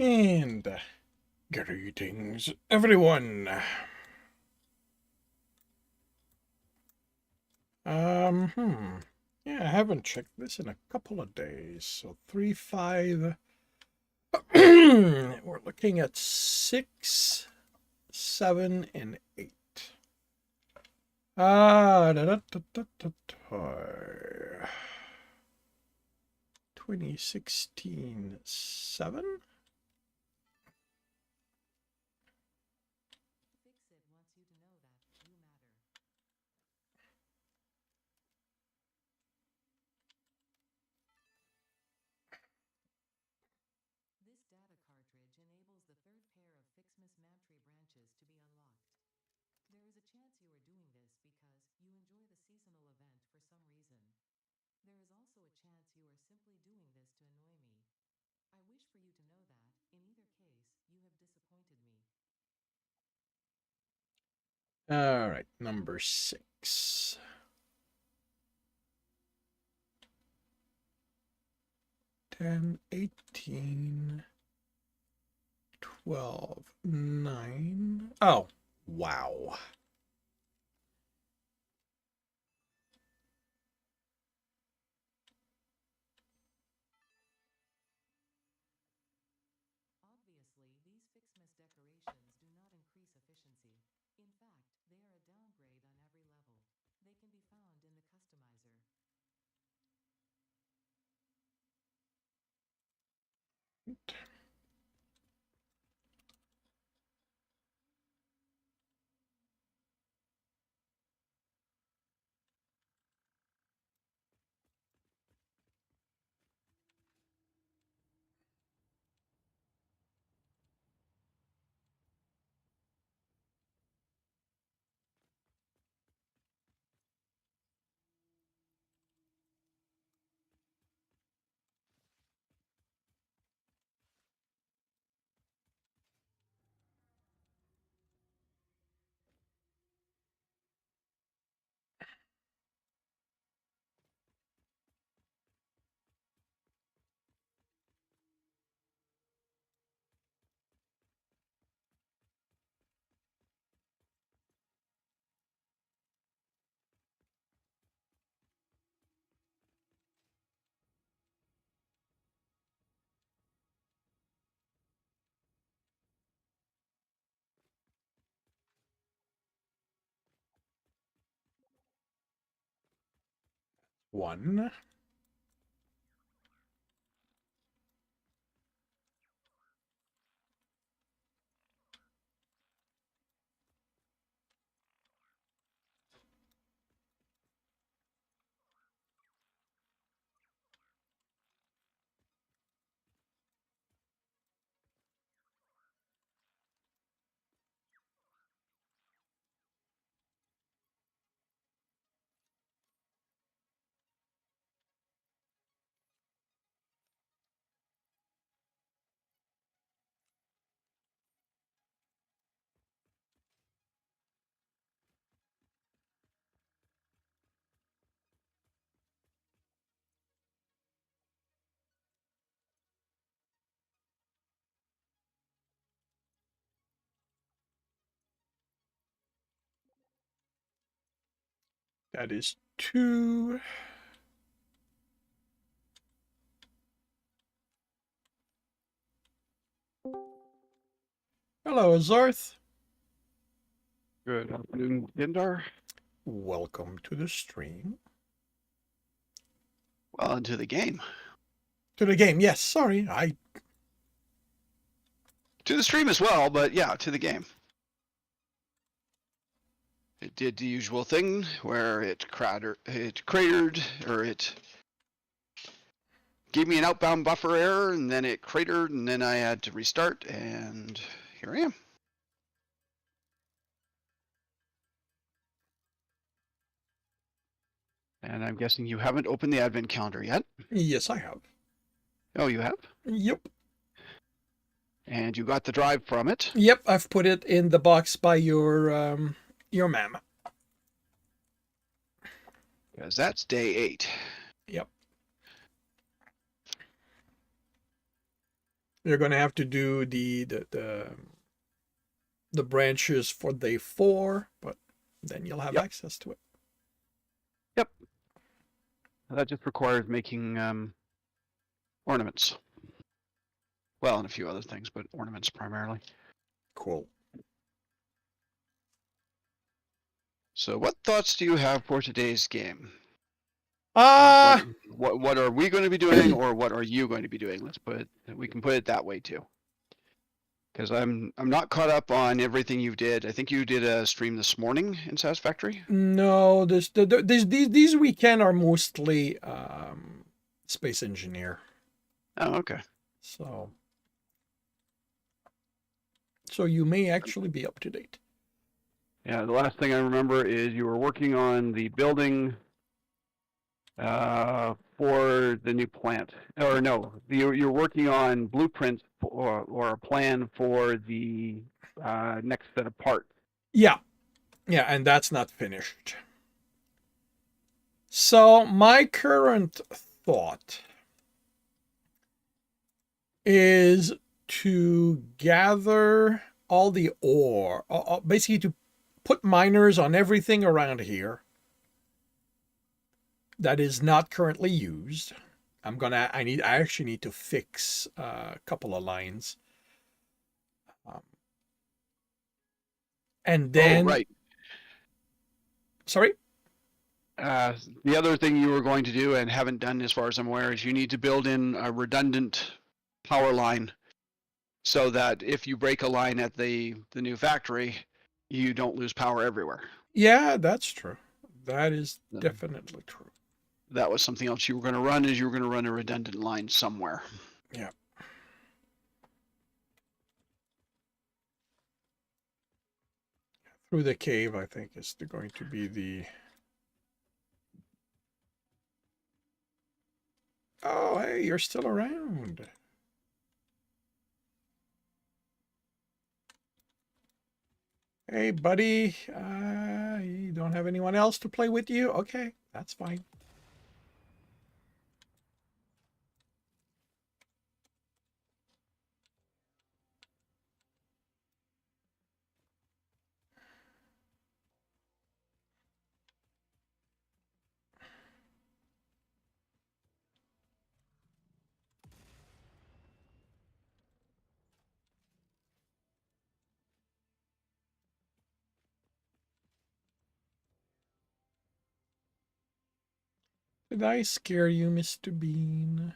And greetings, everyone. Yeah, I haven't checked this in a couple of days. So 3-5. We're looking at 6, 7, and 8. Da, da, da, da, da, da. 2016 7. All right, number 6. 10, 18, 12, 9. Oh, wow. One. That is 2. Hello, Azarth. Good afternoon, Dindar. Welcome to the stream. Well, into the game. To the game, yes. Sorry, To the stream as well, but yeah, to the game. It did the usual thing where it cratered, or it gave me an outbound buffer error, and then it cratered, and then I had to restart, and here I am. And I'm guessing you haven't opened the advent calendar yet? Yes, I have. Oh, you have? Yep. And you got the drive from it? Yep, I've put it in the box by your ma'am. Because that's day 8. Yep. You're going to have to do the branches for day 4, but then you'll have Yep. access to it. Yep. That just requires making ornaments. Well, and a few other things, but ornaments primarily. Cool. So what thoughts do you have for today's game? Ah, What are we going to be doing, or what are you going to be doing? We can put it that way too. Because I'm not caught up on everything you did. I think you did a stream this morning in Satisfactory. no, these weekend are mostly Space Engineer. Oh, okay. So you may actually be up to date. Yeah, the last thing I remember is you were working on the building for the new plant. Or no, you're working on blueprints or a plan for the next set of parts. Yeah, and that's not finished. So my current thought is to gather all the ore, basically to put miners on everything around here that is not currently used. I actually need to fix a couple of lines. And then, Oh, right. Sorry? The other thing you were going to do and haven't done, as far as I'm aware, is you need to build in a redundant power line so that if you break a line at the new factory, you don't lose power everywhere. Yeah, that's true. That is definitely true. That was something else you were going to run, is you were going to run a redundant line somewhere. Yeah. Through the cave, I think, is going to be the... Oh, hey, you're still around. Hey, buddy, you don't have anyone else to play with you? Okay, that's fine. Did I scare you, Mr. Bean?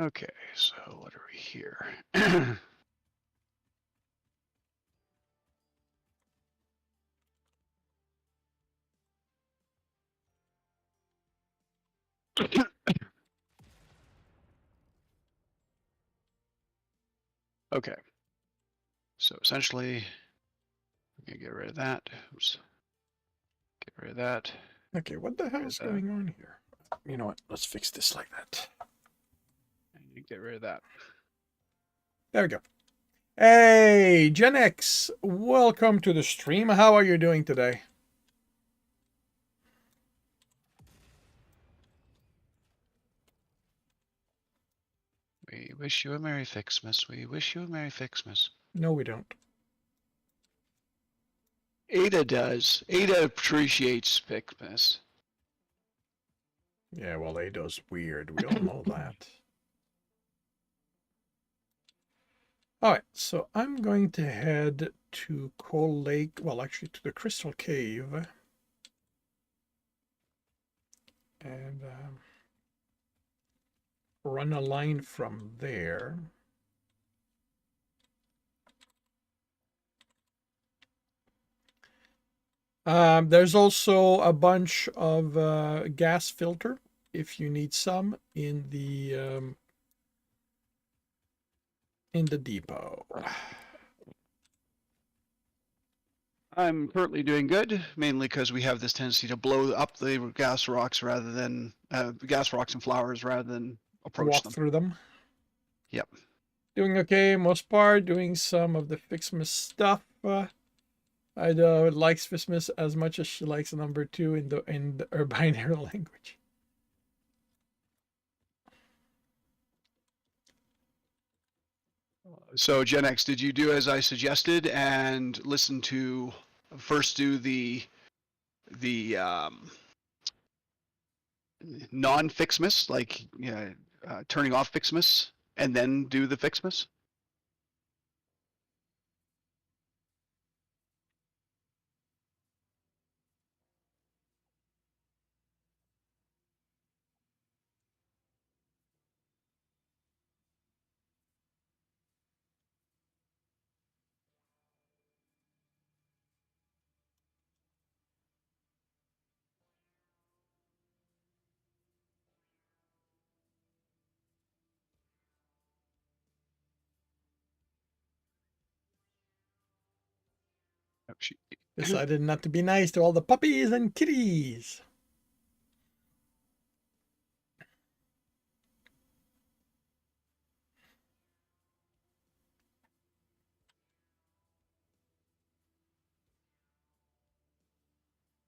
Okay, so what are we here? Okay, so essentially, I'm gonna get rid of that. Oops. Get rid of that. Okay, what the hell's going on here? You know what? Let's fix this like that. And you get rid of that. There we go. Hey, Gen X, welcome to the stream. How are you doing today? We wish you a Merry Fixmas. We wish you a Merry Fixmas. No, we don't. Ada does. Ada appreciates Fixmas. Yeah, well, Ada's weird. We all know that. All right, so I'm going to head to Coal Lake. Well, actually, to the Crystal Cave. And run a line from there. There's also a bunch of gas filter if you need some in the depot. I'm currently doing good, mainly because we have this tendency to blow up the gas rocks rather than gas rocks and flowers rather than approach Walk them. through them. Yep. Doing okay, most part. Doing some of the Fixmas stuff. I likes Fixmas as much as she likes number 2 in the binary language. So Gen X, did you do as I suggested and listen to first do the non-Fixmas, like turning off Fixmas, and then do the Fixmas? Decided not to be nice to all the puppies and kitties.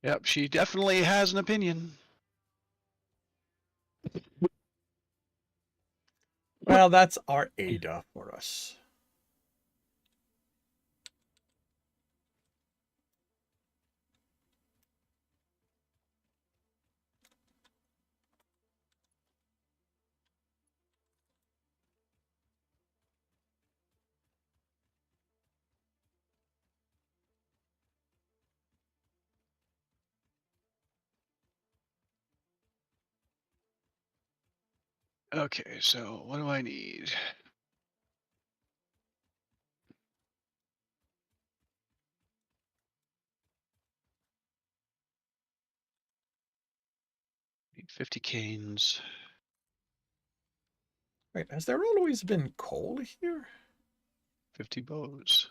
Yep, she definitely has an opinion. Well, that's our Ada for us. Okay, so what do I need? Need 50 canes. Wait, has there always been coal here? 50 bows.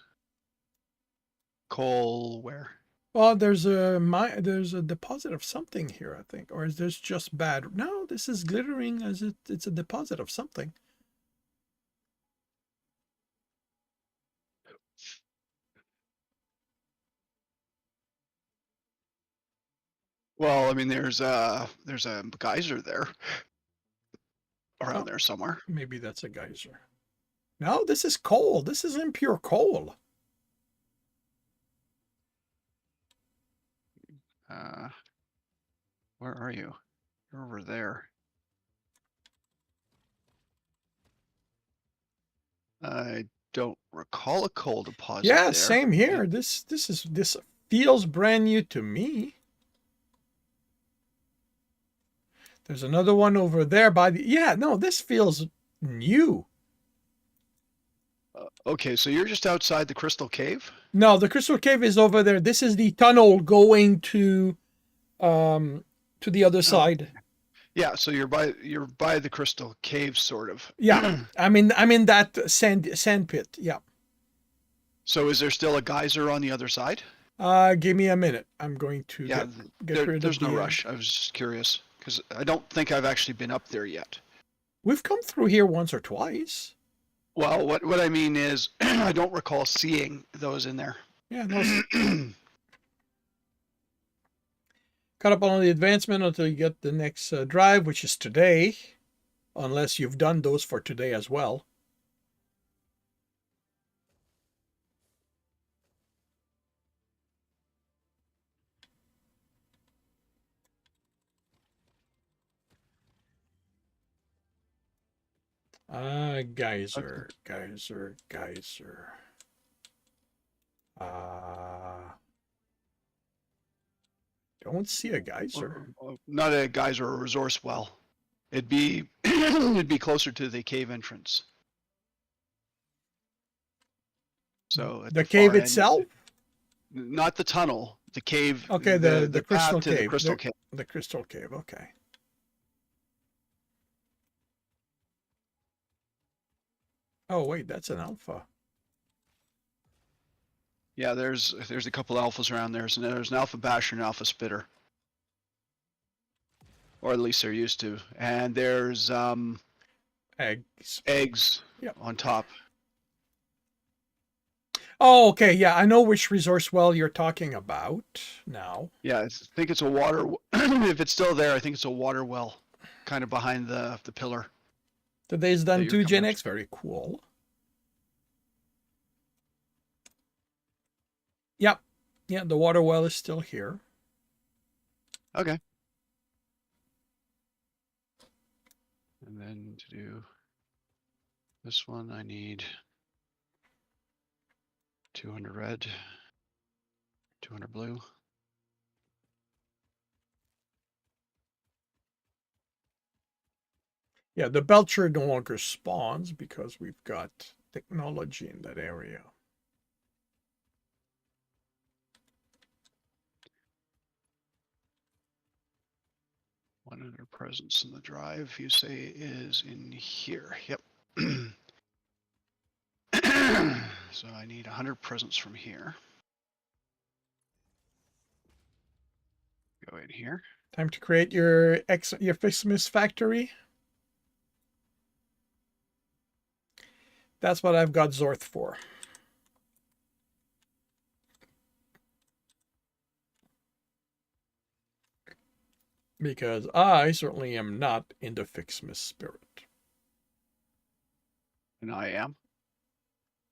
Coal where? Well, there's a deposit of something here, I think, or is this just bad? No, this is glittering as it's a deposit of something. Well, I mean, there's a geyser there, around Oh, there somewhere. maybe that's a geyser. No, this is coal. This is impure coal. Uh, where are you? You're over there. I don't recall a coal deposit Yeah, there. same here. This feels brand new to me. There's another one over there by the. Yeah, no, this feels new. Okay, so you're just outside the Crystal Cave? No, the Crystal Cave is over there. This is the tunnel going to the other Oh, side. yeah, so you're by the Crystal Cave, sort of. Yeah, I'm in that sand pit. Yeah. So is there still a geyser on the other side? Give me a minute. I'm going to Yeah, get rid of there's no the. rush. I was just curious because I don't think I've actually been up there yet. We've come through here once or twice. Well, what I mean is I don't recall seeing those in there. Yeah, no. Cut up on the advancement until you get the next drive, which is today, unless you've done those for today as well. Geyser, geyser, geyser. Don't see a geyser. Not a geyser or a resource well. It'd be it'd be closer to the cave entrance. So at The the cave far end, itself? not the tunnel, the cave. Okay, the path crystal to the cave. Crystal Cave. The crystal cave, okay. Oh wait, that's an alpha. Yeah, there's a couple alphas around there. So there's an alpha basher and an alpha spitter, or at least they're used to. And there's Eggs. eggs Yep. on top. Oh, okay, yeah, I know which resource well you're talking about now. Yeah, I think it's a water. If it's still there, I think it's a water well, kind of behind the pillar. Today's done you're too, Gen coming up X. Very cool. Yep. Yeah, the water well is still here. Okay. And then to do this one, I need 200 red, 200 blue. Yeah, the Belcher no longer spawns because we've got technology in that area. 100 presents in the drive, you say is in here. Yep. So I need 100 presents from here. Go in here. Time to create your Fixmas factory. That's what I've got Zorth for. Because I certainly am not in the Fixmas spirit. And I am.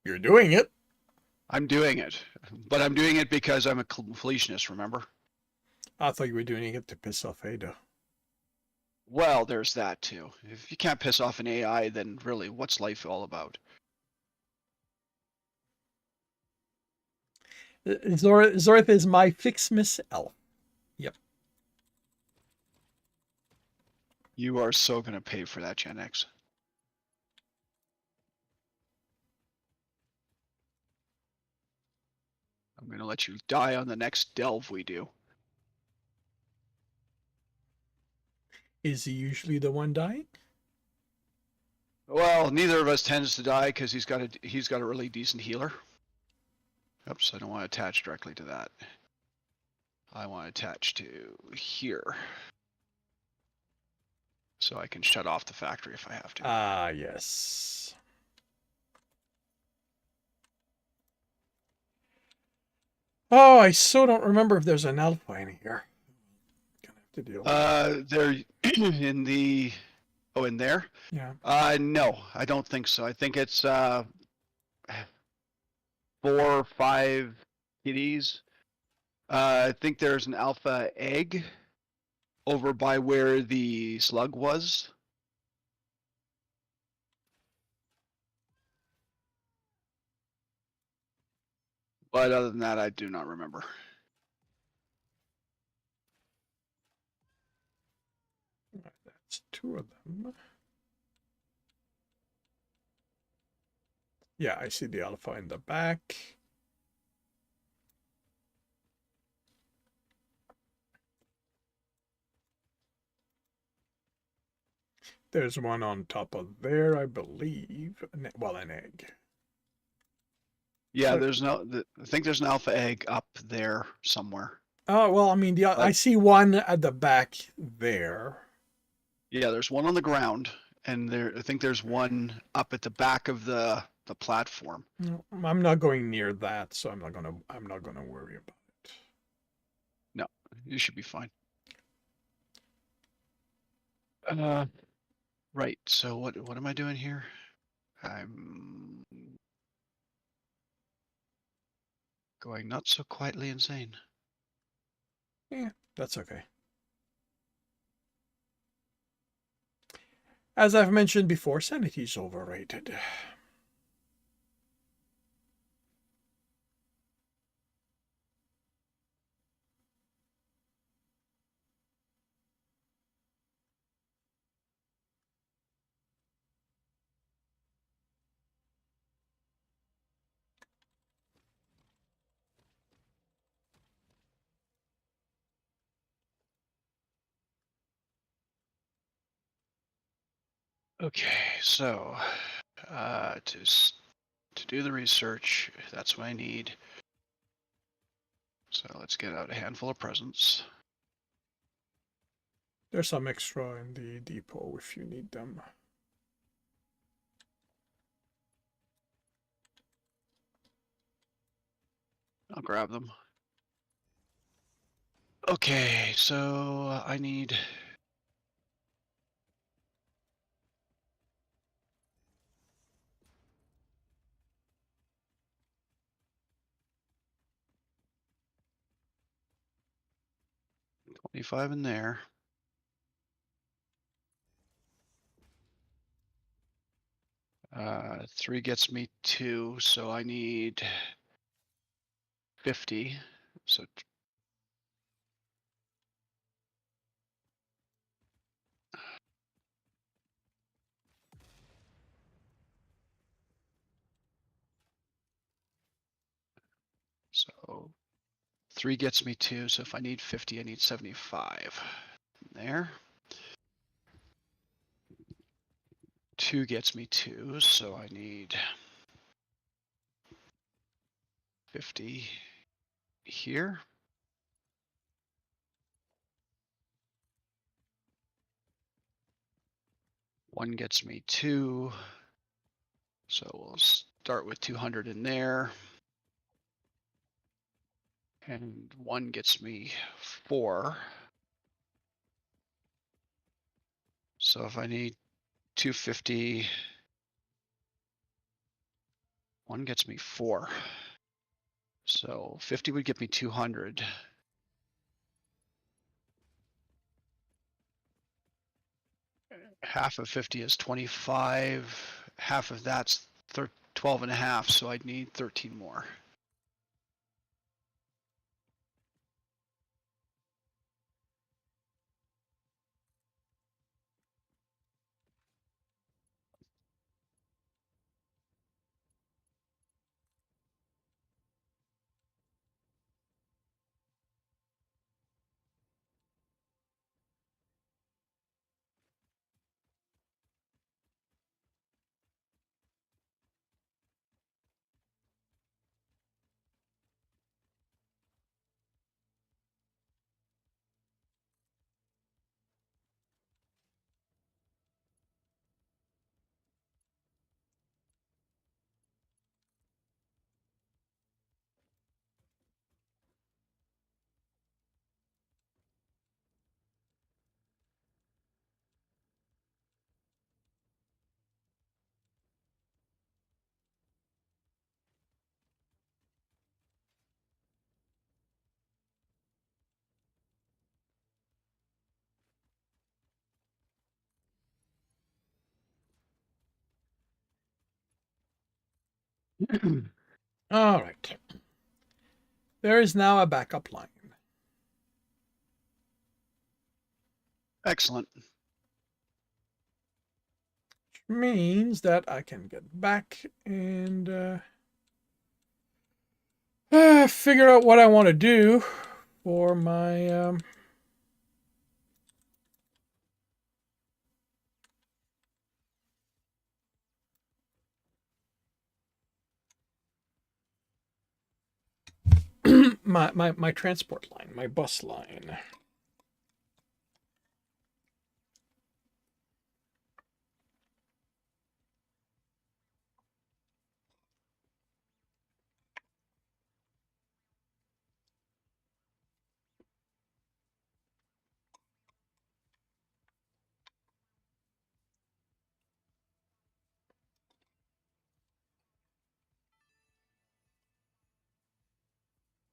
You're doing it. I'm doing it. But I'm doing it because I'm a completionist, remember? I thought you were doing it to piss off Ada. Well, there's that too. If you can't piss off an AI, then really, what's life all about? Zorth is my Fixmas elf. Yep. You are so going to pay for that, Gen X. I'm going to let you die on the next delve we do. Is he usually the one dying? Well, neither of us tends to die because he's got a really decent healer. Oops, I don't want to attach directly to that. I want to attach to here. So I can shut off the factory if I have to. Ah, yes. Oh, I so don't remember if there's an alpha in here. Gonna have to deal with They're in the in there? Yeah. No, I don't think so. I think it's 4 or 5 kitties. I think there's an alpha egg over by where the slug was. But other than that, I do not remember. That's 2 of them. Yeah, I see the alpha in the back. There's one on top of there, I believe. Well, an egg. Yeah, But, there's no. I think there's an alpha egg up there somewhere. oh, well, I mean, I see one at the back there. Yeah, there's one on the ground, and I think there's one up at the back of the platform. I'm not going near that, so I'm not gonna worry about it. No, you should be fine. Right. So what am I doing here? I'm going not so quietly insane. Yeah, that's okay. As I've mentioned before, sanity's overrated. Okay, so to do the research, that's what I need. So let's get out a handful of presents. There's some extra in the depot if you need them. I'll grab them. Okay, so I need 25 in there. Three gets me 2, so I need 50. So 3 gets me 2, so if I need 50, I need 75. There. 2 gets me 2, so I need 50 here. One gets me 2, so we'll start with 200 in there. And 1 gets me 4. So if I need 250, 1 gets me 4. So 50 would get me 200. Half of 50 is 25. Half of that's 12 and a half, so I'd need 13 more. All right. There is now a backup line. Excellent. Which means that I can get back and figure out what I want to do for my my transport line, my bus line.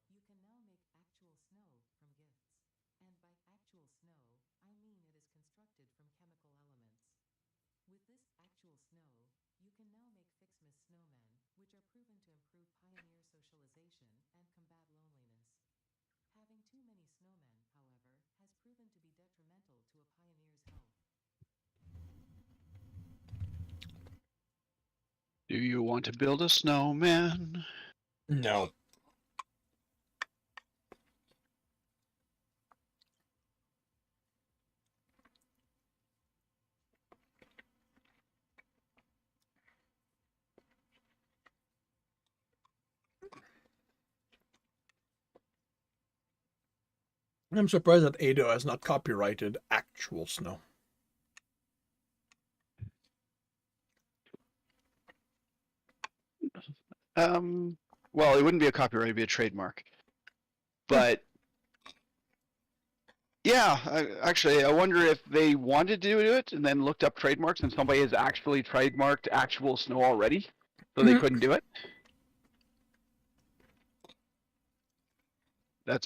You can now make actual snow from gifts. And by actual snow, I mean it is constructed from chemical elements. With this actual snow, you can now make Fixmas snowmen, which are proven to improve pioneer socialization and combat loneliness. Having too many snowmen, however, has proven to be detrimental to a pioneer's health. Do you want to build a snowman? No. I'm surprised that Ado has not copyrighted actual snow. Well, it wouldn't be a copyright, it'd be a trademark. But yeah, actually, I wonder if they wanted to do it and then looked up trademarks and somebody has actually trademarked actual snow already, so they couldn't do it.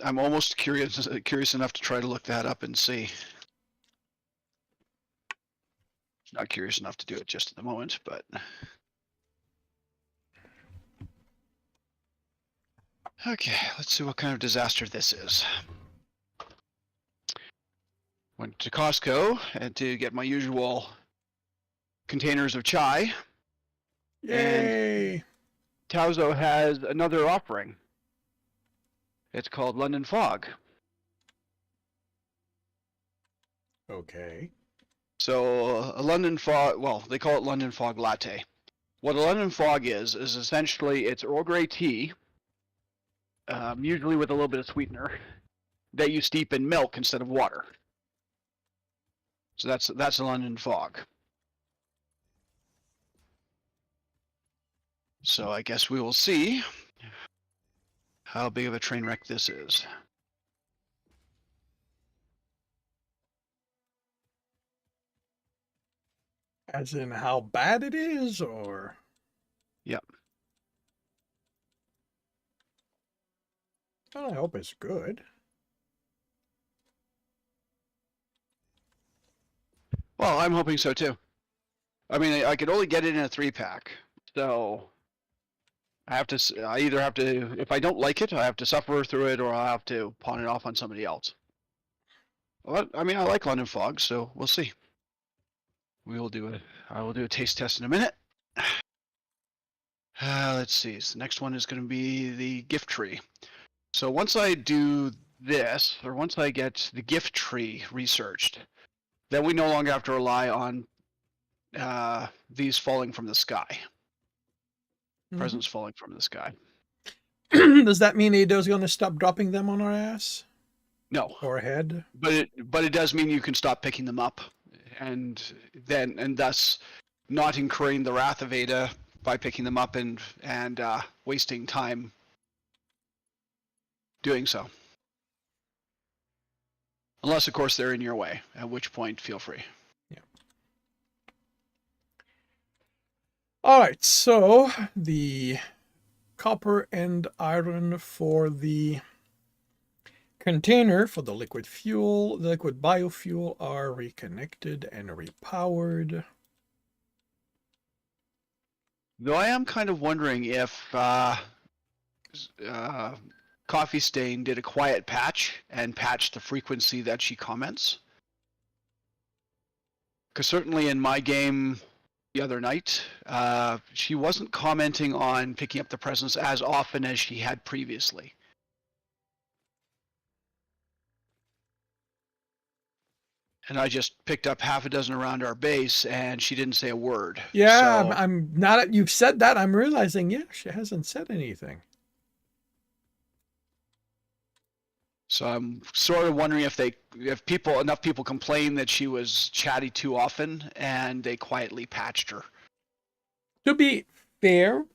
I'm almost curious enough to try to look that up and see. Not curious enough to do it just at the moment, but okay, let's see what kind of disaster this is. Went to Costco and to get my usual containers of chai, and Yay! Tauzo has another offering. It's called London Fog. Okay. So a London Fog, well, they call it London Fog latte. What a London Fog is essentially it's Earl Grey tea, usually with a little bit of sweetener, that you steep in milk instead of water. So that's a London Fog. So I guess we will see how big of a train wreck this is. As in how bad it is, or? Yep. I hope it's good. Well, I'm hoping so too. I mean, I could only get it in a 3-pack, so I either have to, if I don't like it, I have to suffer through it, or I'll have to pawn it off on somebody else. But I mean, I like London Fog, so we'll see. I will do a taste test in a minute. Let's see. So the next one is going to be the gift tree. So once I do this, or once I get the gift tree researched, then we no longer have to rely on these falling from the sky. Presents falling from the sky. Does that mean Ada's going to stop dropping them on our ass? No. Or head? But it does mean you can stop picking them up, and thus not incurring the wrath of Ada by picking them up and wasting time doing so. Unless, of course, they're in your way, at which point, feel free. Yeah. All right, so the copper and iron for the container for the liquid fuel, the liquid biofuel are reconnected and repowered. Though I am kind of wondering if Coffee Stain did a quiet patch and patched the frequency that she comments. Because certainly in my game the other night, she wasn't commenting on picking up the presents as often as she had previously. And I just picked up half a dozen around our base, and she didn't say a word. Yeah, So, I'm not. You've said that. I'm realizing. Yeah, she hasn't said anything. so I'm sort of wondering if enough people complain that she was chatty too often, and they quietly patched her. To be fair,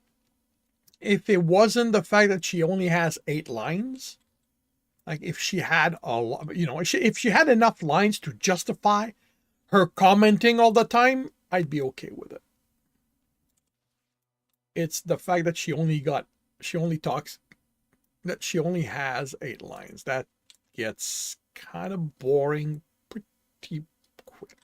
if it wasn't the fact that she only has 8 lines, like if she had a lot, if she had enough lines to justify her commenting all the time, I'd be okay with it. It's the fact that she only has 8 lines. That gets kind of boring pretty quick.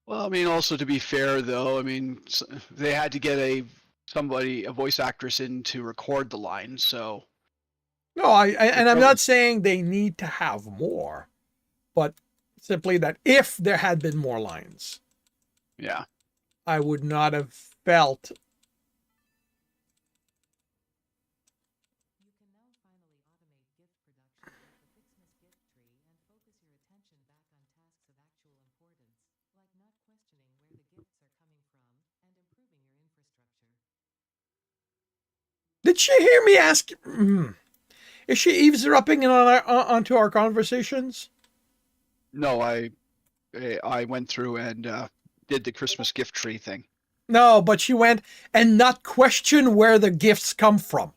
Well, I mean, also to be fair, though, I mean, they had to get a voice actress in to record the line, so. No, I'm not saying they need to have more, but simply that if there had been more lines, Yeah. I would not have felt. You can now finally automate gift production with the Fixmas gift tree and focus your attention back on tasks of actual importance, like not questioning where the gifts are coming from and improving your infrastructure. Did she hear me ask? Is she eavesdropping onto our conversations? No, I went through and did the Christmas gift tree thing. No, but she went and not question where the gifts come from.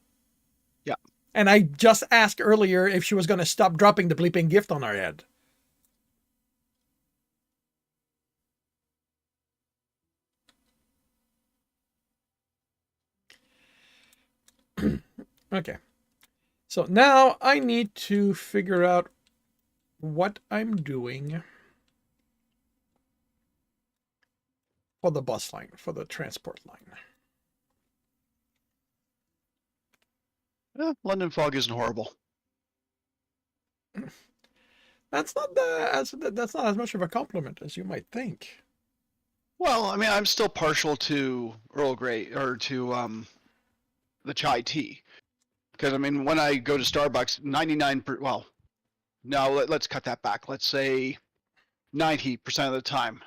Yeah. And I just asked earlier if she was going to stop dropping the bleeping gift on our head. Okay. So now I need to figure out what I'm doing for the bus line, for the transport line. London fog isn't horrible. That's not that's not as much of a compliment as you might think. Well, I mean, I'm still partial to Earl Grey or to the chai tea, because I mean, when I go to Starbucks, 99 well, no, let's cut that back. Let's say 90% of the time,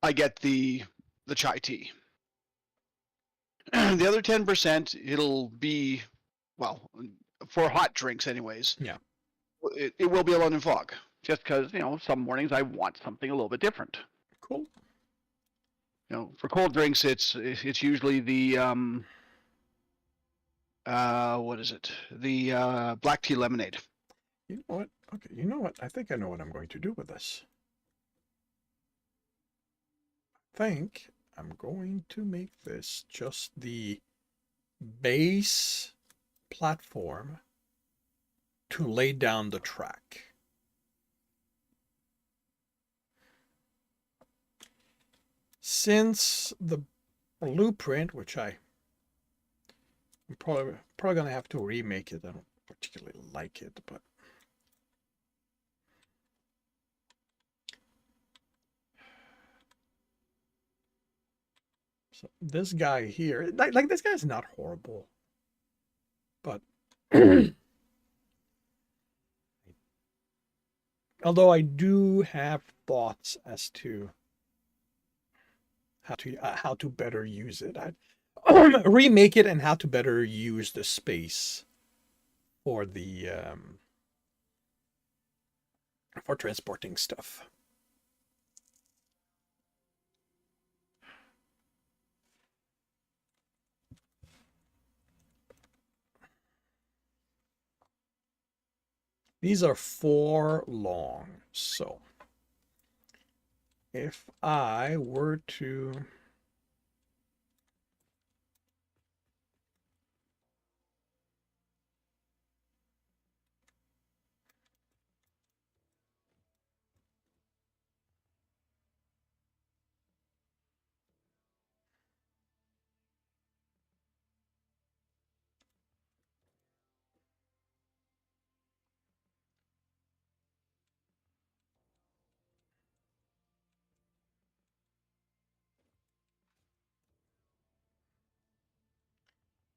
I get the chai tea. The other 10%, it'll be, well, for hot drinks, anyways. Yeah. It will be a London fog, just because some mornings I want something a little bit different. Cool. For cold drinks, it's usually the what is it? The black tea lemonade. You know what? Okay, you know what? I think I know what I'm going to do with this. I think I'm going to make this just the base platform to lay down the track. Since the blueprint, which I'm probably going to have to remake it. I don't particularly like it, but so this guy here, like this guy's not horrible, but although I do have thoughts as to how to better use it, I'd remake it and how to better use the space for the for transporting stuff. These are 4 long, so if I were to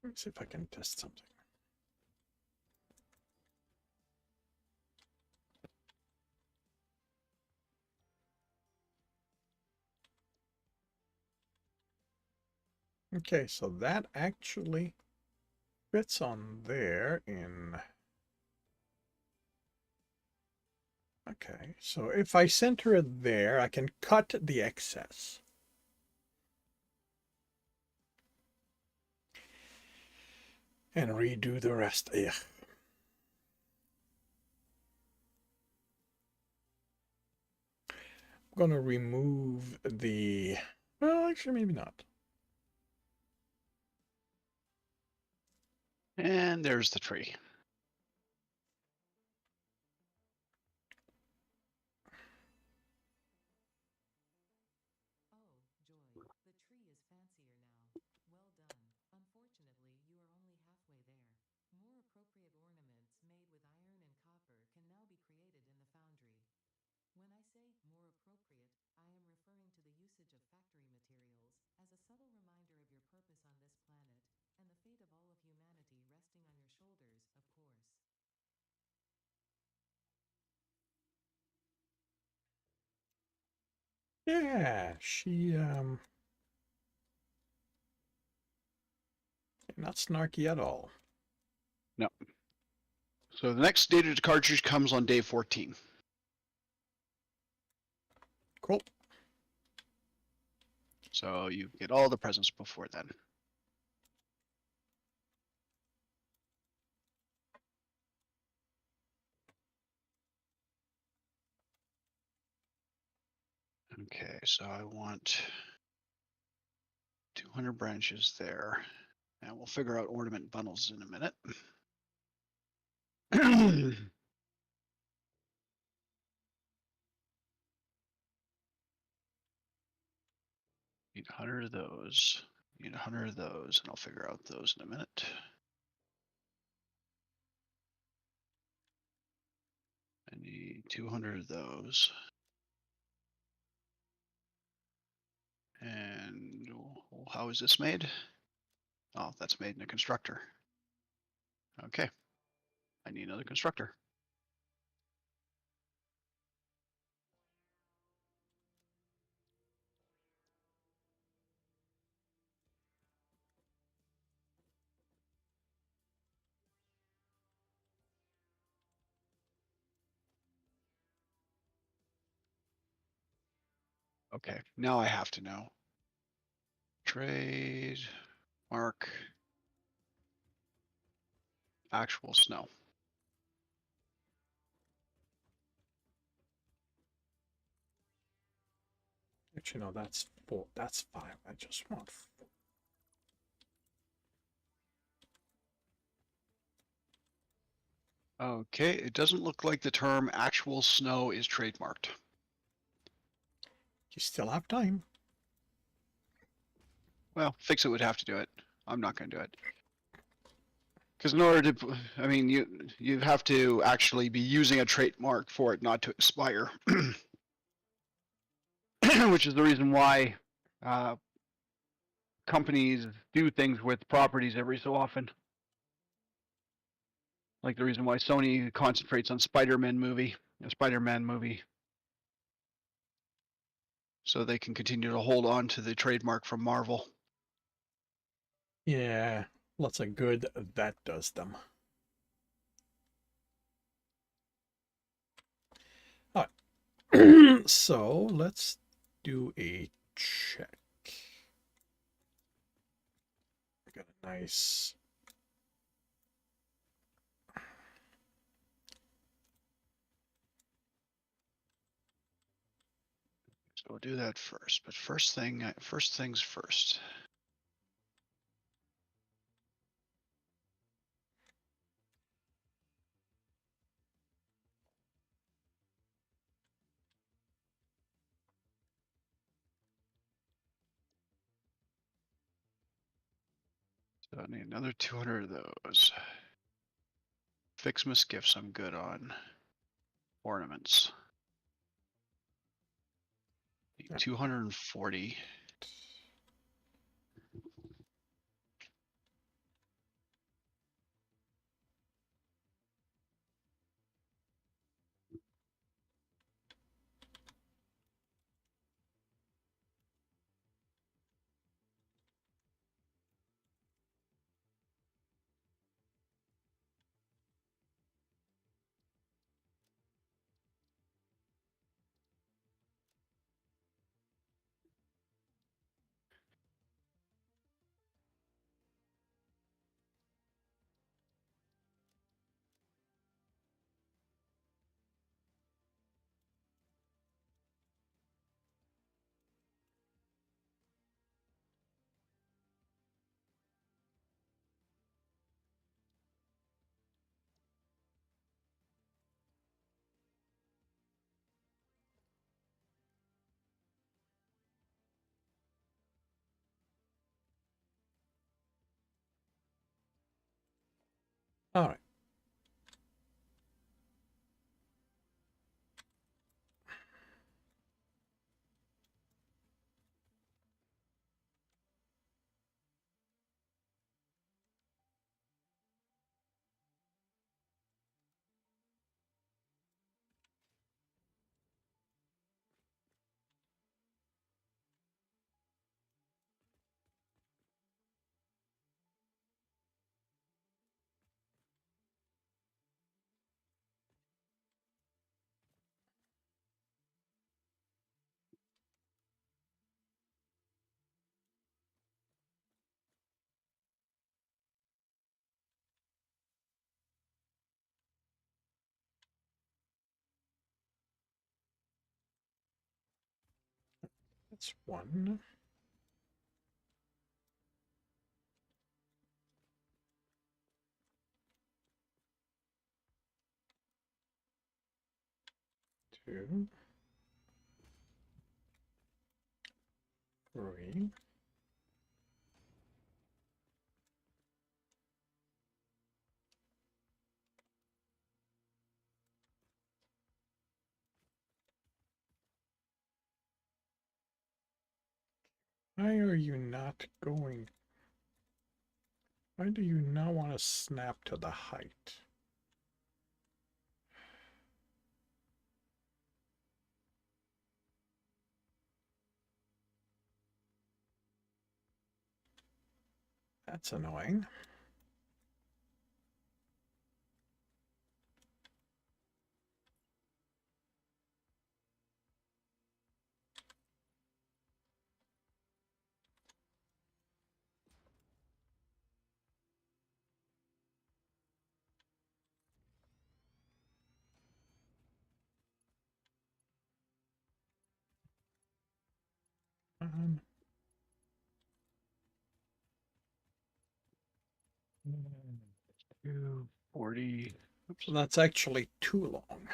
let me see if I can test something. Okay, so that actually fits on there in... Okay, so if I center it there, I can cut the excess. And redo the rest. Ugh. I'm gonna remove the... Well, actually, maybe not. And there's the tree. Oh, joy, the tree is fancier now. Well done. Unfortunately, you are only halfway there. More appropriate ornaments made with iron and copper can now be created in the foundry. When I say more appropriate, I am referring to the usage of factory materials as a subtle reminder of your purpose on this planet, and the fate of all of humanity resting on your shoulders, of course. Yeah, she, not snarky at all. No. So the next data cartridge comes on day 14. Cool. So you get all the presents before then. Okay, so I want 200 branches there. And we'll figure out ornament bundles in a minute. 800 of those. Need 100 of those, and I'll figure out those in a minute. I need 200 of those. And how is this made? Oh, that's made in a constructor. Okay. I need another constructor. Okay, now I have to know. Trade, mark, actual snow. Actually, no, that's 4. That's 5. I just want 4. Okay, it doesn't look like the term actual snow is trademarked. You still have time. Well, Fix It would have to do it. I'm not going to do it. Because in order to, I mean, you have to actually be using a trademark for it not to expire, which is the reason why companies do things with properties every so often. Like the reason why Sony concentrates on Spider-Man movie, so they can continue to hold on to the trademark from Marvel. Yeah, lots of good that does them. All right. So let's do a check. Got a nice. So we'll do that first. But first things first. So I need another 200 of those. Fixmas gifts I'm good on. Ornaments. Need 240. All right. That's 1. 2, 3. Why are you not going? Why do you not want to snap to the height? That's annoying. Um, 240. Oops. so that's actually too long.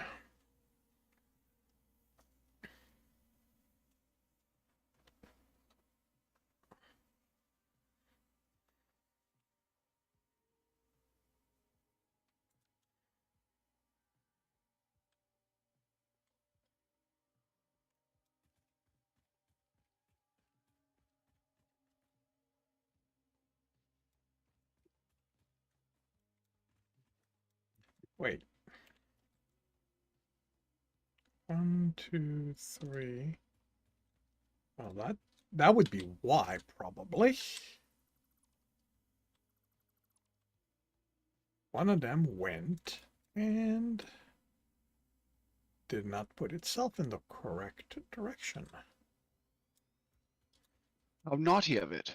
Wait. 1, 2, 3. Well, that would be why, probably. One of them went and did not put itself in the correct direction. How naughty of it.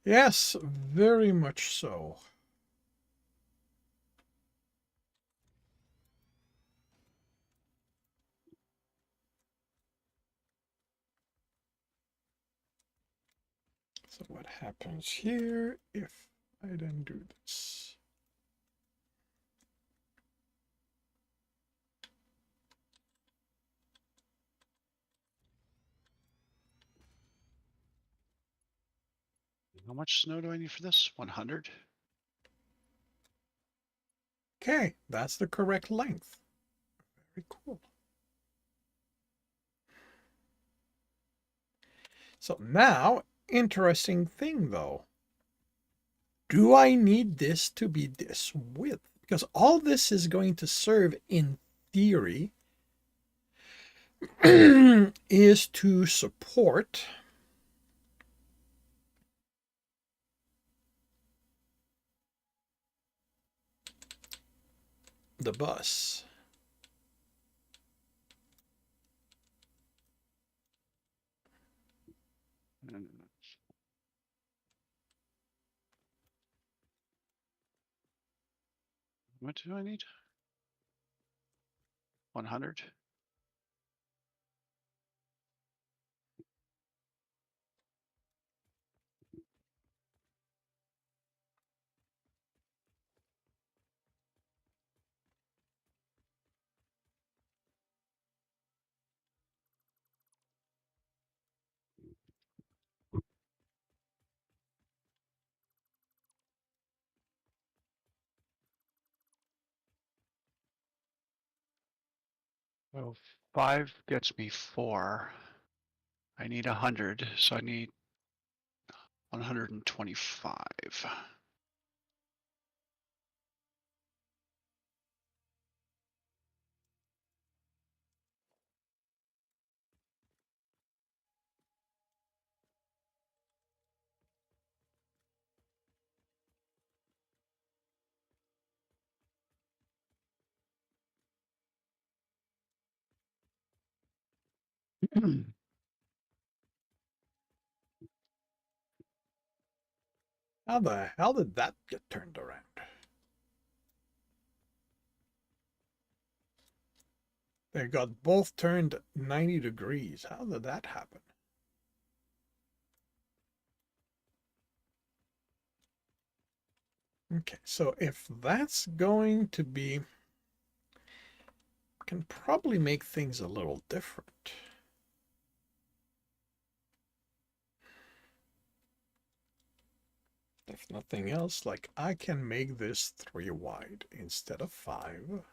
Yes, very much so. So what happens here if I then do this? How much snow do I need for this? 100? Okay, that's the correct length. Very cool. So now, interesting thing though. Do I need this to be this width? Because all this is going to serve in theory is to support the bus. What do I need? 100? So 5 gets me 4. I need 100, so I need 125. How the hell did that get turned around? They got both turned 90 degrees. How did that happen? Okay, so if that's going to be can probably make things a little different. If nothing else, like I can make this 3 wide instead of 5.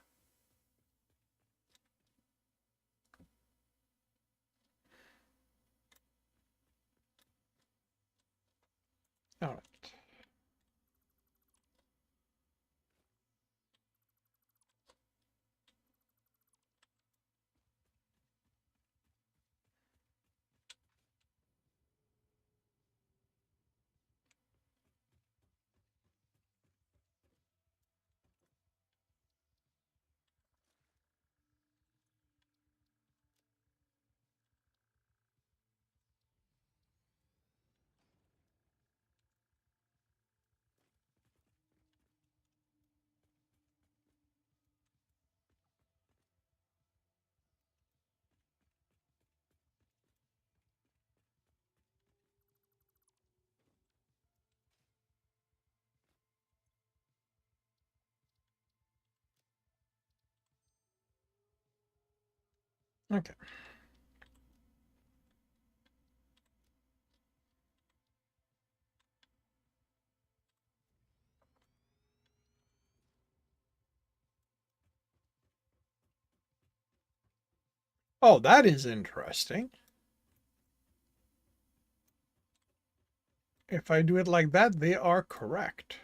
All right. Okay. Oh, that is interesting. If I do it like that, they are correct.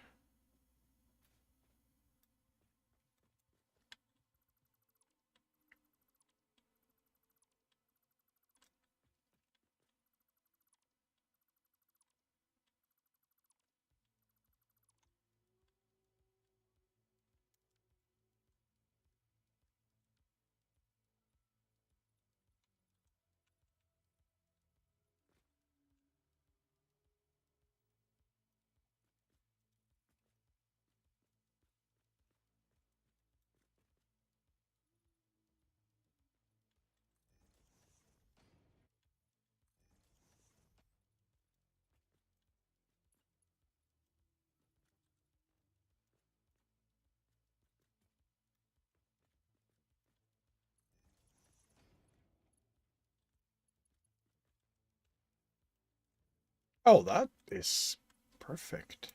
Oh, that is perfect.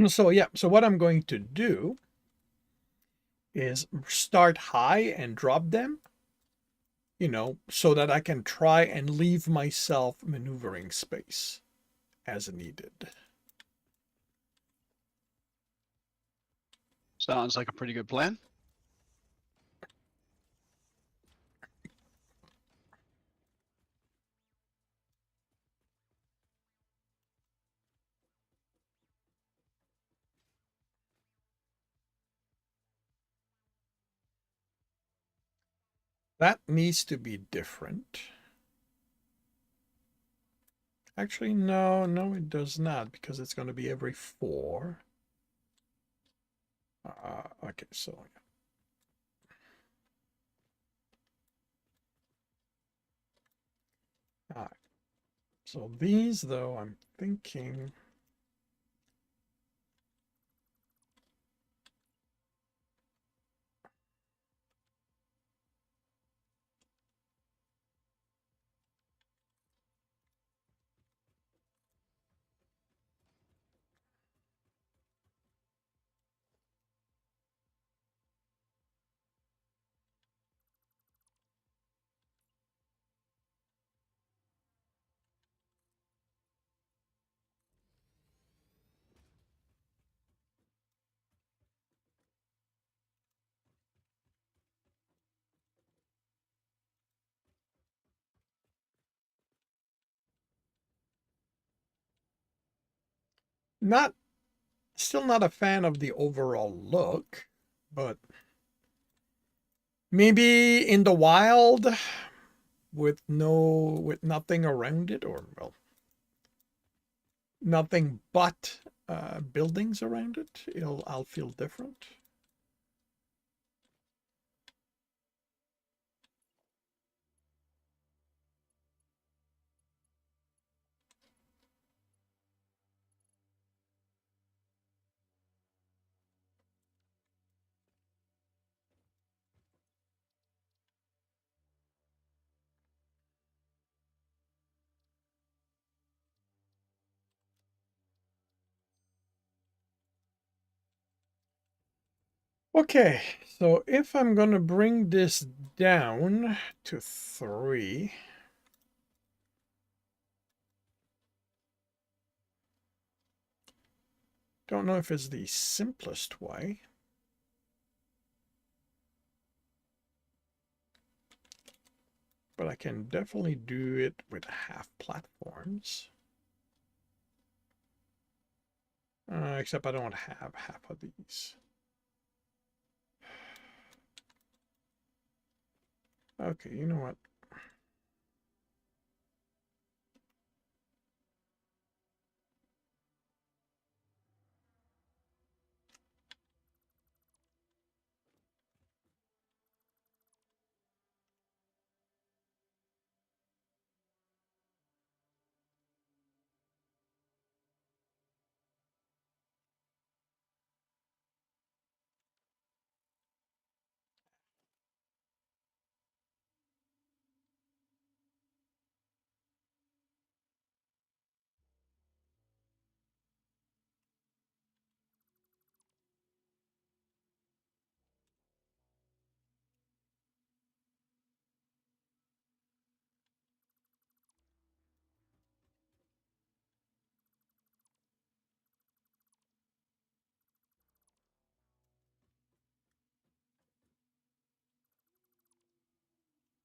So yeah, so what I'm going to do is start high and drop them, so that I can try and leave myself maneuvering space as needed. Sounds like a pretty good plan. That needs to be different. Actually, no, it does not, because it's going to be every 4. Okay, so all right. So these, though, I'm thinking. Still not a fan of the overall look, but maybe in the wild with nothing around it, or well, nothing but buildings around it, I'll feel different. Okay, so if I'm going to bring this down to 3, don't know if it's the simplest way. But I can definitely do it with half platforms. Except I don't have half of these. Okay, you know what?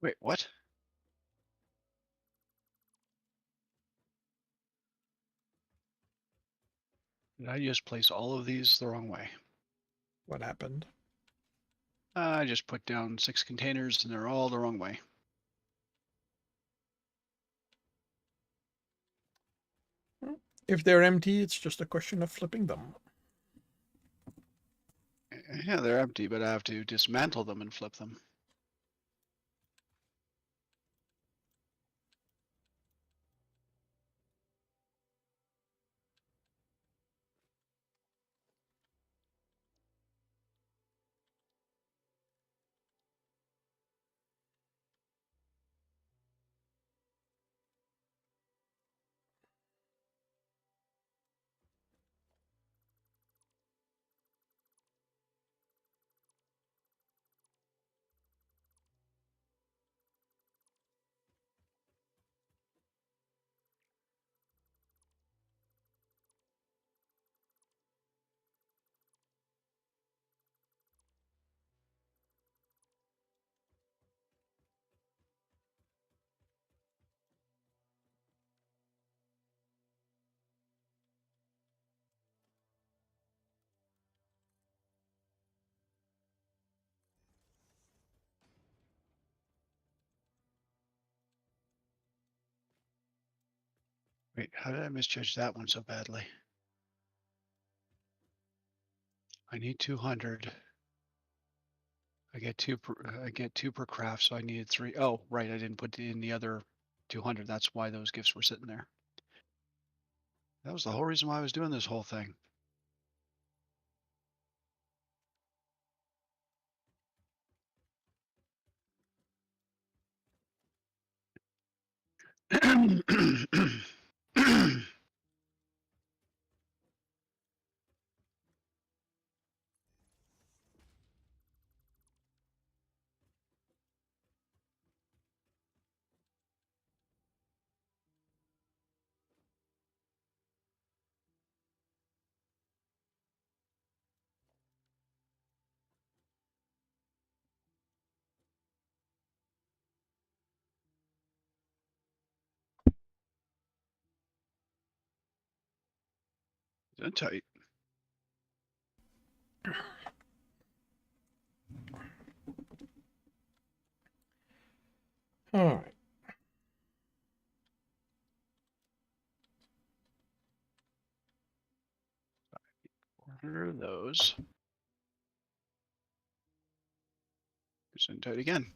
Wait, what? Did I just place all of these the wrong way? What happened? I just put down 6 containers and they're all the wrong way. If they're empty, it's just a question of flipping them. Yeah, they're empty, but I have to dismantle them and flip them. Wait, how did I misjudge that one so badly? I need 200. I get two per craft, so I needed 3. Oh, right, I didn't put in the other 200. That's why those gifts were sitting there. That was the whole reason why I was doing this whole thing. Tight. All right. 100 of those. Just into it again.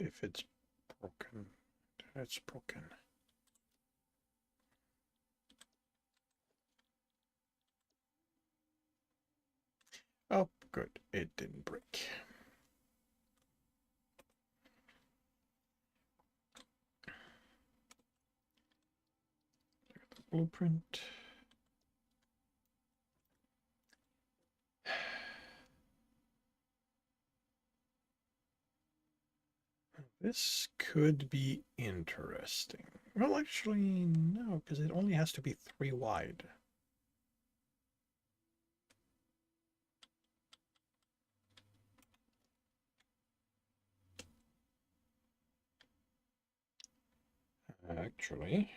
If it's broken, it's broken. Oh, good. It didn't break. Blueprint. This could be interesting. Well, actually, no, because it only has to be 3 wide. Actually,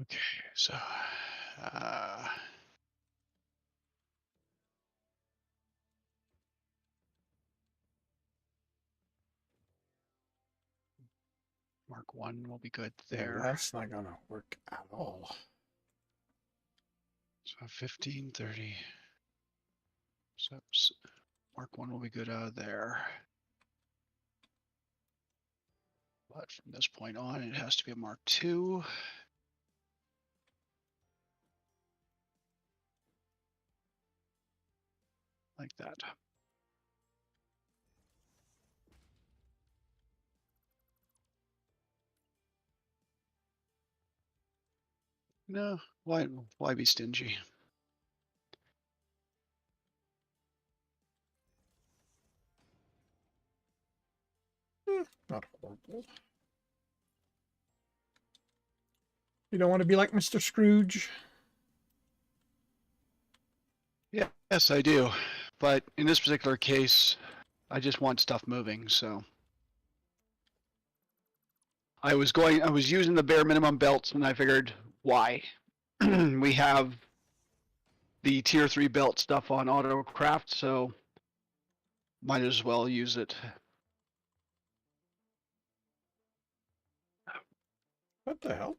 Okay, so Mark 1 will be good there. that's not going to work at all. So 15, 30. So Mark 1 will be good out of there. But from this point on, it has to be a Mark 2. Like that. No, why be stingy? Not horrible. You don't want to be like Mr. Scrooge? Yes, I do. But in this particular case, I just want stuff moving, so I was using the bare minimum belts and I figured why? We have the tier 3 belt stuff on autocraft, so might as well use it. What the hell?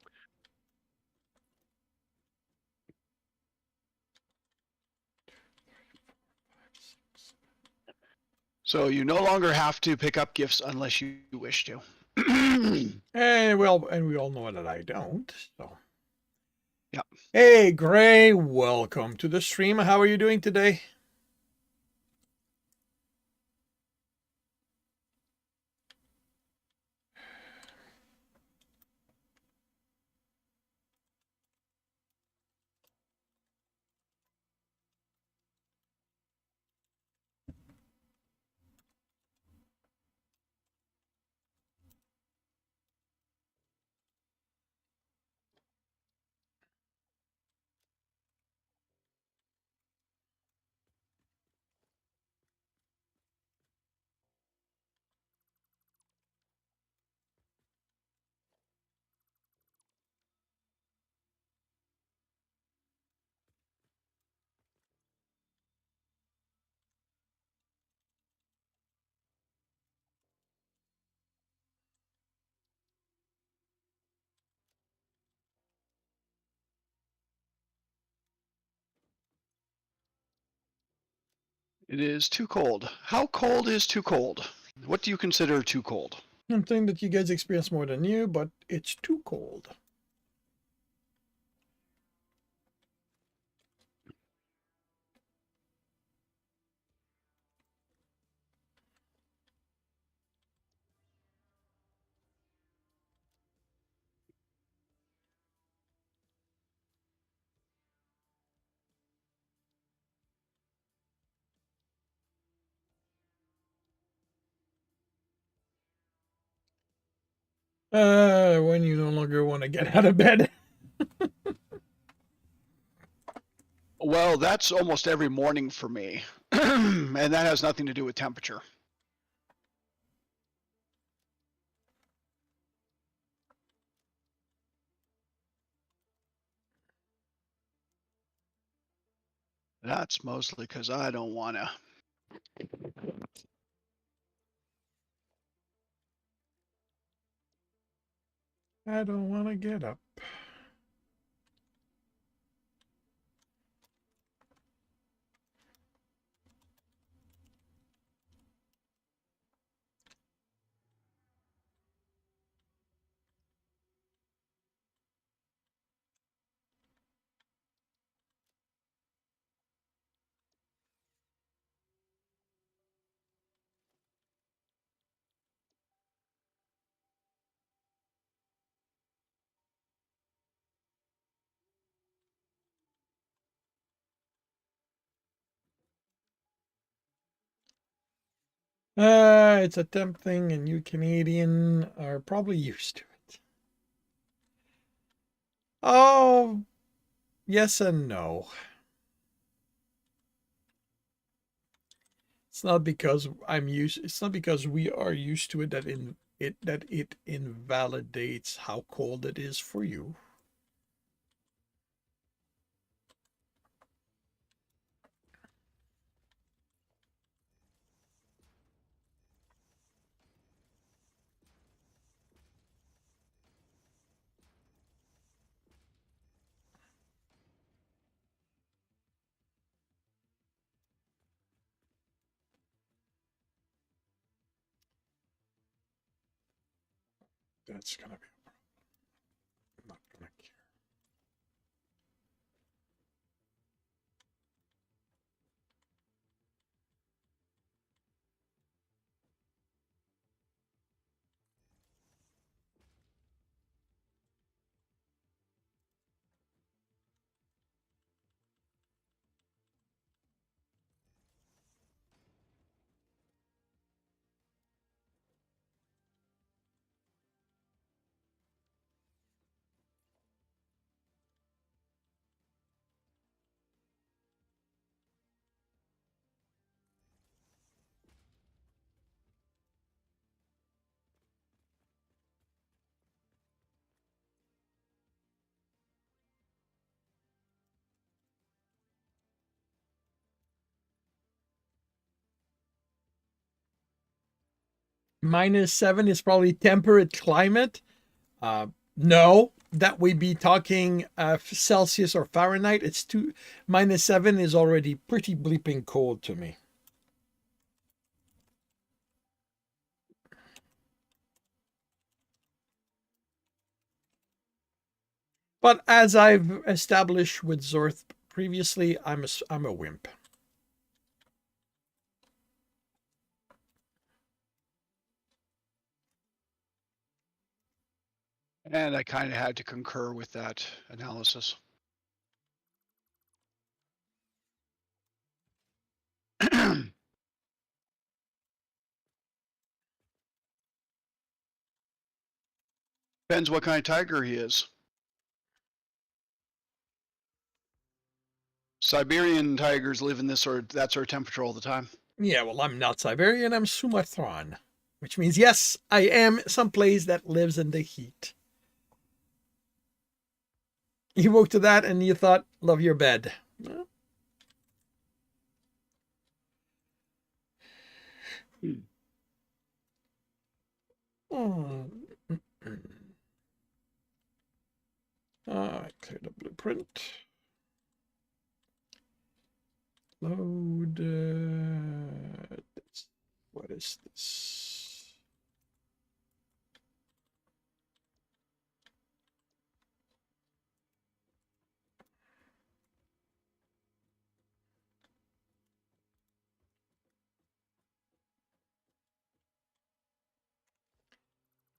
So you no longer have to pick up gifts unless you wish to. Well, and we all know that I don't, so. Yep. Hey, Gray, welcome to the stream. How are you doing today? It is too cold. How cold is too cold? What do you consider too cold? Something that you guys experience more than you, but it's too cold. When you no longer want to get out of bed. Well, that's almost every morning for me. And that has nothing to do with temperature. That's mostly because I don't want to. I don't want to get up. It's a temp thing, and you Canadian are probably used to it. Oh, yes and no. It's not because I'm used. It's not because we are used to it that it invalidates how cold it is for you. That's gonna be a problem. I'm not gonna care. -7 is probably temperate climate. No, that would be talking Celsius or Fahrenheit. It's too -7 is already pretty bleeping cold to me. But as I've established with Zorth previously, I'm a wimp. And I kind of had to concur with that analysis. Depends what kind of tiger he is. Siberian tigers live in this or that sort of temperature all the time. Yeah, well, I'm not Siberian. I'm Sumatran, which means yes, I am someplace that lives in the heat. You woke to that and you thought, love your bed. Well, oh. Clear the blueprint. Load. is this?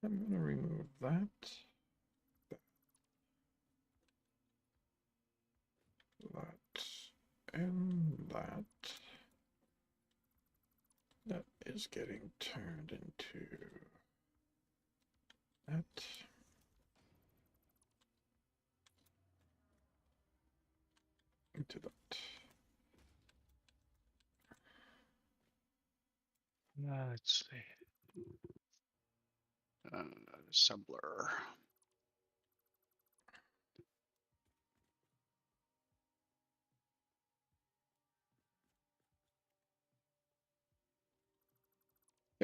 I'm going to remove that. That. And that. That is getting turned into that. Into that. Let's see. Assembler.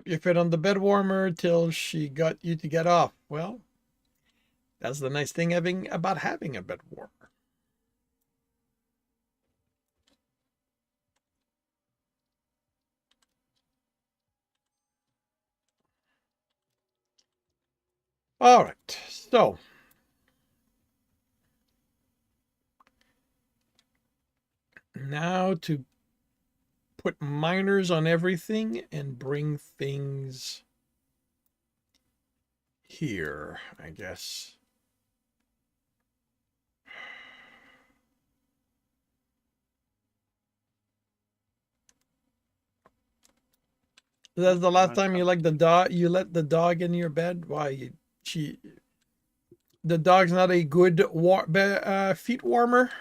You fit on the bed warmer till she got you to get off. Well, that's the nice thing about having a bed warmer. All right, so now to put miners on everything and bring things here, I guess. That's the last time you like the dog. You let the dog in your bed. Why? The dog's not a good feet warmer.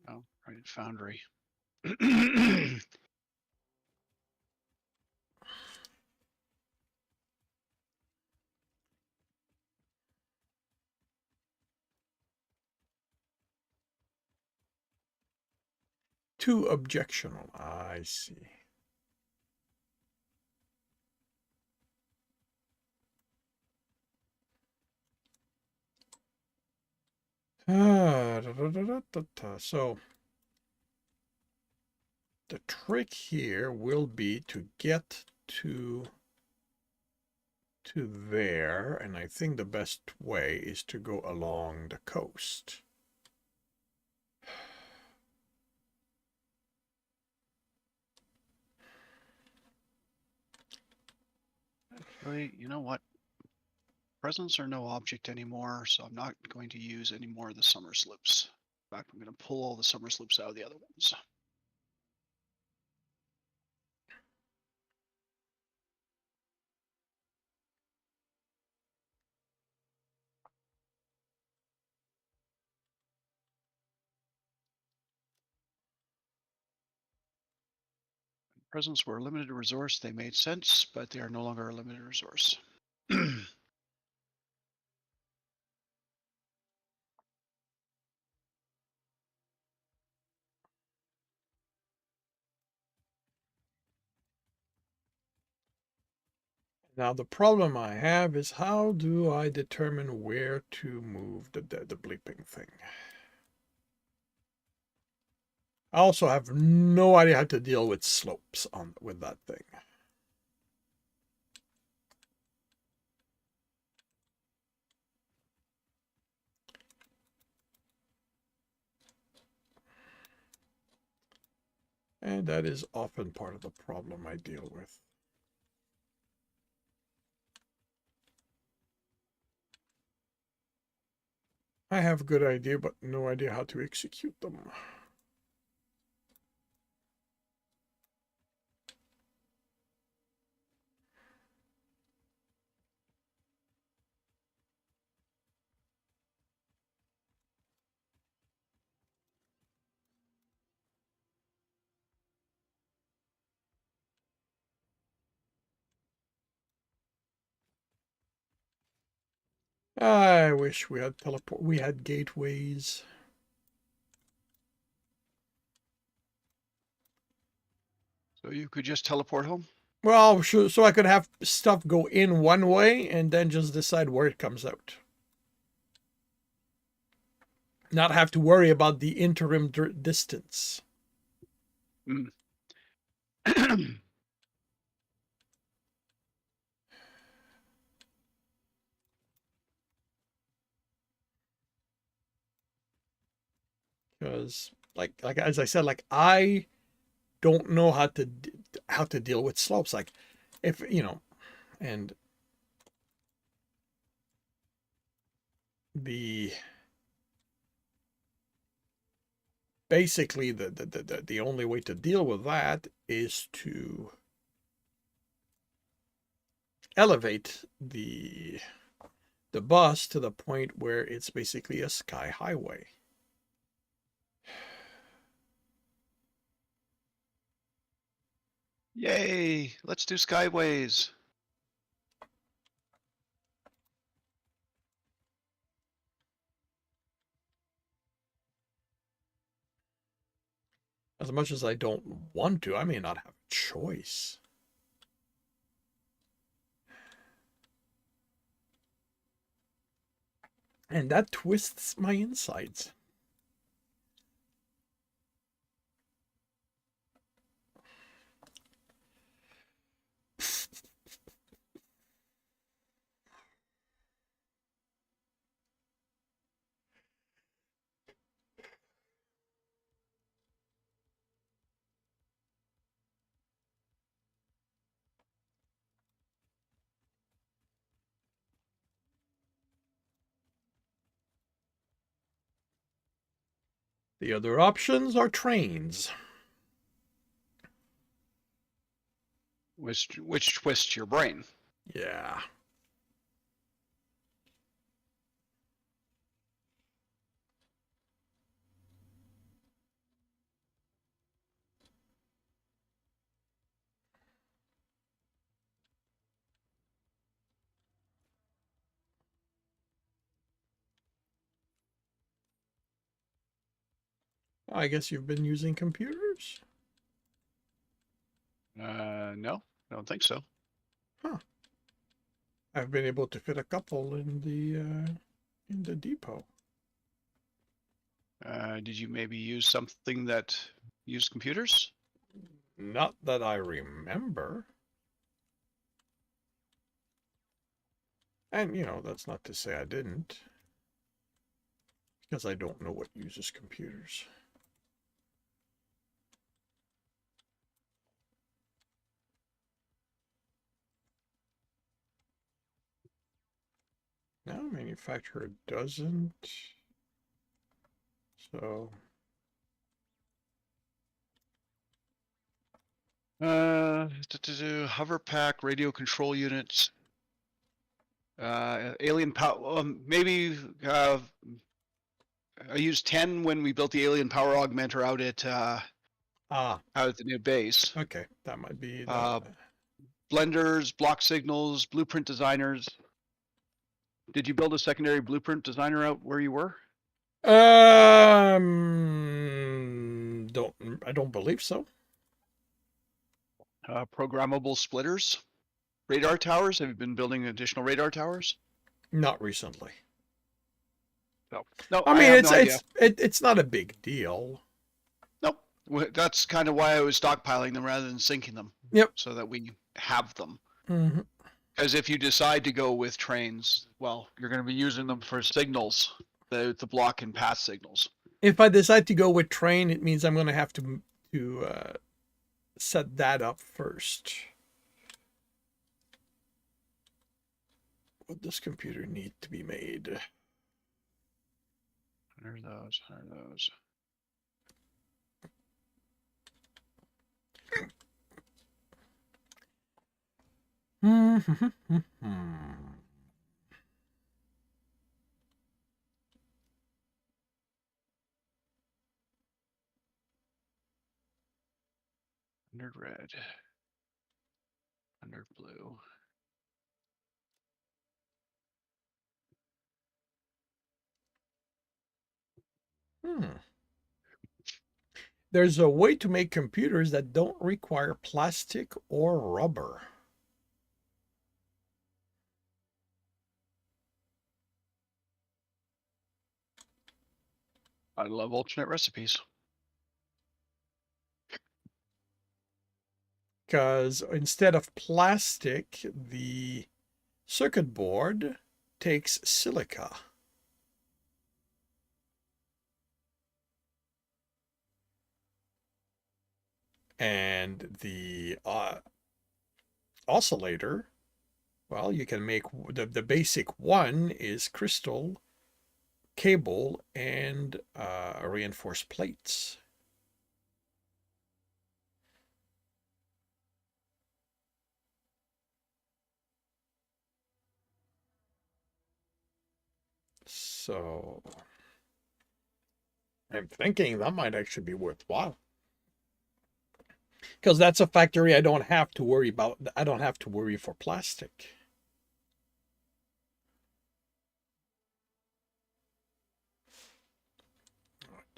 Oh, right, Foundry. Too objectional. I see. So the trick here will be to get to there, and I think the best way is to go along the coast. Actually, you know what? Presents are no object anymore, so I'm not going to use any more of the summer sloops. In fact, I'm going to pull all the summer sloops out of the other ones. Presents were a limited resource. They made sense, but they are no longer a limited resource. Now the problem I have is how do I determine where to move the bleeping thing? I also have no idea how to deal with slopes with that thing. And that is often part of the problem I deal with. I have a good idea, but no idea how to execute them. I wish we had we had gateways. So you could just teleport home? Well, so I could have stuff go in one way and then just decide where it comes out. not have to worry about the interim distance. Mm. Because, like as I said, like I don't know how to deal with slopes. Like, if you know, and the basically the only way to deal with that is to elevate the bus to the point where it's basically a sky highway. Yay! Let's do skyways. As much as I don't want to, I may not have a choice. And that twists my insides. The other options are trains. Which twists your brain. Yeah. I guess you've been using computers? No, I don't think so. Huh. I've been able to fit a couple in the depot. Did you maybe use something that used computers? Not that I remember. And, that's not to say I didn't. Because I don't know what uses computers. No, manufacturer doesn't. So, Hover pack, radio control units, alien power. Maybe I used 10 when we built the alien power augmenter out at the new base. okay, that might be Blenders, block signals, blueprint designers. Did you build a secondary blueprint designer out where you were? I don't believe so. Programmable splitters, radar towers. Have you been building additional radar towers? Not recently. No, I I mean, have no idea. it's not a big deal. Nope. That's kind of why I was stockpiling them rather than sinking them. Yep. So that we have them. Mm-hmm. Because if you decide to go with trains, well, you're going to be using them for signals, the block and pass signals. If I decide to go with train, it means I'm going to have to set that up first. Would this computer need to be made? 100 those, 100 those. Hundred red, 100 blue. There's a way to make computers that don't require plastic or rubber. I love alternate recipes. Because instead of plastic, the circuit board takes silica. And the oscillator, well, you can make the basic one is crystal, cable, and reinforced plates. So I'm thinking that might actually be worthwhile. Because that's a factory I don't have to worry about. I don't have to worry for plastic.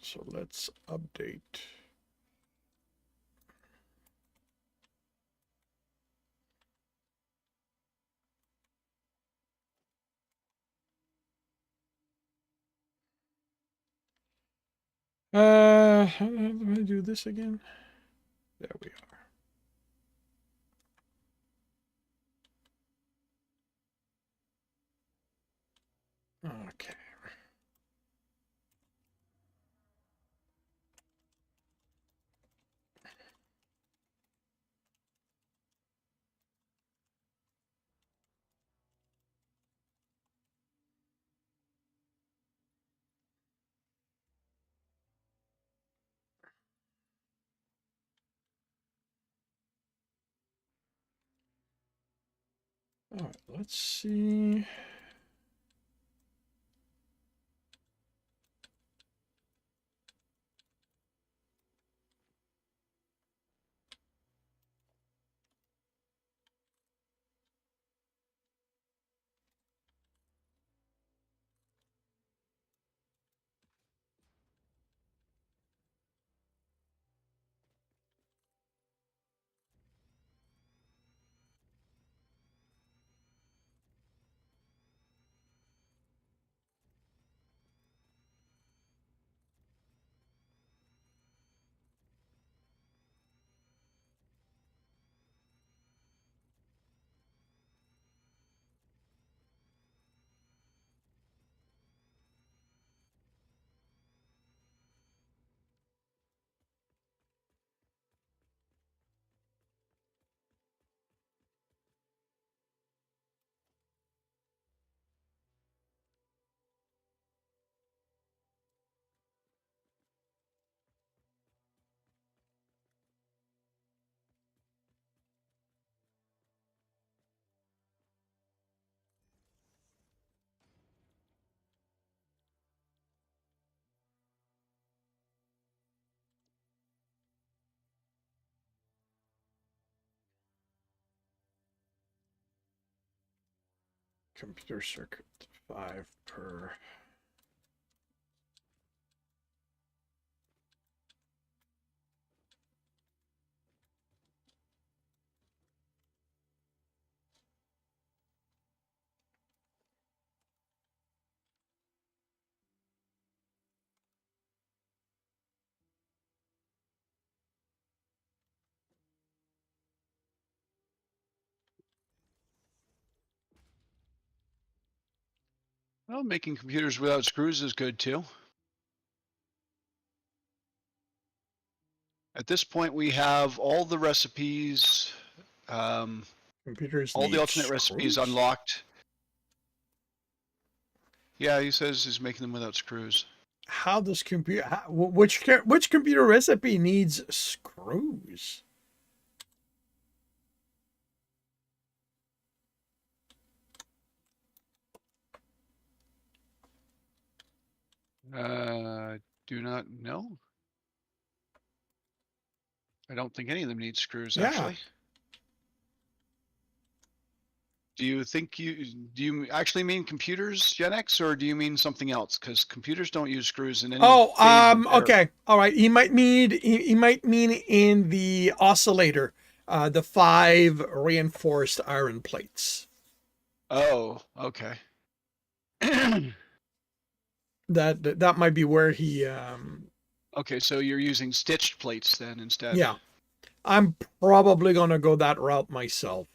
So let's update. How do I do this again? There we are. Okay. All right, let's see. Computer circuit 5 per. Well, making computers without screws is good too. At this point, we have all the recipes, Computers all the need alternate recipes screws? unlocked. Yeah, he says he's making them without screws. How does which computer recipe needs screws? Do not know. I don't think any of them need screws, Yeah. actually. Do you actually mean computers, Gen X, or do you mean something else? Because computers don't use screws in any phase of their... Okay. All right. He might mean in the oscillator, the 5 reinforced iron plates. Oh, okay. That might be where he. Okay, so you're using stitched plates then instead. Yeah, I'm probably gonna go that route myself.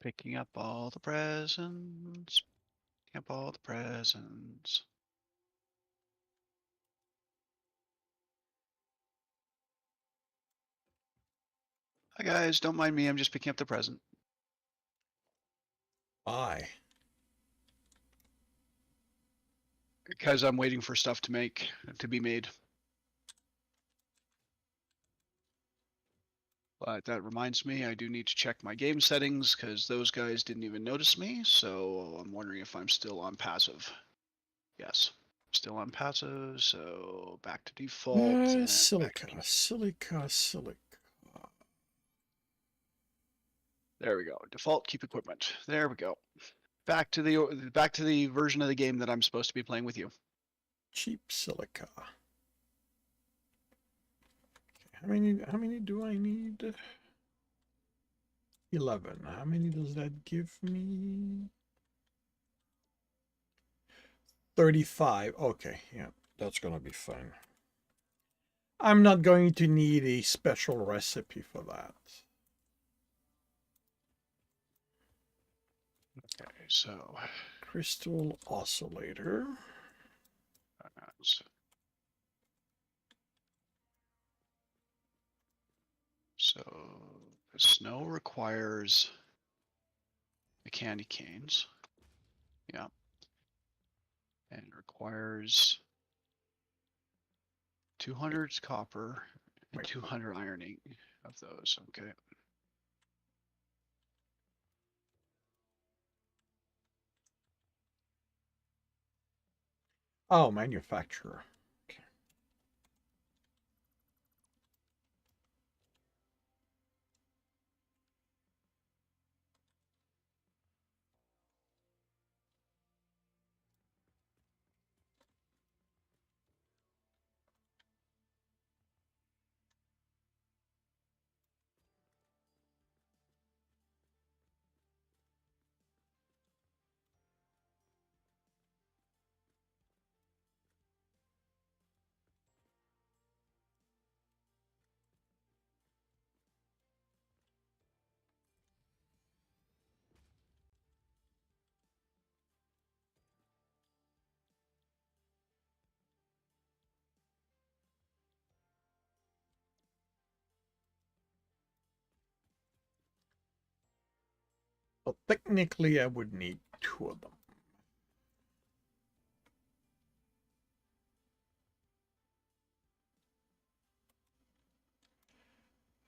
Picking up all the presents. Picking up all the presents. Hi guys, don't mind me. I'm just picking up the present. Bye. Because I'm waiting for stuff to be made. But that reminds me, I do need to check my game settings because those guys didn't even notice me. So I'm wondering if I'm still on passive. Yes, still on passive. So back to default and back to Silica, PC. silica, silica. There we go. Default keep equipment. There we go. Back to the version of the game that I'm supposed to be playing with you. Cheap silica. Okay, how many do I need? 11. How many does that give me? 35. Okay, yeah, that's gonna be fine. I'm not going to need a special recipe for that. Okay, so Crystal oscillator. so the snow requires the candy canes. Yeah. And it requires 200 copper and 200 ironing of those. Okay. Oh, manufacturer. Okay. So technically, I would need 2 of them.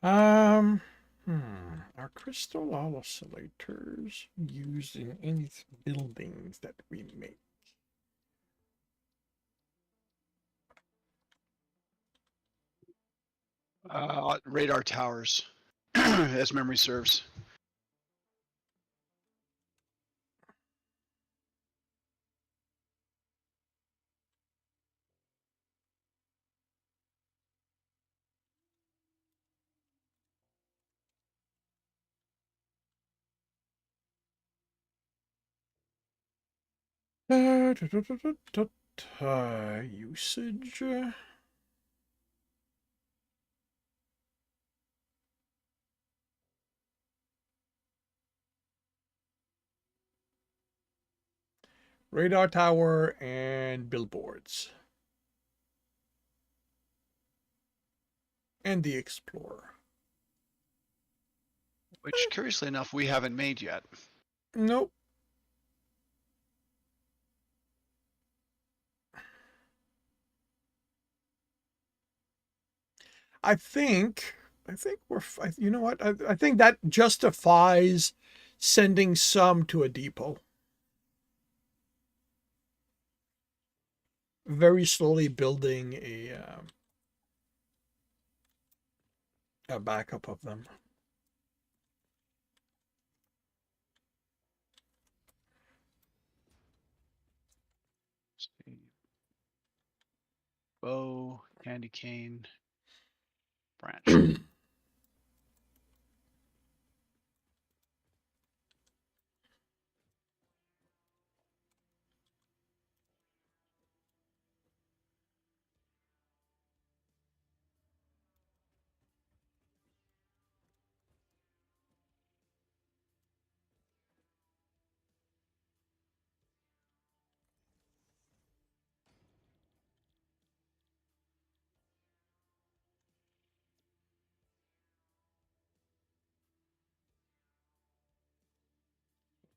Um, Are crystal oscillators used in any buildings that we make? Radar towers, as memory serves. Usage. Radar tower and billboards. And the Explorer. Which, curiously enough, we haven't made yet. Nope. I think we're. You know what? I think that justifies sending some to a depot. Very slowly building a backup of them. bow, candy cane, branch.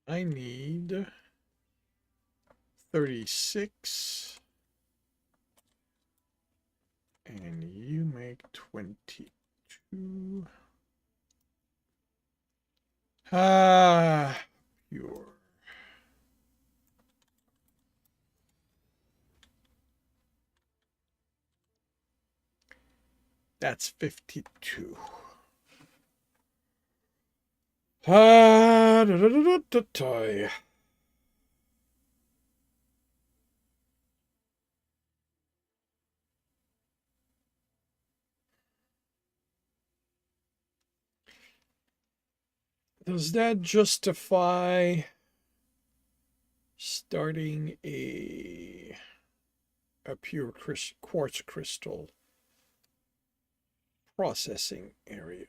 I need 36. And you make 22. Ah, pure. That's 52. Ah, Does that justify starting a pure quartz crystal processing area?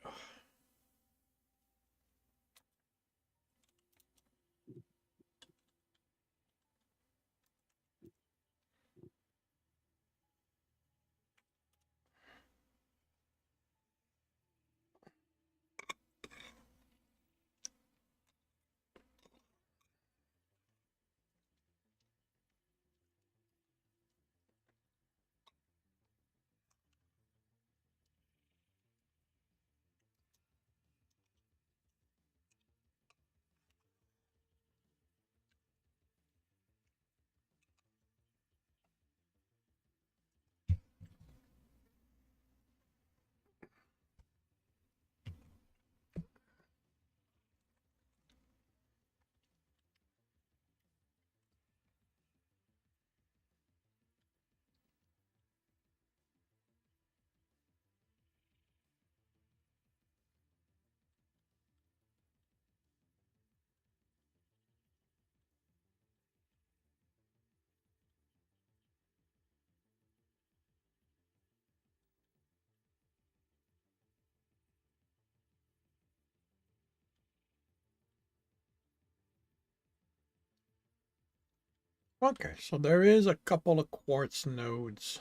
Okay, so there is a couple of quartz nodes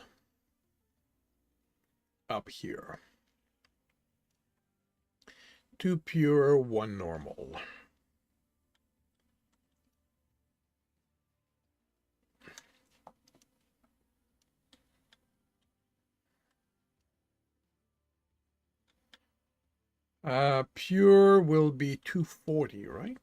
up here. 2 pure, 1 normal. Pure will be 240, right?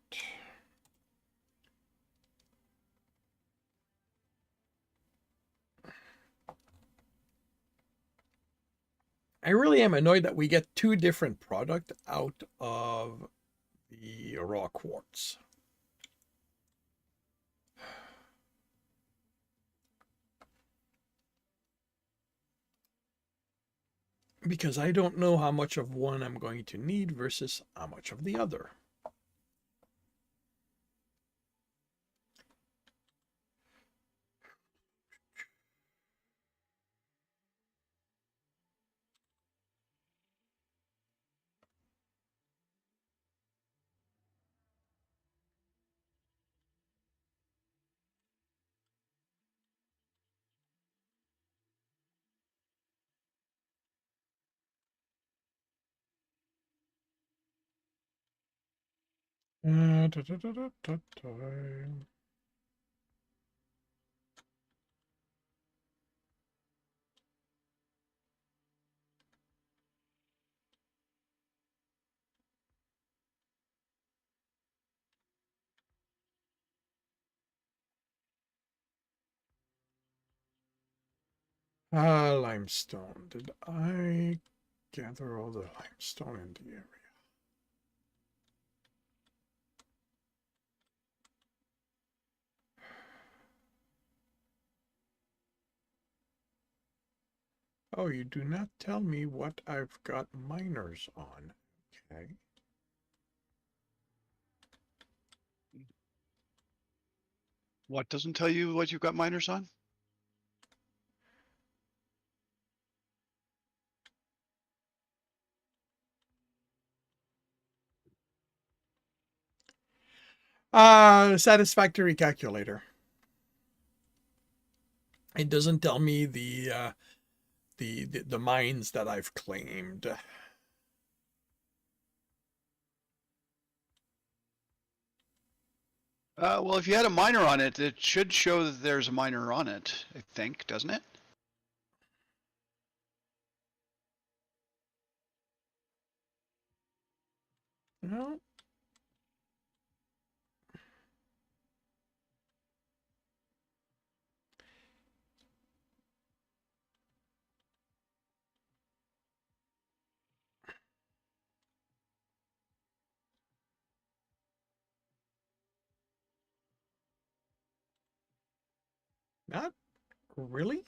I really am annoyed that we get 2 different product out of the raw quartz. Because I don't know how much of one I'm going to need versus how much of the other. Da, da, da, da, da, da. Limestone. Did I gather all the limestone in the area? Oh, you do not tell me what I've got miners on. Okay. What doesn't tell you what you've got miners on? Satisfactory calculator. It doesn't tell me the mines that I've claimed. Well, if you had a miner on it, it should show that there's a miner on it, I think, doesn't it? No. Not really.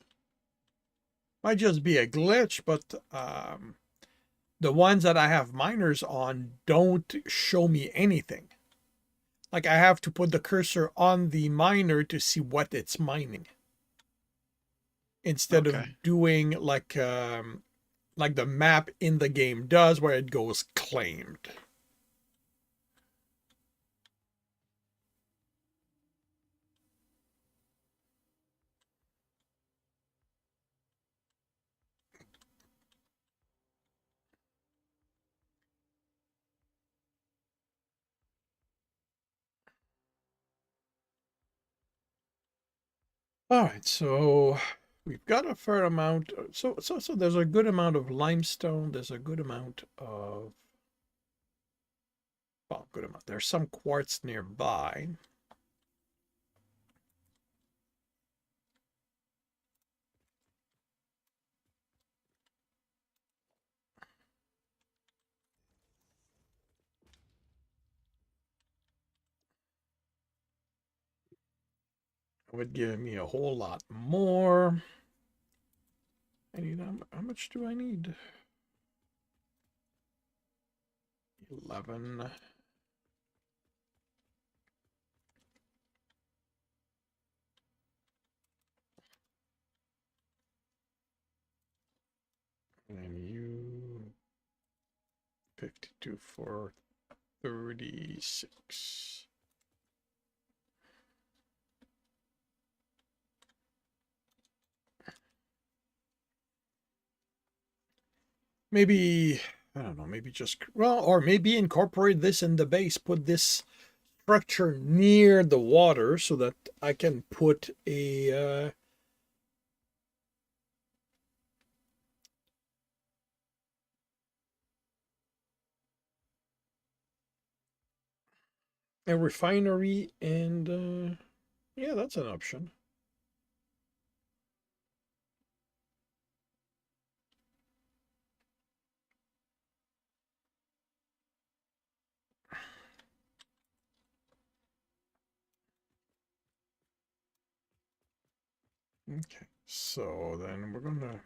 Might just be a glitch, but the ones that I have miners on don't show me anything. Like I have to put the cursor on the miner to see what it's mining, instead Okay. of doing like the map in the game does, where it goes claimed. All right, so we've got a fair amount. So there's a good amount of limestone. There's a good amount of, well, good amount. There's some quartz nearby. It would give me a whole lot more. I need, how much do I need? 11. And you 52 for 36. Maybe, I don't know, maybe just, well, or maybe incorporate this in the base, put this structure near the water so that I can put a refinery, and yeah, that's an option. Okay, so then we're gonna,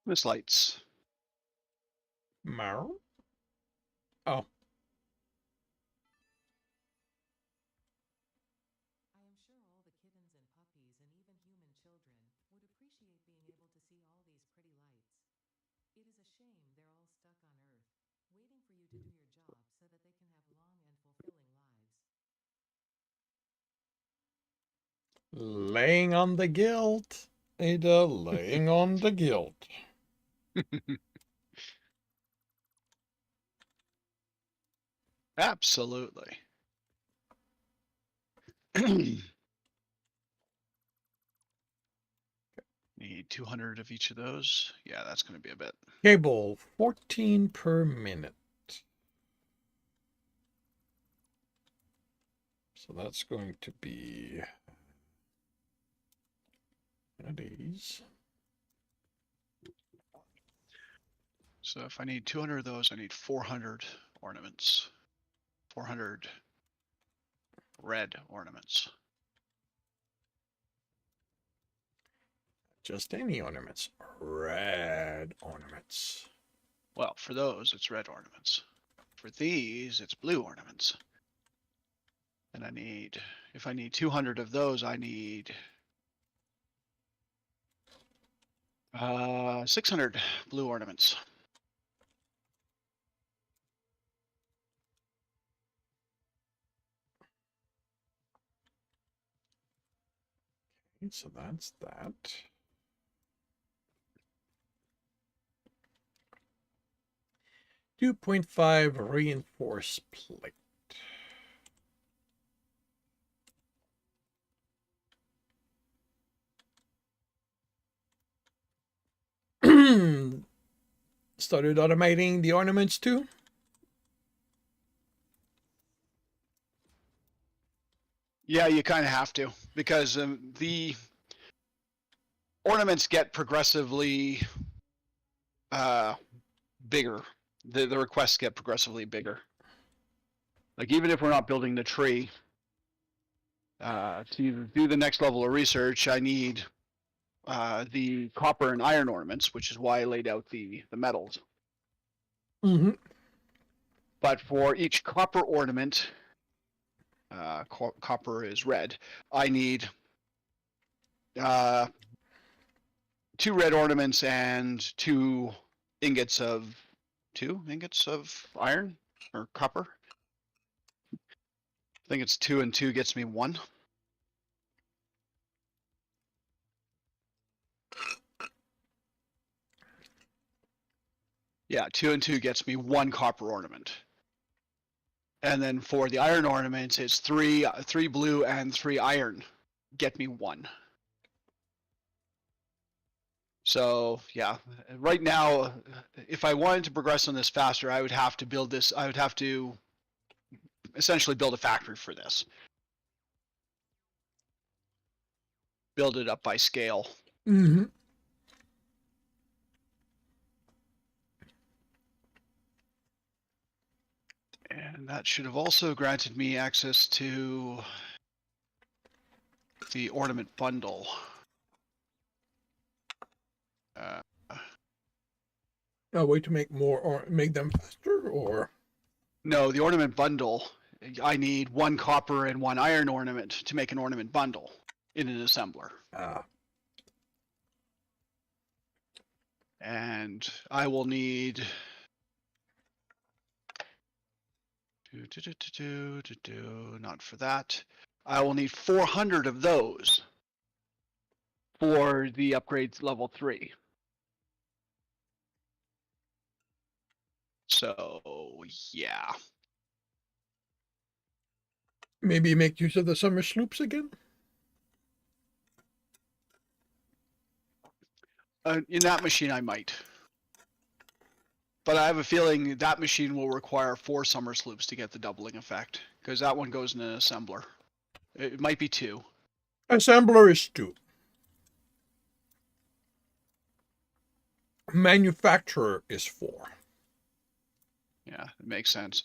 Miss lights. Marrow? Oh, I am sure all the kittens and puppies and even human children would appreciate being able to see all these pretty lights. It is a shame they're all stuck on Earth, waiting for you to do your job so that they can have long and fulfilling lives. laying on the guilt. Ada, laying on the guilt. Absolutely. Need 200 of each of those. Yeah, that's going to be a bit. Cable, 14 per minute. So that's going to be these. So if I need 200 of those, I need 400 ornaments. 400 red ornaments. Just any ornaments. Red ornaments. Well, for those, it's red ornaments. For these, it's blue ornaments. And I need, if I need 200 of those, I need 600 blue ornaments. Okay, so that's that. .5 reinforced plate. Started automating the ornaments too. Yeah, you kind of have to, because the ornaments get progressively bigger. The requests get progressively bigger. Like even if we're not building the tree, to do the next level of research, I need the copper and iron ornaments, which is why I laid out the metals. Mm-hmm. But for each copper ornament, copper is red, I need 2 red ornaments and 2 ingots of iron or copper. I think it's 2 and 2 gets me 1. Yeah, 2 and 2 gets me 1 copper ornament. And then for the iron ornaments, it's 3 blue and 3 iron get me 1. So yeah, right now, if I wanted to progress on this faster, I would have to build this. I would have to essentially build a factory for this. Build it up by scale. Mm-hmm. And that should have also granted me access to the ornament bundle. A way to make more or make them faster, or No, the ornament bundle. I need 1 copper and 1 iron ornament to make an ornament bundle in an assembler. And I will need not for that. I will need 400 of those for the upgrades level 3. So yeah. maybe make use of the summer sloops again. In that machine, I might. But I have a feeling that machine will require 4 summer sloops to get the doubling effect, because that one goes in an assembler. It might be 2. Assembler is 2. Manufacturer is 4. Yeah, it makes sense.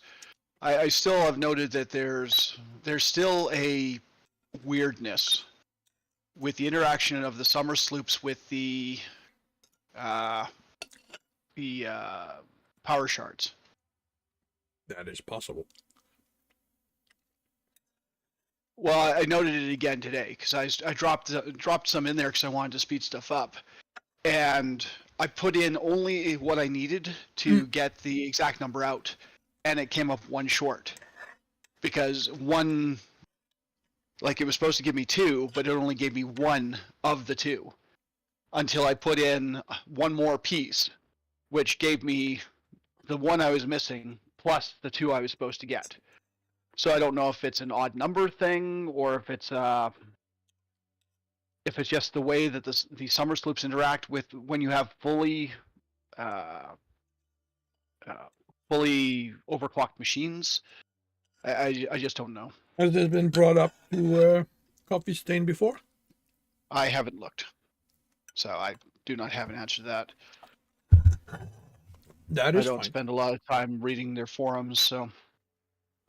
I still have noted that there's still a weirdness with the interaction of the summer sloops with the power shards. That is possible. Well, I noted it again today because I dropped some in there because I wanted to speed stuff up, and I put in only what I needed to get the exact number out, and it came up 1 short because 1, like it was supposed to give me 2, but it only gave me 1 of the 2 until I put in 1 more piece, which gave me the 1 I was missing plus the 2 I was supposed to get. So I don't know if it's an odd number thing or if it's if it's just the way that the summer sloops interact with when you have uh, uh, fully overclocked machines. I just don't know. Has this been brought up to Coffee Stain before? I haven't looked, so I do not have an answer to that. That I is don't fine. spend a lot of time reading their forums, so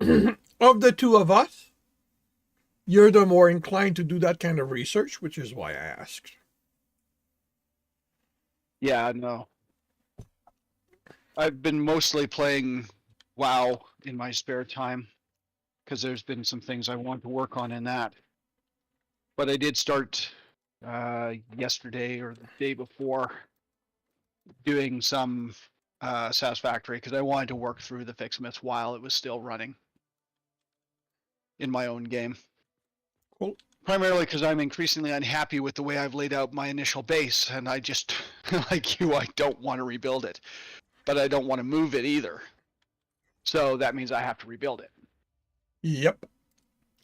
Of the two of us, you're the more inclined to do that kind of research, which is why I asked. yeah, no. I've been mostly playing WoW in my spare time because there's been some things I want to work on in that. But I did start yesterday or the day before doing some Satisfactory because I wanted to work through the fix myths while it was still running in my own game. Cool. Primarily because I'm increasingly unhappy with the way I've laid out my initial base, and I just, like you, I don't want to rebuild it, but I don't want to move it either. So that means I have to rebuild it. Yep.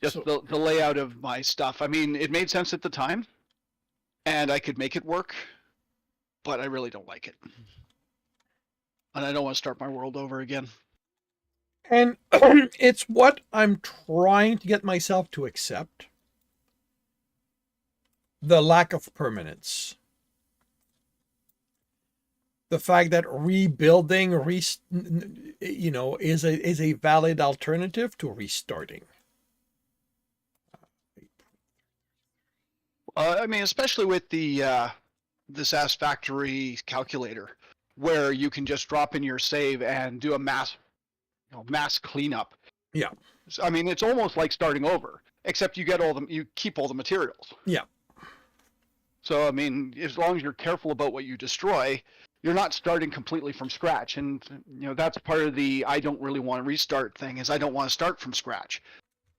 Just So, the layout of my stuff. I mean, it made sense at the time, and I could make it work, but I really don't like it. And I don't want to start my world over again. and it's what I'm trying to get myself to accept. The lack of permanence. The fact that rebuilding, is a valid alternative to restarting. I mean, especially with the Satisfactory calculator, where you can just drop in your save and do a mass cleanup. Yeah. So, I mean, it's almost like starting over, except you keep all the materials. Yeah. So I mean, as long as you're careful about what you destroy, you're not starting completely from scratch. And that's part of the I don't really want to restart thing is I don't want to start from scratch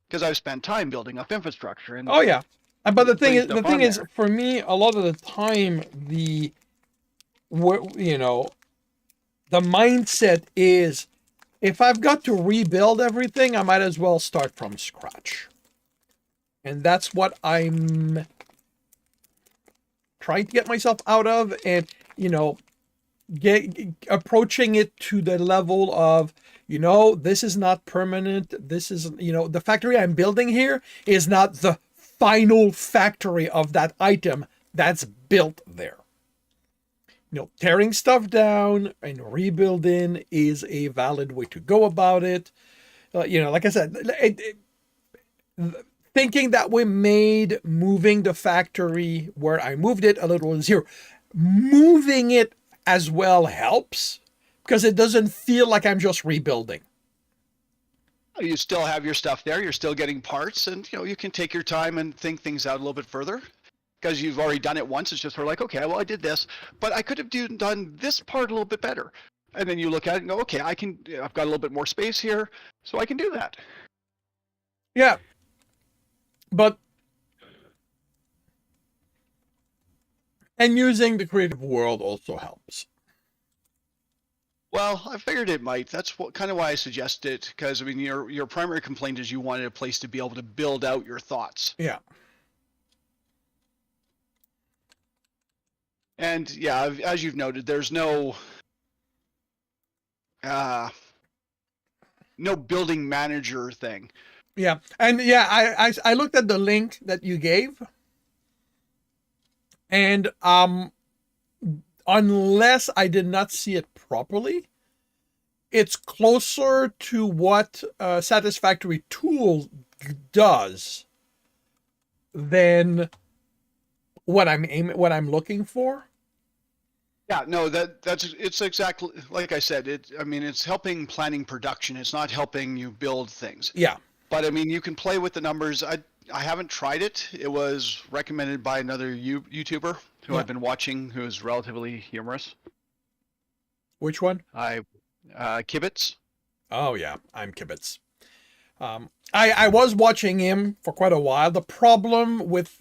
because I've spent time building up infrastructure and Oh yeah. But the thing putting is, stuff on there. for me, a lot of the time, the mindset is, if I've got to rebuild everything, I might as well start from scratch. And that's what I'm trying to get myself out of, and approaching it to the level of, this is not permanent. This is, the factory I'm building here is not the final factory of that item that's built there. Tearing stuff down and rebuilding is a valid way to go about it. Like I said, thinking that we made moving the factory where I moved it a little easier. Moving it as well helps because it doesn't feel like I'm just rebuilding. You still have your stuff there. You're still getting parts, and you can take your time and think things out a little bit further because you've already done it once. It's just sort of like, okay, well, I did this, but I could have done this part a little bit better. And then you look at it and go, okay, I've got a little bit more space here, so I can do that. Yeah. But, and using the creative world also helps. Well, I figured it might. That's kind of why I suggested it, because I mean, your primary complaint is you wanted a place to be able to build out your thoughts. Yeah. And yeah, as you've noted, there's no building manager thing. Yeah. And yeah, I looked at the link that you gave, and unless I did not see it properly, it's closer to what Satisfactory Tool does than what I'm looking for. Yeah, no, it's exactly like I said. It's helping planning production. It's not helping you build things. Yeah. But I mean, you can play with the numbers. I haven't tried it. It was recommended by another YouTuber who I've been watching, who is relatively humorous. Which one? Kibitz. Oh yeah, I'm Kibitz. I was watching him for quite a while. The problem with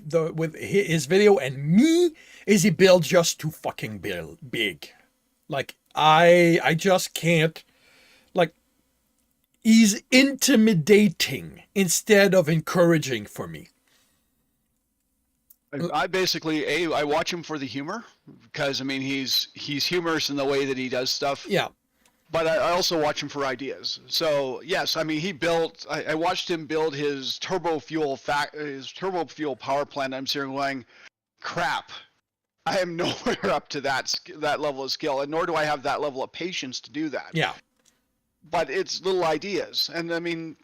his video and me is he builds just too fucking big. Like I just can't. Like, he's intimidating instead of encouraging for me. I basically I watch him for the humor because I mean he's humorous in the way that he does stuff. Yeah. But I also watch him for ideas. So yes, I mean he built. I watched him build his turbo fuel power plant. I'm sitting going, crap. I am nowhere up to that level of skill, and nor do I have that level of patience to do that. Yeah. But it's little ideas, and I mean,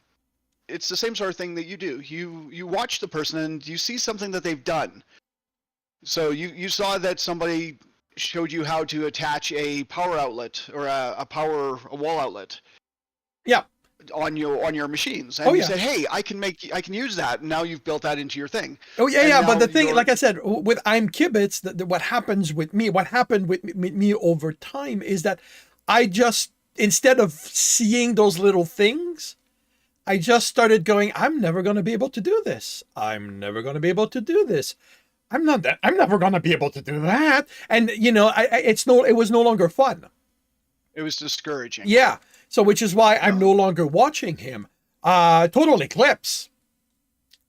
it's the same sort of thing that you do. You watch the person and you see something that they've done. So you saw that somebody showed you how to attach a power outlet or a wall outlet. Yeah. On your machines, and you yeah. said, "Hey, I can use that." And now you've built that into your thing. Oh yeah, And yeah. But now the thing, like I said, with I'm Kibitz, what happened with me over time is that I just, instead of seeing those little things, I just started going, I'm never going to be able to do this. I'm never going to be able to do this. I'm never going to be able to do that. And you know, it was no longer fun. It was discouraging. Yeah. So, which is why I'm no longer watching him. Total Eclipse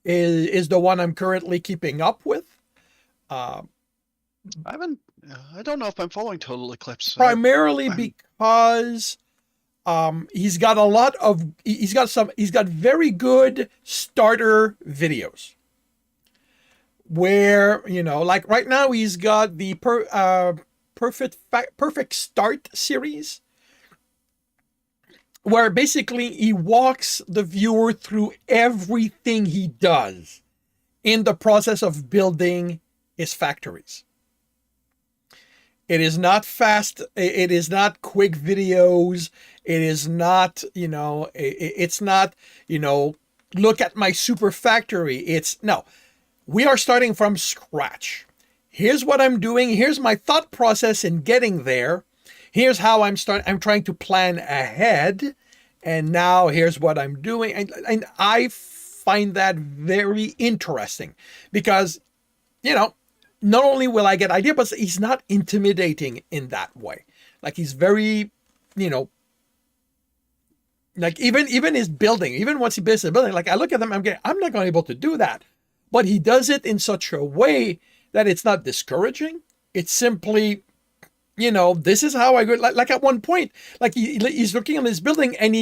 is the one I'm currently keeping up with. I don't know if I'm following Total Eclipse. Primarily because he's got very good starter videos. Where, you know, like right now he's got the Perfect Start series, where basically he walks the viewer through everything he does in the process of building his factories. It is not fast. It is not quick videos. It is not, you know, it's not, you know, look at my super factory. No, we are starting from scratch. Here's what I'm doing. Here's my thought process in getting there. Here's how I'm trying to plan ahead. And now here's what I'm doing. And I find that very interesting because, you know, not only will I get idea, but he's not intimidating in that way. Like he's very, you know, like even his building, even once he builds a building, like I look at them, I'm not going to be able to do that. But he does it in such a way that it's not discouraging. It's simply, you know, this is how I go. Like at one point, like he's looking at his building and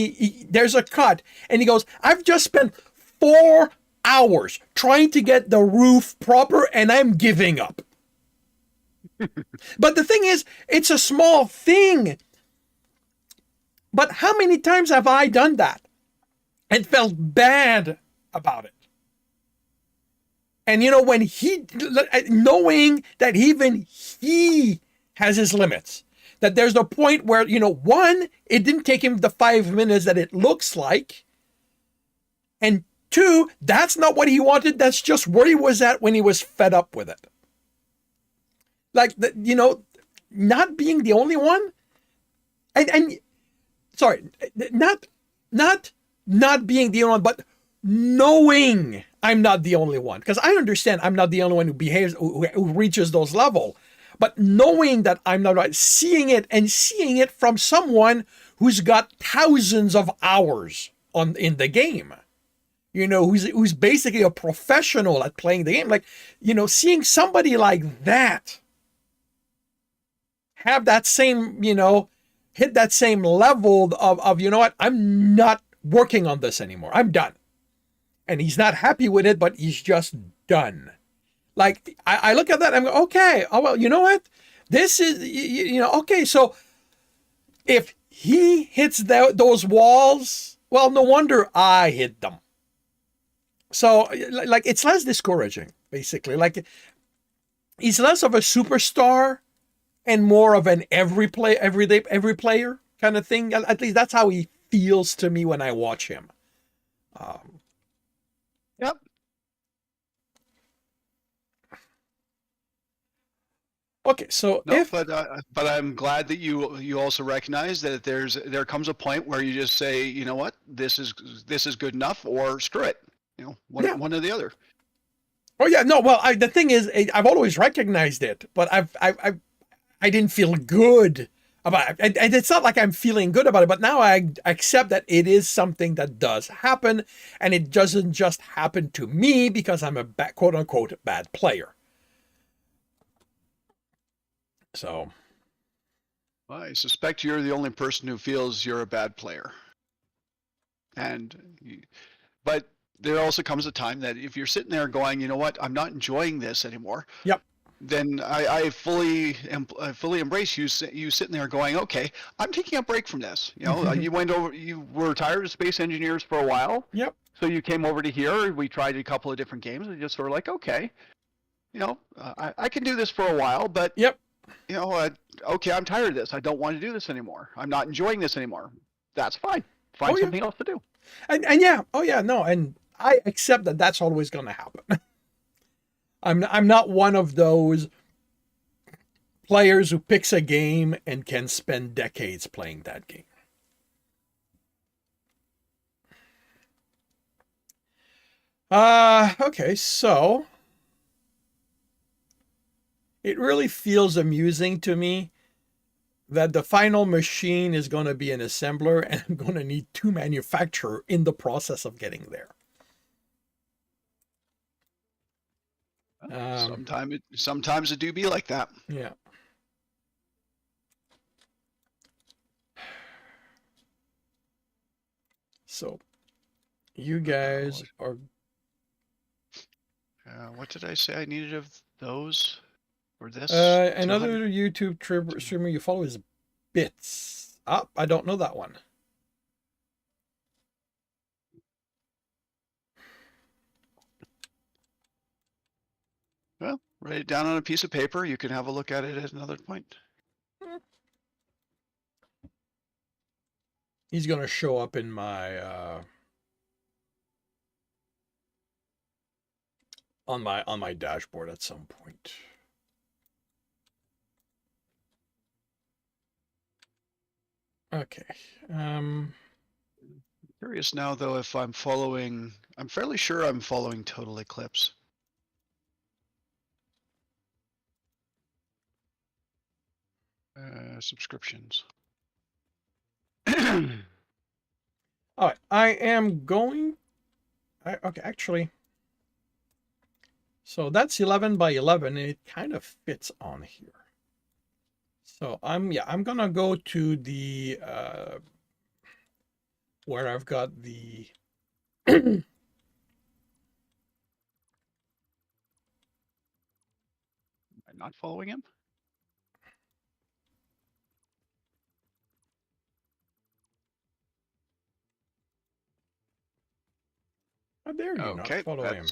there's a cut and he goes, I've just spent 4 hours trying to get the roof proper and I'm giving up. But the thing is, it's a small thing. But how many times have I done that and felt bad about it? And you know, when knowing that even he has his limits, that there's a point where, you know, one, it didn't take him the 5 minutes that it looks like. And two, that's not what he wanted. That's just where he was at when he was fed up with it. Like, you know, not being the only one. And sorry, not being the only one, but knowing I'm not the only one. Because I understand I'm not the only one who behaves, who reaches those levels. But knowing that I'm not right, seeing it from someone who's got thousands of hours in the game, you know, who's basically a professional at playing the game, like, you know, seeing somebody like that have that same, you know, hit that same level of you know what, I'm not working on this anymore. I'm done. And he's not happy with it, but he's just done. Like, I look at that, I'm going, okay, oh, well, you know what? This is, you know, okay, so if he hits those walls, well, no wonder I hit them. So, like, it's less discouraging, basically. Like, he's less of a superstar and more of an every player kind of thing. At least that's how he feels to me when I watch him. Yep. Okay, so but I'm glad that you also recognize that there comes a point where you just say, you know what, this is good enough, or screw it, you know, one or the other. Oh yeah, no, well, the thing is, I've always recognized it, but I didn't feel good about it. And it's not like I'm feeling good about it, but now I accept that it is something that does happen, and it doesn't just happen to me because I'm a quote unquote bad player. So, Well, I suspect you're the only person who feels you're a bad player. But there also comes a time that if you're sitting there going, you know what, I'm not enjoying this anymore. yep. Then I fully embrace you sitting there going, okay, I'm taking a break from this. You know, you were tired of Space Engineers for a while, Yep. so you came over to here. We tried a couple of different games, and just sort of like, okay, you know, I can do this for a while, but Yep. you know, okay, I'm tired of this. I don't want to do this anymore. I'm not enjoying this anymore. That's fine. Find Oh yeah. something else to do. And yeah. Oh yeah. No. And I accept that that's always going to happen. I'm not one of those players who picks a game and can spend decades playing that game. Okay, so it really feels amusing to me that the final machine is going to be an assembler and I'm going to need 2 manufacturers in the process of getting there. Sometimes it do be like that. Yeah. So you guys are. What did I say I needed of those for this? Another YouTube streamer you follow is Bits. I don't know that one. Well, write it down on a piece of paper. You can have a look at it at another point. He's going to show up in my on my dashboard at some point. Okay. Curious now though if I'm following. I'm fairly sure I'm following Total Eclipse. Subscriptions. All right. I am going. Okay, actually. So that's 11 by 11, and it kind of fits on here. So I'm gonna go to the where I've got the Am I not following him? How dare you not follow him?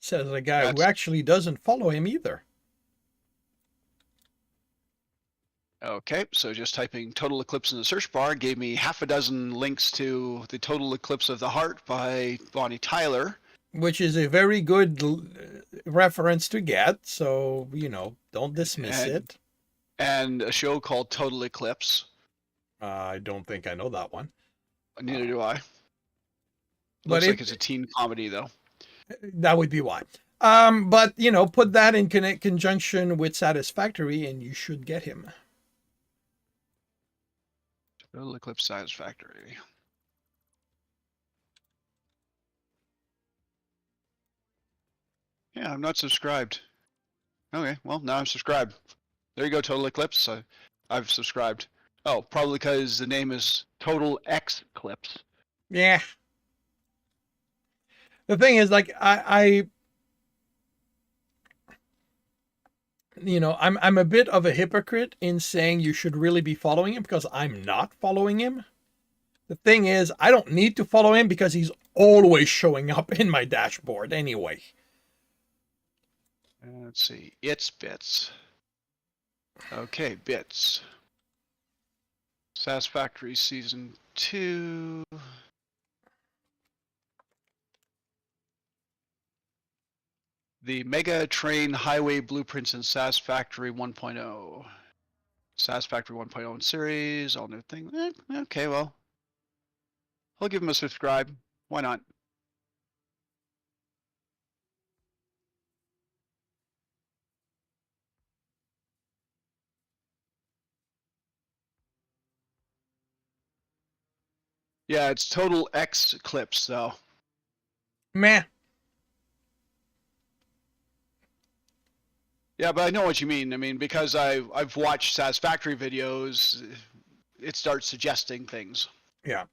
Says a guy who actually doesn't follow him either. Okay, so just typing Total Eclipse in the search bar gave me half a dozen links to the Total Eclipse of the Heart by Bonnie Tyler. Which is a very good reference to get, so, you know, don't dismiss it. And a show called Total Eclipse. I don't think I know that one. Neither do I. Looks like it's a teen comedy, though. That would be why. But, you know, put that in conjunction with Satisfactory and you should get him. Total Eclipse Satisfactory. Yeah, I'm not subscribed. Okay, well, now I'm subscribed. There you go, Total Eclipse. I've subscribed. Oh, probably because the name is Total X Clips. Yeah. The thing is, like, you know, I'm a bit of a hypocrite in saying you should really be following him because I'm not following him. The thing is, I don't need to follow him because he's always showing up in my dashboard anyway. Let's see. It's Bits. Okay, Bits. Satisfactory Season 2. The Mega Train Highway Blueprints in Satisfactory 1.0. Satisfactory 1.0 series, all new thing. Okay, well, I'll give him a subscribe. Why not? Yeah, it's Total X Clips, though. Meh. Yeah, but I know what you mean. I mean, because I've watched Satisfactory videos, it starts suggesting things. Yeah.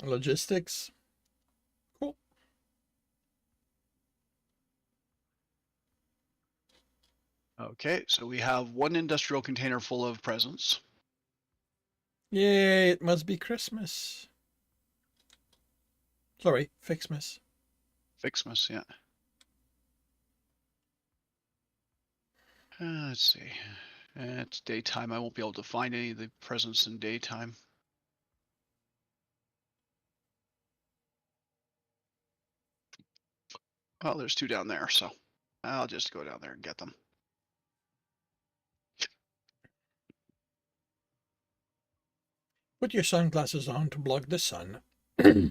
Logistics. Cool. Okay, so we have one industrial container full of presents. Yay, it must be Christmas. Sorry, Fixmas. Fixmas, yeah. Let's see. It's daytime. I won't be able to find any of the presents in daytime. Well, there's two down there, so I'll just go down there and get them. Put your sunglasses on to block the sun. Yeah,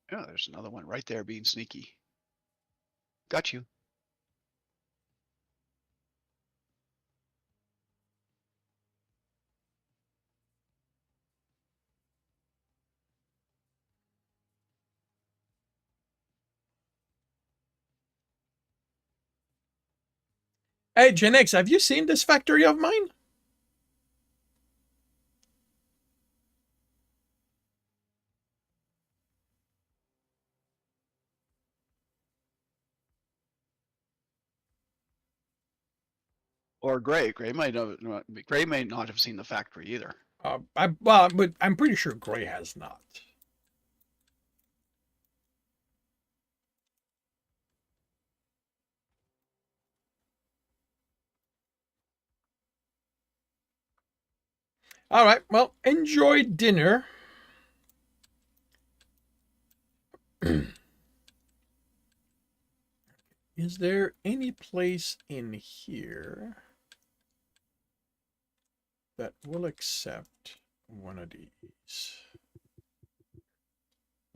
there's another one right there being sneaky. Got you. Hey, Gen X, have you seen this factory of mine? Or Gray. Gray might not have seen the factory either. But I'm pretty sure Gray has not. All right. Well, enjoy dinner. Is there any place in here that will accept one of these?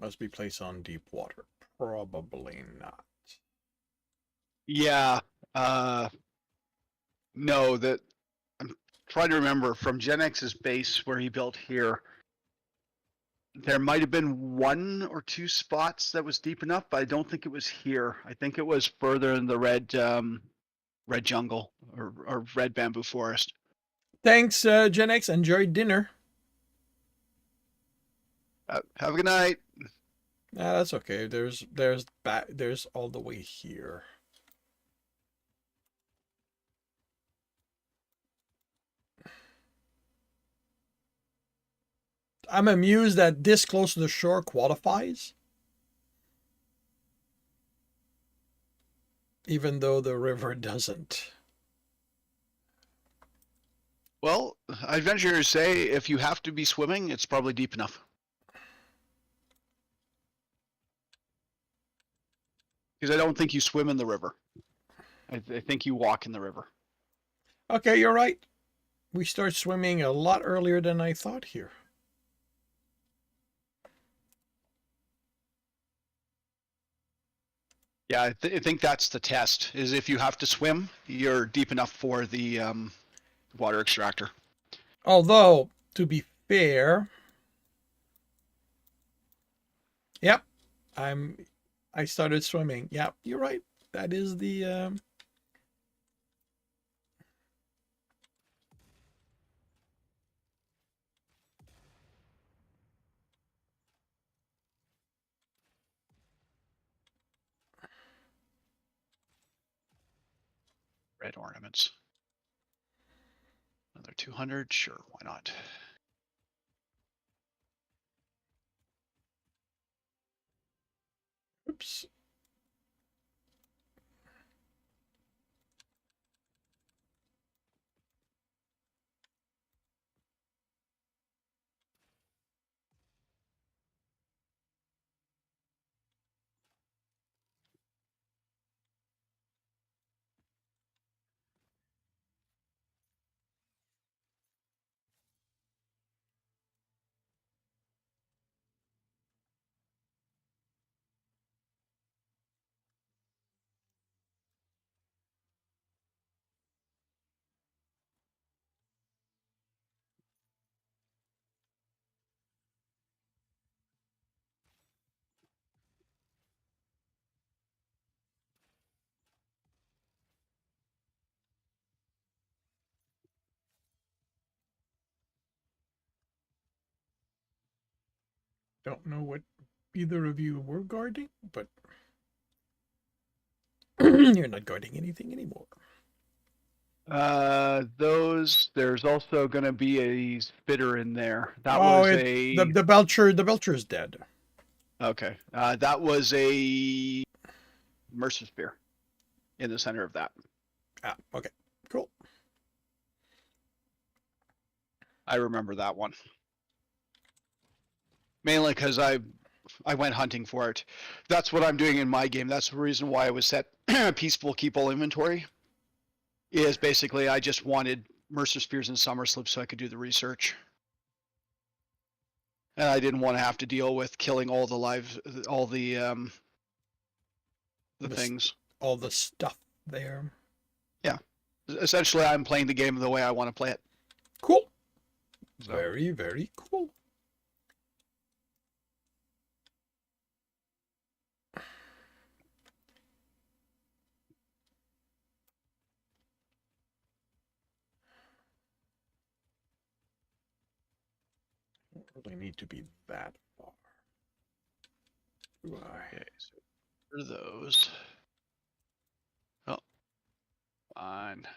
Must be placed on deep water. Probably not. Yeah. No, that I'm trying to remember from Gen X's base where he built here. There might have been one or two spots that was deep enough, but I don't think it was here. I think it was further in the red jungle or red bamboo forest. Thanks, Gen X. Enjoy dinner. Have a good night. Nah, that's okay. There's all the way here. I'm amused that this close to the shore qualifies, even though the river doesn't. Well, I'd venture to say if you have to be swimming, it's probably deep enough. Because I don't think you swim in the river. I think you walk in the river. Okay, you're right. We start swimming a lot earlier than I thought here. Yeah, I think that's the test. Is if you have to swim, you're deep enough for the water extractor. Although, to be fair, yep, I started swimming. Yep, you're right. That is the Red ornaments. Another 200? Sure, why not? oops. Don't know what either of you were guarding, but you're not guarding anything anymore. There's also going to be a spitter in there. That Oh, was the Belcher is dead. okay. That was a Mercer Spear in the center of that. Ah, okay, cool. I remember that one. Mainly because I went hunting for it. That's what I'm doing in my game. That's the reason why I was set peaceful keep all inventory. Is basically I just wanted Mercer Spears and Summer Slips so I could do the research. And I didn't want to have to deal with killing all the things. All the stuff there. Yeah. Essentially, I'm playing the game the way I want to play it. Cool. So. Very, very cool. Don't really need to be that far. Do I? Okay, so for those. Oh, fine.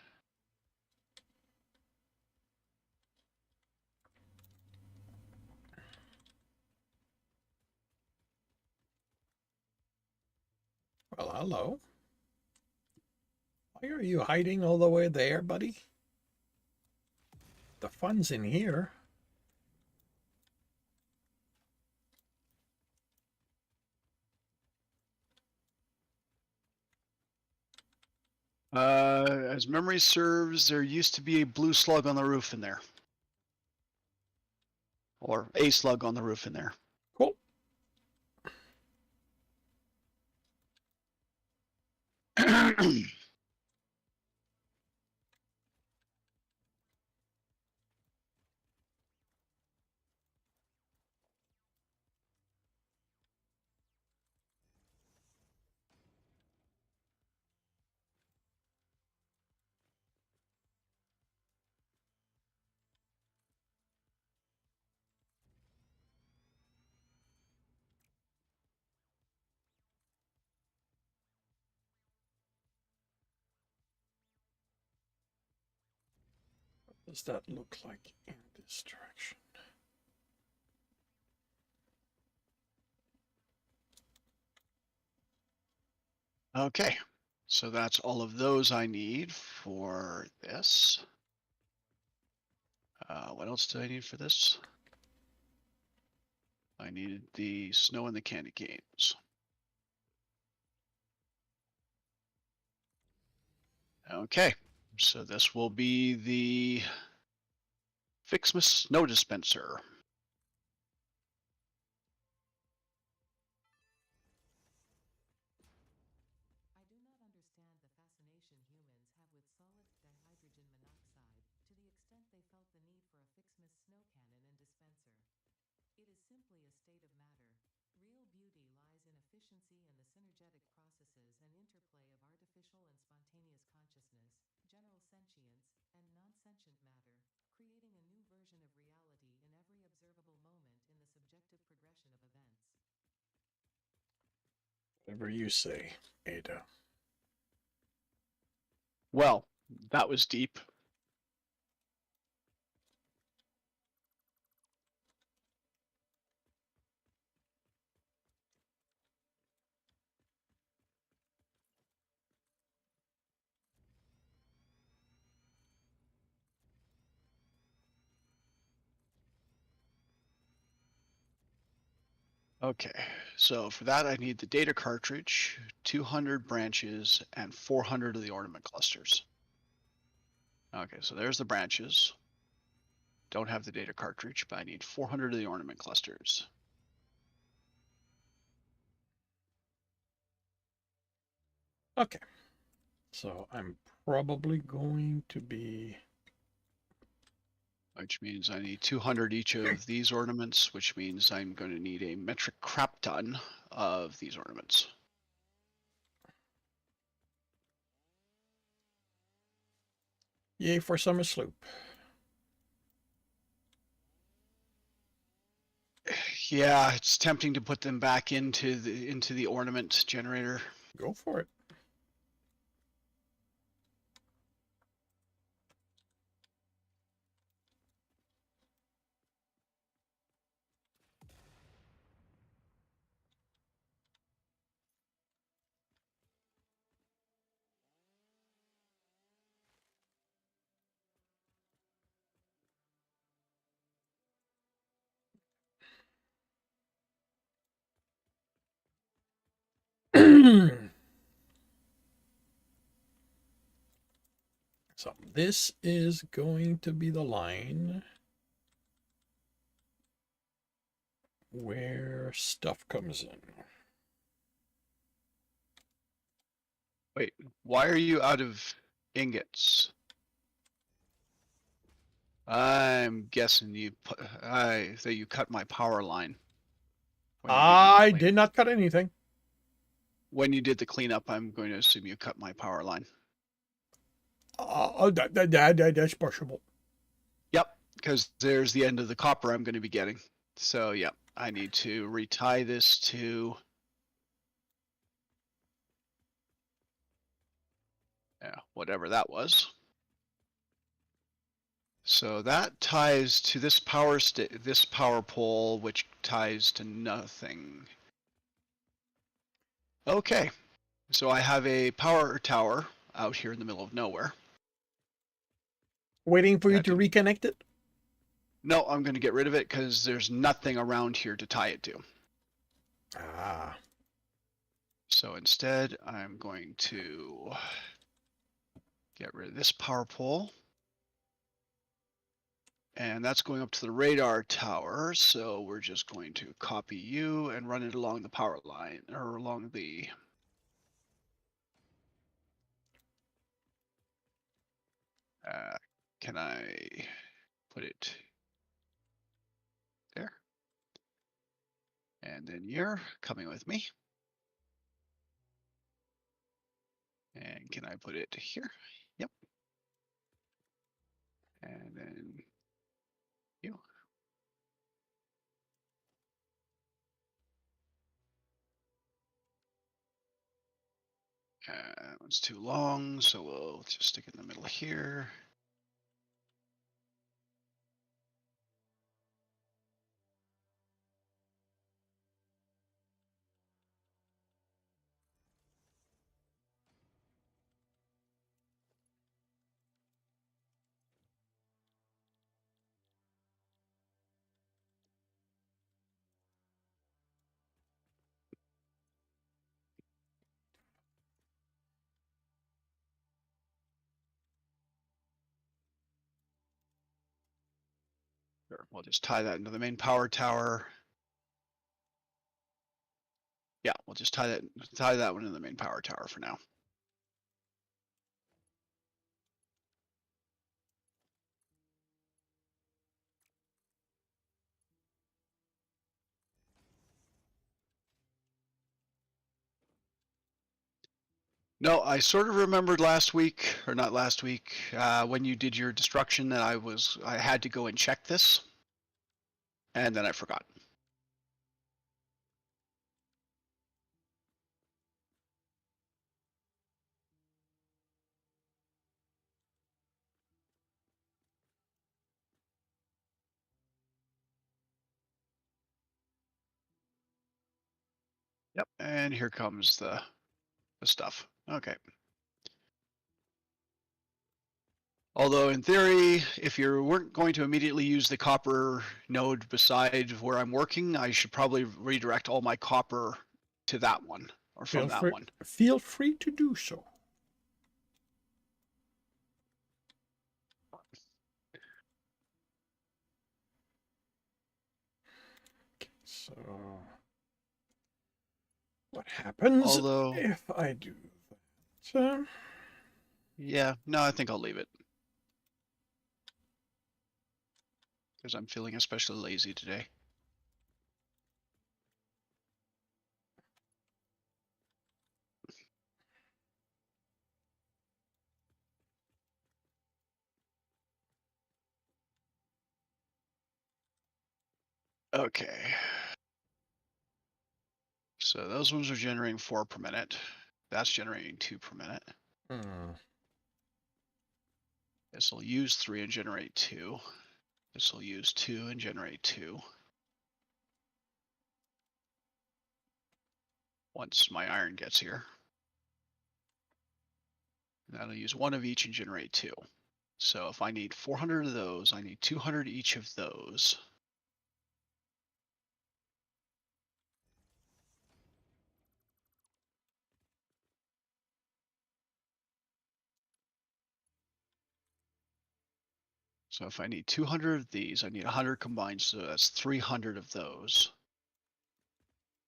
Well, hello. Why are you hiding all the way there, buddy? The fun's in here. As memory serves, there used to be a blue slug on the roof in there. Or a slug on the roof in there. Cool. What does that look like in this direction? Okay, so that's all of those I need for this. What else do I need for this? I needed the snow and the candy canes. Okay, so this will be the Fixmas Snow Dispenser. I do not understand the fascination humans have with solid dihydrogen monoxide to the extent they felt the need for a Fixmas snow cannon and dispenser. It is simply a state of matter. Real beauty lies in efficiency and the synergetic processes and interplay of artificial and spontaneous consciousness, general sentience, and non-sentient matter, creating a new version of reality in every observable moment in the subjective progression of events. Whatever you say, Ada. Well, that was deep. Okay, so for that I need the data cartridge, 200 branches, and 400 of the ornament clusters. Okay, so there's the branches. Don't have the data cartridge, but I need 400 of the ornament clusters. Okay. So I'm probably going to be... Which means I need 200 each of these ornaments, which means I'm going to need a metric crap ton of these ornaments. Yay for summer sloop. Yeah, it's tempting to put them back into the ornament generator. Go for it. So this is going to be the line where stuff comes in. Wait, why are you out of ingots? I'm guessing that you cut my power line. when you did your I clean- did not cut anything. When you did the cleanup, I'm going to assume you cut my power line. That's possible. Yep, because there's the end of the copper I'm going to be getting. So, yep, I need to retie this to whatever that was. So that ties to this this power pole, which ties to nothing. Okay, so I have a power tower out here in the middle of nowhere. Waiting for you That to can- reconnect it. No, I'm going to get rid of it because there's nothing around here to tie it to. Ah, So instead, I'm going to get rid of this power pole. And that's going up to the radar tower. So we're just going to copy you and run it along the power line, or along the... can I put it there? And then you're coming with me. And can I put it here? Yep. And then you. That one's too long, so we'll just stick it in the middle here. Sure. We'll just tie that into the main power tower. Yeah, we'll just tie that one in the main power tower for now. No, I sort of remembered last week, or not last week, when you did your destruction that I had to go and check this, and then I forgot. Yep, and here comes the stuff. Okay. Although in theory, if you weren't going to immediately use the copper node beside where I'm working, I should probably redirect all my copper to that one, or from that one. Feel free to do so. Okay, so what happens Although, if I do that? yeah, no, I think I'll leave it. Because I'm feeling especially lazy today. Okay. So those ones are generating 4 per minute. That's generating 2 per minute. This will use 3 and generate 2. This will use 2 and generate 2. Once my iron gets here. And that'll use 1 of each and generate 2. So if I need 400 of those, I need 200 each of those. So if I need 200 of these, I need 100 combined, so that's 300 of those.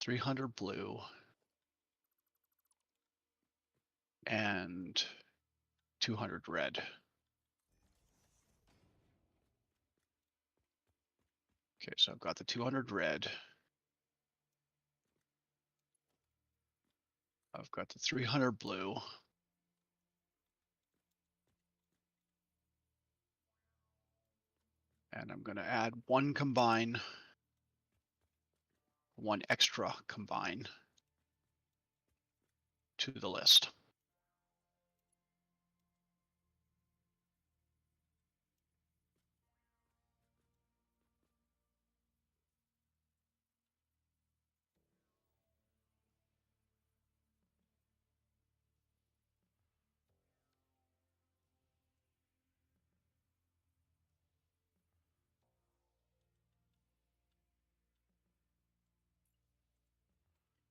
300 blue. And 200 red. Okay, so I've got the 200 red. I've got the 300 blue. And I'm going to add 1 combine, 1 extra combine to the list.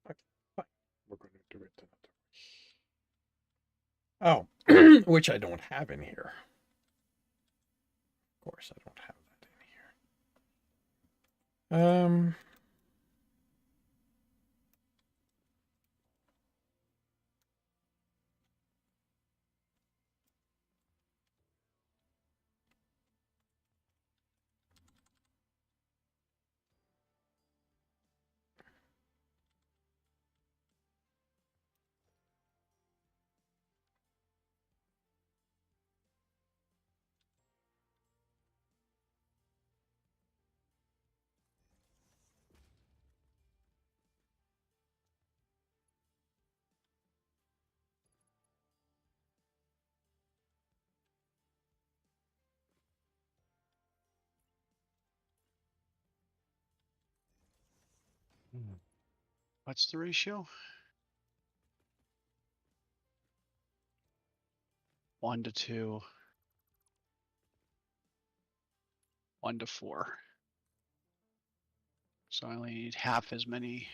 Okay, fine. We're going to do it another way. Oh, which I don't have in here. Of course, I don't have that in here. What's the ratio? 1 to 2. 1 to 4. So I only need half as many.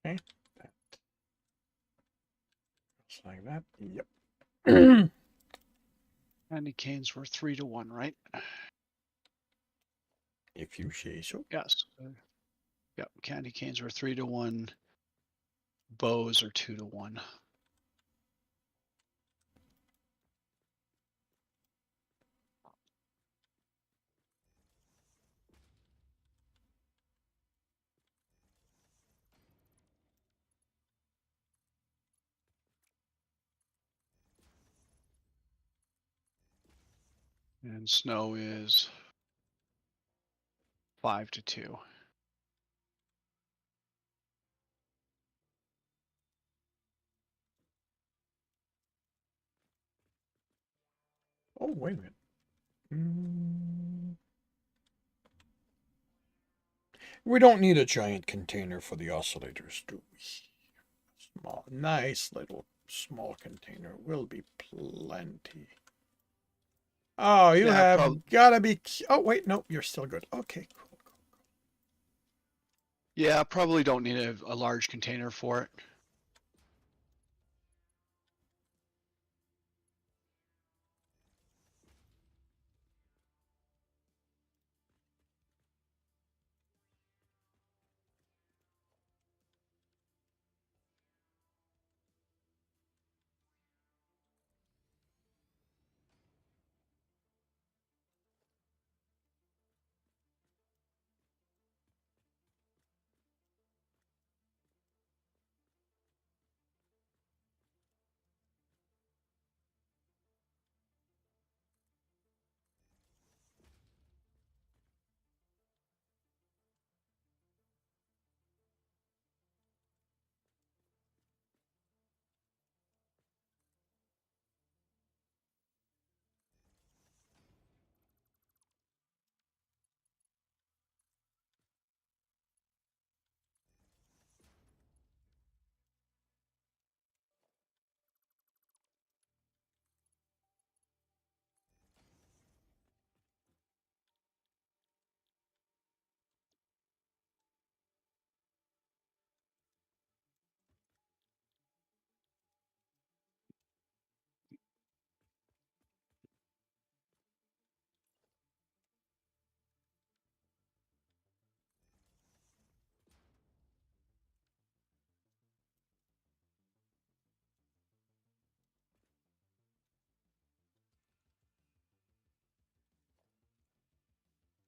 Okay. That looks like that. Yep. Candy canes were 3 to 1, right? If you say so. Yes. Yep, candy canes were 3 to 1. Bows are 2 to 1. And snow is 5 to 2. Oh, wait a minute. We don't need a giant container for the oscillators, do we? Small, nice little small container will be plenty. Oh, you Yeah, have gotta be. Oh, wait, no, you're still good. Okay, cool. yeah, probably don't need a large container for it.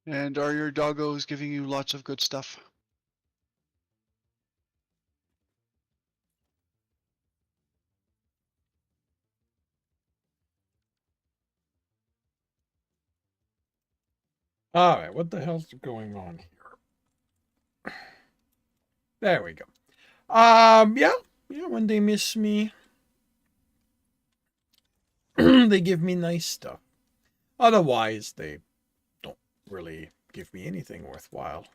And are your doggos giving you lots of good stuff? All right, what the hell's going on here? There we go. Yeah, yeah. When they miss me, they give me nice stuff. Otherwise, they don't really give me anything worthwhile.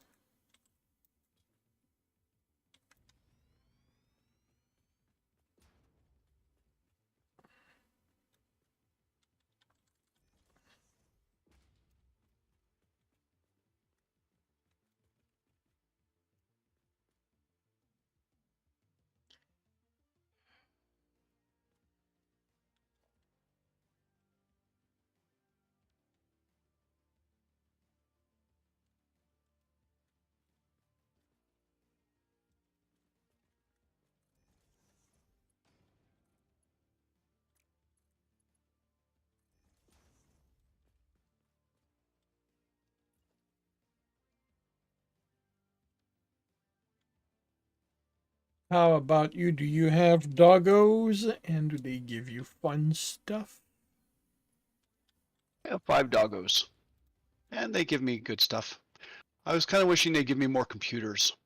How about you? Do you have doggos, and do they give you fun stuff? I have 5 doggos, and they give me good stuff. I was kind of wishing they'd give me more computers,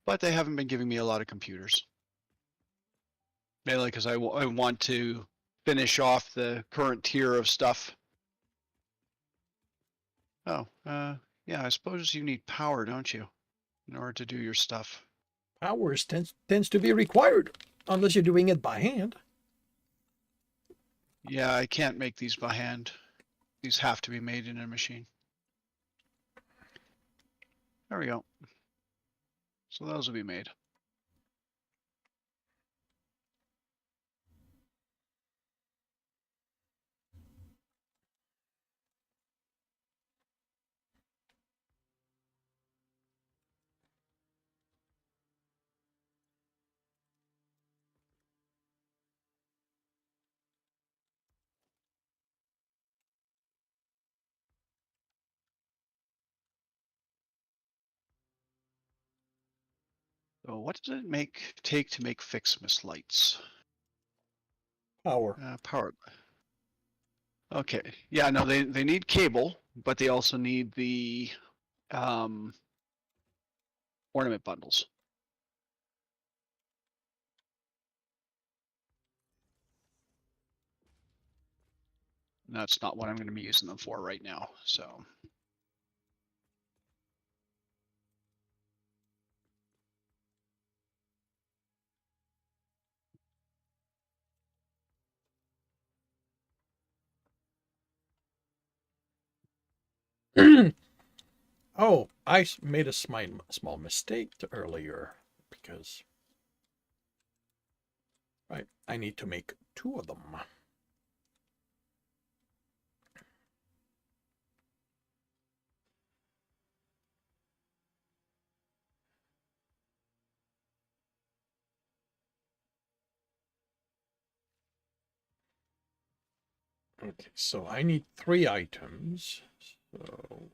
but they haven't been giving me a lot of computers. Mainly because I want to finish off the current tier of stuff. Oh, yeah, I suppose you need power, don't you, in order to do your stuff? Powers tends to be required, unless you're doing it by hand. Yeah, I can't make these by hand. These have to be made in a machine. There we go. So those will be made. So what does it take to make Fixmas lights? Power. Power. Okay. Yeah, no, they need cable, but they also need the um, ornament bundles. And that's not what I'm going to be using them for right now. So Oh, I made a small mistake earlier because right, I need to make 2 of them. Okay, so I need 3 items. So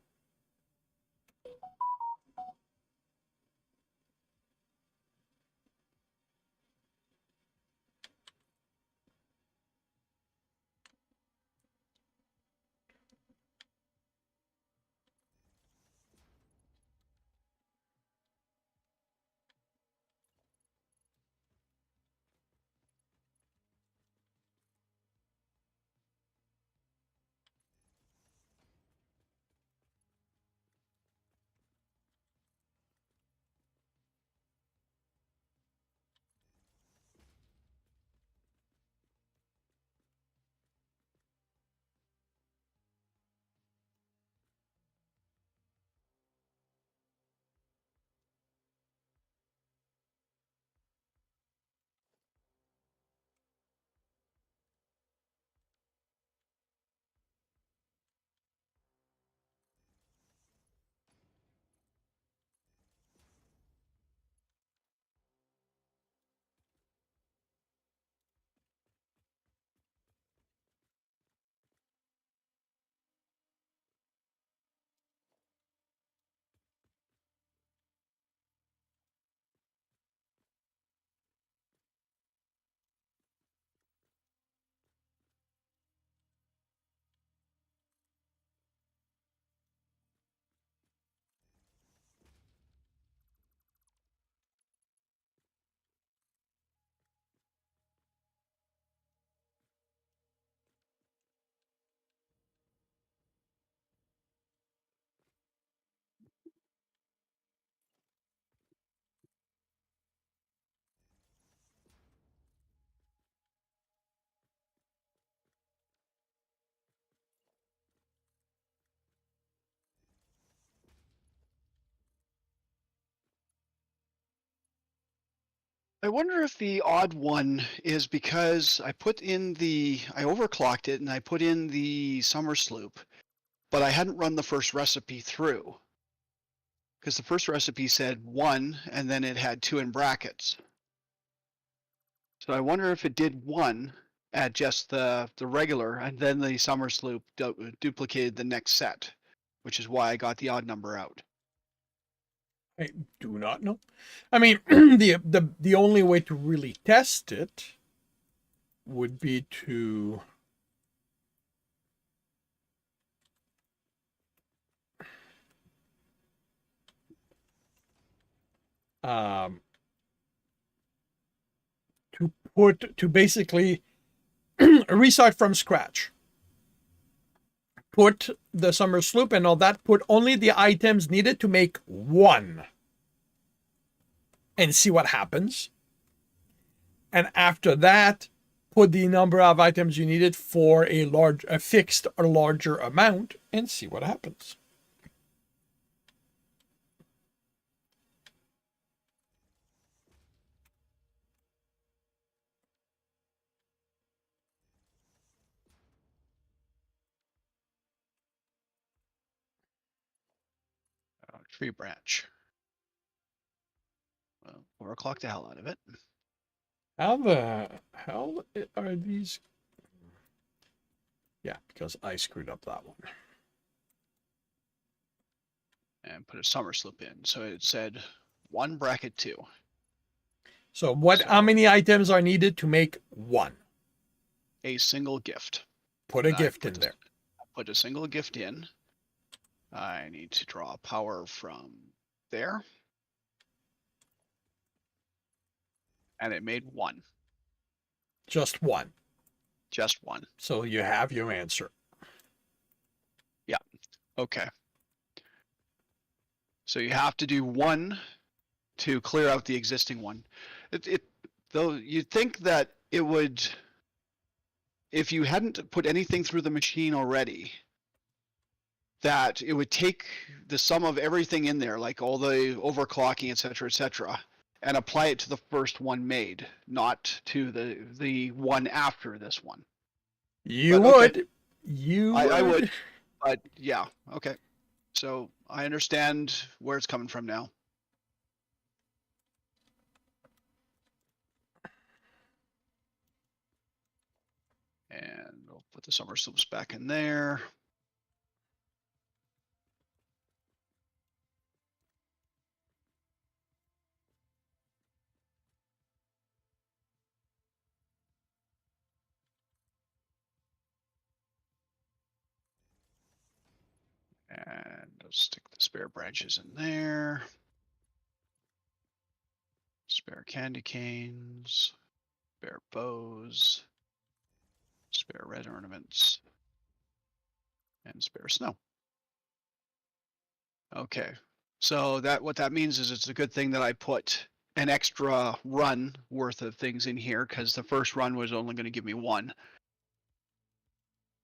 I wonder if the odd one is because I overclocked it and I put in the summer sloop, but I hadn't run the first recipe through. Because the first recipe said 1 and then it had 2 in brackets. So I wonder if it did 1 at just the regular and then the summer sloop duplicated the next set, which is why I got the odd number out. I do not know. I mean, the only way to really test it would be to um to basically restart from scratch. Put the summer sloop and all that, put only the items needed to make 1 and see what happens. And after that, put the number of items you needed for a fixed or larger amount and see what happens. Tree branch. Well, overclock the hell out of it. How the hell are these? Yeah, because I screwed up that one. And put a summer sloop in. So it said 1 bracket 2. So how many items are needed to make 1? A single gift. Put a gift in there. Put a single gift in. I need to draw power from there. And it made 1. Just 1. Just 1. So you have your answer. Yeah. Okay. So you have to do 1 to clear out the existing one. Though you'd think that it would, if you hadn't put anything through the machine already, that it would take the sum of everything in there, like all the overclocking, et cetera, and apply it to the first one made, not to the one after this one. You But okay, would. You I would. would, but yeah, okay. So I understand where it's coming from now. And we'll put the summer slopes back in there. And I'll stick the spare branches in there. Spare candy canes, spare bows, spare red ornaments, and spare snow. Okay, so what that means is it's a good thing that I put an extra run worth of things in here, because the first run was only going to give me one.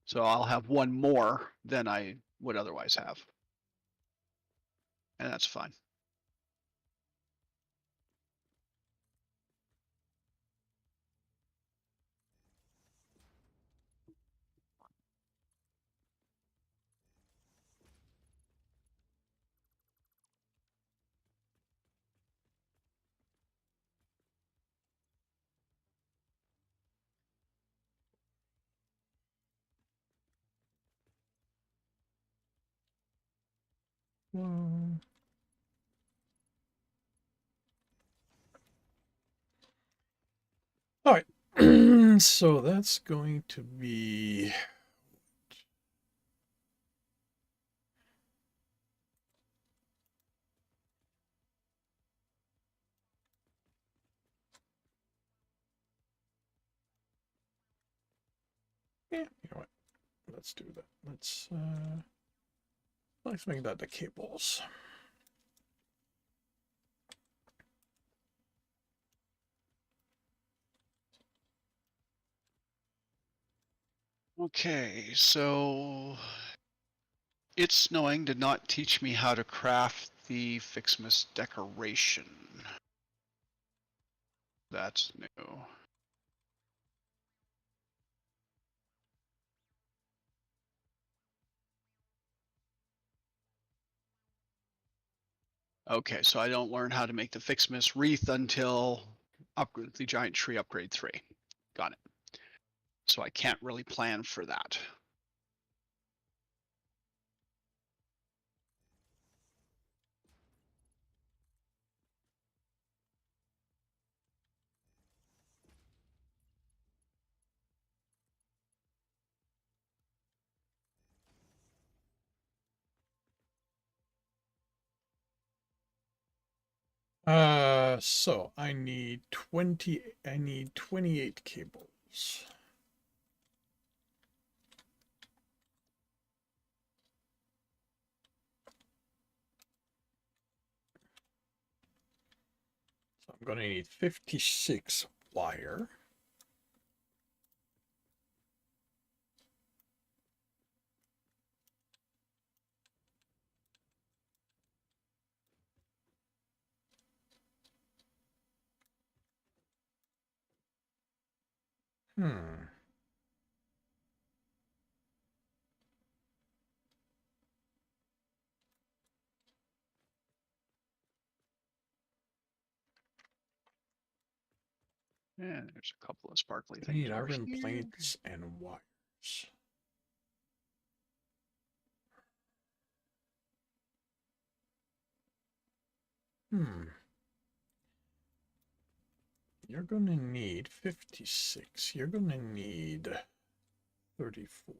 So I'll have one more than I would otherwise have. And that's fine. All right. So that's going to be. Yeah, you know what? Let's do that. Let's make that the cables. Okay, so It's Snowing did not teach me how to craft the Fixmas decoration. That's new. Okay, so I don't learn how to make the Fixmas wreath until the Giant Tree Upgrade 3. Got it. So I can't really plan for that. So I need 28 cables. So I'm going to need 56 wire. Hmm. And there's a couple of sparkly I things need over iron here. plates and wires. Hmm. You're going to need 56. You're going to need 34.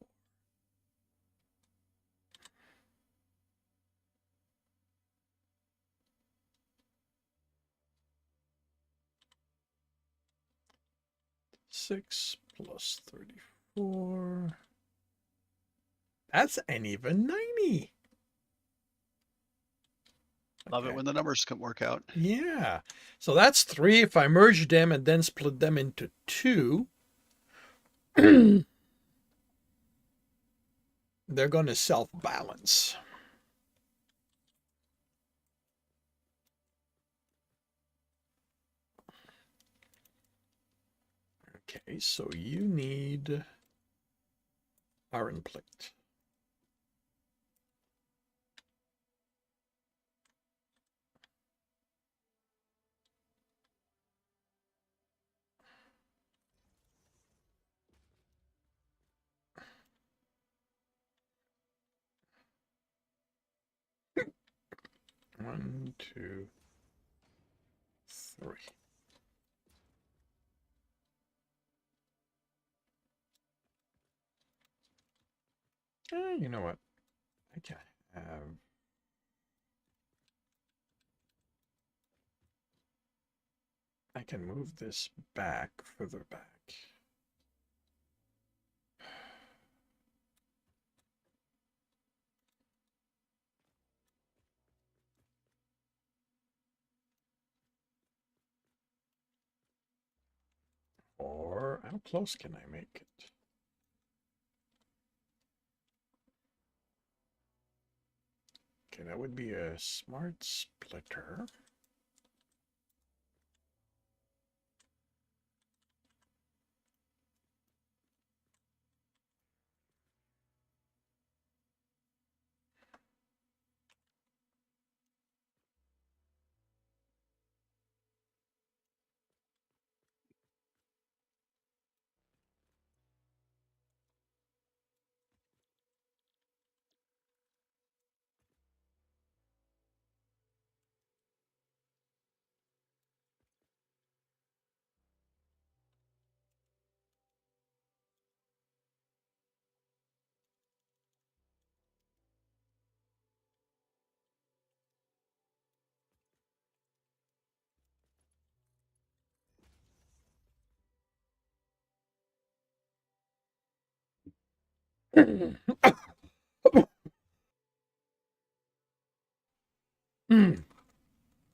Six plus 34. That's an even 90. Love it Okay. when the numbers can work out. Yeah. So that's 3 if I merge them and then split them into 2. they're going to self-balance. Okay, so you need iron plate. One, two, three. You know what? Okay. I can move this back, further back. Or how close can I make it? Okay, that would be a smart splitter.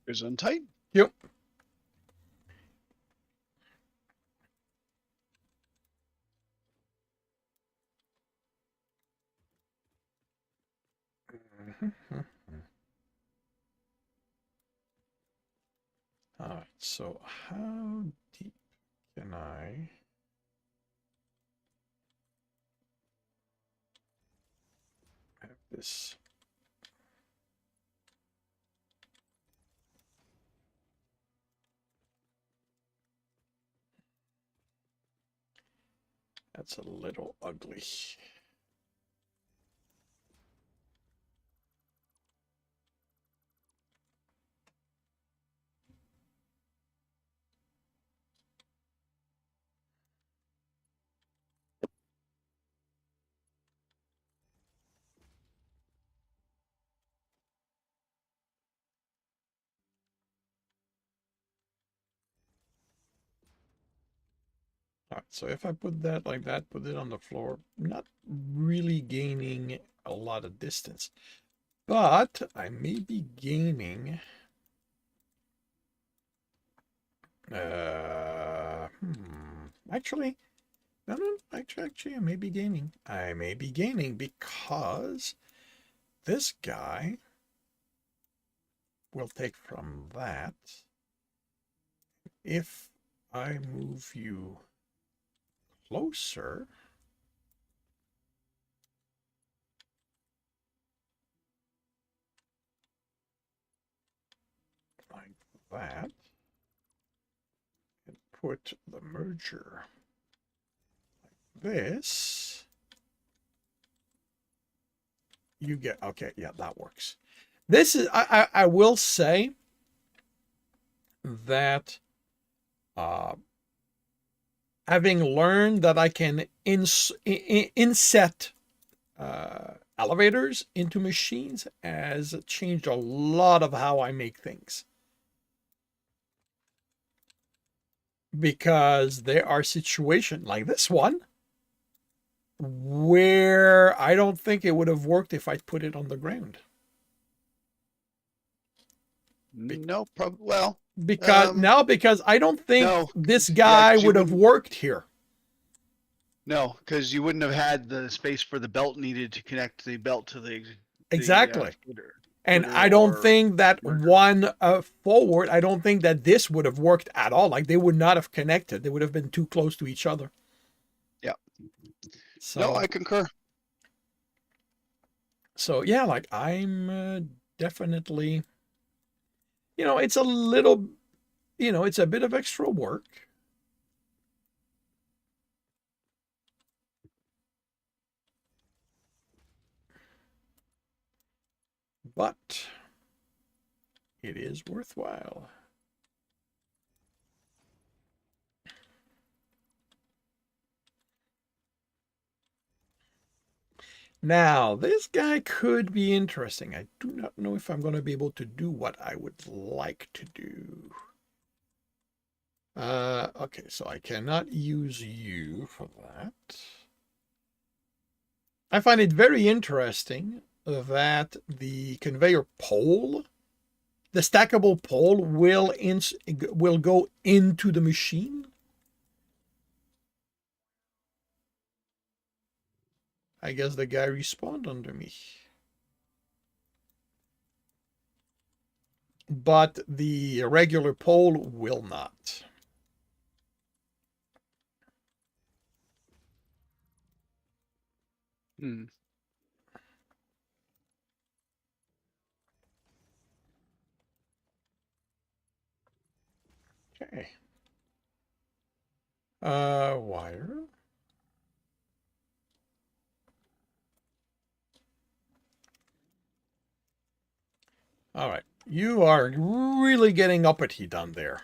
Is on tight. Yep. All right, so how deep can I? Have this. That's a little ugly. All right, so if I put that like that, put it on the floor, not really gaining a lot of distance, but I may be gaining. Actually, no, actually, I may be gaining. I may be gaining because this guy will take from that. If I move you closer, like that, and put the merger like this, you get, okay, yeah, that works. This is, I will say that having learned that I can inset elevators into machines has changed a lot of how I make things. Because there are situations like this one where I don't think it would have worked if I put it on the ground. No problem. Well, Because I don't think no, this yeah, guy 'cause you would have wouldn't. worked here. No, because you wouldn't have had the space for the belt needed to connect the belt to the Exactly. footer, And footer I don't or think that marker. one forward, I don't think that this would have worked at all. Like they would not have connected. They would have been too close to each other. Yeah. No, So, I concur. so yeah, like I'm definitely, it's a little, it's a bit of extra work. But it is worthwhile. Now, this guy could be interesting. I do not know if I'm going to be able to do what I would like to do. Okay, so I cannot use you for that. I find it very interesting that the conveyor pole, the stackable pole, will go into the machine. I guess the guy respawned under me. But the regular pole will not. Hmm. Okay. Wire. All right. You are really getting uppity down there.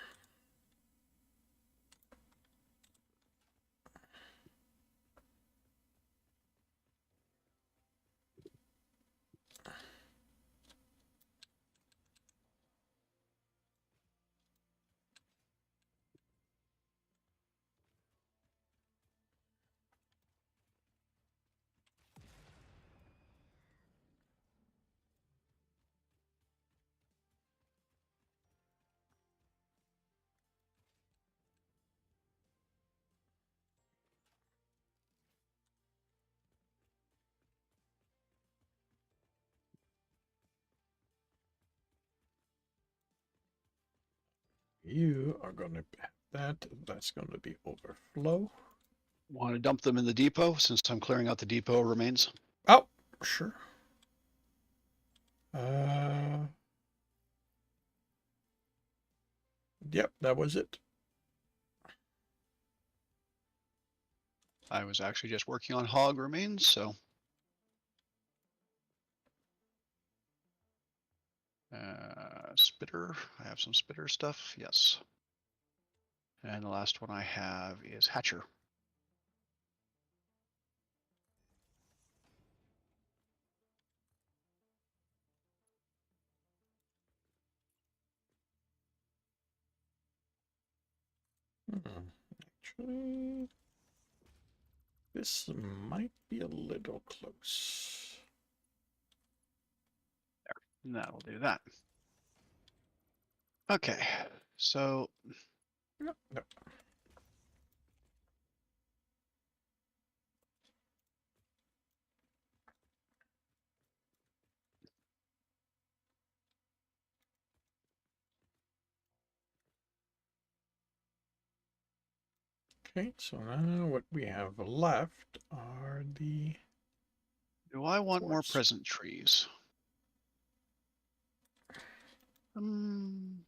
You are going to that's going to be overflow. Want to dump them in the depot since I'm clearing out the depot remains? Oh, sure. Uh, yep, that was it. I was actually just working on hog remains, so. Spitter. I have some spitter stuff. Yes. And the last one I have is Hatcher. Actually, this might be a little close. And that'll do that. Okay, so No, no. Okay, so now what we have left are the do I want more quartz. present trees? Um,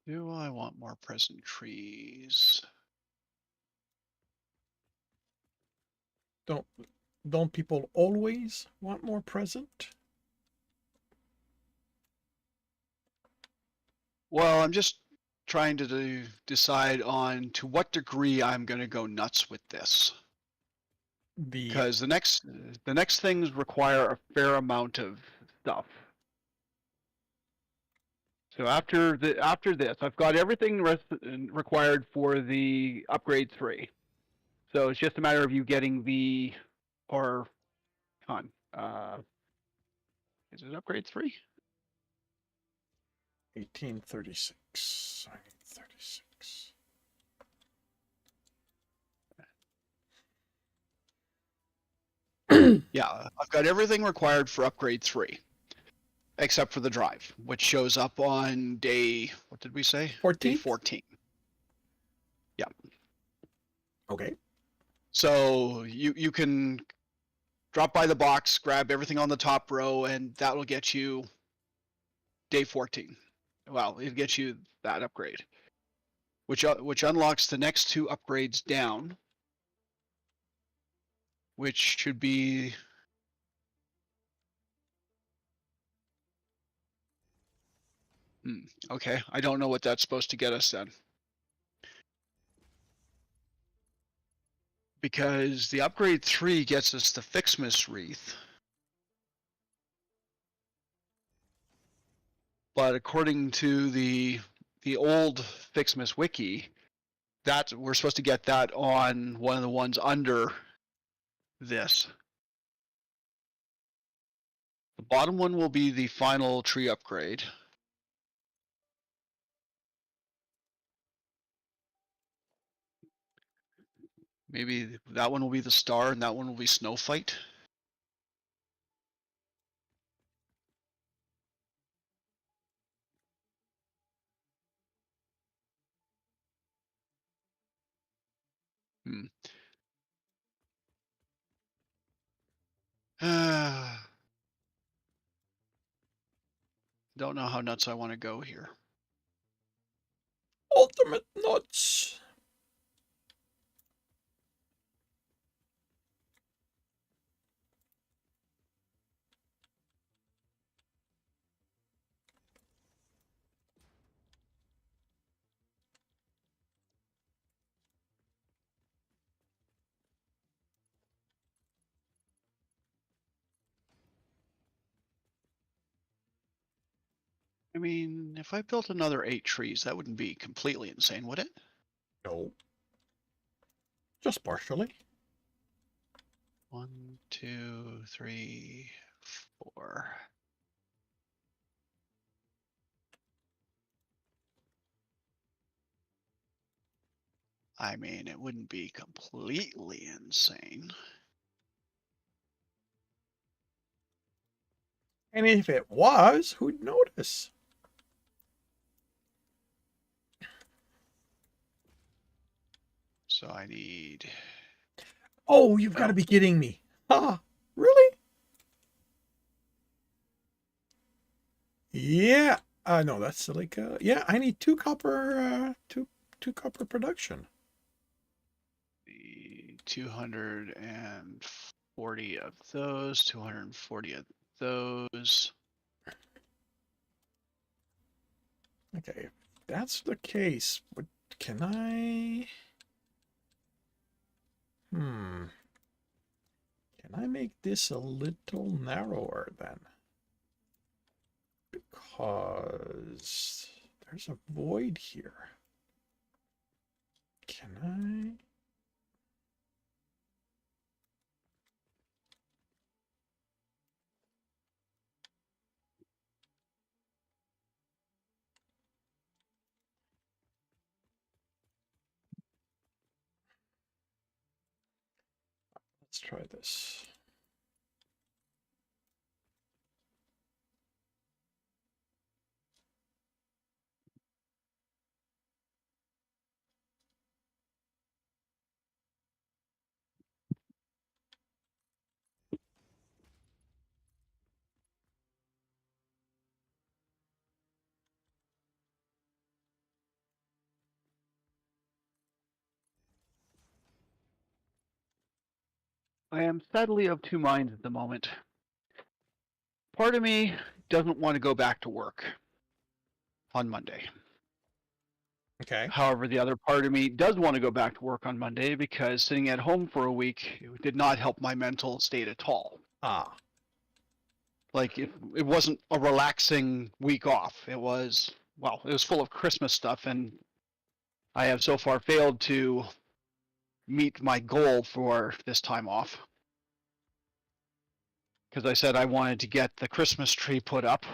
do I want more present trees? Don't people always want more present? Well, I'm just trying to decide on to what degree I'm going to go nuts with this. The Because the next things require a fair amount of stuff. So after this, I've got everything required for the upgrade 3. So it's just a matter of you getting the or on. Is it upgrade 3? 1836. 1936. Yeah, I've got everything required for upgrade 3, except for the drive, which shows up on day, what did we say? 14th? Day 14. Yeah. Okay. So you can drop by the box, grab everything on the top row, and that will get you day 14. Well, it gets you that upgrade, which unlocks the next 2 upgrades down, which should be okay. I don't know what that's supposed to get us then, because the upgrade 3 gets us the Fixmas wreath. But according to the old Fixmas wiki, that we're supposed to get that on one of the ones under this. The bottom one will be the final tree upgrade. Maybe that one will be the star and that one will be snow fight. Don't know how nuts I want to go here. Ultimate nuts. I mean, if I built another 8 trees, that wouldn't be completely insane, would it? No. Just partially. 1, 2, 3, 4. I mean, it wouldn't be completely insane. And if it was, who'd notice? So I need. Oh, you've got to be kidding me. Ah, really? Yeah. No, that's like yeah, I need 2 copper two copper production. The 240 of those, 240 of those. Okay, if that's the case, what can I Can I make this a little narrower then? Because there's a void here. Can I? Let's try this. I am sadly of 2 minds at the moment. Part of me doesn't want to go back to work on Monday. Okay. However, the other part of me does want to go back to work on Monday because sitting at home for a week did not help my mental state at all. Ah. Like it wasn't a relaxing week off. It was, well, it was full of Christmas stuff, and I have so far failed to meet my goal for this time off. Because I said I wanted to get the Christmas tree put up.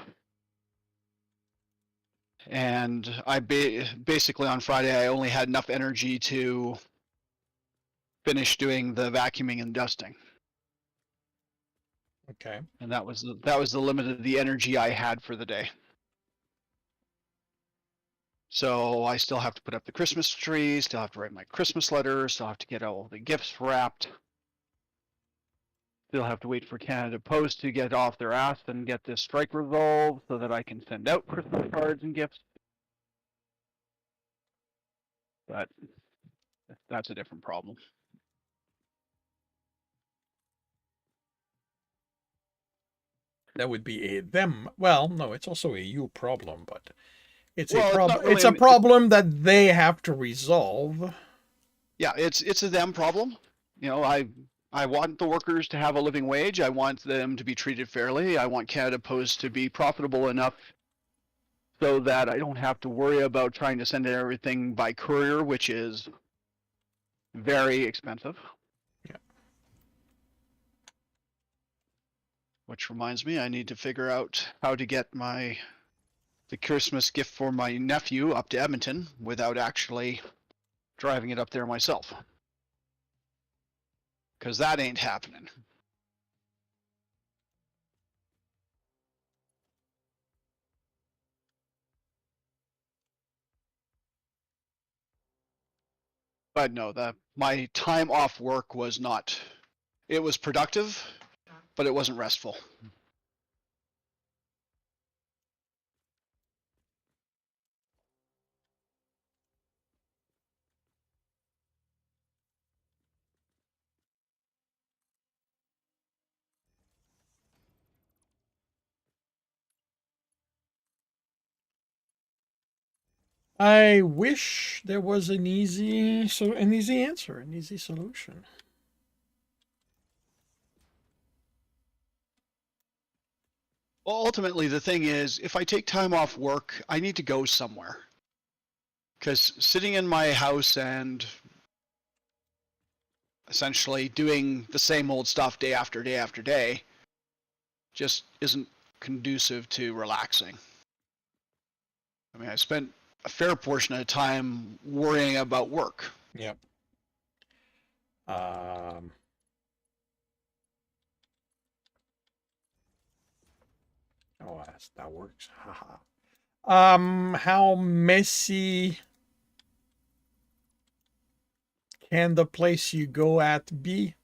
and I basically on Friday I only had enough energy to finish doing the vacuuming and dusting, Okay. and that was the limit of the energy I had for the day. So I still have to put up the Christmas tree, still have to write my Christmas letter, still have to get all the gifts wrapped. Still have to wait for Canada Post to get off their ass and get this strike resolved so that I can send out Christmas cards and gifts. But that's a different problem. That would be a them. Well, no, it's also a you problem, but it's a Well, it's problem. not really It's a problem that they have to resolve. yeah, it's a them problem. You know, I want the workers to have a living wage. I want them to be treated fairly. I want Canada Post to be profitable enough so that I don't have to worry about trying to send everything by courier, which is very expensive. Yeah. Which reminds me, I need to figure out how to get the Christmas gift for my nephew up to Edmonton without actually driving it up there myself. Because that ain't happening. But no, my time off work was not. It was productive, but it wasn't restful. I wish there was an easy answer, an easy solution. Well, ultimately, the thing is, if I take time off work, I need to go somewhere. Because sitting in my house and essentially doing the same old stuff day after day after day just isn't conducive to relaxing. I mean, I spent a fair portion of time worrying about work. Yep. Oh, that works. Haha. How messy can the place you go at be?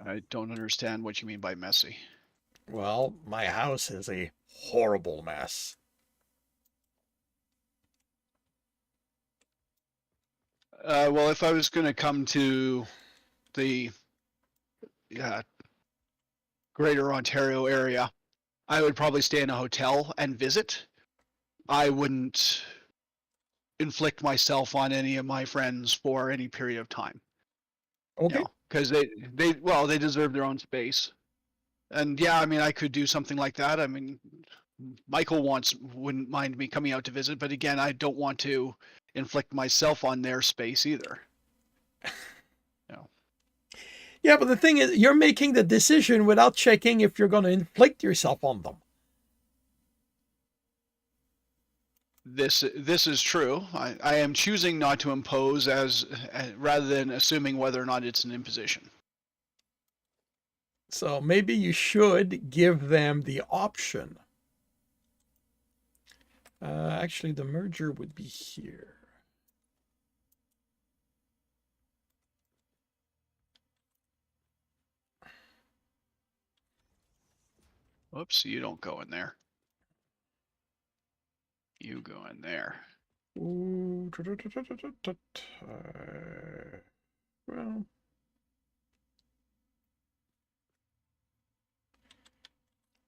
I don't understand what you mean by messy. Well, my house is a horrible mess. Well, if I was going to come to the greater Ontario area, I would probably stay in a hotel and visit. I wouldn't inflict myself on any of my friends for any period of time. Okay. You know, because they deserve their own space. And yeah, I mean, I could do something like that. I mean, Michael wouldn't mind me coming out to visit, but again, I don't want to inflict myself on their space either. You know. Yeah, but the thing is, you're making the decision without checking if you're going to inflict yourself on them. This is true. I am choosing not to impose as rather than assuming whether or not it's an imposition. So maybe you should give them the option. Actually, the merger would be here. Whoops, you don't go in there. You go in there. Ooh, well,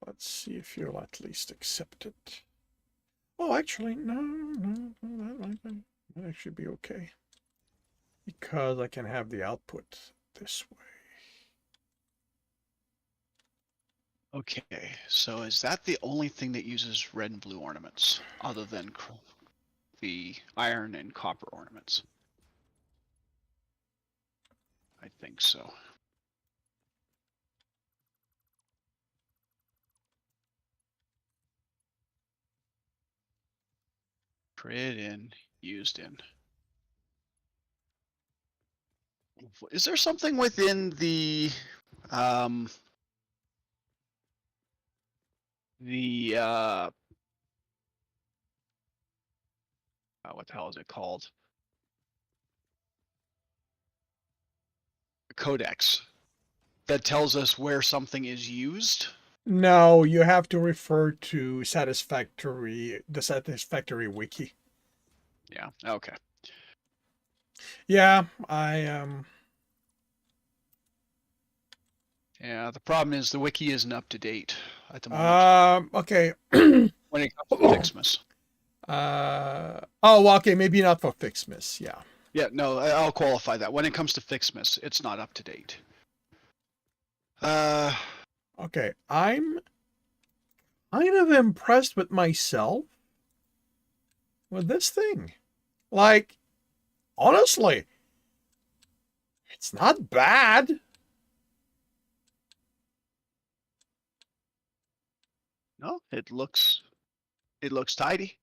let's see if you'll at least accept it. Oh, actually, no, that actually be okay. Because I can have the output this way. Okay, so is that the only thing that uses red and blue ornaments, other than the iron and copper ornaments? I think so. Created in, used in. Is there something within the uh what the hell is it called? Codex that tells us where something is used? No, you have to refer to Satisfactory, the Satisfactory wiki. Yeah. Okay. Yeah, Yeah. The problem is the wiki isn't up to date at the moment okay. when it comes to Fixmas. Oh, well, okay, maybe not for Fixmas. Yeah. Yeah. No, I'll qualify that. When it comes to Fixmas, it's not up to date. Okay, I'm kind of impressed with myself with this thing. Like, honestly, it's not bad. No, it looks tidy.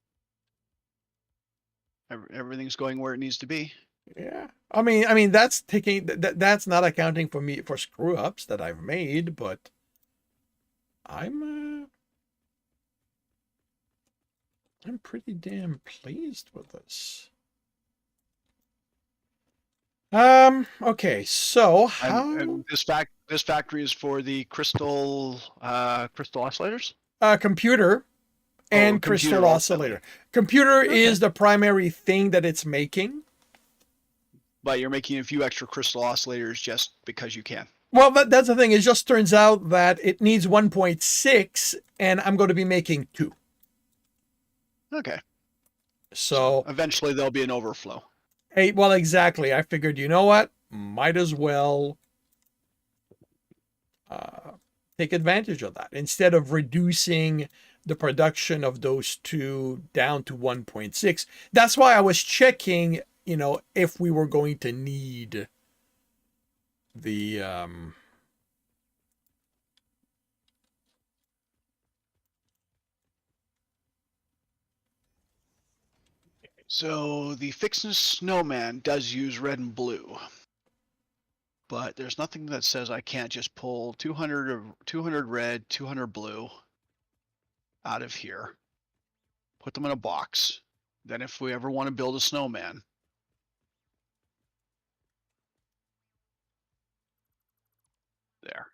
Everything's going where it needs to be. Yeah. I mean that's taking that's not accounting for me for screw ups that I've made, but I'm I'm pretty damn pleased with this. Okay, so how And this factory is for the crystal oscillators. Computer Oh, and computer crystal ultimately. oscillator. Computer Okay. is the primary thing that it's making. But you're making a few extra crystal oscillators just because you can. Well, that's the thing. It just turns out that it needs 1.6, and I'm going to be making 2. Okay. So, eventually there'll be an overflow. hey, well, exactly. I figured, you know what? Might as well take advantage of that instead of reducing the production of those two down to 1.6. That's why I was checking, if we were going to need the So the Fixness Snowman does use red and blue. But there's nothing that says I can't just pull 200 red, 200 blue out of here, put them in a box. Then if we ever want to build a snowman, there.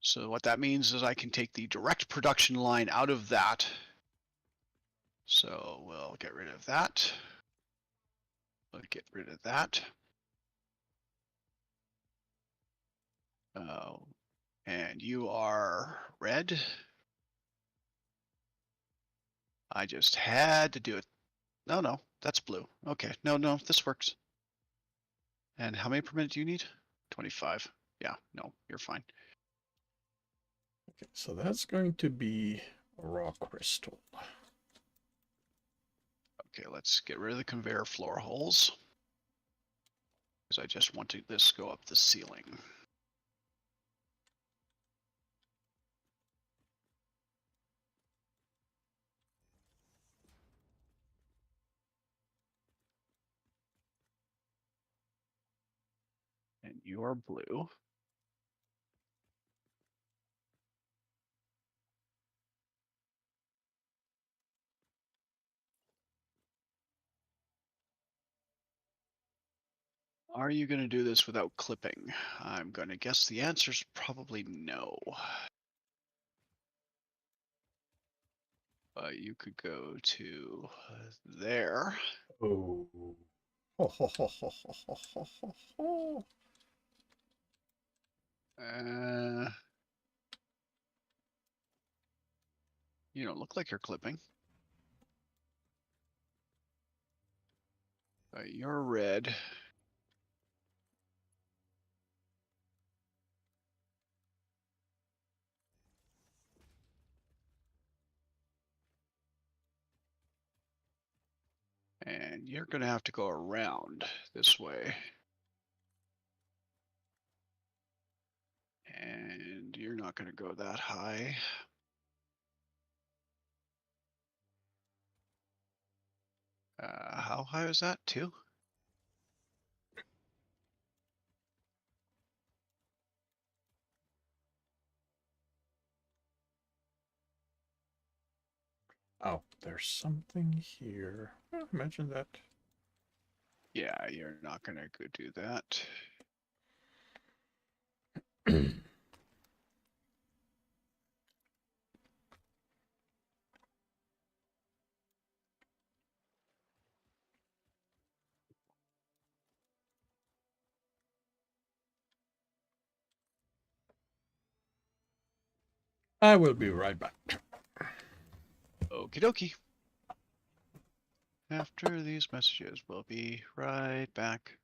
So what that means is I can take the direct production line out of that. So we'll get rid of that. We'll get rid of that. And you are red. I just had to do it. No, that's blue. Okay, no, this works. And how many per minute do you need? 25. Yeah, no, you're fine. Okay, so that's going to be a raw crystal. Okay, let's get rid of the conveyor floor holes. Because I just want this go up the ceiling. And you are blue. Are you going to do this without clipping? I'm going to guess the answer is probably no. But you could go to there. Oh. Ho, ho, ho, ho, ho, ho, ho, ho. You don't look like you're clipping. You're red. And you're going to have to go around this way. And you're not going to go that high. How high was that? 2? Oh, there's something here. Imagine that. Yeah, you're not gonna go do that. I will be right back. Okie dokie. After these messages, we'll be right back.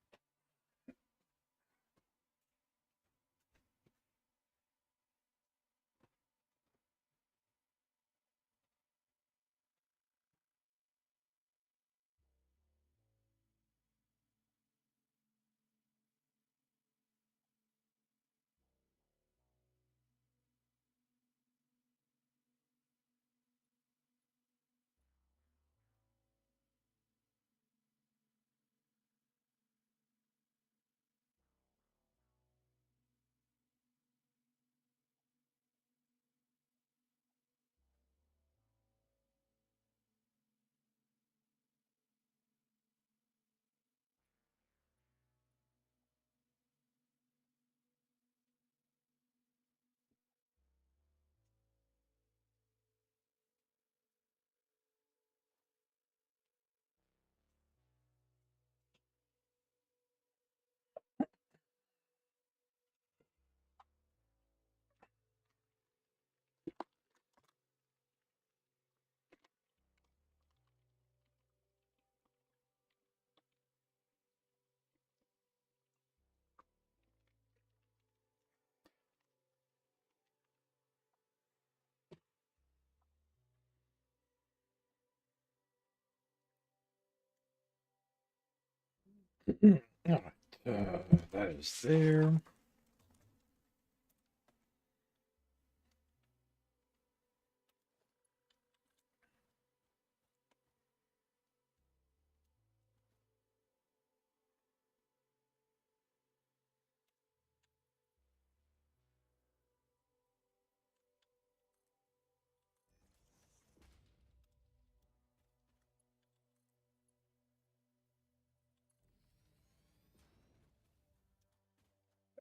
All right, that is there.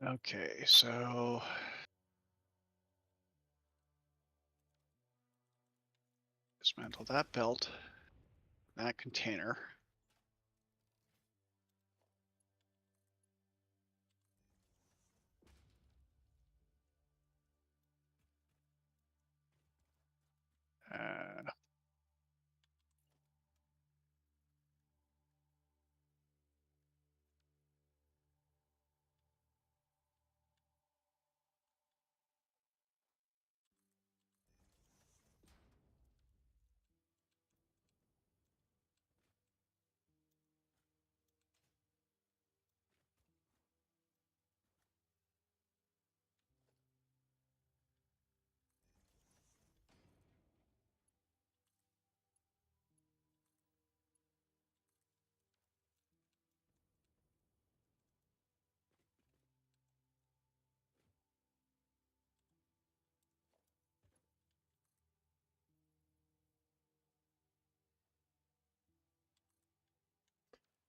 Okay, so dismantle that belt, that container.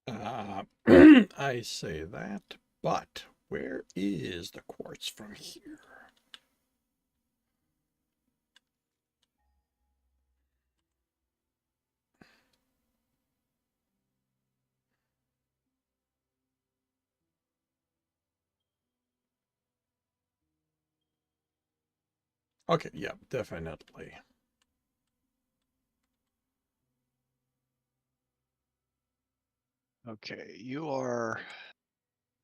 Uh, I say that, but where is the quartz from here? Okay, yeah, definitely. okay, you are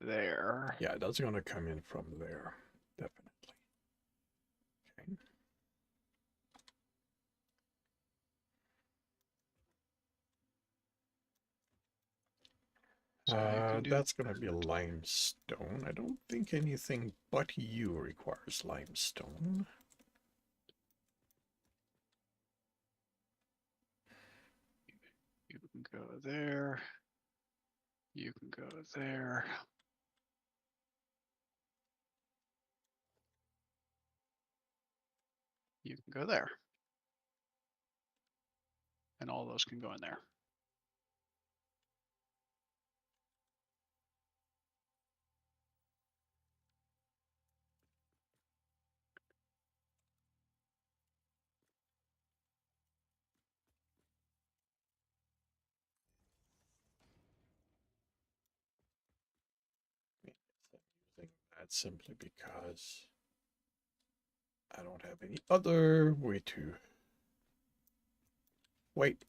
there. Yeah, that's gonna come in from there, definitely. Okay. So you can do. That's gonna be limestone. I don't think anything but you requires limestone. You can go there. You can go there. You can go there. And all those can go in there. Using that simply because I don't have any other way to. Wait.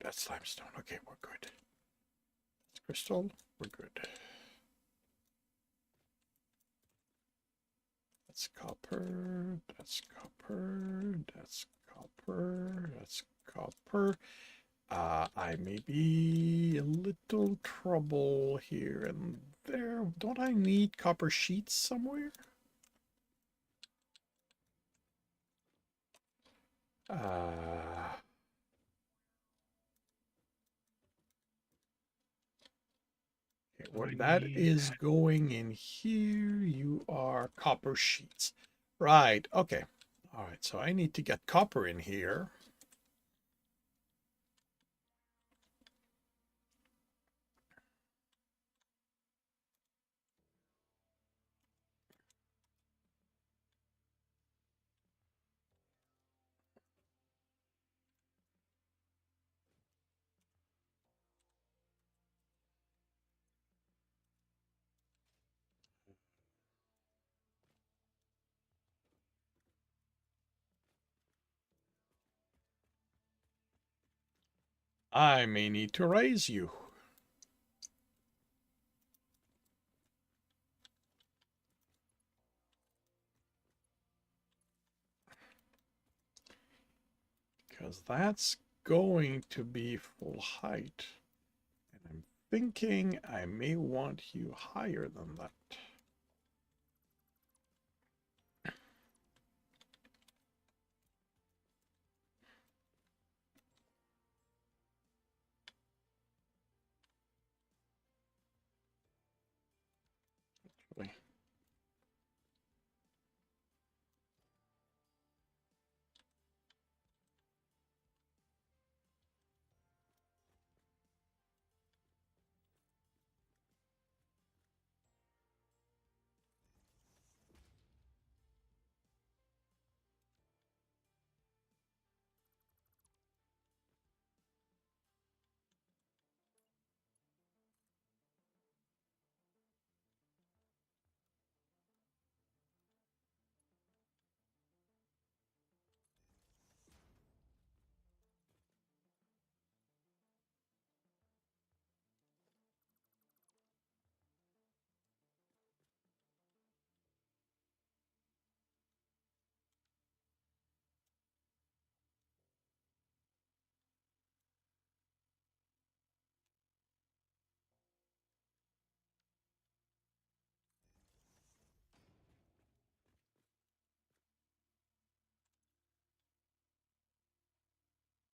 That's limestone. Okay, we're good. That's crystal. We're good. That's copper. That's copper. That's copper. That's copper. I may be a little trouble here and there. Don't I need copper sheets somewhere? Okay, well, that is going in here. You are copper sheets. Right. Okay. All right. So I need to get copper in here. I may need to raise you. Because that's going to be full height. And I'm thinking I may want you higher than that. Actually,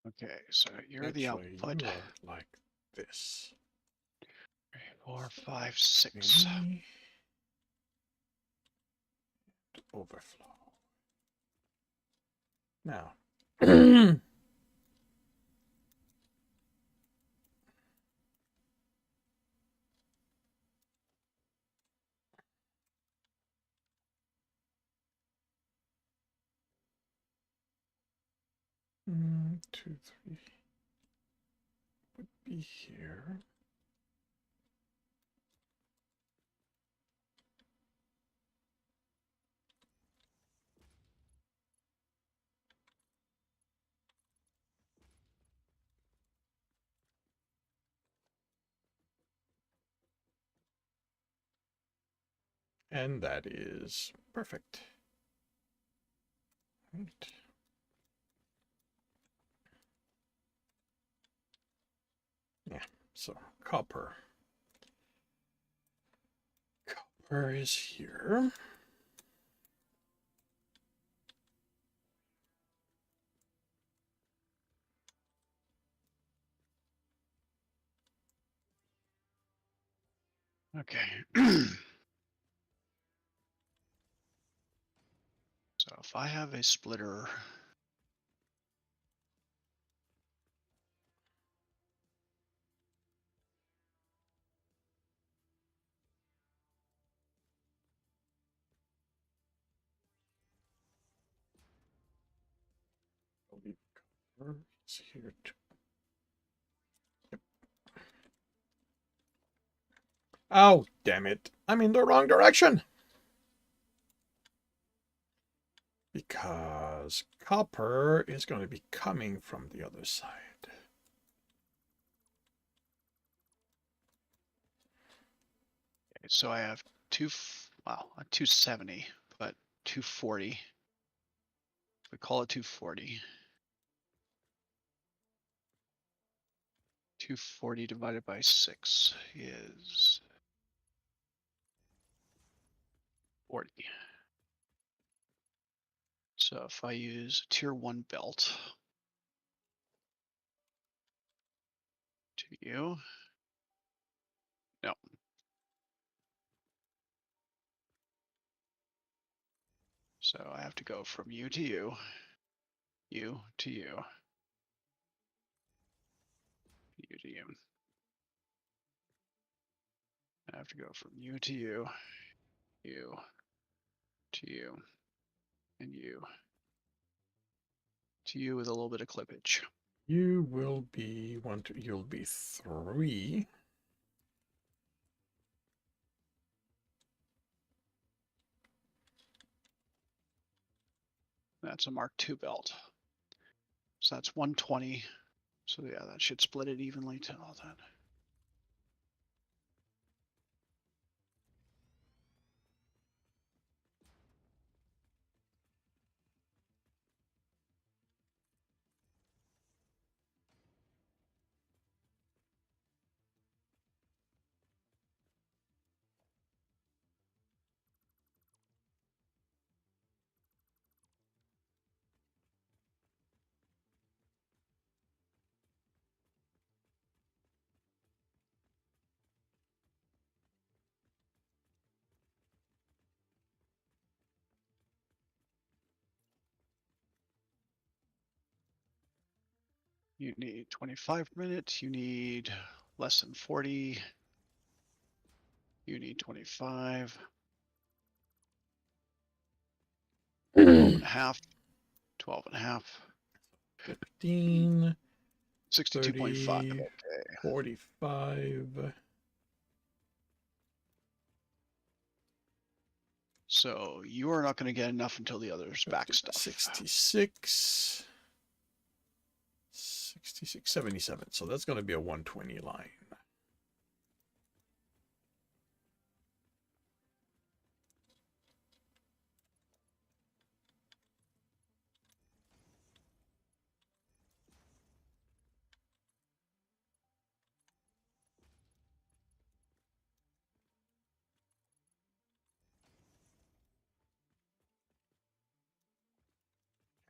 Okay, so you're the output. you are like this. 3, 4, 5, 6. Maybe overflow. Now, two, three would be here. And that is perfect. Right. Yeah, so copper. Copper is here. Okay. So if I have a splitter, It's here too. Oh, damn it. I'm in the wrong direction. Because copper is going to be coming from the other side. okay, so I have not 270, but 240. We call it 240. 240 divided by 6 is 40. So if I use tier 1 belt to you, no. So I have to go from you to you, you to you, you to you. I have to go from you to you, you to you, and you to you with a little bit of clippage. You will be you'll be 3. That's a Mark II belt. So that's 120. So yeah, that should split it evenly to all that. You need 25 minutes. You need less than 40. You need 25. 12 and a half. 12 and a half. 15, 62.5. 30, Okay. 45. So you are not going to get enough until the others back stuff. 66. 66, 77. So that's going to be a 120 line.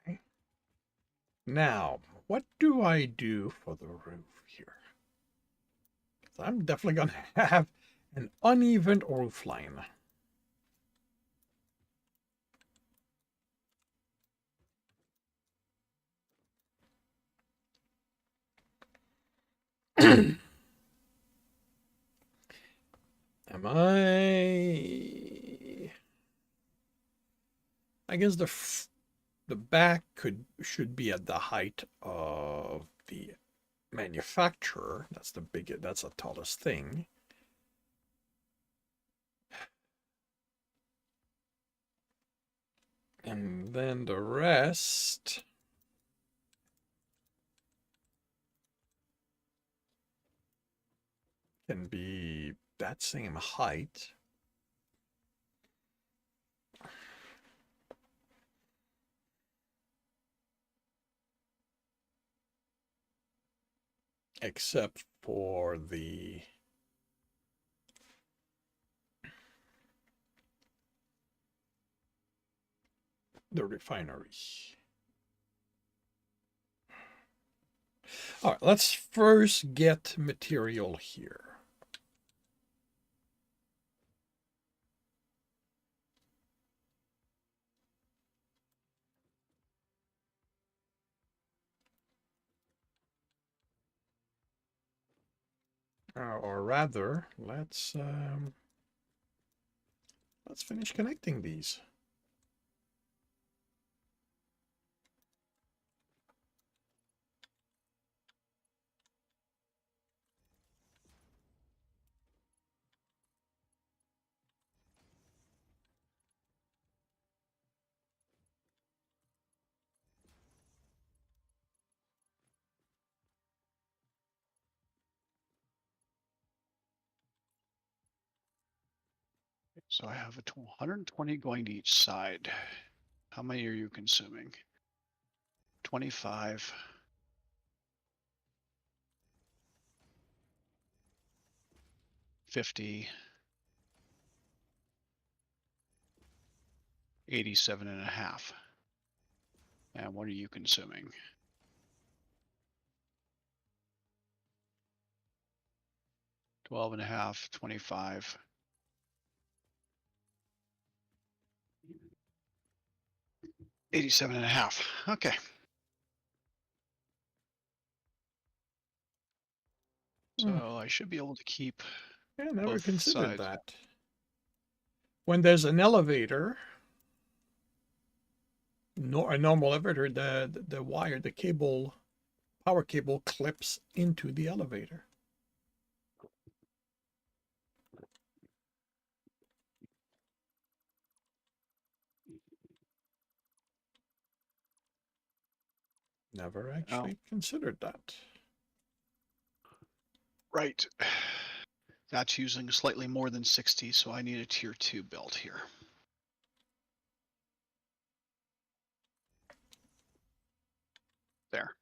Okay. Now, what do I do for the roof here? I'm definitely going to have an uneven roof line. Am I guess the back should be at the height of the manufacturer. That's the tallest thing. And then the rest can be that same height. Except for the refinery. All right, let's first get material here. Or rather, let's finish connecting these. So I have 120 going to each side. How many are you consuming? 25. 50. 87 and a half. And what are you consuming? 12 and a half, 25. $87 and a half. Okay. So I should be able to keep Yeah, never both considered sides. that. When there's an elevator, a normal elevator, the wire, the cable, power cable clips into the elevator. Never actually considered that. Right. That's using slightly more than 60, so I need a tier 2 belt here. There.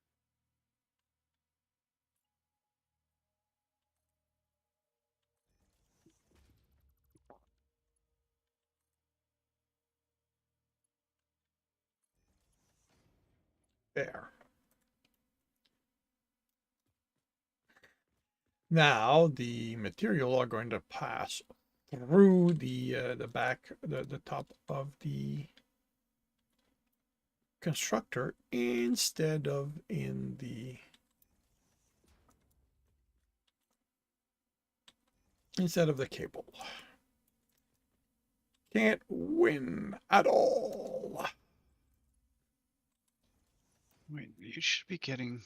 There. Now the material are going to pass through the top of the constructor instead of in the cable. Can't win at all. Wait, you should be getting.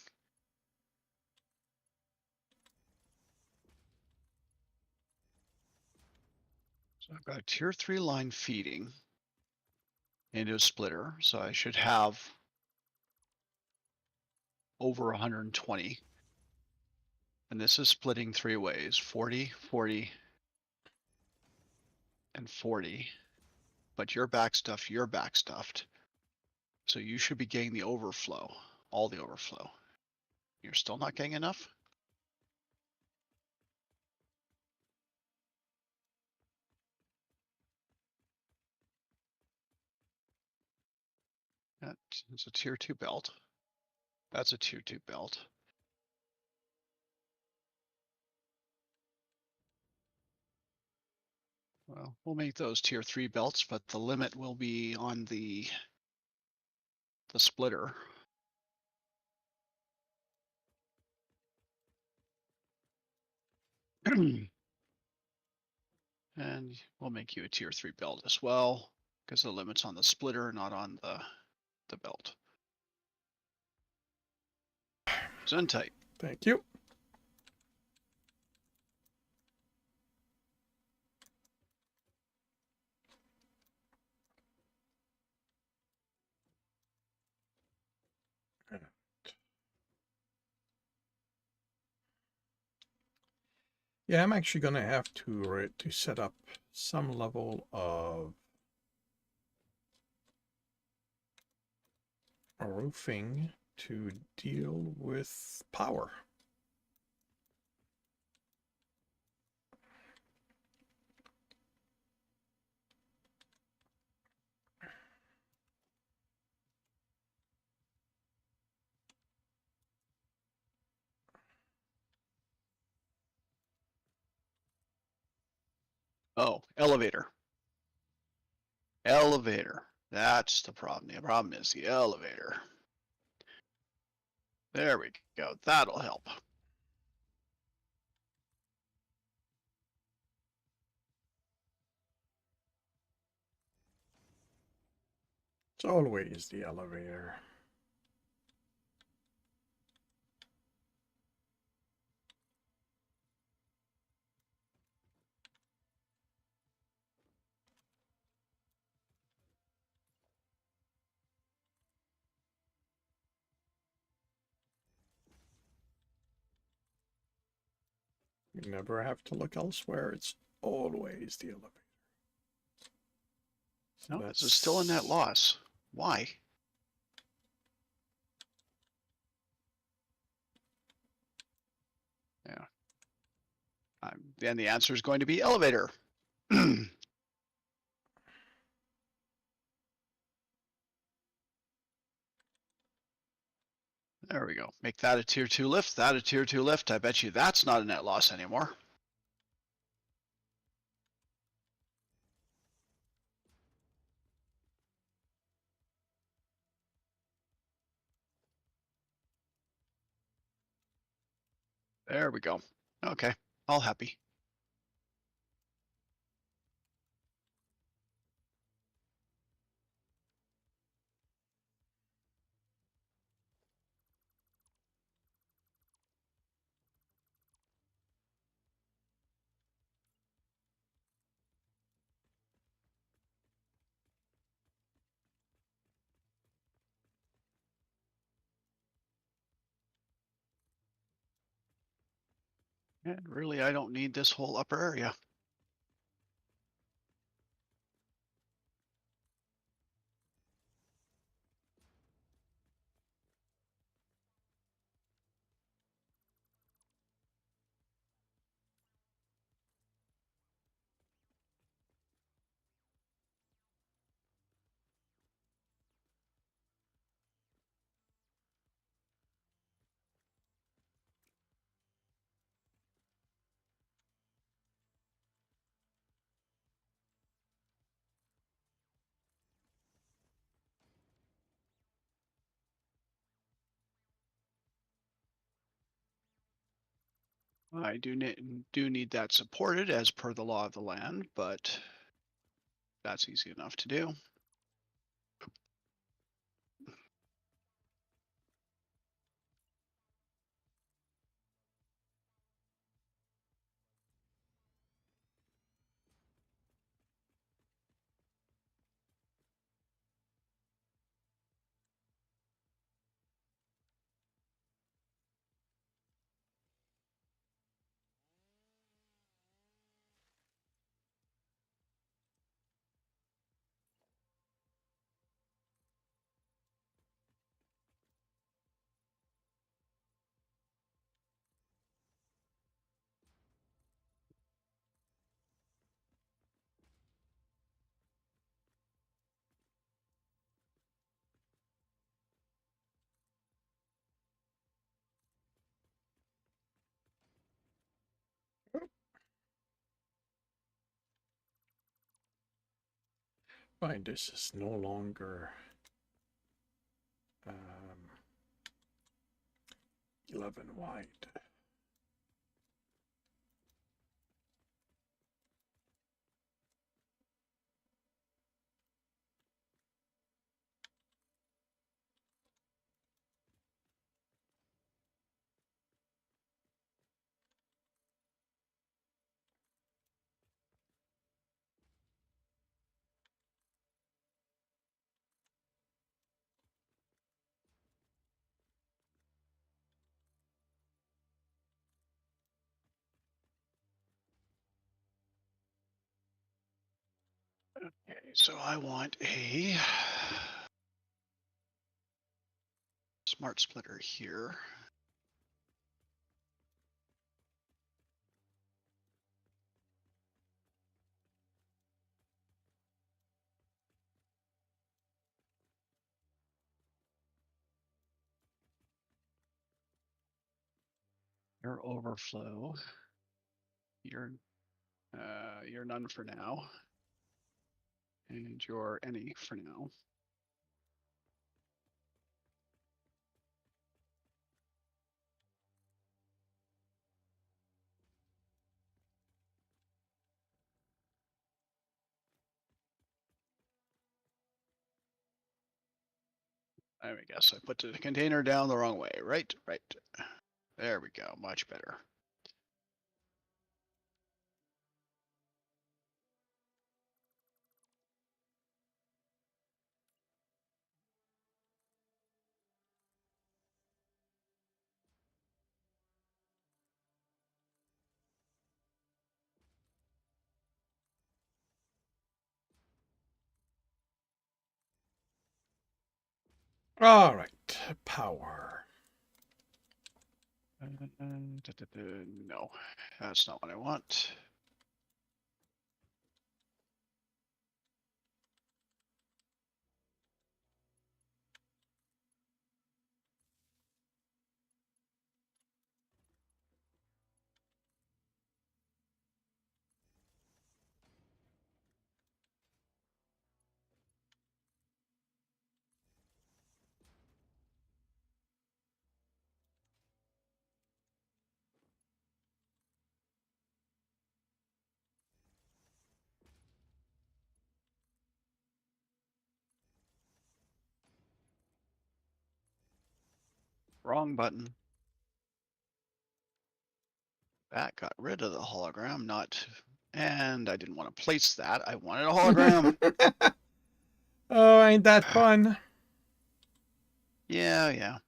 So I've got a tier 3 line feeding into a splitter, so I should have over 120. And this is splitting 3 ways, 40, 40, and 40. But you're backstuffed. So you should be getting the overflow, all the overflow. You're still not getting enough? That's a tier 2 belt. That's a tier 2 belt. Well, we'll make those tier 3 belts, but the limit will be on the splitter. And we'll make you a tier 3 belt as well, because the limit's on the splitter, not on the belt. Zone tight. Thank you. Yeah, I'm actually going to have to set up some level of roofing to deal with power. Oh, elevator. Elevator. That's the problem. The problem is the elevator. There we go. That'll help. It's always the elevator. You never have to look elsewhere. It's always the elevator. So No, this is still a net loss. Why? Yeah. Then the answer is going to be elevator. There we go. Make that a tier 2 lift, that a tier 2 lift. I bet you that's not a net loss anymore. There we go. Okay, all happy. And really, I don't need this whole upper area. I do need that supported as per the law of the land, but that's easy enough to do. Fine, this is no longer 11 wide. Okay, so I want a smart splitter here. Your overflow. You're none for now. And you're any for now. I guess I put the container down the wrong way. Right. There we go. Much better. All right, power. No, that's not what I want. Wrong button. That got rid of the hologram, not. And I didn't want to place that. I wanted a hologram. Oh, ain't that fun? Yeah.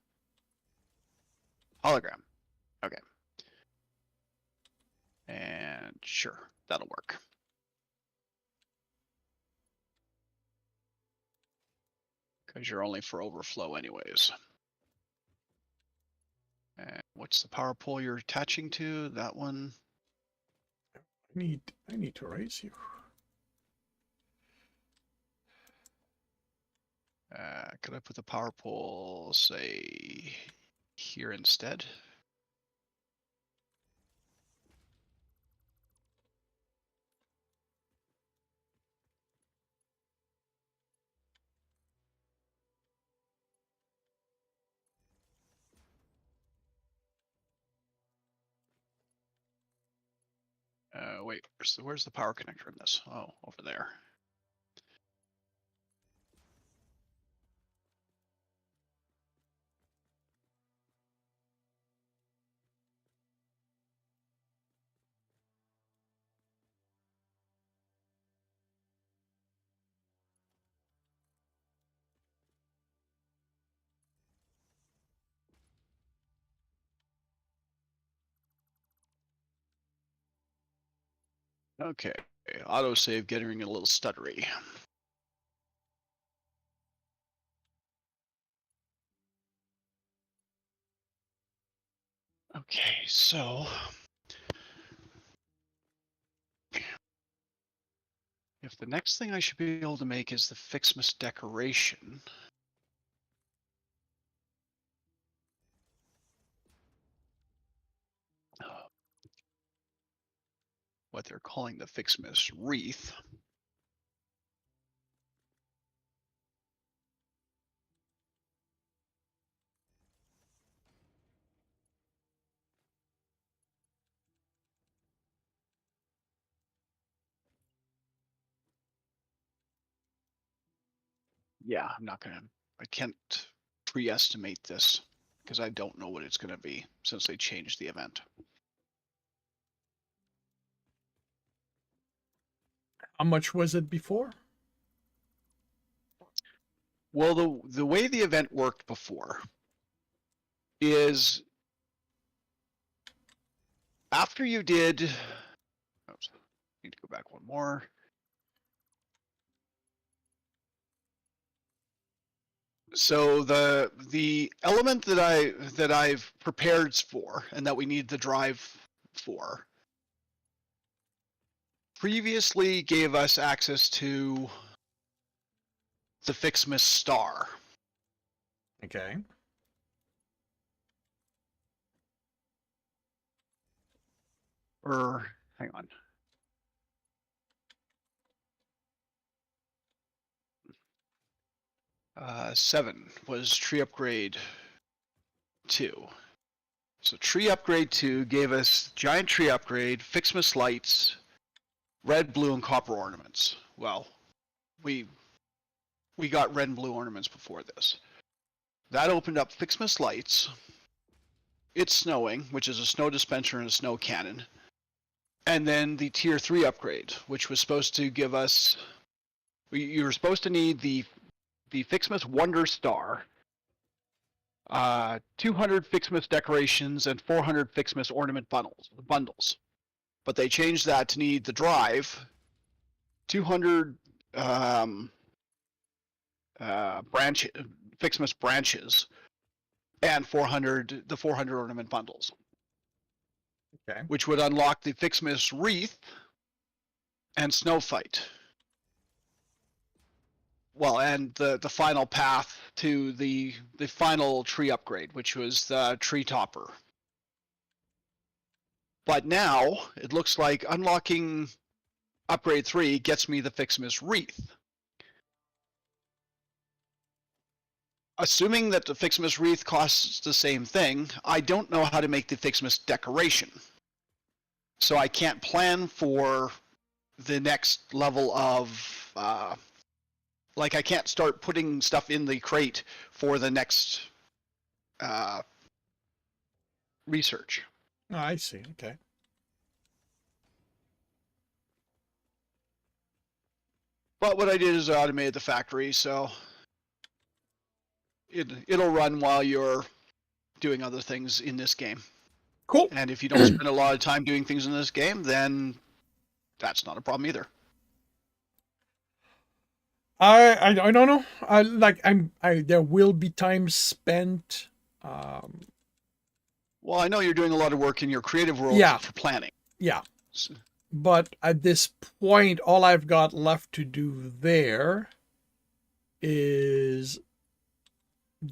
Hologram. Okay. And sure, that'll work. Because you're only for overflow anyways. And what's the power pole you're attaching to? That one? I need to raise you. Could I put the power pole, say, here instead? Wait, where's the power connector in this? Oh, over there. Okay, autosave getting a little stuttery. Okay, so if the next thing I should be able to make is the Fixmas decoration. What they're calling the Fixmas wreath. Yeah, I can't pre-estimate this because I don't know what it's going to be since they changed the event. How much was it before? Well, the way the event worked before is after you did, oops, need to go back one more. So the element that I've prepared for and that we need the drive for previously gave us access to the Fixmas star. Okay. Or hang on. Seven was tree upgrade 2. So tree upgrade 2 gave us giant tree upgrade, Fixmas lights, red, blue, and copper ornaments. Well, we got red and blue ornaments before this. That opened up Fixmas lights. It's snowing, which is a snow dispenser and a snow cannon. And then the tier 3 upgrade, which was supposed to give us. You were supposed to need the Fixmas Wonder Star, 200 Fixmas decorations, and 400 Fixmas ornament bundles. But they changed that to need the drive, 200 Fixmas branches, and 400 ornament bundles. Okay. Which would unlock the Fixmas wreath and snow fight. Well, and the final path to the final tree upgrade, which was the tree topper. But now it looks like unlocking upgrade 3 gets me the Fixmas wreath. Assuming that the Fixmas wreath costs the same thing, I don't know how to make the Fixmas decoration. So I can't plan for the next level of like I can't start putting stuff in the crate for the next research. Oh, I see. Okay. But what I did is I automated the factory, so it'll run while you're doing other things in this game. Cool. And if you don't spend a lot of time doing things in this game, then that's not a problem either. I don't know. There will be time spent. Well, I know you're doing a lot of work in your creative world Yeah. for planning. Yeah. So, But at this point, all I've got left to do there is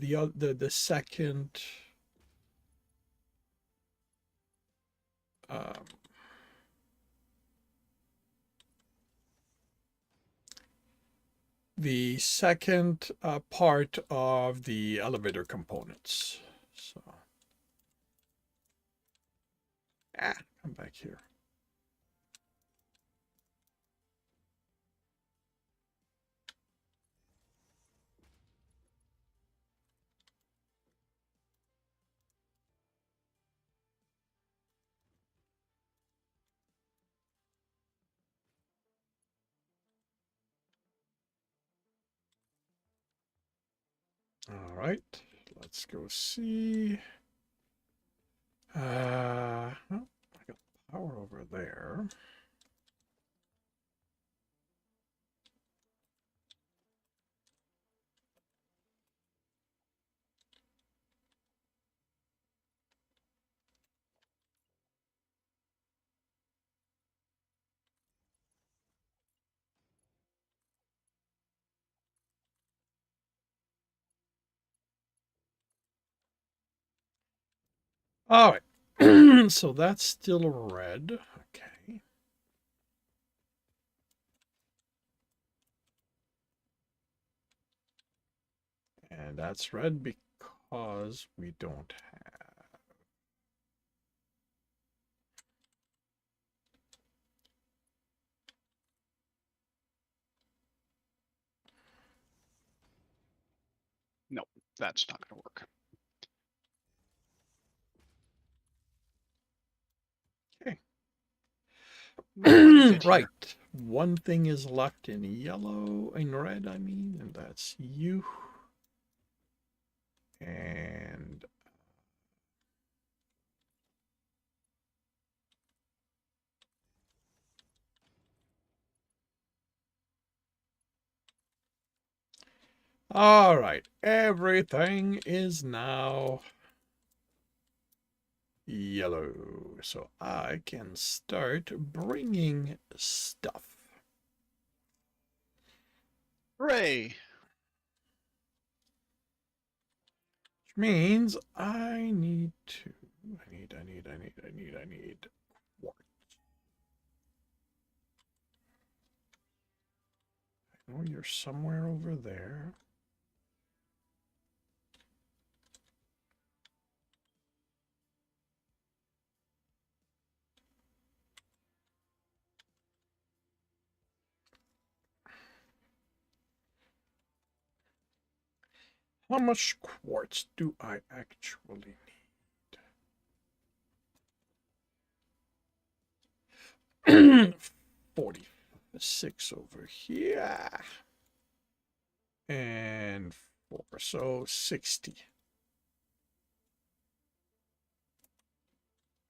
the second part of the elevator components. So, come back here. All right, let's go see. I got power over there. All right, so that's still red. Okay. And that's red because we don't have. no, that's not going to work. Okay. Not quite a fit Right. here. One thing is left in yellow, in red, I mean, and that's you. And all right, everything is now yellow, so I can start bringing stuff. Hooray! Which means I need quartz. I know you're somewhere over there. How much quartz do I actually need? 46 over here. And 4, so 60.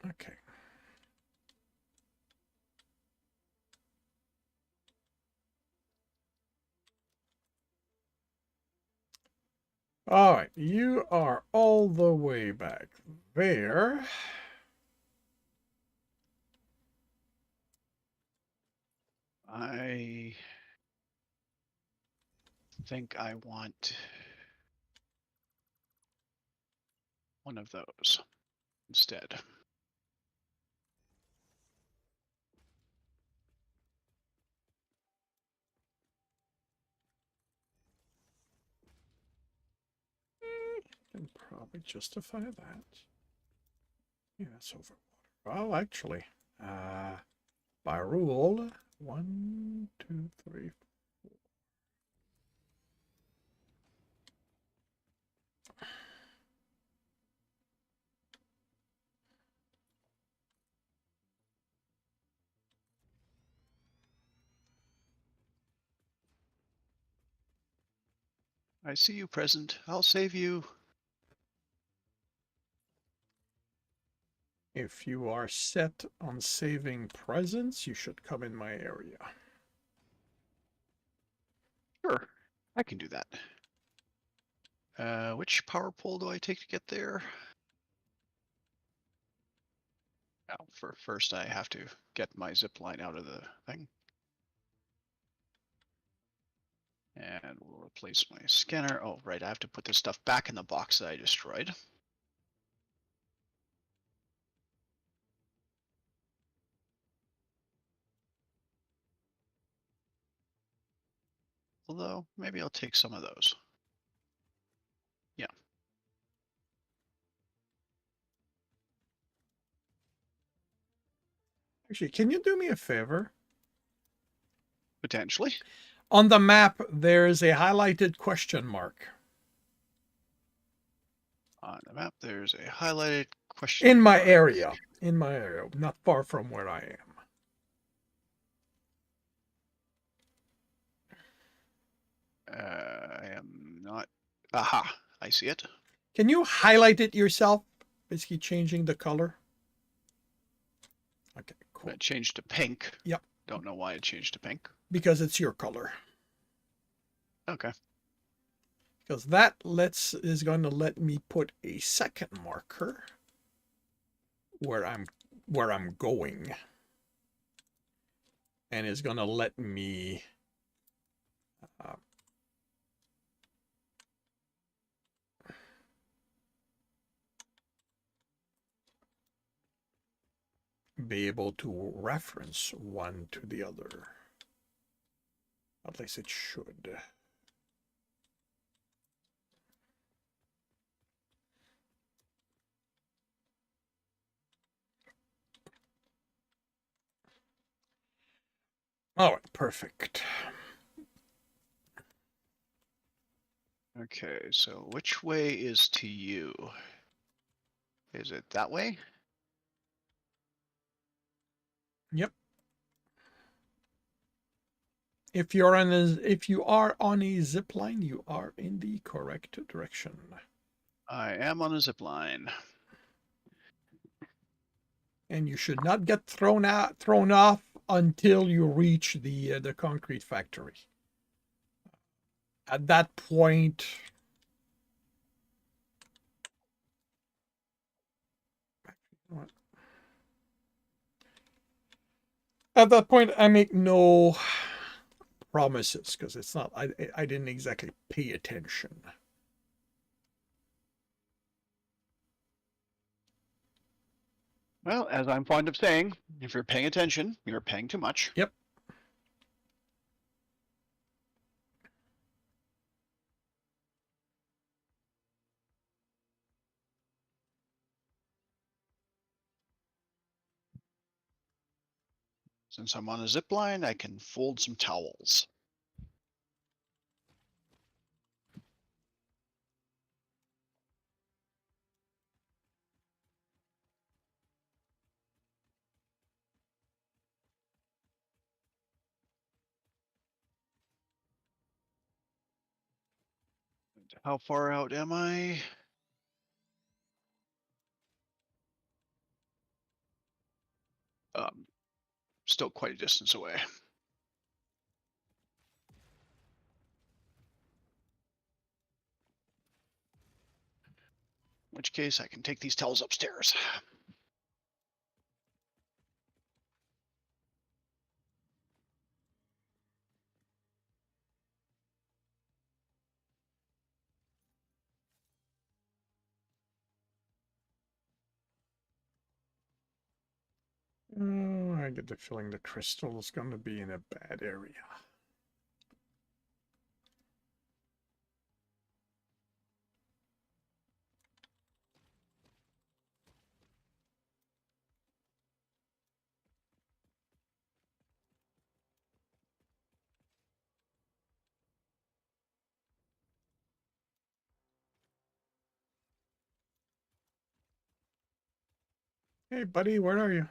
Okay. All right, you are all the way back there. I think I want one of those instead. Can probably justify that. Yeah, that's over water. Well, actually, by rule, 1, 2, 3. I see you present. I'll save you. If you are set on saving presents, you should come in my area. Sure, I can do that. Which power pole do I take to get there? Oh, for first I have to get my zip line out of the thing. And we'll replace my scanner. Oh, right, I have to put this stuff back in the box that I destroyed. Although, maybe I'll take some of those. Yeah. Actually, can you do me a favor? Potentially. On the map, there's a highlighted question mark. On the map, there's a highlighted question In my mark. area. In my area, not far from where I am. I am not. Aha, I see it. Can you highlight it yourself? Basically changing the color. Okay, cool. It changed to pink. Yep. Don't know why it changed to pink. Because it's your color. Okay. Because that is going to let me put a second marker where I'm going. And is going to let me be able to reference one to the other. At least it should. All right, perfect. Okay, so which way is to you? Is it that way? Yep. If you are on a zip line, you are in the correct direction. I am on a zip line. And you should not get thrown off until you reach the concrete factory. At that point, I make no promises because it's not. I didn't exactly pay attention. Well, as I'm fond of saying, if you're paying attention, you're paying too much. Yep. Since I'm on a zip line, I can fold some towels. How far out am I? Still quite a distance away. In which case I can take these towels upstairs. Oh, I get the feeling the crystal is going to be in a bad area. Hey, buddy, where are you?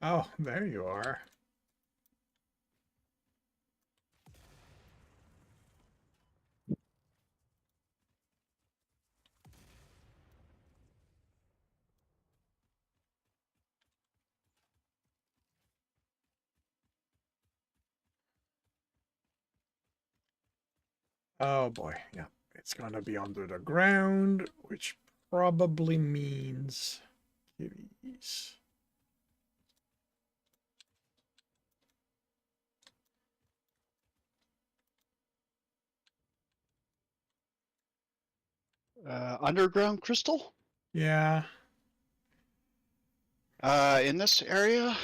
Oh, there you are. Oh boy, yeah. It's gonna be under the ground, which probably means kitties. Underground crystal? Yeah. In this area,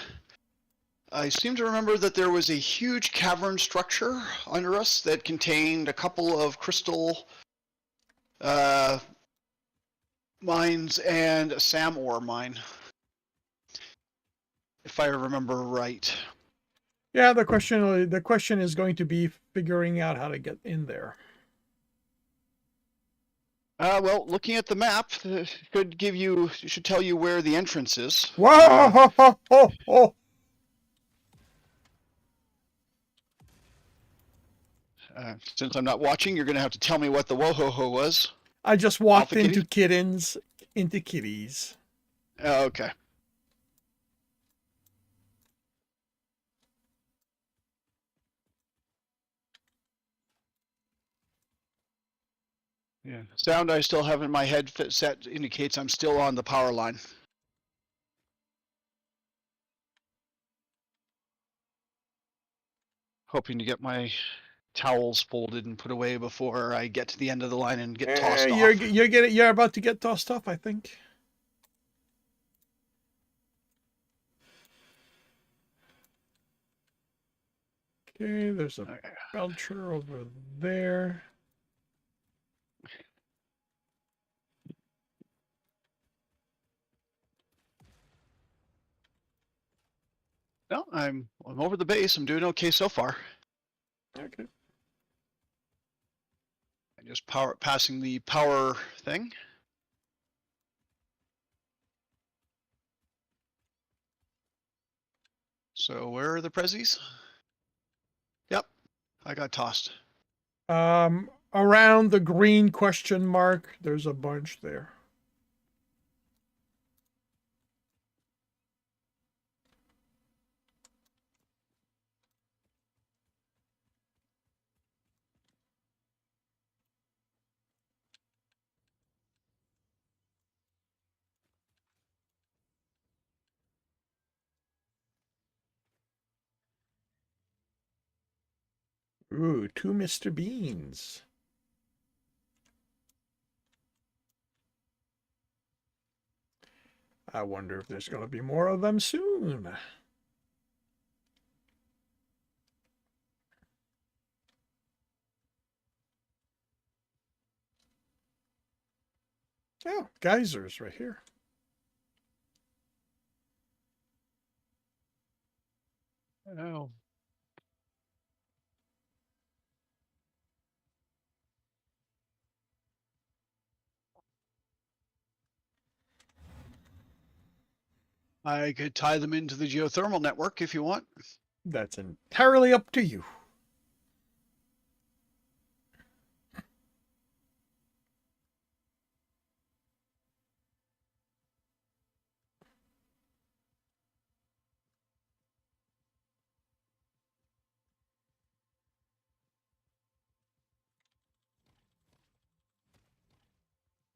I seem to remember that there was a huge cavern structure under us that contained a couple of crystal mines and a SAM ore mine, if I remember right. Yeah, the question is going to be figuring out how to get in there. Well, looking at the map, should tell you where the entrance is. Whoa! Since I'm not watching, you're going to have to tell me what the woho was. I just walked Alpha into kitty? into kitties. Okay. Yeah. Sound I still have in my head set indicates I'm still on the power line. Hoping to get my towels folded and put away before I get to the end of the line and get tossed off. You're about to get tossed off, I think. Okay, there's a belcher over there. No, I'm over the base. I'm doing okay so far. Okay. I just passing the power thing. So where are the prezzies? Yep, I got tossed. Around the green question mark, there's a bunch there. Ooh, 2 Mr. Beans. I wonder if there's going to be more of them soon. Oh, geysers right here. Oh. I could tie them into the geothermal network if you want. That's entirely up to you.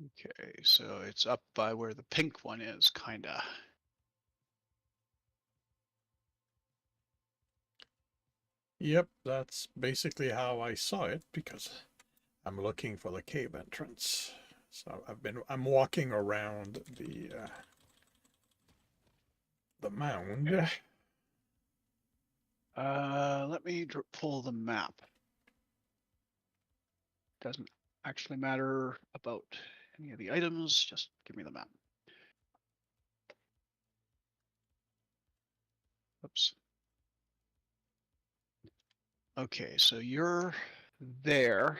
Okay, so it's up by where the pink one is, kinda. Yep, that's basically how I saw it because I'm looking for the cave entrance. So I'm walking around the mound. Okay. Let me pull the map. Doesn't actually matter about any of the items, just give me the map. Oops. Okay, so you're there.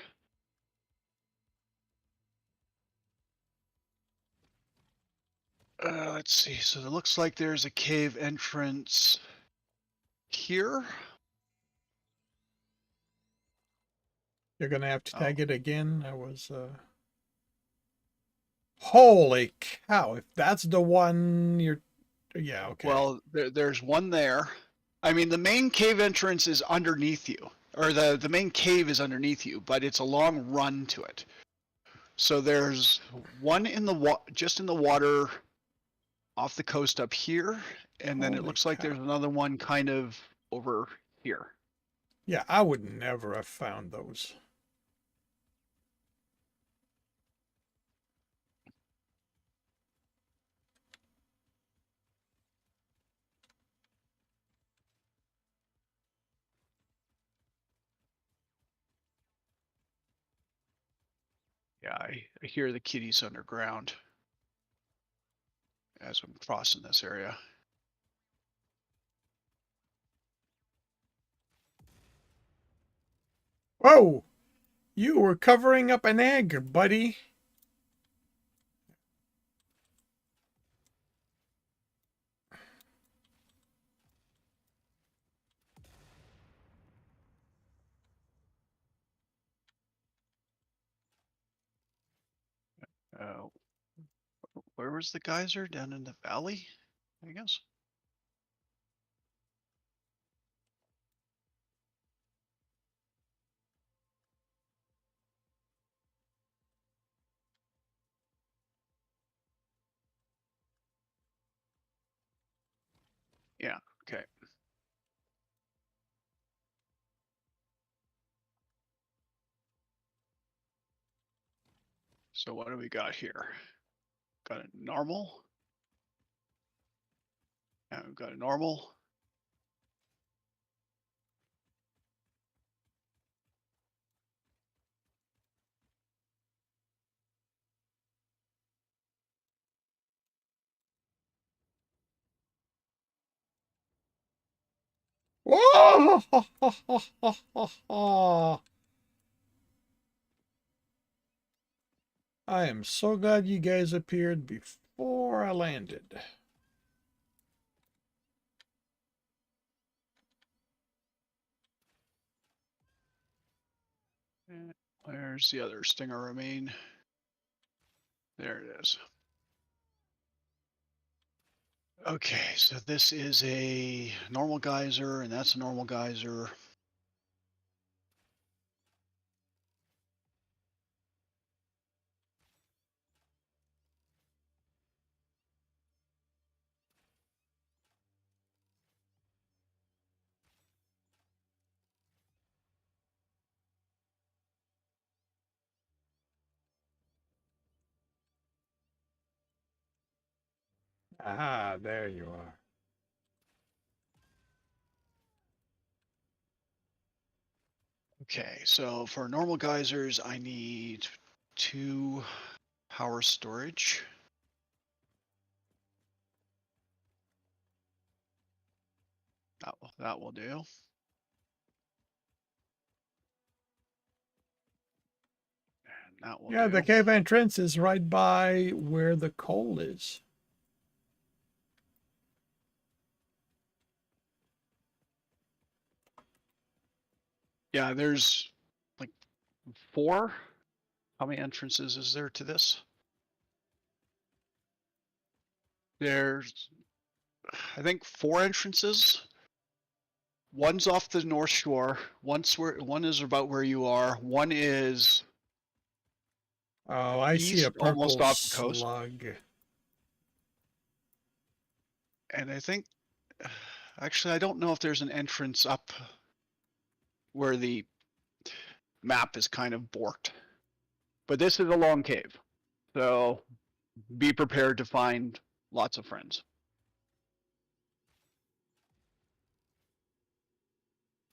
Let's see. So it looks like there's a cave entrance here. You're gonna have to Oh. tag it again. I was holy cow! If that's the one you're, yeah, okay. Well, there's one there. I mean, the main cave entrance is underneath you, or the main cave is underneath you, but it's a long run to it. So there's one in the just in the water off the coast up here, and then it Holy looks like cow. there's another one kind of over here. Yeah, I would never have found those. Yeah, I hear the kitties underground as I'm crossing this area. Whoa! You were covering up an egg, buddy. Uh, where was the geyser? Down in the valley, I guess. Yeah, okay. So what do we got here? Got a normal. Yeah, we've got a normal. Whoa! I am so glad you guys appeared before I landed. Where's the other stinger remain? There it is. Okay, so this is a normal geyser, and that's a normal geyser. Ah, there you are. Okay, so for normal geysers, I need 2 power storage. That will do. And that will Yeah, do. the cave entrance is right by where the coal is. Yeah, there's like 4. How many entrances is there to this? There's, I think, 4 entrances. One's off the north shore. One is about where you are. One is Oh, I see a east, almost purple off the coast. slug. And I think, actually, I don't know if there's an entrance up where the map is kind of borked. But this is a long cave. So be prepared to find lots of friends.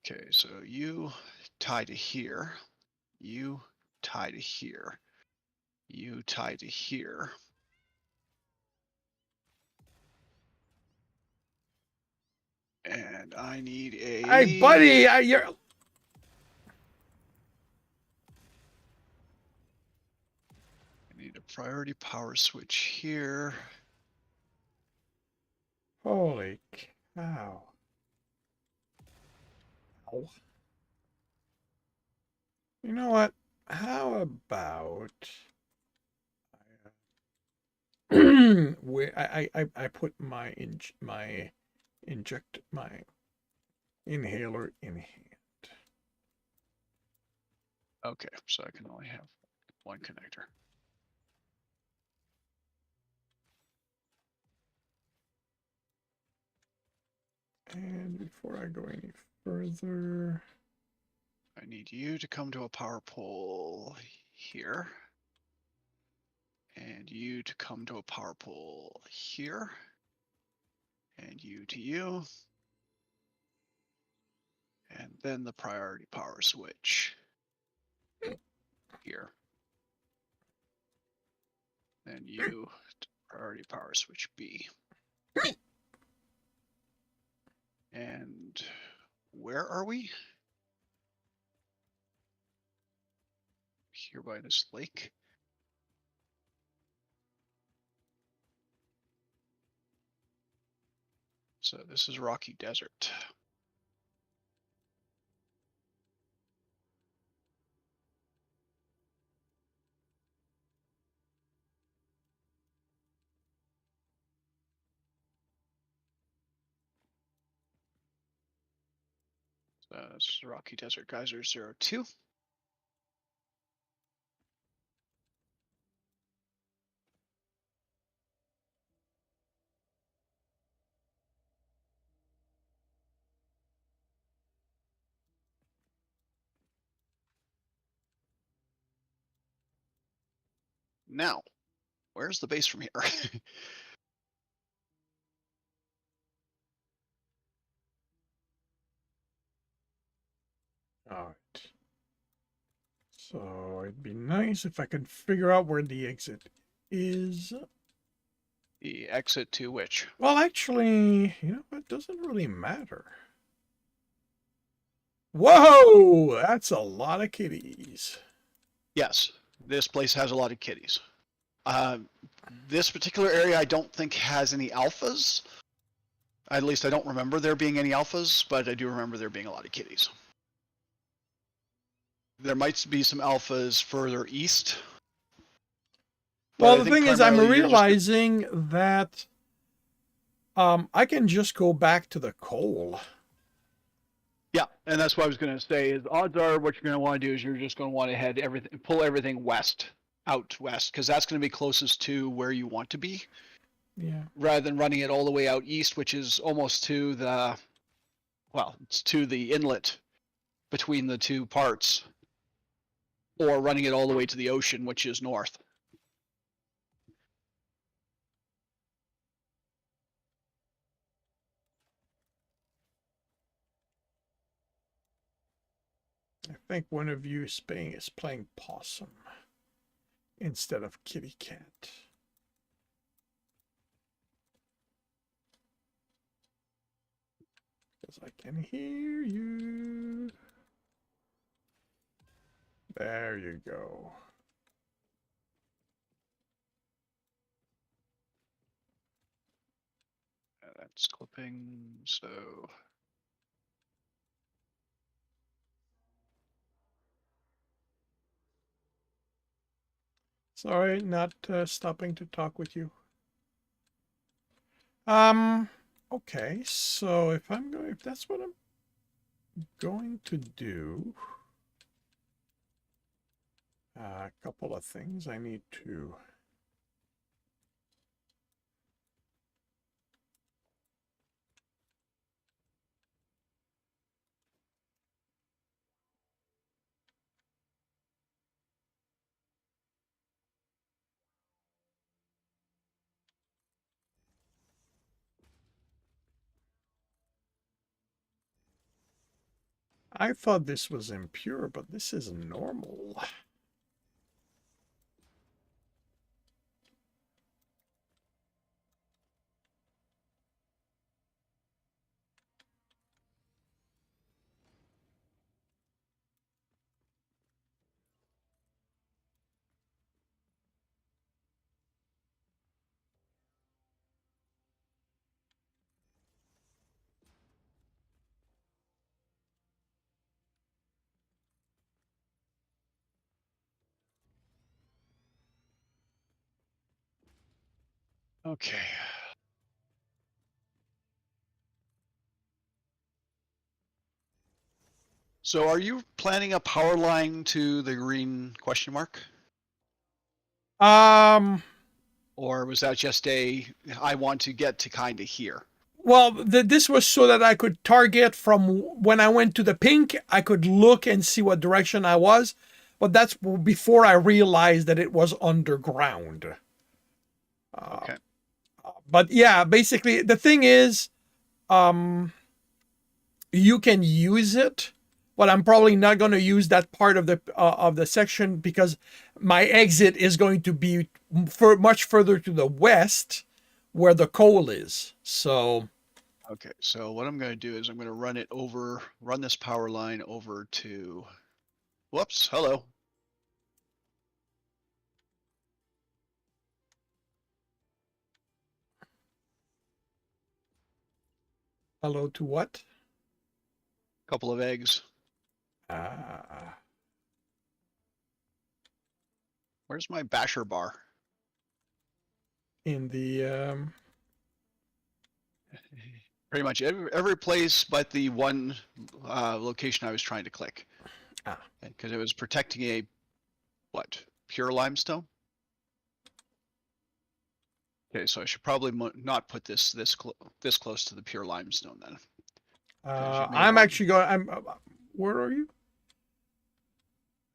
Okay, so you tie to here. You tie to here. You tie to here. And I need a... Hey, buddy, you're... I need a priority power switch here. Holy cow. Ow. You know what? How about... where I put my my inhaler in hand. Okay, so I can only have one connector. And before I go any further, I need you to come to a power pole here. And you to come to a power pole here. And you to you. And then the priority power switch here. Then you to priority power switch B. And where are we? Here by this lake. So this is Rocky Desert. So this is Rocky Desert Geyser 02. Now, where's the base from here? all right. So it'd be nice if I could figure out where the exit is. The exit to which? Well, actually, you know what? Doesn't really matter. Whoa, that's a lot of kitties. Yes, this place has a lot of kitties. This particular area I don't think has any alphas. At least I don't remember there being any alphas, but I do remember there being a lot of kitties. There might be some alphas further east. Well, the thing is, I'm realizing that I can just go back to the coal. Yeah, and that's what I was going to say. Is odds are what you're going to want to do is you're just going to want to pull everything west, out west, because that's going to be closest to where you want to be. Yeah. Rather than running it all the way out east, which is almost to the, well, it's to the inlet between the two parts, or running it all the way to the ocean, which is north. I think one of you is playing possum instead of kitty cat. Because I can hear you. There you go. That's clipping, so... Sorry, not stopping to talk with you. Okay, so if that's what I'm going to do, A couple of things I need to. I thought this was impure, but this is normal. Okay. So are you planning a power line to the green question mark? Um, Or was that just I want to get to kind of here? well, this was so that I could target from when I went to the pink, I could look and see what direction I was. But that's before I realized that it was underground. Okay. But yeah, basically, the thing is, um, you can use it, but I'm probably not going to use that part of the section because my exit is going to be for much further to the west, where the coal is. So Okay, so what I'm going to do is I'm going to run this power line over to, whoops, hello. hello to what? Couple of eggs. Uh, Where's my basher bar? in the Pretty much every place but the one location I was trying to click. Ah. Because it was protecting a, what, pure limestone? Okay, so I should probably not put this close to the pure limestone then. You may I'm want. actually going. Where are you?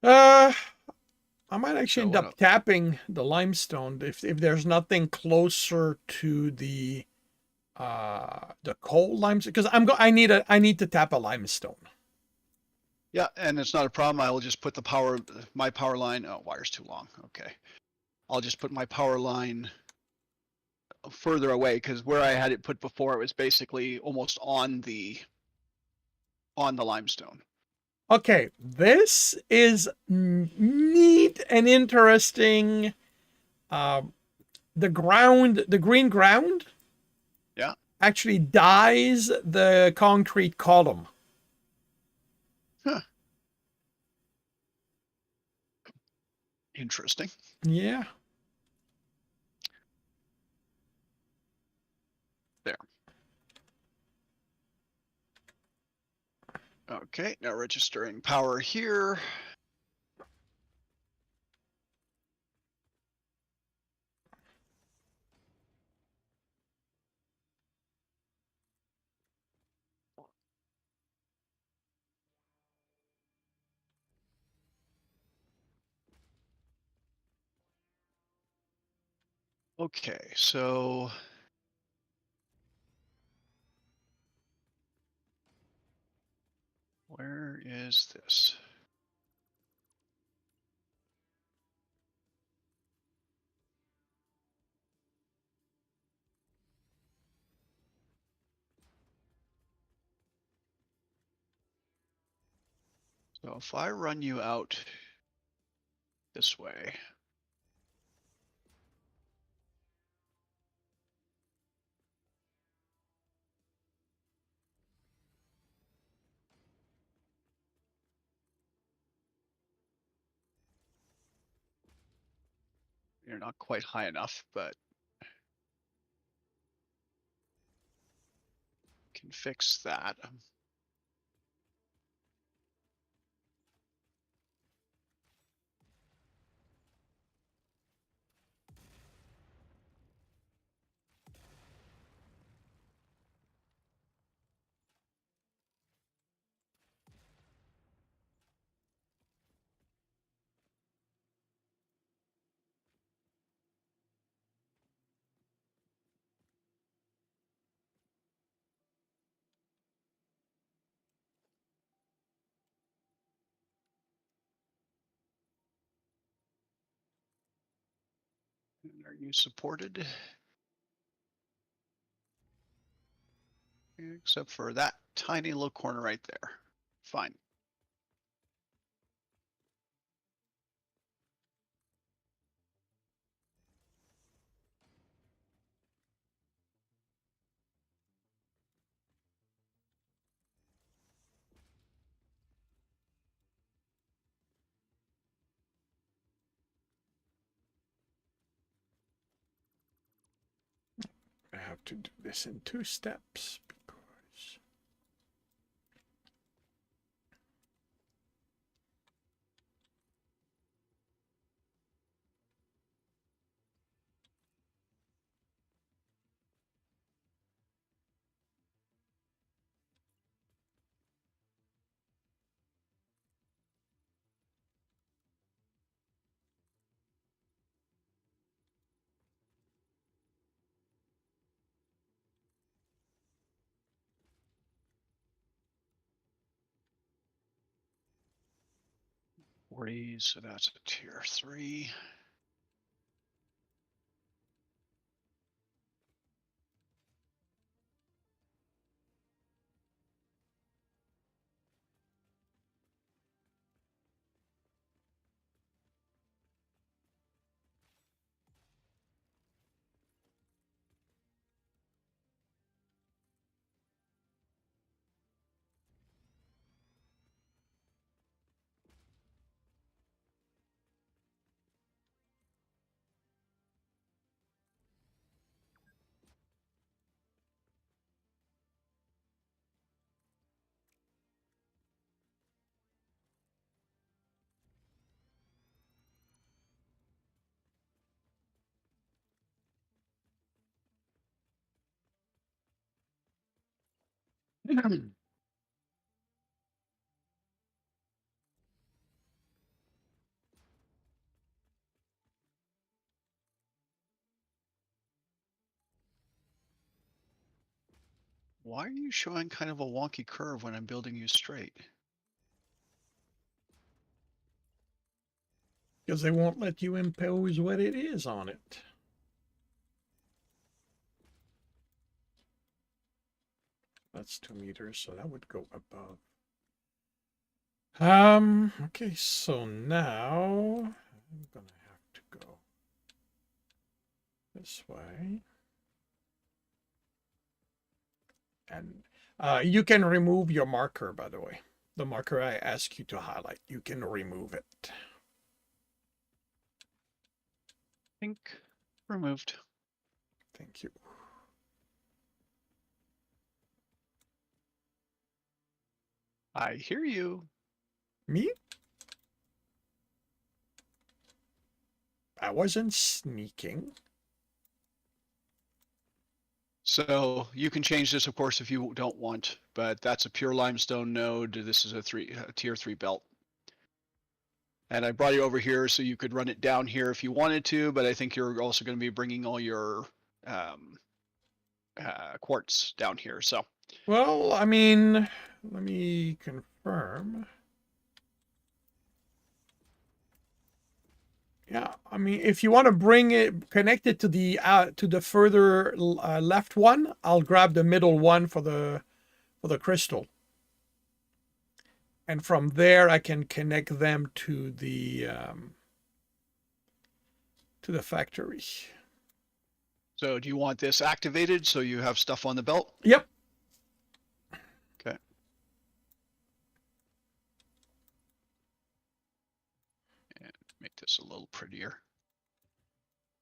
Uh, I might actually So end what? up tapping the limestone if there's nothing closer to the coal limestone because I need to tap a limestone. Yeah, and it's not a problem. I will just put my power line. Oh, wire's too long. Okay, I'll just put my power line further away because where I had it put before, it was basically almost on the limestone. Okay, this is neat and interesting. Uh, the green ground, Yeah, actually dyes the concrete column. huh. Interesting. Yeah. There. Okay, now registering power here. Okay, so where is this? So if I run you out this way, you're not quite high enough, but can fix that. Are you supported? Except for that tiny little corner right there. Fine. I have to do this in 2 steps because So that's a tier 3. Why are you showing kind of a wonky curve when I'm building you straight? because they won't let you impose what it is on it. That's 2 meters, so that would go above. Okay, so now I'm gonna have to go this way. And you can remove your marker, by the way. The marker I asked you to highlight, you can remove it. I think removed. Thank you. I hear you. Me? I wasn't sneaking. So you can change this, of course, if you don't want, but that's a pure limestone node. This is a tier 3 belt. And I brought you over here so you could run it down here if you wanted to, but I think you're also going to be bringing all your quartz down here. So, Well, I mean, let me confirm. Yeah, I mean, if you want to bring it, connect it to the further left one, I'll grab the middle one for the crystal, and from there I can connect them to the factory. so do you want this activated so you have stuff on the belt? Yep. Okay. And make this a little prettier.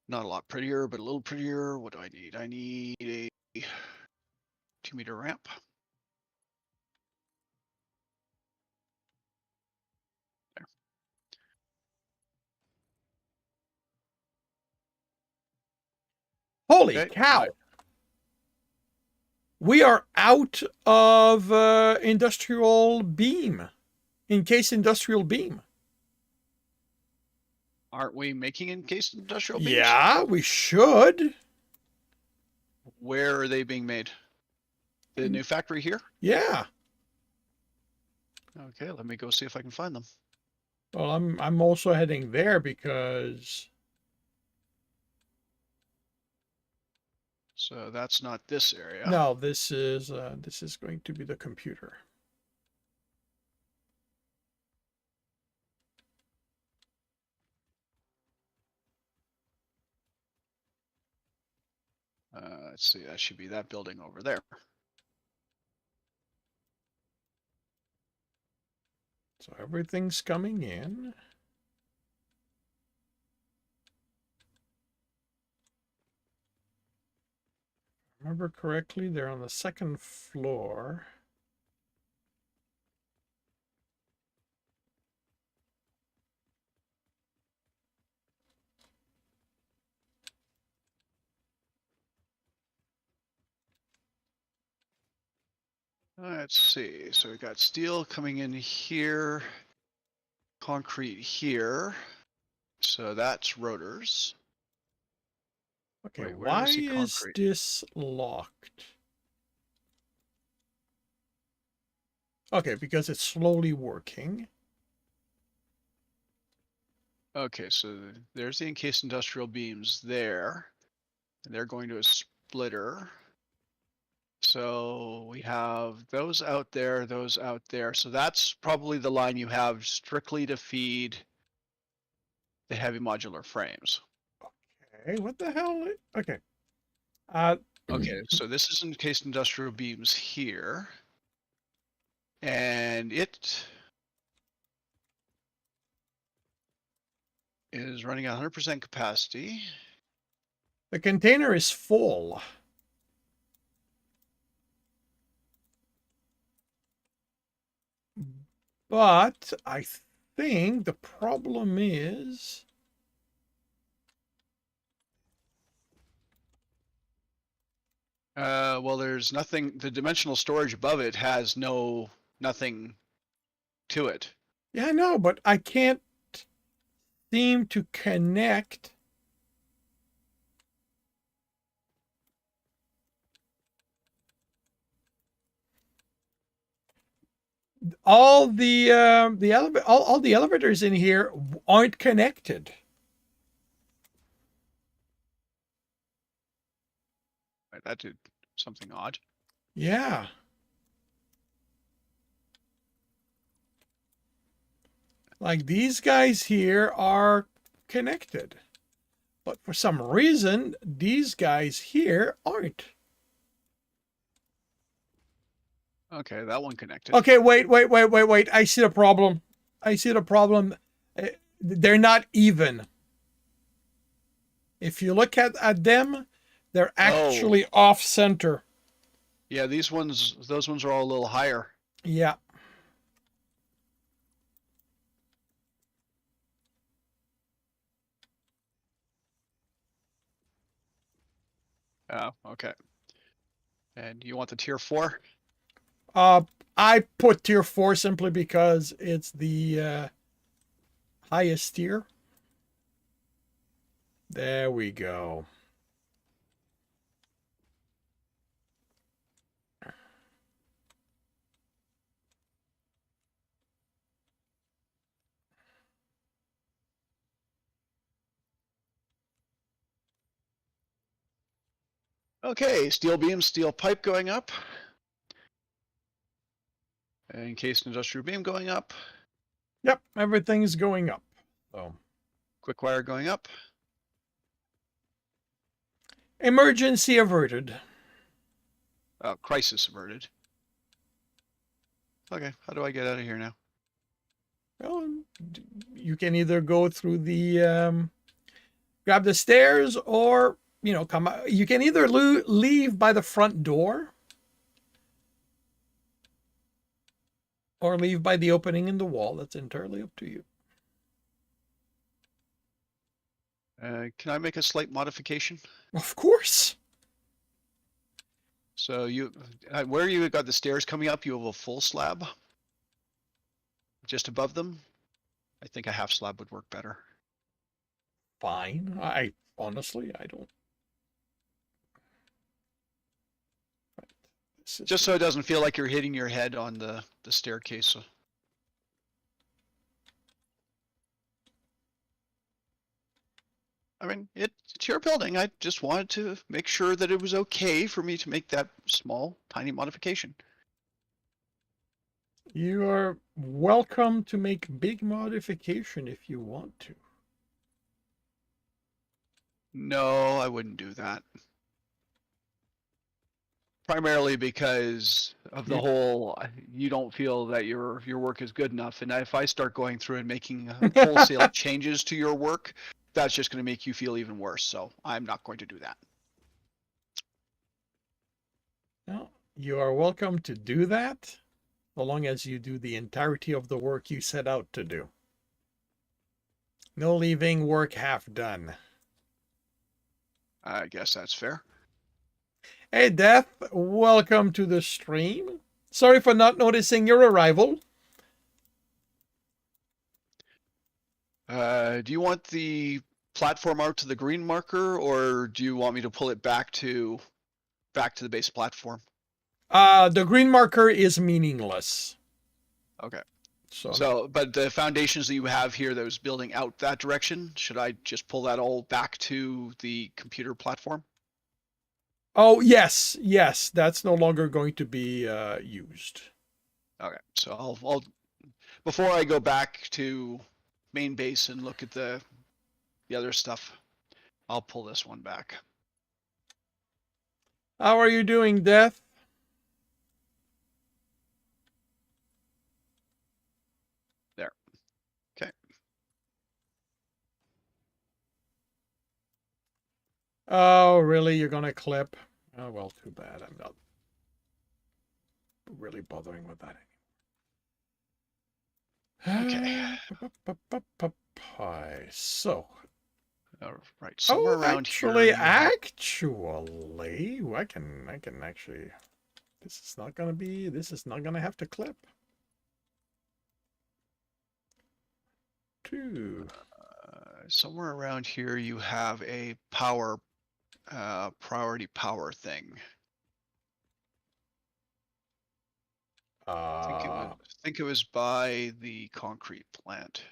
Not a lot prettier, but a little prettier. What do I need? I need a 2-meter ramp. There. Holy Okay, cow! We are out of industrial beam, encased industrial beam. Aren't we making encased industrial beams? Yeah, we should. Where are they being made? The new factory here? Yeah. Okay, let me go see if I can find them. Well, I'm also heading there because So that's not this area. No, this is going to be the computer. Let's see, that should be that building over there. So everything's coming in. Remember correctly, they're on the second floor. Let's see. So we got steel coming in here, concrete here. So that's rotors. Okay, Wait, where do why I see is concrete? this locked? Okay, because it's slowly working. Okay, so there's the encased industrial beams there. And they're going to a splitter. So we have those out there, those out there. So that's probably the line you have strictly to feed the heavy modular frames. Okay, what the hell? Okay. Okay, so this is encased industrial beams here. And it is running at 100% capacity. the container is full. But I think the problem is Well, there's nothing, the dimensional storage above it has nothing to it. yeah, I know, but I can't seem to connect all the all the elevators in here aren't connected. That did something odd. Yeah. Like these guys here are connected. But for some reason, these guys here aren't. Okay, that one connected. Okay, wait. I see the problem. I see the problem. They're not even. If you look at them, they're actually off center. Yeah, those ones are all a little higher. Yeah. Oh, okay. And you want the tier 4? I put tier 4 simply because it's the highest tier. There we go. Okay, steel beam, steel pipe going up. Encased industrial beam going up. Yep, everything's going up. So Quick wire going up. emergency averted. Crisis averted. Okay, how do I get out of here now? Well, you can either go through the grab the stairs, or come out. You can either leave by the front door or leave by the opening in the wall. That's entirely up to you. Can I make a slight modification? Of course. So where you got the stairs coming up, you have a full slab just above them. I think a half slab would work better. Fine. I honestly, I don't. Just so it doesn't feel like you're hitting your head on the staircase. I mean, it's your building. I just wanted to make sure that it was okay for me to make that small, tiny modification. You are welcome to make big modification if you want to. No, I wouldn't do that. Primarily because of the You- whole, you don't feel that your work is good enough, and if I start going through and making wholesale changes to your work, that's just going to make you feel even worse. So I'm not going to do that. No, you are welcome to do that, so long as you do the entirety of the work you set out to do. No leaving work half done. I guess that's fair. Hey, Death, welcome to the stream. Sorry for not noticing your arrival. Do you want the platform out to the green marker, or do you want me to pull it back to the base platform? The green marker is meaningless. Okay. So, no. So, but the foundations that you have here that was building out that direction, should I just pull that all back to the computer platform? Oh, yes, yes, that's no longer going to be used. Okay. So I'll before I go back to main base and look at the other stuff, I'll pull this one back. How are you doing, Death? There. Okay. Oh, really? You're gonna clip? Oh, well, too bad. I'm not really bothering with that Okay. anymore. So, All right. Somewhere around here actually, you have. I can actually. This is not gonna have to clip. Two. Somewhere around here you have a power priority power thing. I think it was by the concrete plant.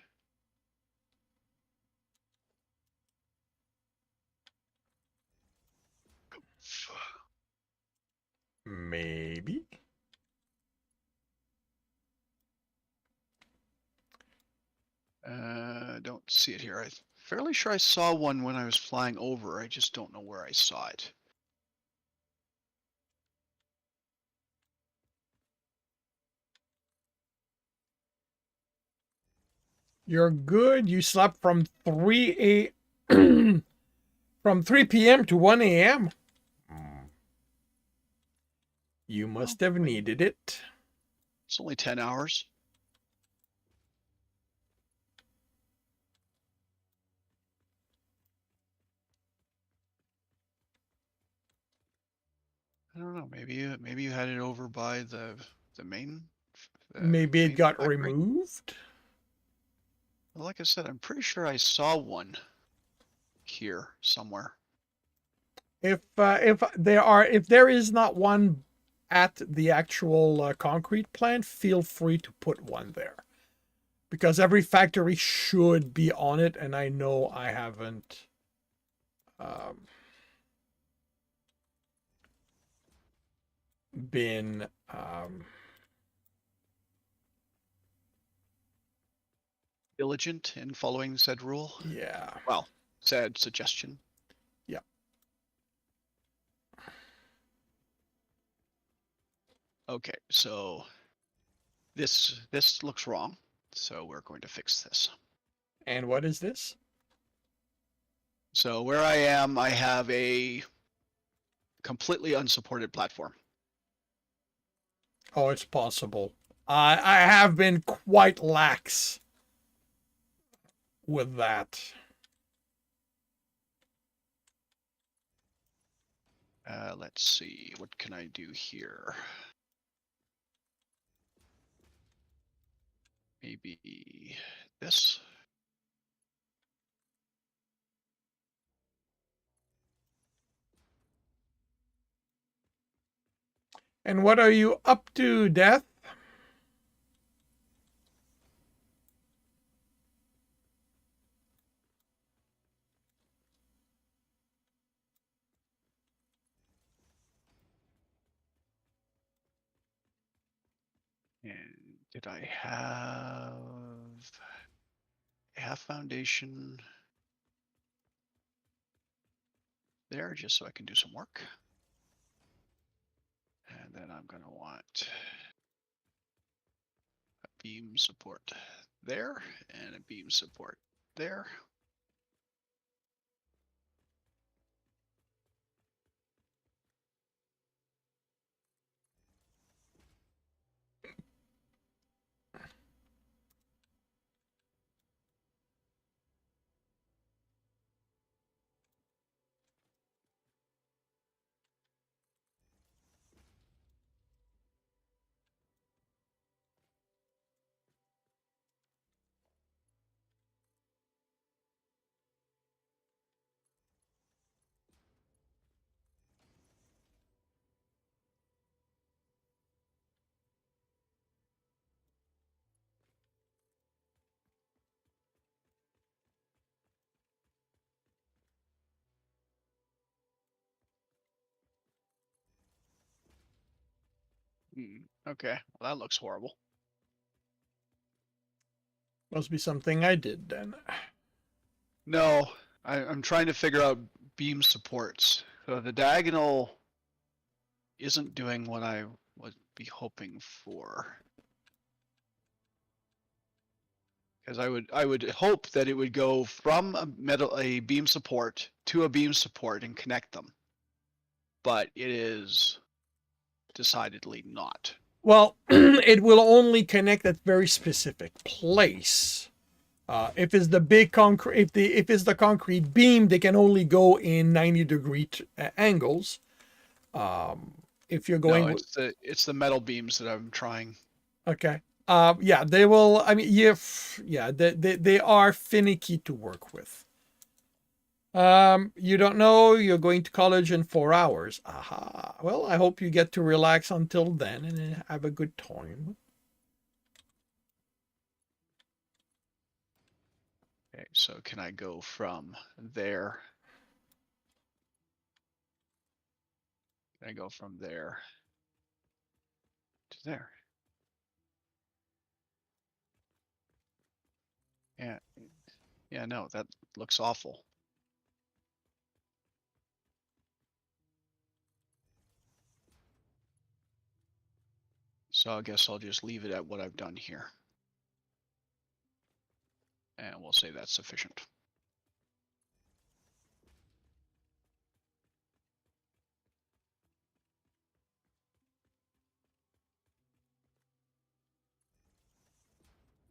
Maybe. Don't see it here. I'm fairly sure I saw one when I was flying over. I just don't know where I saw it. You're good. You slept from 3 from 3 p.m. to 1 a.m. You must have needed it. It's only 10 hours. I don't know. Maybe you had it over by the main. Maybe it main got factory? removed. Well, like I said, I'm pretty sure I saw one here somewhere. If there is not one at the actual concrete plant, feel free to put one there, because every factory should be on it, and I know I haven't. Been Diligent in following said rule. yeah. Well, said suggestion. Yeah. Okay, so this looks wrong, so we're going to fix this. And what is this? So where I am, I have a completely unsupported platform. Oh, it's possible. I have been quite lax with that. Let's see, what can I do here? Maybe this. And what are you up to, Death? Did I have half foundation there just so I can do some work? And then I'm going to want a beam support there and a beam support there. Okay, well, that looks horrible. Must be something I did then. No, I'm trying to figure out beam supports. So the diagonal isn't doing what I would be hoping for. Because I would hope that it would go from a beam support to a beam support and connect them. But it is decidedly not. Well, it will only connect at very specific place. If it's the big concrete, if it's the concrete beam, they can only go in 90-degree angles. If you're going, No, it's the metal beams that I'm trying. okay, yeah, they will. I mean, yeah, they are finicky to work with. You don't know you're going to college in 4 hours. Aha. Well, I hope you get to relax until then and have a good time. Okay, so can I go from there? Can I go from there to there? Yeah, yeah, no, that looks awful. So I guess I'll just leave it at what I've done here. And we'll say that's sufficient.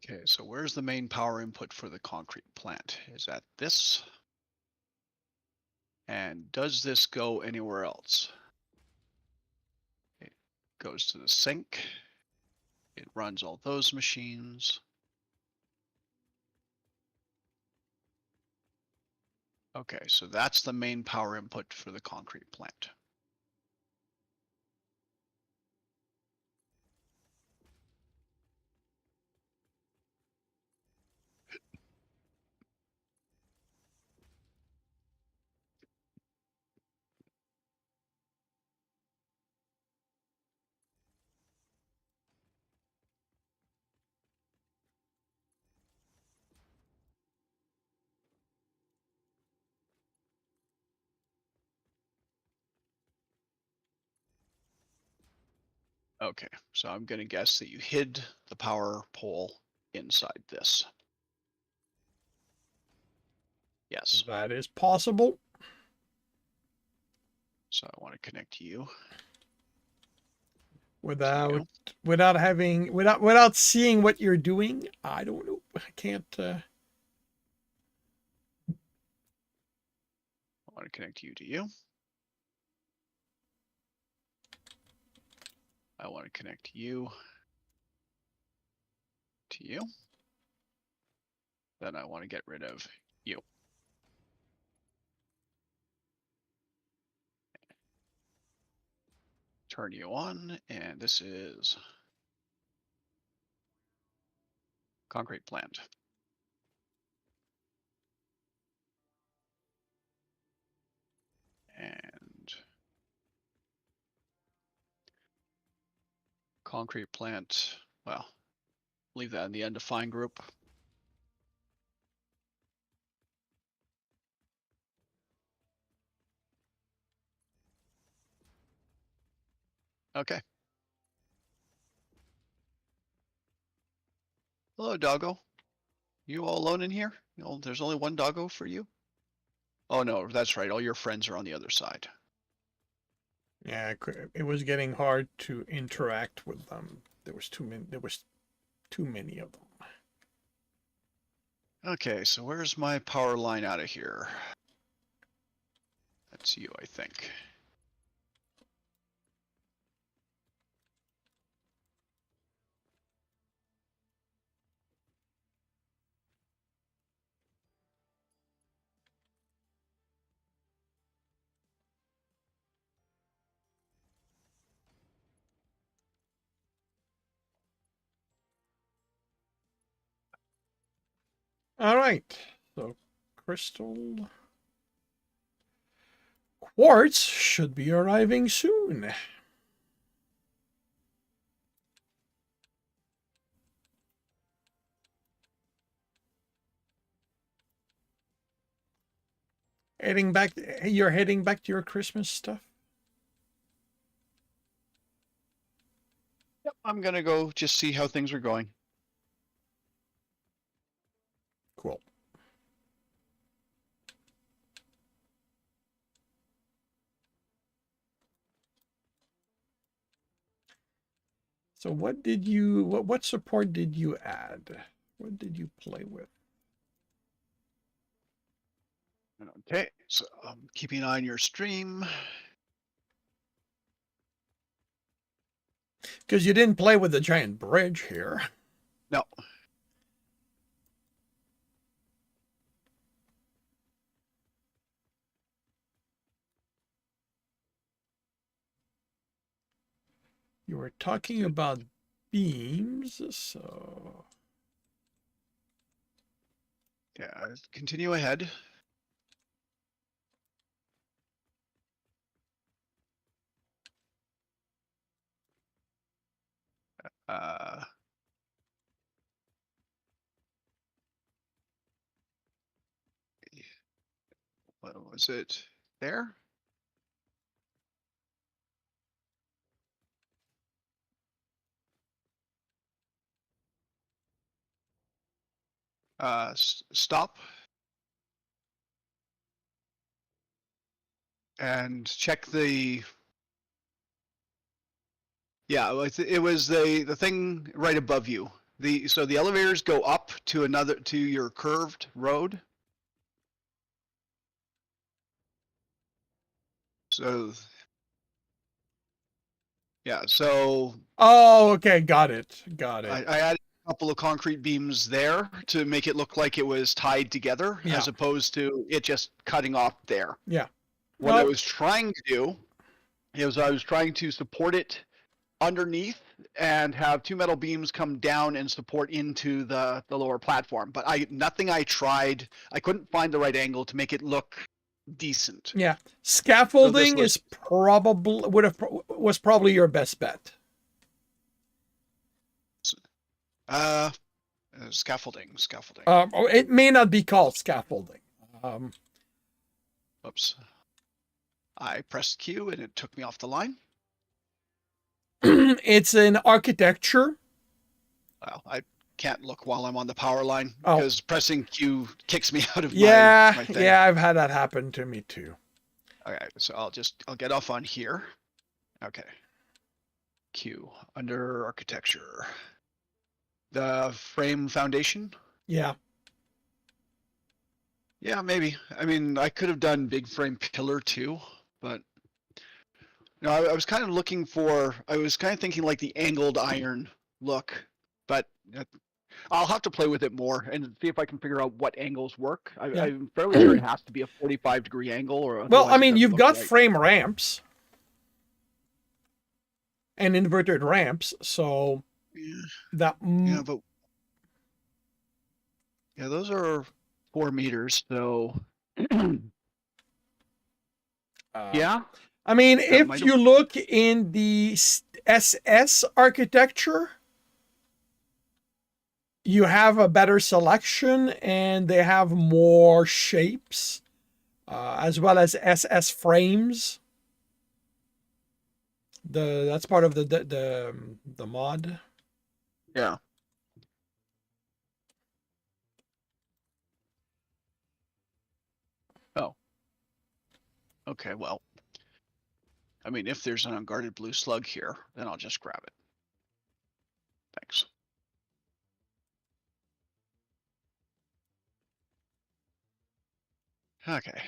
Okay, so where's the main power input for the concrete plant? Is that this? And does this go anywhere else? It goes to the sink. It runs all those machines. Okay, so that's the main power input for the concrete plant. Okay, so I'm gonna guess that you hid the power pole inside this. Yes, That is possible. so I want to connect you. Without without seeing what you're doing, I don't know. I can't. I want to connect you to you. I want to connect you to you. Then I want to get rid of you. Turn you on, and this is concrete plant. And concrete plant, well, Leave that in the undefined group. Okay. Hello, doggo. You all alone in here? No, there's only one doggo for you? Oh no, that's right. All your friends are on the other side. Yeah, it was getting hard to interact with them. There was too many of them. Okay, so where's my power line out of here? That's you, I think. All right. So crystal quartz should be arriving soon. Heading back. You're heading back to your Christmas stuff. Yep, I'm gonna go just see how things are going. Cool. So what support did you add? What did you play with? Okay, so I'm keeping an eye on your stream. Because you didn't play with the giant bridge here. No. You were talking about beams, so Yeah, continue ahead. Uh, what was it? There? Stop and check the. Yeah, it was the thing right above you. So the elevators go up to your curved road. So yeah, so oh, okay, got it. I added a couple of concrete beams there to make it look like it was tied together, Yeah. as opposed to it just cutting off there. Yeah. What I was trying to do is I was trying to support it underneath and have two metal beams come down and support into the lower platform. But nothing I tried, I couldn't find the right angle to make it look decent. Yeah, scaffolding So was probably your best bet. Scaffolding. It may not be called scaffolding. Oops. I pressed Q and it took me off the line. It's an architecture. Well, I can't look while I'm on the power line Oh. because pressing Q kicks me out of Yeah, my thing. yeah, I've had that happen to me too. Okay, so I'll get off on here. Okay. Q under architecture. The frame foundation? Yeah. Yeah, maybe. I mean, I could have done big frame pillar too, but no, I was kind of looking for. I was kind of thinking like the angled iron look, but I'll have to play with it more and see if I can figure out what angles work. Yeah. I'm fairly sure it has to be a 45-degree angle, or Well, I otherwise it mean, doesn't you've look got right. frame ramps and inverted ramps, so that Yeah, but yeah, those are 4 meters, so yeah. I mean, That if might you look in the SS architecture, you have a better selection and they have more shapes, as well as SS frames. That's part of the mod. Yeah. Oh. Okay. Well, I mean, if there's an unguarded blue slug here, then I'll just grab it. Thanks. Okay.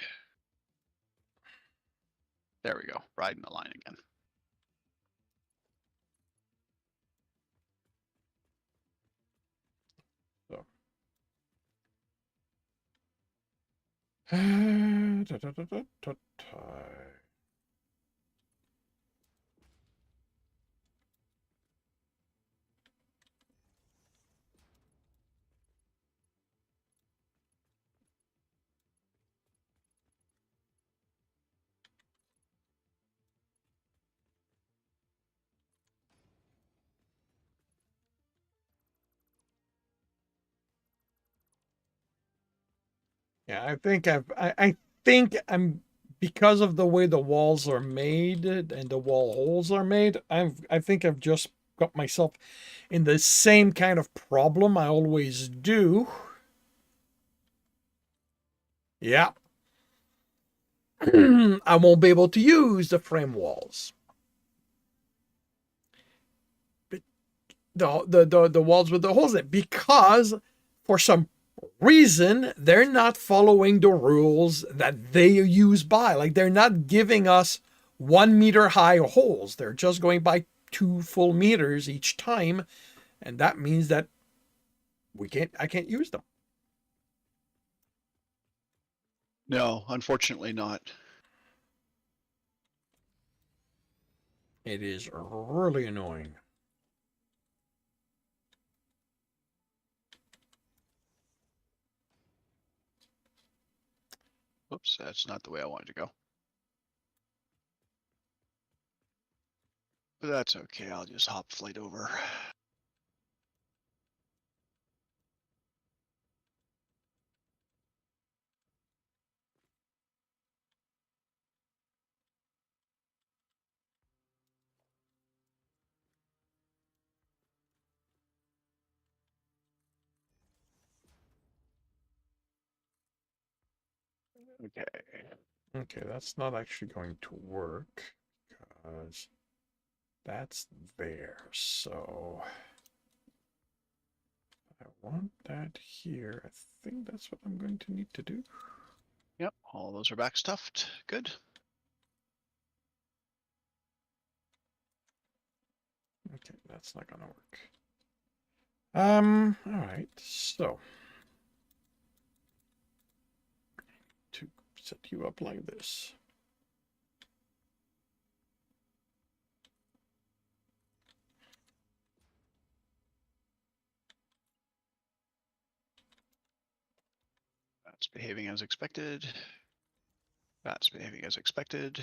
There we go. Riding the line again. So. Yeah, I think I'm because of the way the walls are made and the wall holes are made, I think I've just got myself in the same kind of problem I always do. Yeah. I won't be able to use the frame walls. The walls with the holes in it because for some reason they're not following the rules that they use by. Like they're not giving us 1 meter high holes. They're just going by 2 full meters each time, and that means that I can't use them. No, unfortunately not. It is really annoying. Whoops, that's not the way I wanted to go. But that's okay. I'll just hop flight over. Okay. Okay, that's not actually going to work because that's there. So I want that here. I think that's what I'm going to need to do. Yep, all those are back stuffed. Good. Okay, that's not gonna work. All right, so to set you up like this. That's behaving as expected. That's behaving as expected.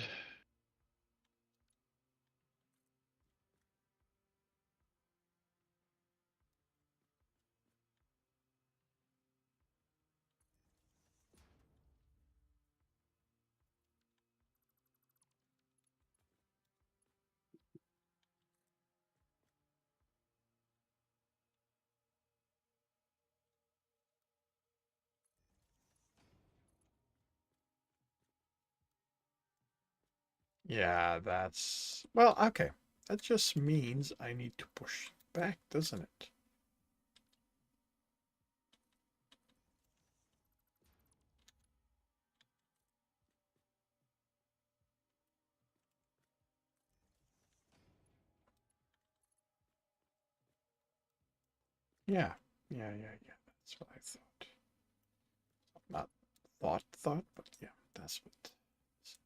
Yeah, that's well, okay. That just means I need to push back, doesn't it? Yeah, yeah. That's what I thought. Not thought, but yeah, that's what this is.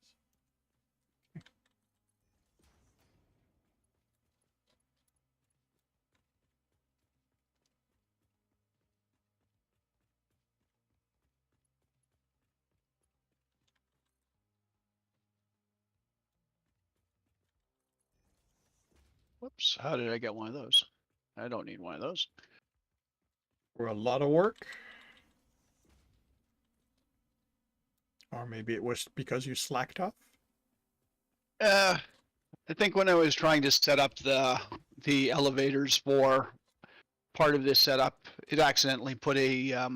Whoops, how did I get one of those? I don't need one of those. For a lot of work. Or maybe it was because you slacked off. I think when I was trying to set up the elevators for part of this setup, it accidentally put a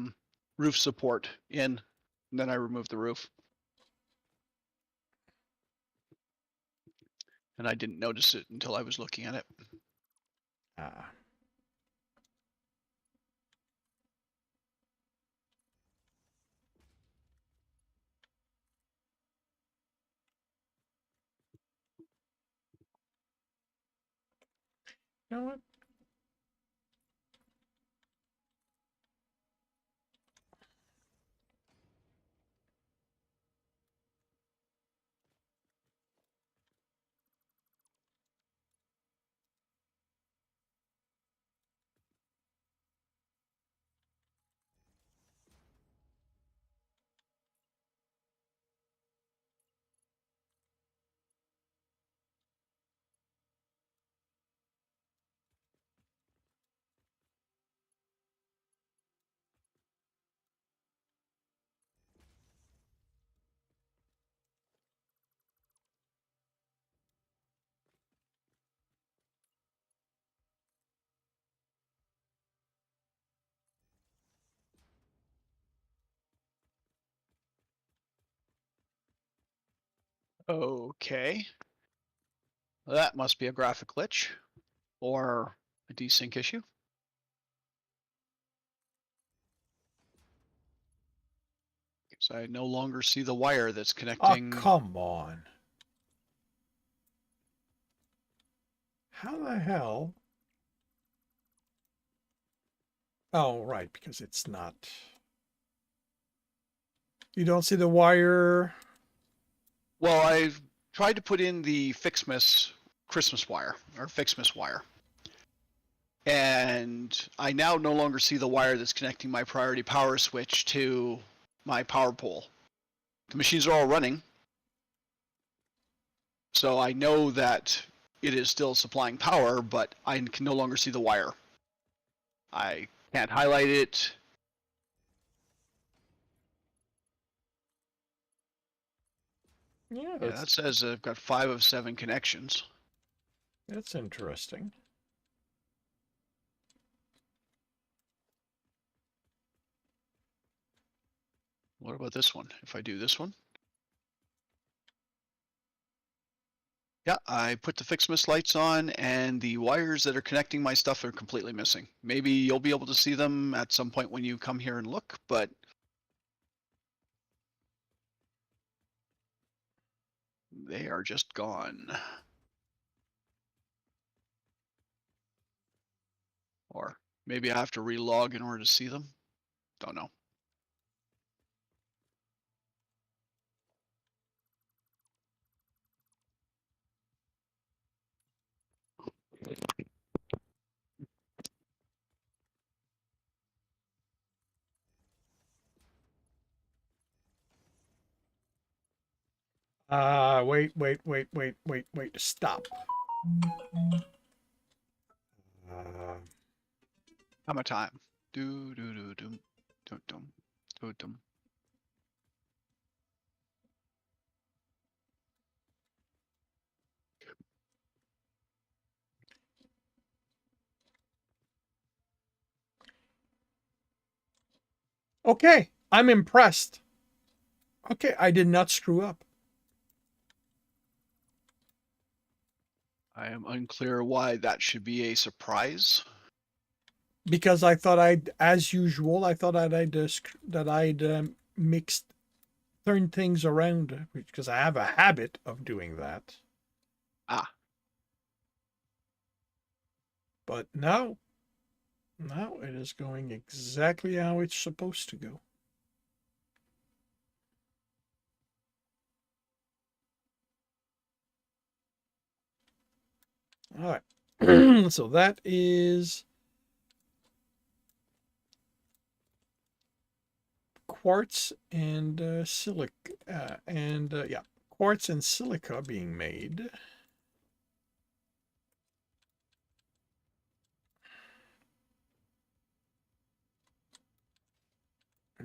roof support in, and then I removed the roof. And I didn't notice it until I was looking at it. Ah. You know what? Okay. Well, that must be a graphic glitch or a desync issue. Because I no longer see the wire that's Oh, connecting. come on. How the hell? Oh, right, because it's not. You don't see the wire. Well, I've tried to put in the Fixmas Christmas wire or Fixmas wire. And I now no longer see the wire that's connecting my priority power switch to my power pole. The machines are all running, so I know that it is still supplying power, but I can no longer see the wire. I can't highlight it. Yeah, Yeah, that says I've got 5 of 7 connections. that's interesting. What about this one? If I do this one? Yeah, I put the Fixmas lights on and the wires that are connecting my stuff are completely missing. Maybe you'll be able to see them at some point when you come here and look, but they are just gone. Or maybe I have to relog in order to see them. Don't know. Wait. Stop. Uh, How much time? Do do do do do do do do. okay, I'm impressed. Okay, I did not screw up. I am unclear why that should be a surprise. Because I thought I'd, as usual, I thought I'd mixed, turn things around because I have a habit of doing that. Ah, But now it is going exactly how it's supposed to go. All right. So that is quartz and silica yeah, quartz and silica being made.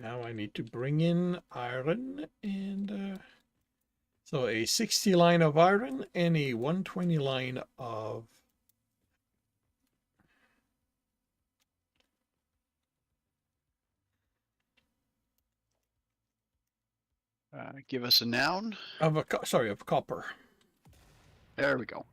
now I need to bring in iron and so a 60 line of iron and a 120 line of Give us a noun. of copper. There we go.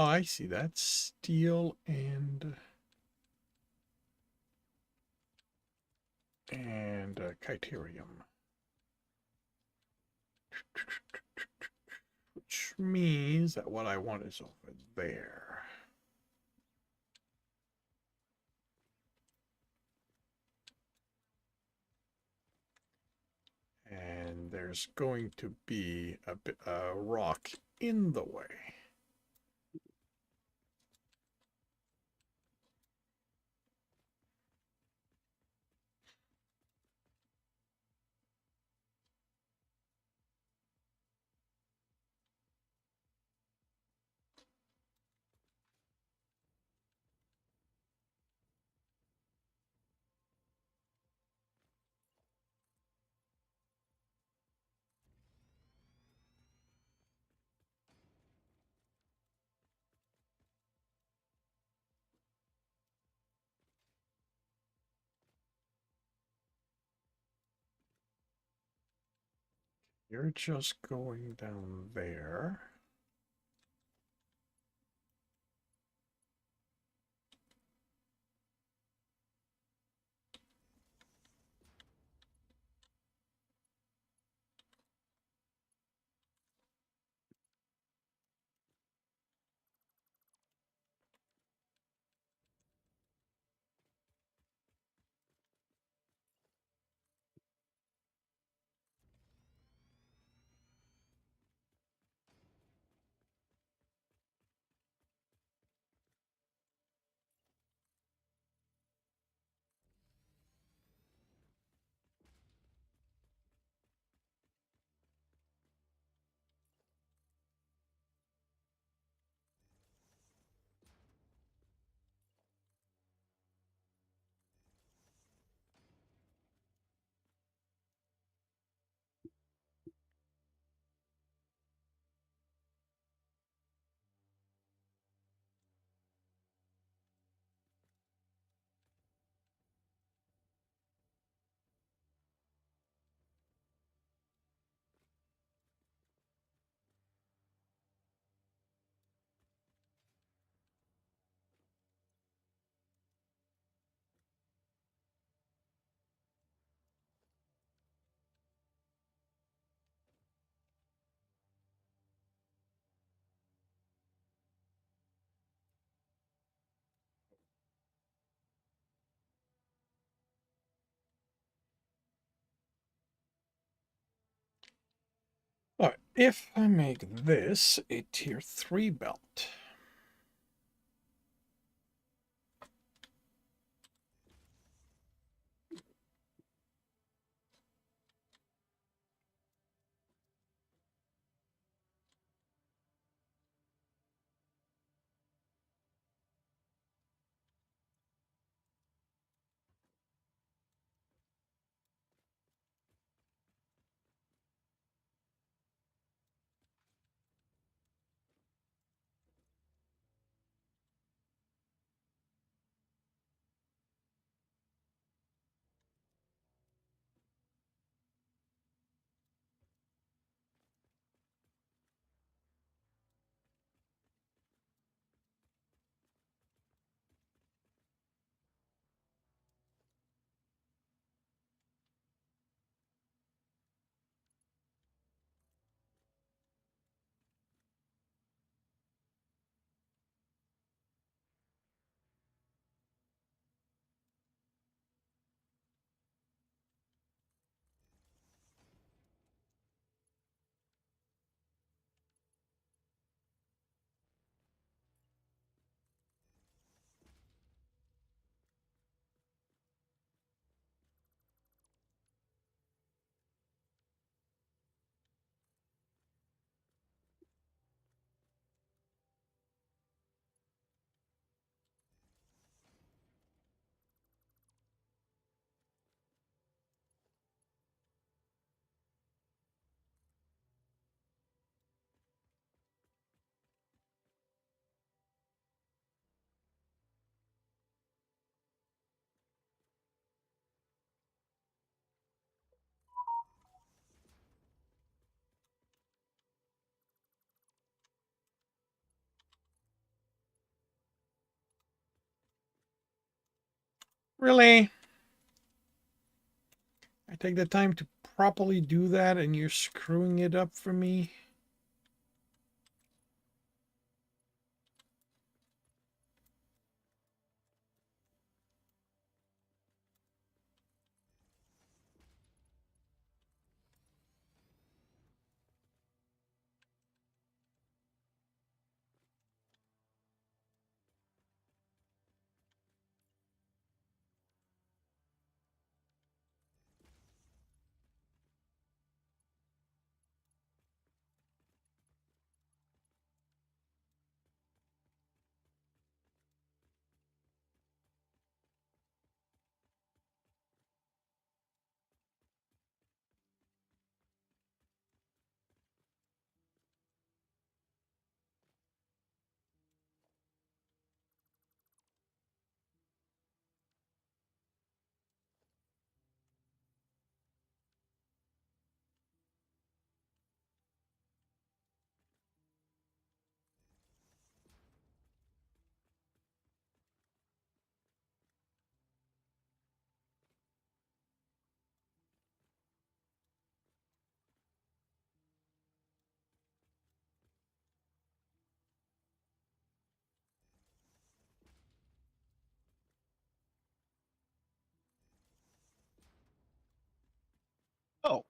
Oh, I see. That's steel and chyterium, which means that what I want is over there. And there's going to be a rock in the way. You're just going down there. All right, if I make this a tier 3 belt, Really? I take the time to properly do that and you're screwing it up for me? Oh,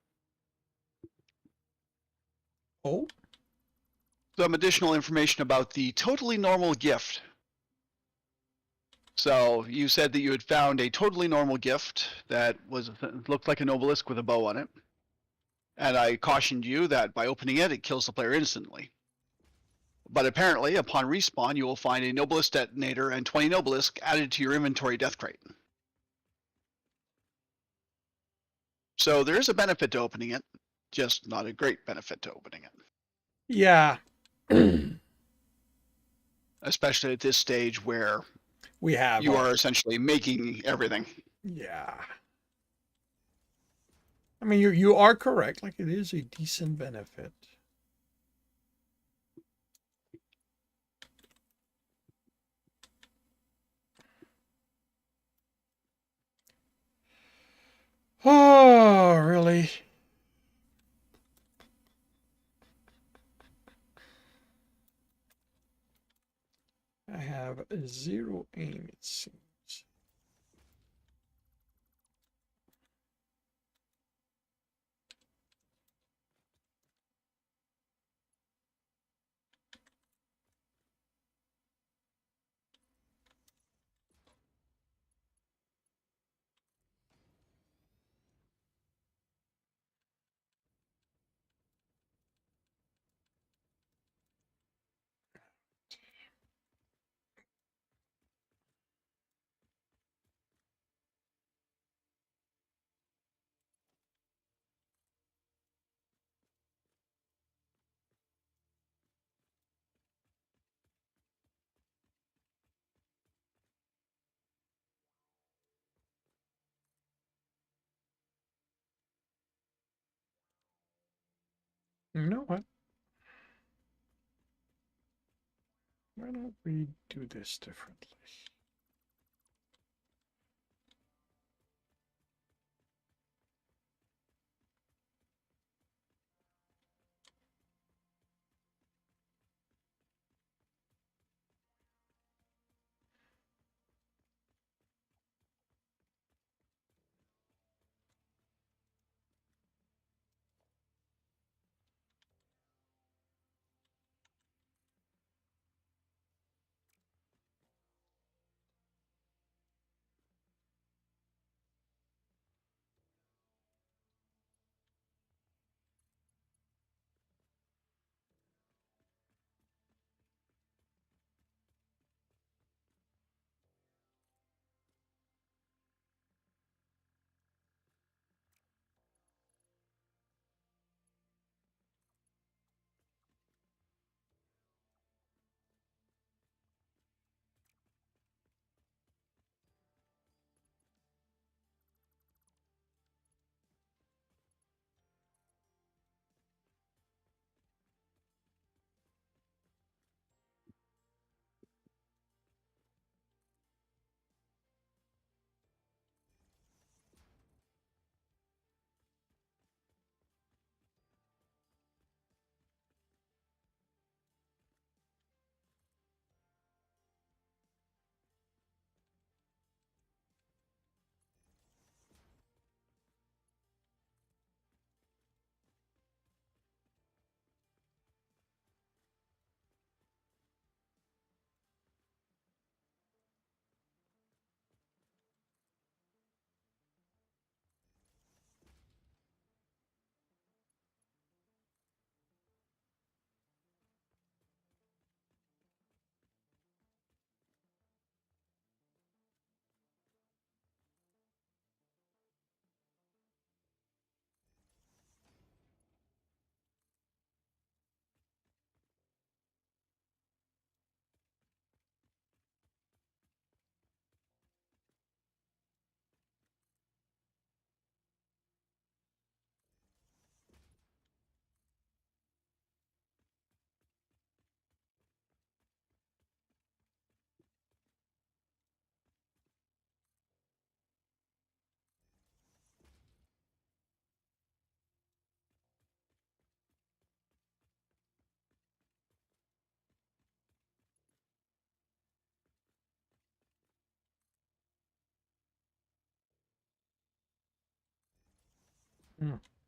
Oh, some additional information about the totally normal gift. So you said that you had found a totally normal gift that looked like an obelisk with a bow on it. And I cautioned you that by opening it, it kills the player instantly. But apparently, upon respawn, you will find a Noblisk detonator and 20 Noblisk added to your inventory death crate. So there is a benefit to opening it, just not a great benefit to opening it. yeah. Especially at this stage where We have you are essentially making everything. yeah. I mean, you are correct. Like, it is a decent benefit. Oh, really? I have zero aim, it seems. You know what? Why don't we do this differently?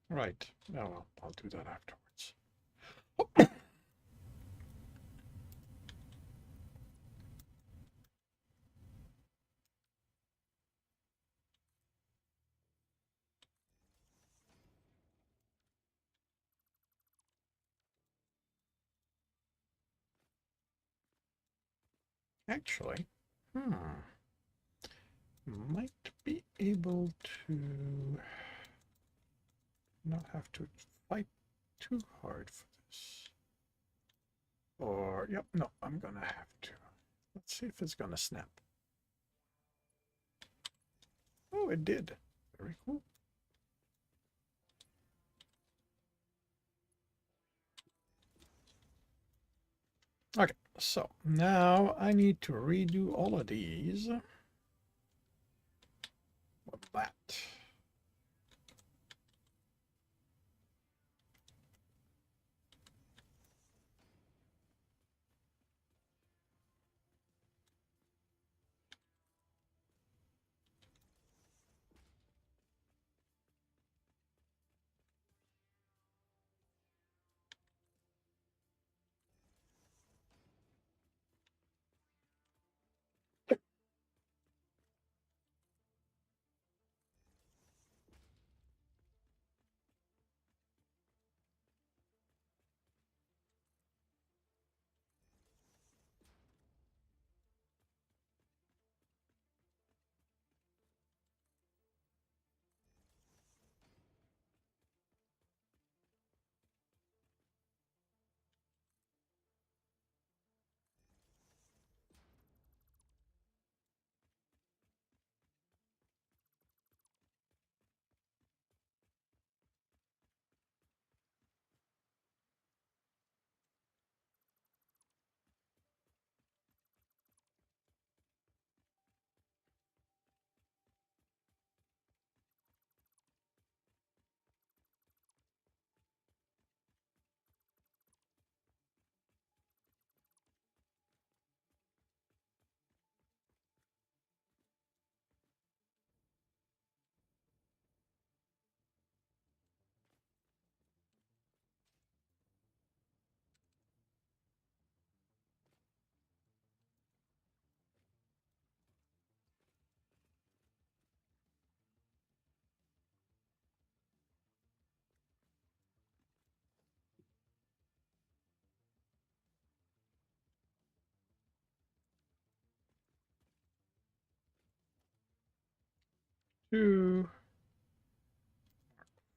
Right. Oh, well, I'll do that afterwards. Actually, might be able to not have to fight too hard for this. Or, yep, no, I'm gonna have to. Let's see if it's gonna snap. Oh, it did. Very cool. Okay, so now I need to redo all of these. With that. Two,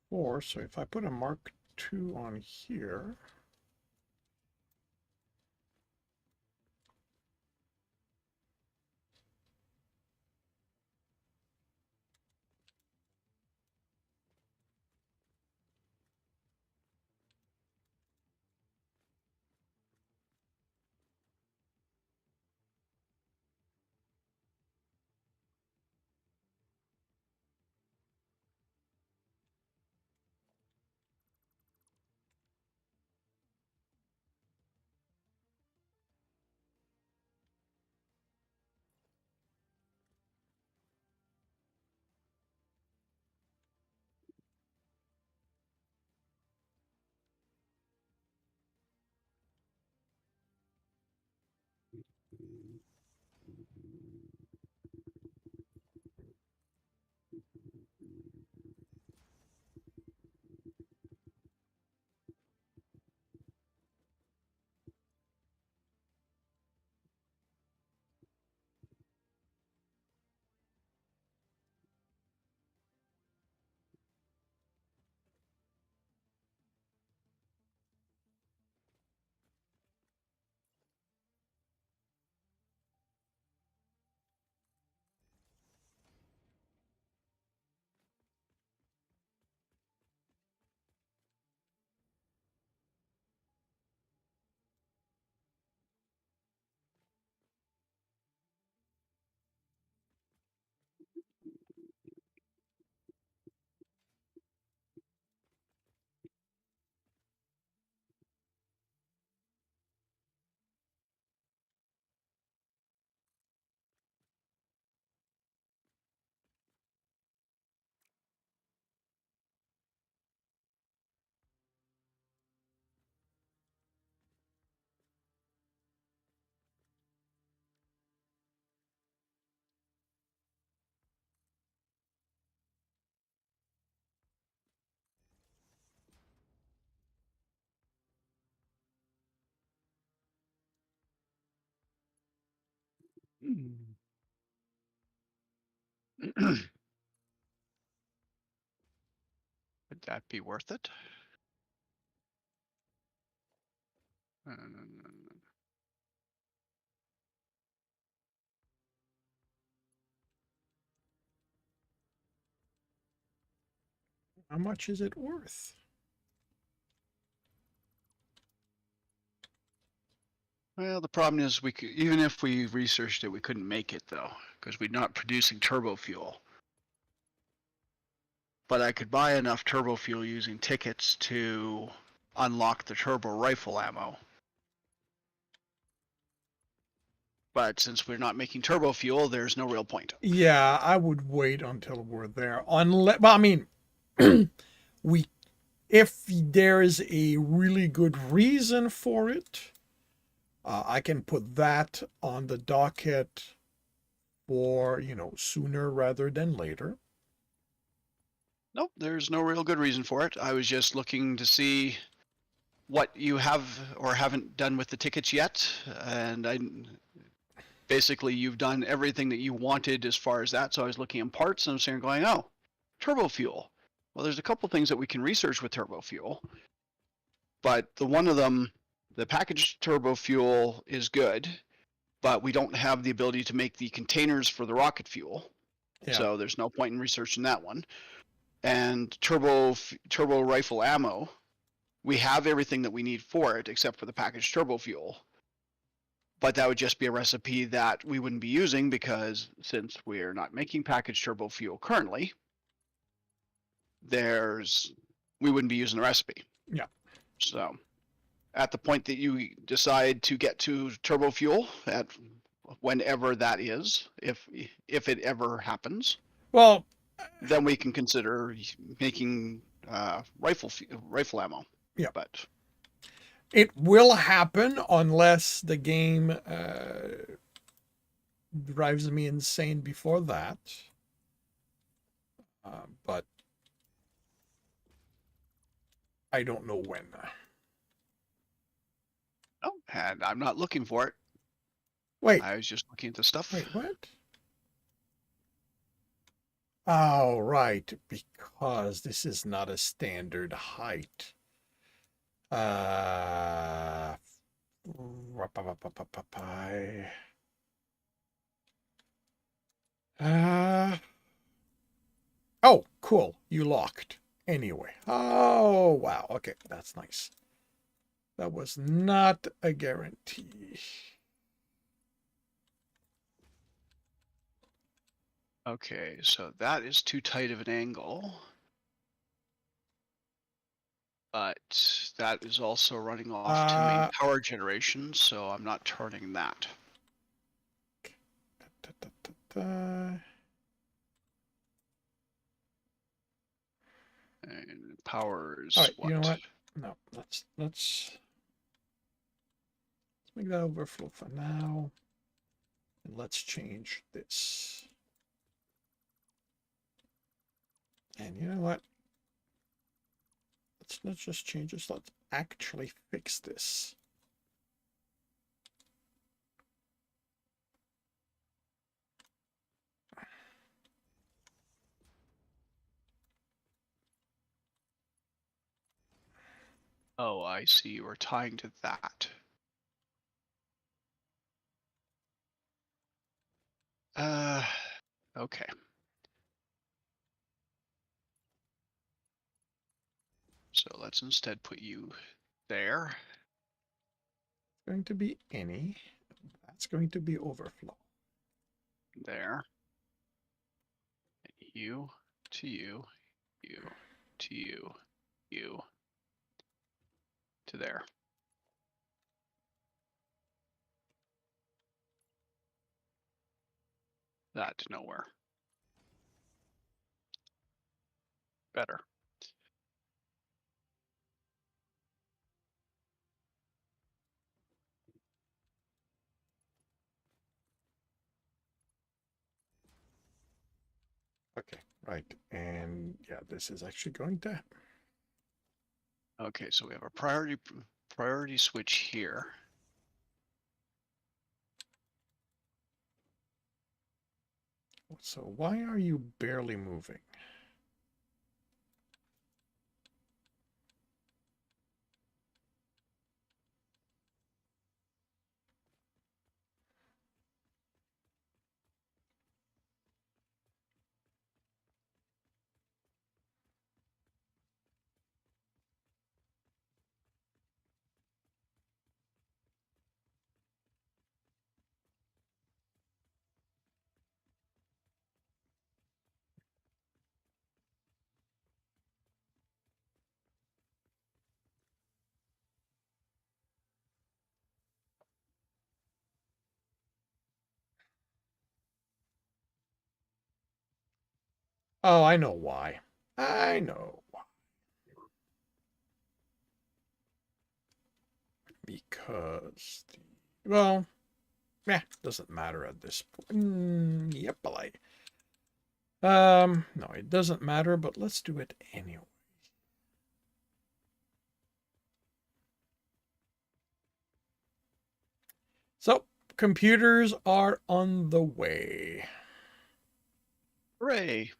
four. So if I put a Mark II on here, Would that be worth it? How much is it worth? Well, the problem is we could, even if we researched it, we couldn't make it though, because we're not producing turbo fuel. But I could buy enough turbo fuel using tickets to unlock the turbo rifle ammo. But since we're not making turbo fuel, there's no real point. Yeah, I would wait until we're there. Unless, well, I mean, we, if there is a really good reason for it, I can put that on the docket for, sooner rather than later. Nope, there's no real good reason for it. I was just looking to see what you have or haven't done with the tickets yet, and basically you've done everything that you wanted as far as that. So I was looking in parts and I'm saying, going, oh, turbo fuel. Well, there's a couple things that we can research with turbo fuel, but the one of them, the packaged turbo fuel is good, but we don't have the ability to make the containers for the rocket fuel. Yeah. So there's no point in researching that one. And turbo rifle ammo, we have everything that we need for it except for the packaged turbo fuel. But that would just be a recipe that we wouldn't be using because since we're not making packaged turbo fuel currently, we wouldn't be using the recipe. Yeah. So at the point that you decide to get to turbo fuel, at whenever that is, if it ever happens, Well, then we can consider making rifle ammo. Yeah. But it will happen unless the game drives me insane before that. But I don't know when. oh, and I'm not looking for it. Wait, I was just looking at the stuff. wait, what? Oh, right, because this is not a standard height. Oh, cool. You locked. Anyway. Oh, wow. Okay, that's nice. That was not a guarantee. Okay, so that is too tight of an angle. But that is also running off to main power generation, so I'm not turning that. And power is all right, what? you know what? No, let's make that overflow for now. And let's change this. And you know what? Let's not just change this, let's actually fix this. Oh, I see. You were tying to that. Okay. So let's instead put you there. It's going to be any. That's going to be overflow. There. And you to you, you to you to there. That to nowhere. Better. Okay, right. And yeah, this is actually going to. Okay, so we have a priority switch here. So why are you barely moving? Oh, I know why. I know why. Because well, doesn't matter at this point. Yep, no, it doesn't matter, but let's do it anyway. So, computers are on the way. Hooray!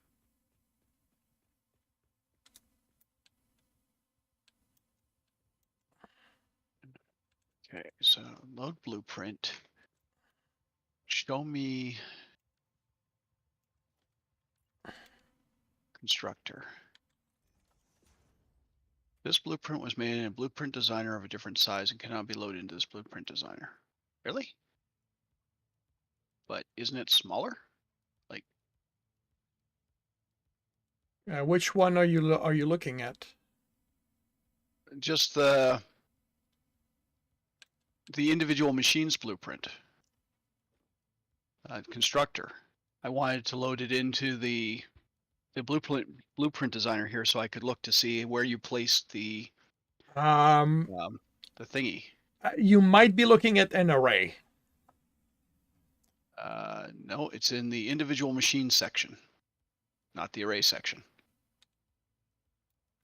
Okay, so load blueprint. Show me constructor. This blueprint was made in a blueprint designer of a different size and cannot be loaded into this blueprint designer. Really? But isn't it smaller? Like, Which one are you looking at? just the individual machine's blueprint. Constructor. I wanted to load it into the blueprint designer here so I could look to see where you placed the Um, thingy. you might be looking at an array. No, it's in the individual machine section, not the array section.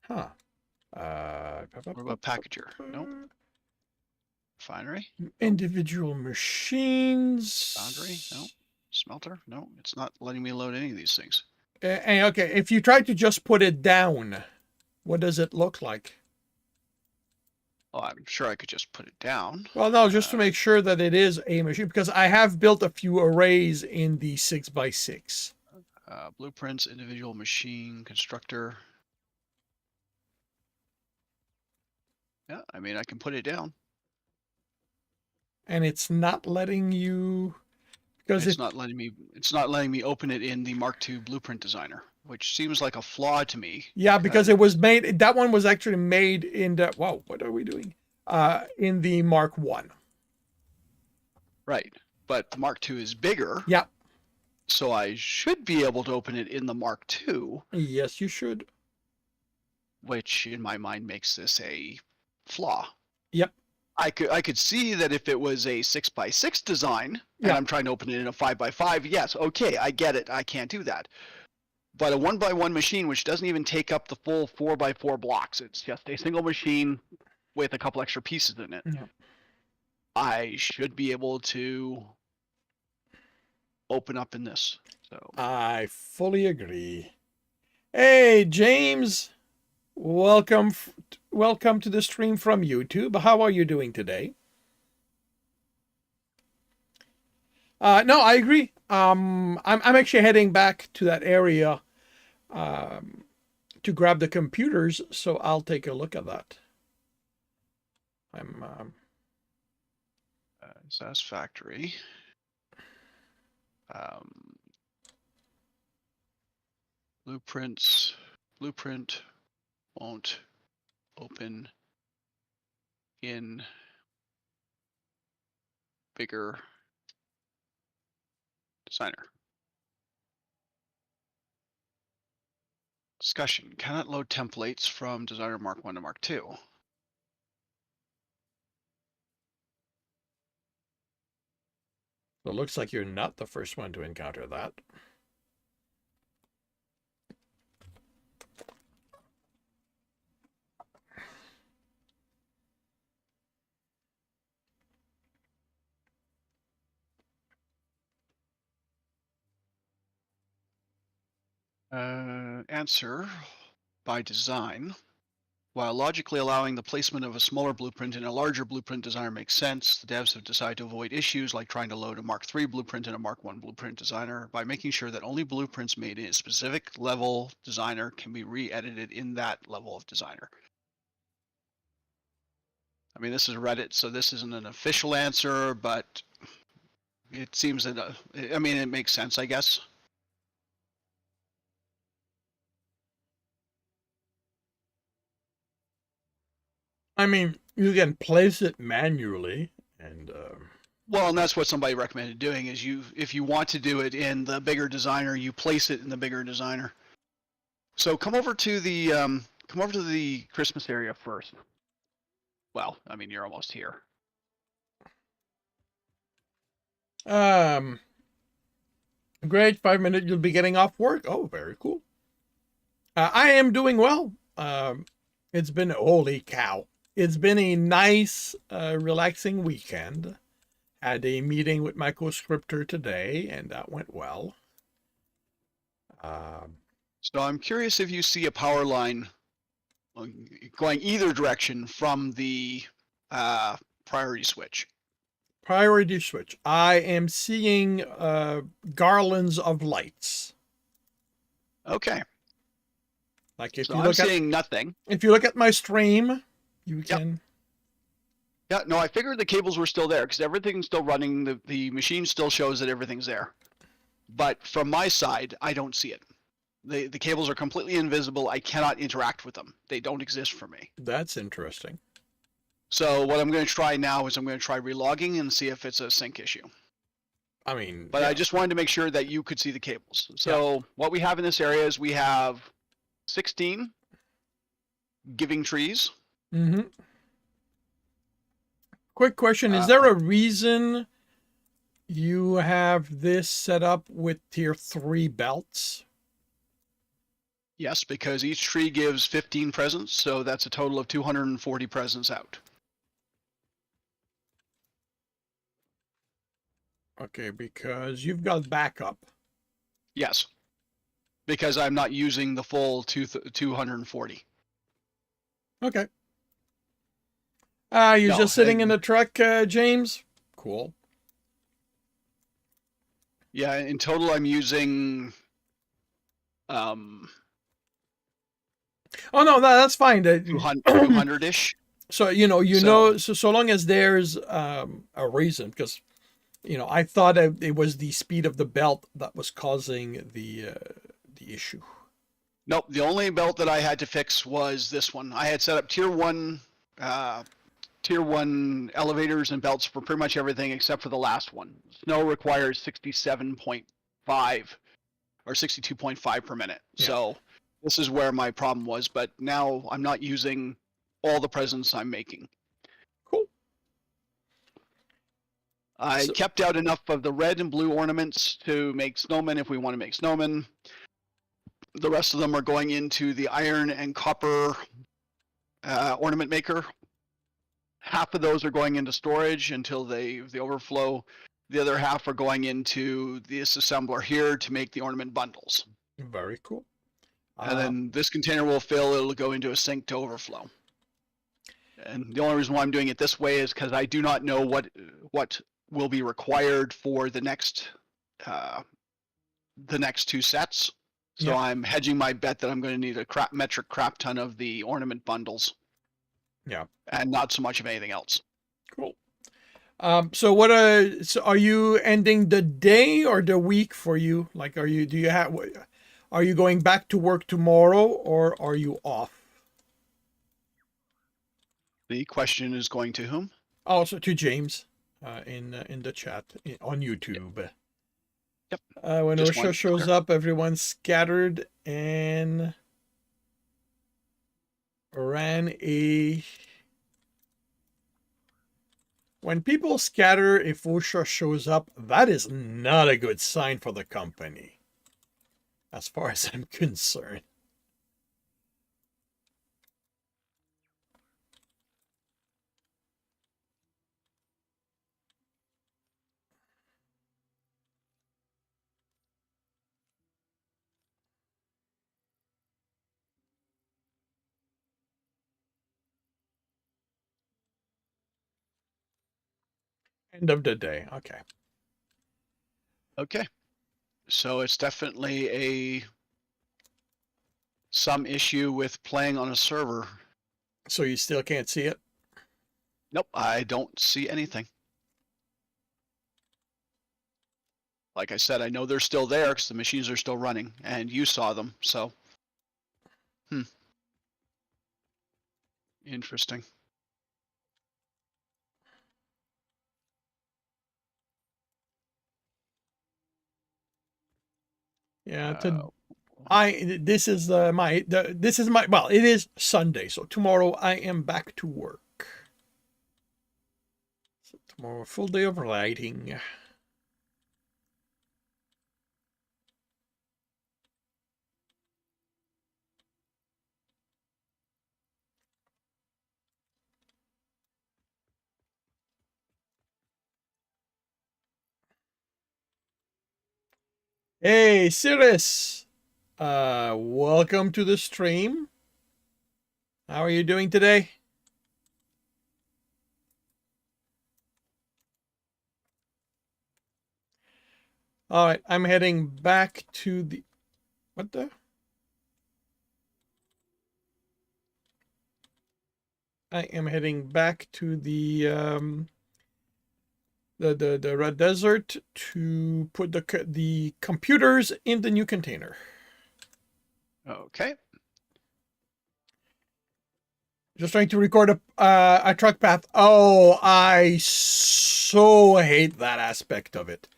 Huh. What about packager? Nope. Refinery? Individual machines. Foundry? No. Smelter? No, it's not letting me load any of these things. Okay, if you try to just put it down, what does it look like? Oh, I'm sure I could just put it down. Well, no, just to make sure that it is a machine, because I have built a few arrays in the 6x6. Blueprints, individual machine, constructor. Yeah, I mean, I can put it down. And it's not letting you, because It's not letting me open it in the Mark II blueprint designer, which seems like a flaw to me. Yeah, because it was made, that one was actually made in the, wow, what are we doing? In the Mark I. Right, but the Mark II is bigger. Yeah. So I should be able to open it in the Mark II. Yes, you should. Which in my mind makes this a flaw. Yep. I could see that if it was a 6x6 design and Yeah. I'm trying to open it in a 5x5, yes, okay, I get it. I can't do that. But a 1x1 machine, which doesn't even take up the full 4x4 blocks, it's just a single machine with a couple extra pieces in it. Yeah. I should be able to open up in this. So I fully agree. Hey, James. Welcome to the stream from YouTube. How are you doing today? No, I agree. I'm actually heading back to that area to grab the computers, so I'll take a look at that. I'm Satisfactory. Blueprint won't open in bigger designer. Discussion. Cannot load templates from designer Mark 1 to Mark 2. it looks like you're not the first one to encounter that. Answer: by design. While logically allowing the placement of a smaller blueprint in a larger blueprint designer makes sense, the devs have decided to avoid issues like trying to load a Mark III blueprint in a Mark I blueprint designer by making sure that only blueprints made in a specific level designer can be re-edited in that level of designer. I mean, this is Reddit, so this isn't an official answer, but it seems that, I mean, it makes sense, I guess. I mean, you can place it manually, and Well, and that's what somebody recommended doing is if you want to do it in the bigger designer, you place it in the bigger designer. So come over to the Christmas area first. Well, I mean, you're almost here. great. 5 minutes, you'll be getting off work. Oh, very cool. I am doing well. It's been holy cow. It's been a nice, relaxing weekend. Had a meeting with my co-scripter today, and that went well. So I'm curious if you see a power line going either direction from the priority switch. Priority switch. I am seeing garlands of lights. Okay. Like if So you I'm look at seeing nothing. if you look at my stream, you can. Yeah, no, I figured the cables were still there because everything's still running. The machine still shows that everything's there. But from my side, I don't see it. The cables are completely invisible. I cannot interact with them. They don't exist for me. That's interesting. So what I'm going to try now is I'm going to try relogging and see if it's a sync issue. I mean, But yeah. I just wanted to make sure that you could see the cables. So what we have in this area is we have 16 giving trees. Mm-hmm. Quick question: is there a reason you have this set up with tier 3 belts? Yes, because each tree gives 15 presents, so that's a total of 240 presents out. Okay, because you've got backup. Yes, because I'm not using the full 240. Okay. You're just sitting in the truck, James? Cool. Yeah, in total I'm using Oh no, that's fine. 200-ish. So so long as there's a reason, because I thought it was the speed of the belt that was causing the issue. Nope, the only belt that I had to fix was this one. I had set up tier one elevators and belts for pretty much everything except for the last one. Snow requires 67.5 or 62.5 per minute. Yeah. So this is where my problem was, but now I'm not using all the presents I'm making. Cool. I kept out enough of the red and blue ornaments to make snowmen if we want to make snowmen. The rest of them are going into the iron and copper ornament maker. Half of those are going into storage until they overflow. The other half are going into this assembler here to make the ornament bundles. Very cool. And then this container will fill. It'll go into a sink to overflow. And the only reason why I'm doing it this way is because I do not know what will be required for the next two sets. So I'm hedging my bet that I'm going to need a metric crap ton of the ornament bundles. Yeah. And not so much of anything else. Cool. So are you ending the day or the week for you? Like, are you going back to work tomorrow or are you off? The question is going to whom? Also to James, in the chat on YouTube. Yep. When Osha shows up, everyone's scattered and ran a. When people scatter, if OSHA shows up, that is not a good sign for the company, as far as I'm concerned. End of the day. Okay. Okay. So it's definitely some issue with playing on a server. So you still can't see it? Nope, I don't see anything. Like I said, I know they're still there because the machines are still running, and you saw them. So, interesting. Yeah. Uh, This is well, it is Sunday, so tomorrow I am back to work. So tomorrow, full day of writing. Hey, Cirrus! Welcome to the stream. How are you doing today? All right, I'm heading back to the. What the? I am heading back to the red desert to put the computers in the new container. okay. Just trying to record a truck path. Oh, I so hate that aspect of it.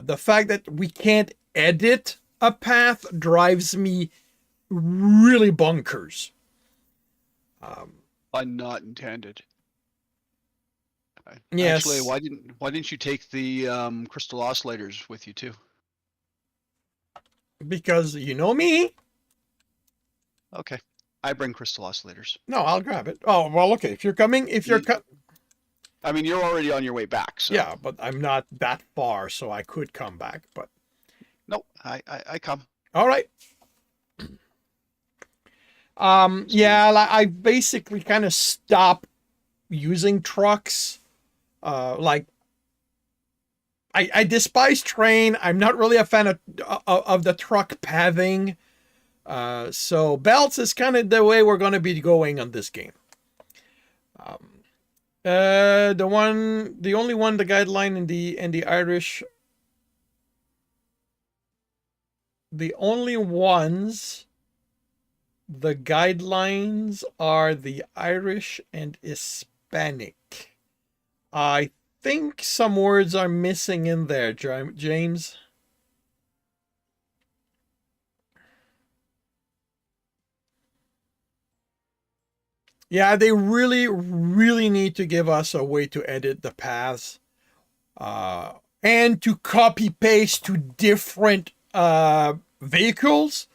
The fact that we can't edit a path drives me really bonkers. Not intended. Actually, Yes, why didn't you take the crystal oscillators with you too? because you know me. Okay, I bring crystal oscillators. No, I'll grab it. Oh, well, okay. If you're coming, if you're cut, I mean, you're already on your way back, so yeah, but I'm not that far, so I could come back. But nope. I come. all right. Yeah, I basically kind of stopped using trucks. Like I despise train. I'm not really a fan of the truck pathing. So belts is kind of the way we're going to be going on this game. The only one, the guideline in the Irish, the only ones, the guidelines are the Irish and Hispanic. I think some words are missing in there, James. Yeah, they really, really need to give us a way to edit the paths and to copy paste to different vehicles.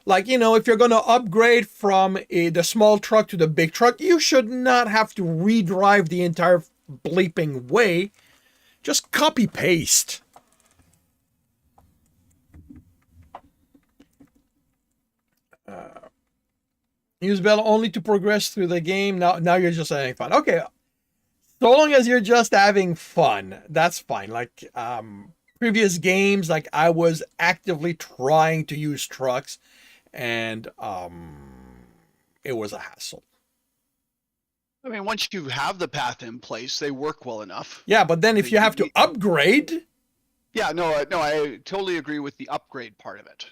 Like, if you're going to upgrade from the small truck to the big truck, you should not have to redrive the entire bleeping way. Just copy paste. Use bell only to progress through the game. Now you're just having fun. Okay, so long as you're just having fun, that's fine. Like previous games, like I was actively trying to use trucks, and it was a hassle. I mean, once you have the path in place, they work well enough. Yeah, but then if you have to upgrade. Yeah, no, I totally agree with the upgrade part of it.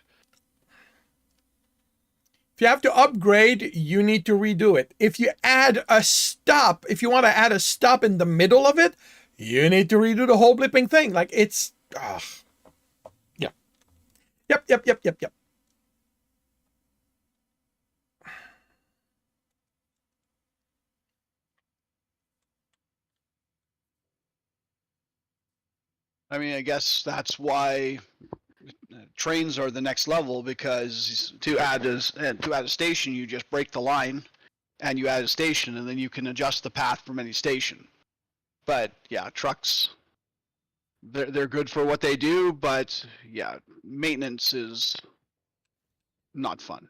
If you have to upgrade, you need to redo it. If you add a stop, if you want to add a stop in the middle of it, you need to redo the whole blipping thing. Like it's, yeah. Yep. I mean, I guess that's why trains are the next level, because to add a station, you just break the line and you add a station, and then you can adjust the path from any station. But yeah, trucks, they're good for what they do, but yeah, maintenance is not fun.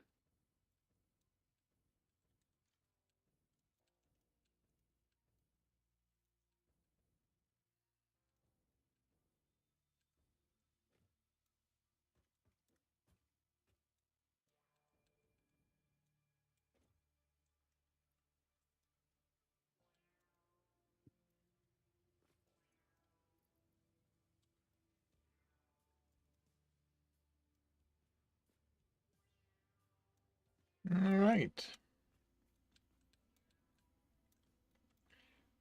All right.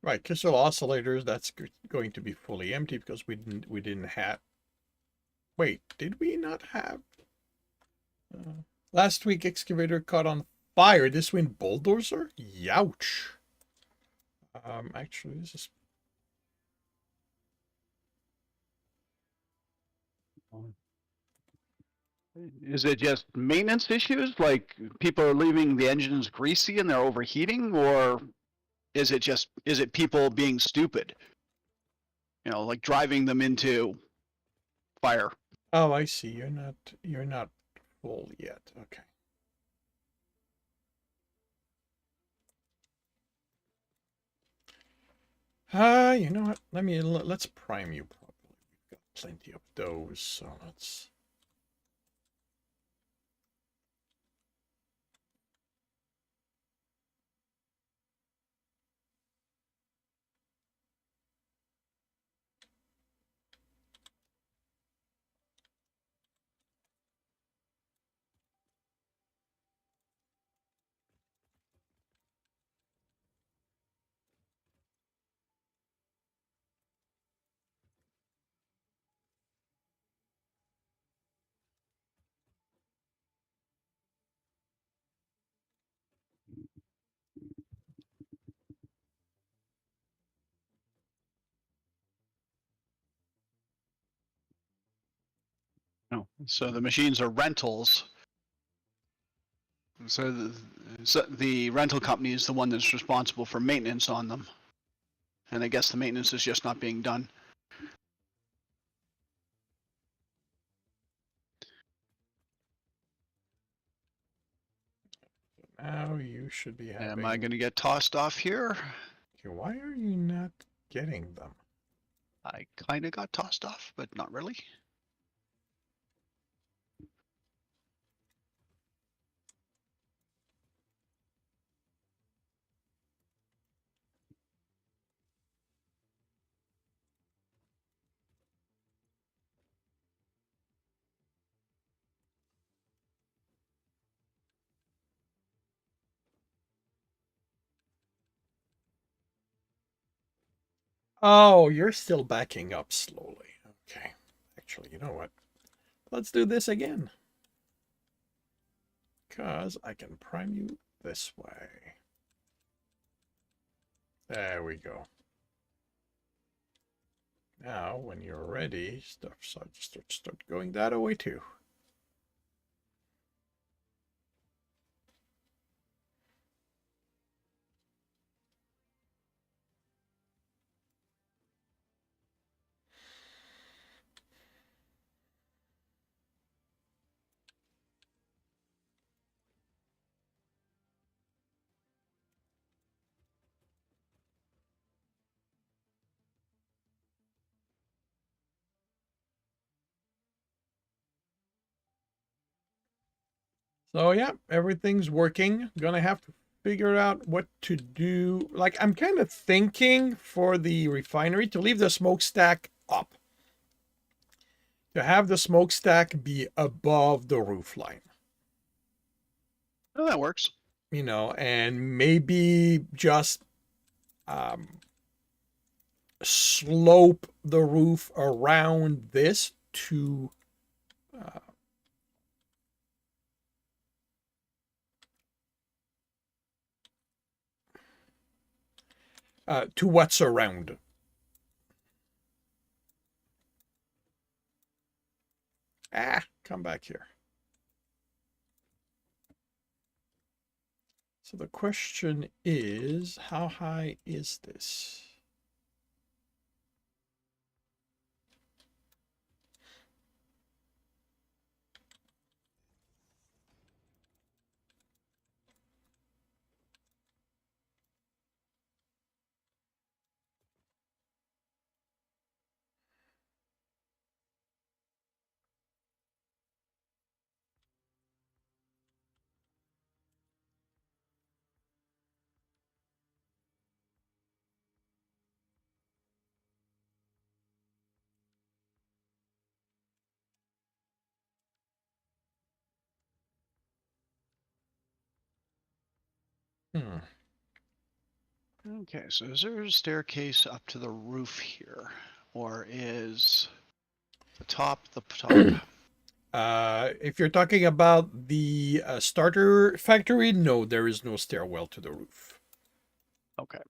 Right, crystal oscillators, that's going to be fully empty because we didn't have. Wait, did we not have? Last week excavator caught on fire. This wind bulldozer? Youch. Actually, this is. Is it just maintenance issues? Like people are leaving the engines greasy and they're overheating, or is it people being stupid? You know, like driving them into fire. Oh, I see. You're not full yet. Okay. You know what? Let's prime you properly. We've got plenty of those, so let's. No. So the machines are rentals. So the rental company is the one that's responsible for maintenance on them. And I guess the maintenance is just not being done. Now you should be having. Am I going to get tossed off here? Okay, why are you not getting them? I kind of got tossed off, but not really. Oh, you're still backing up slowly. Okay. Actually, you know what? Let's do this again. Because I can prime you this way. There we go. Now, when you're ready, start going that way too. So yeah, everything's working. Gonna have to figure out what to do. Like I'm kind of thinking for the refinery to leave the smokestack up. To have the smokestack be above the roof line. Oh, that works. You know, and maybe just slope the roof around this to what's around. Come back here. So the question is, how high is this? Hmm. Okay, so is there a staircase up to the roof here? Or is the top the top? If you're talking about the starter factory, no, there is no stairwell to the roof. Okay.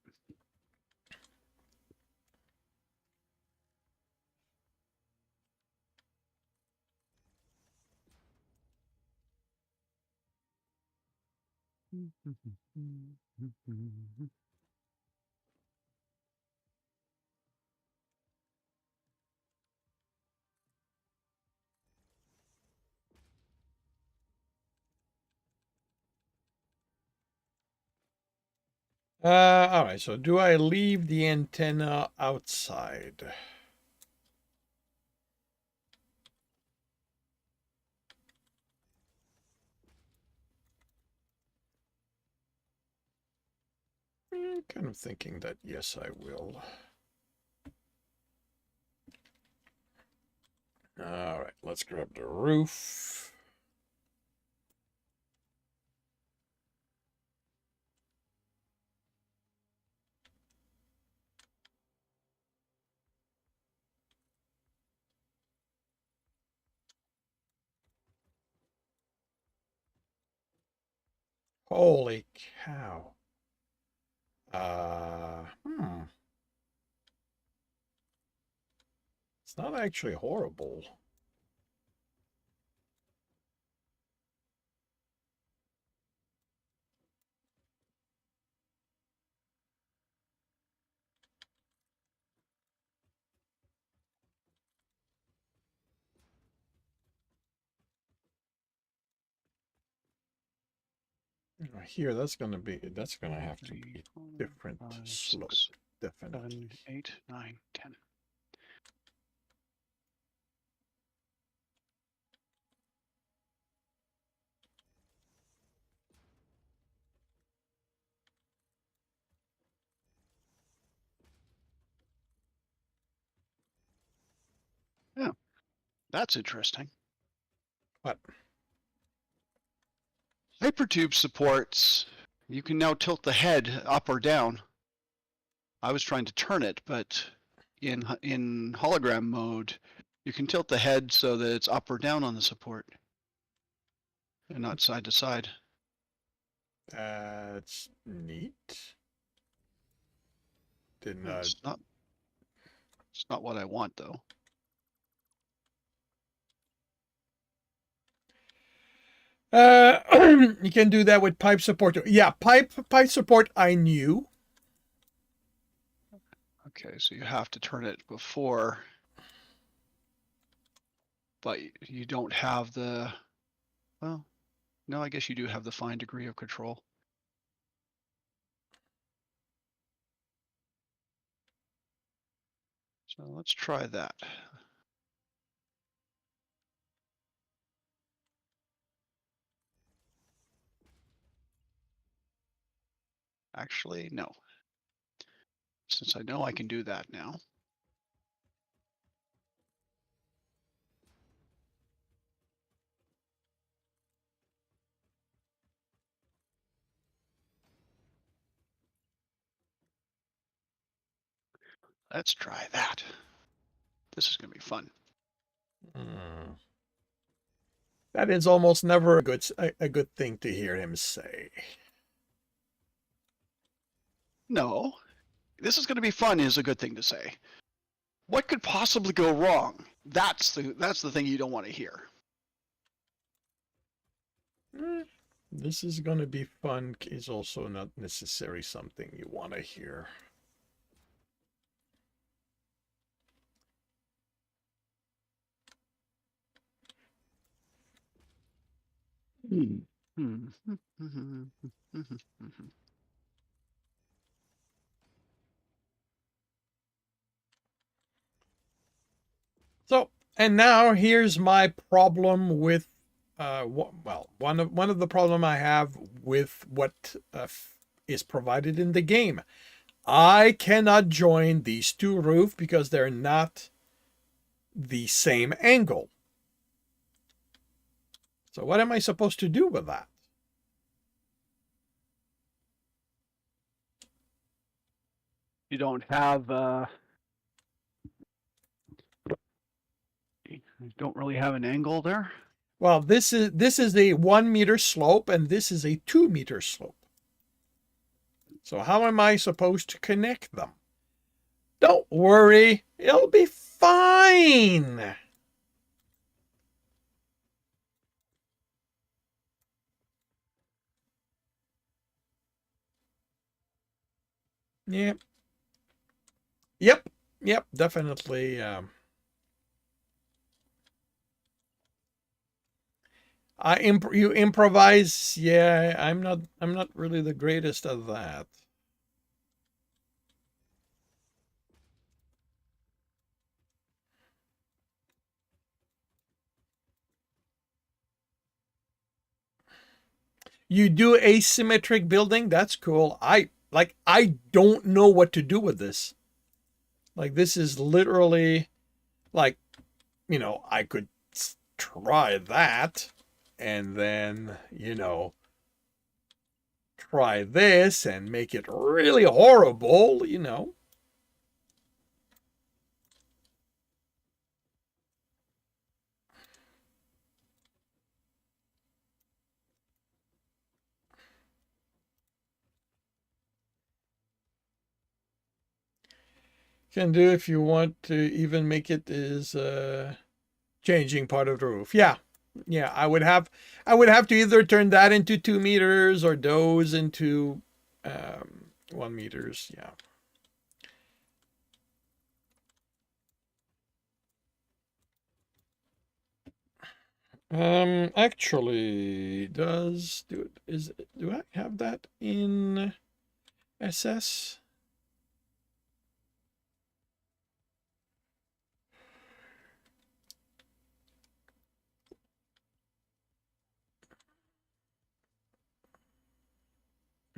All right, so do I leave the antenna outside? Kind of thinking that yes, I will. All right, let's grab the roof. Holy cow. Hmm. It's not actually horrible. Here, that's gonna have to be 3, 4, different 5, slope, 6, definitely. 7, 8, 9, 10. Yeah, that's interesting. What? Hypertube supports. You can now tilt the head up or down. I was trying to turn it, but in hologram mode, you can tilt the head so that it's up or down on the support, and not side to side. That's neat. Did not. It's not. It's not what I want though. You can do that with pipe support. Yeah, pipe support I knew. Okay, so you have to turn it before, but you don't have the. Well, no, I guess you do have the fine degree of control. So let's try that. Actually, no. Since I know I can do that now. Let's try that. This is going to be fun. Hmm. That is almost never a good thing to hear him say. No, this is going to be fun is a good thing to say. What could possibly go wrong? That's the thing you don't want to hear. This is going to be fun is also not necessarily something you want to hear. So, and now here's my problem with, well, one of the problem I have with what is provided in the game. I cannot join these two roofs because they're not the same angle. So what am I supposed to do with that? You don't have you don't really have an angle there. Well, this is a 1 meter slope, and this is a 2 meter slope. So how am I supposed to connect them? Don't worry, it'll be fine. Yep. Yep. Yep. Definitely. You improvise. Yeah, I'm not. I'm not really the greatest at that. You do asymmetric building. That's cool. I don't know what to do with this. Like this is literally like, I could try that and then, try this and make it really horrible. Can do if you want to even make it is changing part of the roof. Yeah. Yeah, I would have to either turn that into 2 meters or those into 1 meters. Yeah. Actually, do I have that in SS?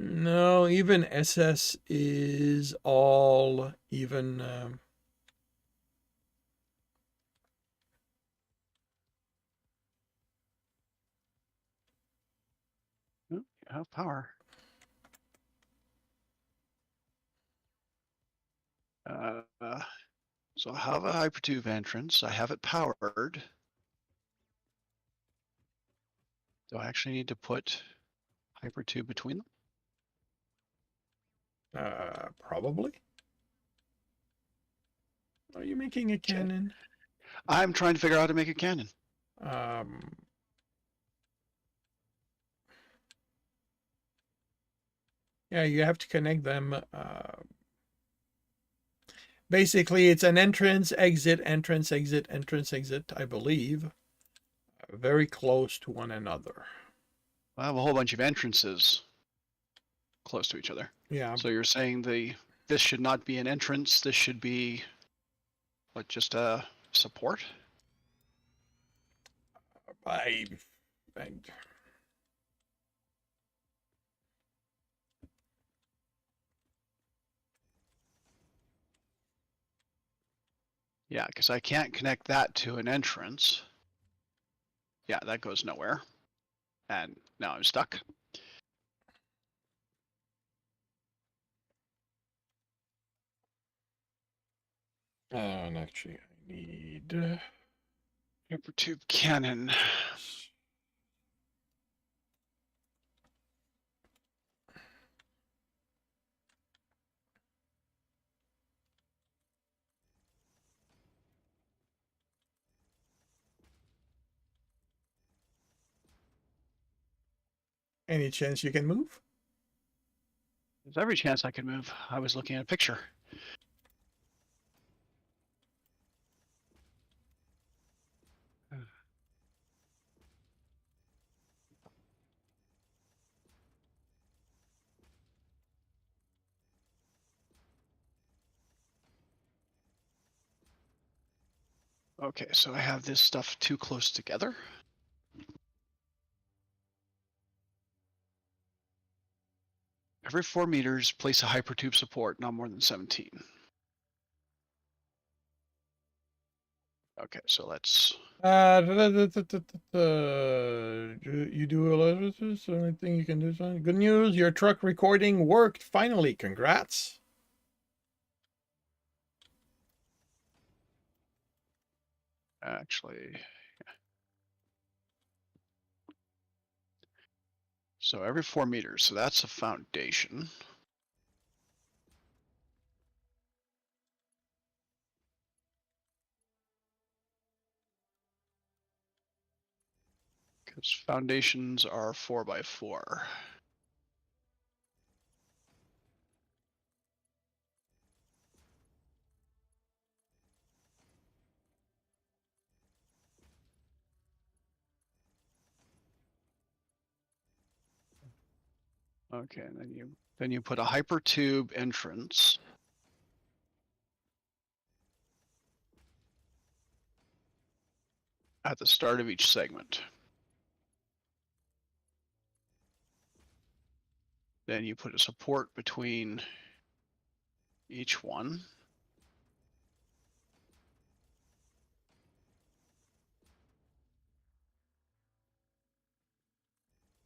No, even SS is all even. Oh, you have power. So I have a hypertube entrance. I have it powered. Do I actually need to put hypertube between them? Probably. Are you making a cannon? I'm trying to figure out how to make a cannon. Um, yeah, you have to connect them. Basically, it's an entrance, exit, entrance, exit, entrance, exit, I believe. Very close to one another. I have a whole bunch of entrances close to each other. Yeah. So you're saying this should not be an entrance. This should be what, just a support? I Yeah, because I can't connect that to an entrance. Yeah, that goes nowhere. And now I'm stuck. and actually, I need. Hypertube cannon. Any chance you can move? There's every chance I could move. I was looking at a picture. Okay, so I have this stuff too close together. Every 4 meters, place a hypertube support, not more than 17. Okay, so let's. You do a lot of this. The only thing you can do. Something. Good news, your truck recording worked finally. Congrats. Actually, so every 4 meters, so that's a foundation. Because foundations are 4 by 4. Okay, and then you put a hypertube entrance. At the start of each segment. Then you put a support between each one.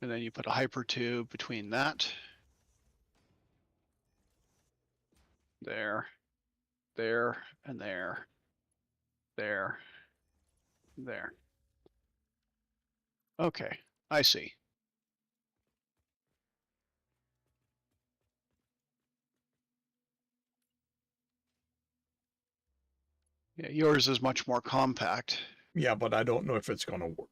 And then you put a hypertube between that. There, and there, there. Okay, I see. Yeah, yours is much more compact. Yeah, but I don't know if it's going to work.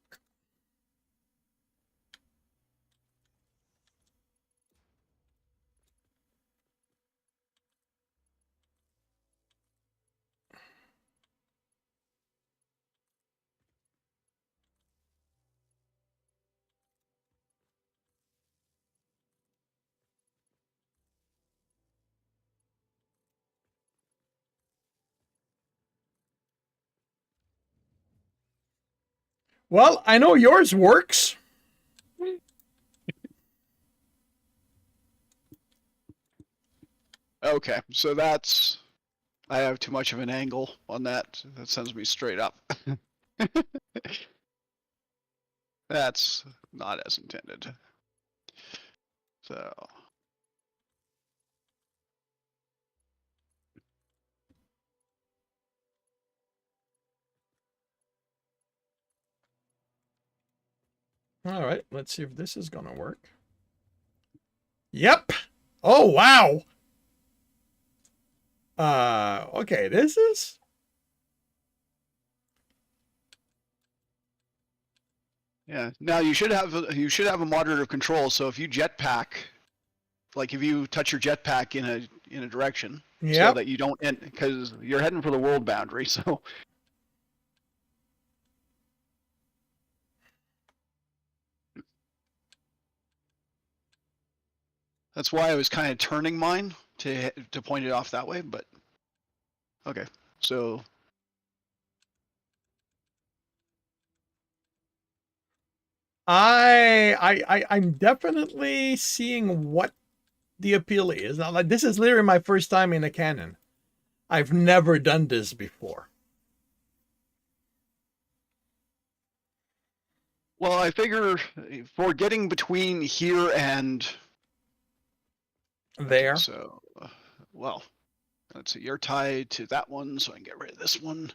Well, I know yours works. Okay, so that's, I have too much of an angle on that. That sends me straight up. That's not as intended. So. All right, let's see if this is going to work. Yep. Oh, wow. Okay, this is... Yeah. Now you should have a moderator control. So if you jetpack, like if you touch your jetpack in a direction, so Yep. that you don't end, because you're heading for the world boundary. So that's why I was kind of turning mine to point it off that way. But okay, so I'm definitely seeing what the appeal is. Now, like, this is literally my first time in a cannon. I've never done this before. well, I figure for getting between here and There. Okay, so well, let's see. You're tied to that one, so I can get rid of this one.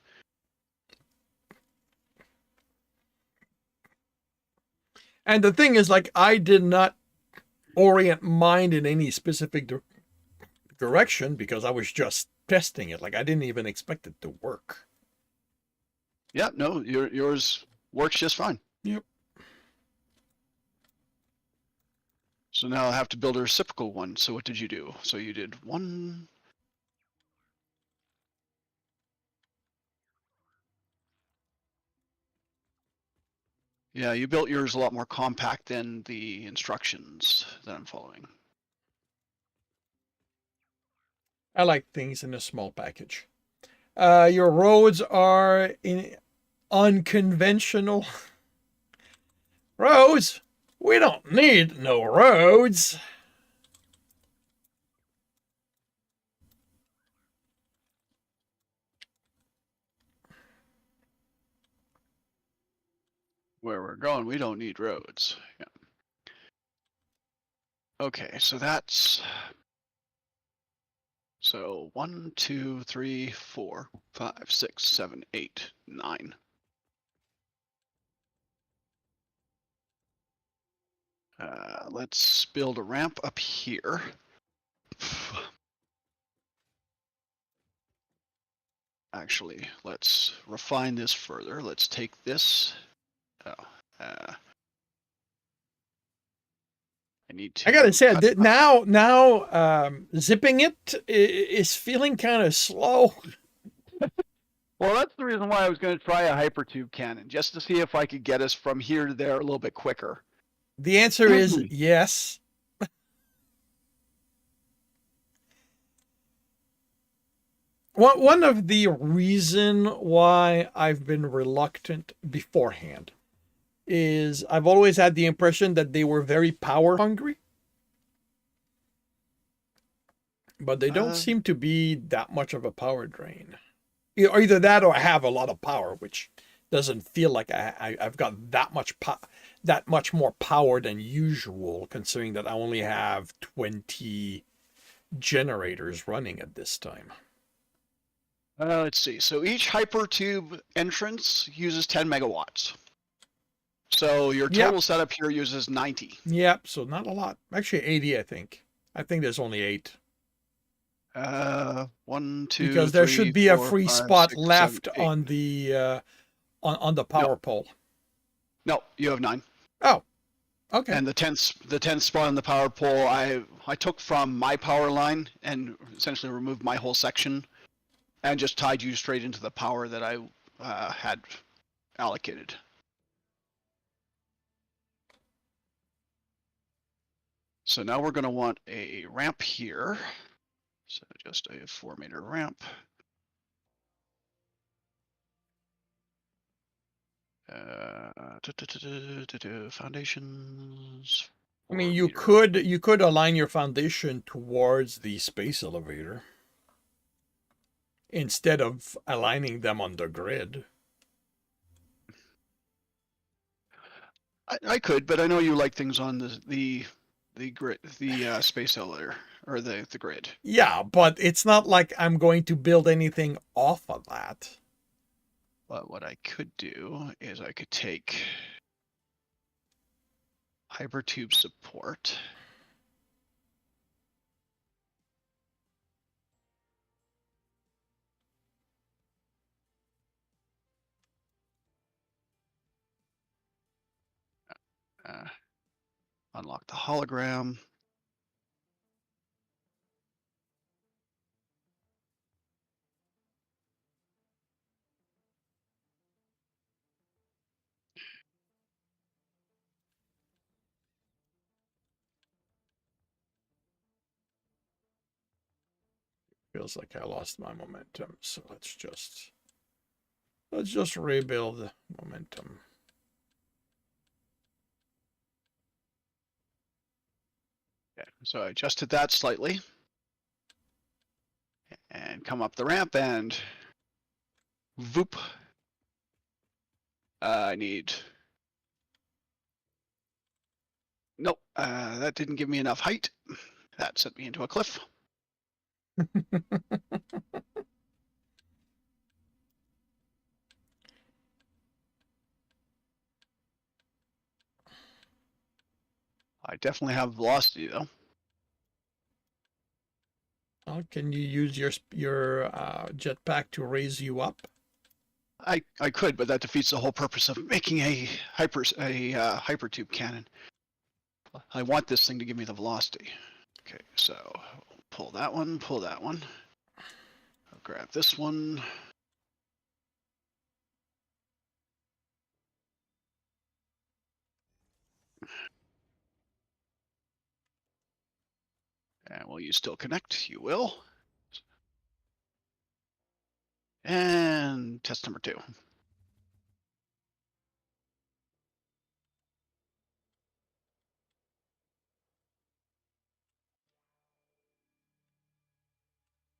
And the thing is, like, I did not orient mine in any specific direction because I was just testing it. Like, I didn't even expect it to work. Yeah, no, yours works just fine. Yep. So now I have to build a reciprocal one. So what did you do? So you did one. Yeah, you built yours a lot more compact than the instructions that I'm following. I like things in a small package. Your roads are unconventional. Roads? We don't need no roads. Where we're going, we don't need roads. Yeah. Okay, so that's 1, 2, 3, 4, 5, 6, 7, 8, 9. Let's build a ramp up here. Actually, let's refine this further. Let's take this. Oh, I need to I gotta say, cut up. now zipping it is feeling kind of slow. Well, that's the reason why I was going to try a hypertube cannon, just to see if I could get us from here to there a little bit quicker. The answer is yes. One of the reason why I've been reluctant beforehand is I've always had the impression that they were very power hungry, but they don't seem to be that much of a power drain. Or either that or I have a lot of power, which doesn't feel like I've got that much more power than usual, considering that I only have 20 generators running at this time. Let's see. So each hypertube entrance uses 10 megawatts. So your total setup here uses 90. Yep, so not a lot. Actually, 80, I think. I think there's only 8. 1, 2, Because there 3, should be 4, a free 5, spot 6, left 7, 8. on the power pole. No, you have 9. Oh, okay. And the 10th spot on the power pole, I took from my power line and essentially removed my whole section, and just tied you straight into the power that I had allocated. So now we're going to want a ramp here. So just a 4-meter ramp. Foundations. I mean, you 4-meter. could align your foundation towards the space elevator instead of aligning them on the grid. I could, but I know you like things on the grid, the space elevator or the grid. Yeah, but it's not like I'm going to build anything off of that. But what I could do is I could take hypertube support. Unlock the hologram. Feels like I lost my momentum, so let's just rebuild momentum. Okay, so I adjusted that slightly. And come up the ramp and voop. I need. Nope, that didn't give me enough height. That sent me into a cliff. I definitely have velocity though. Well, can you use your jetpack to raise you up? I could, but that defeats the whole purpose of making a hypertube cannon. I want this thing to give me the velocity. Okay, so pull that one, pull that one. I'll grab this one. And will you still connect? You will. And test number 2.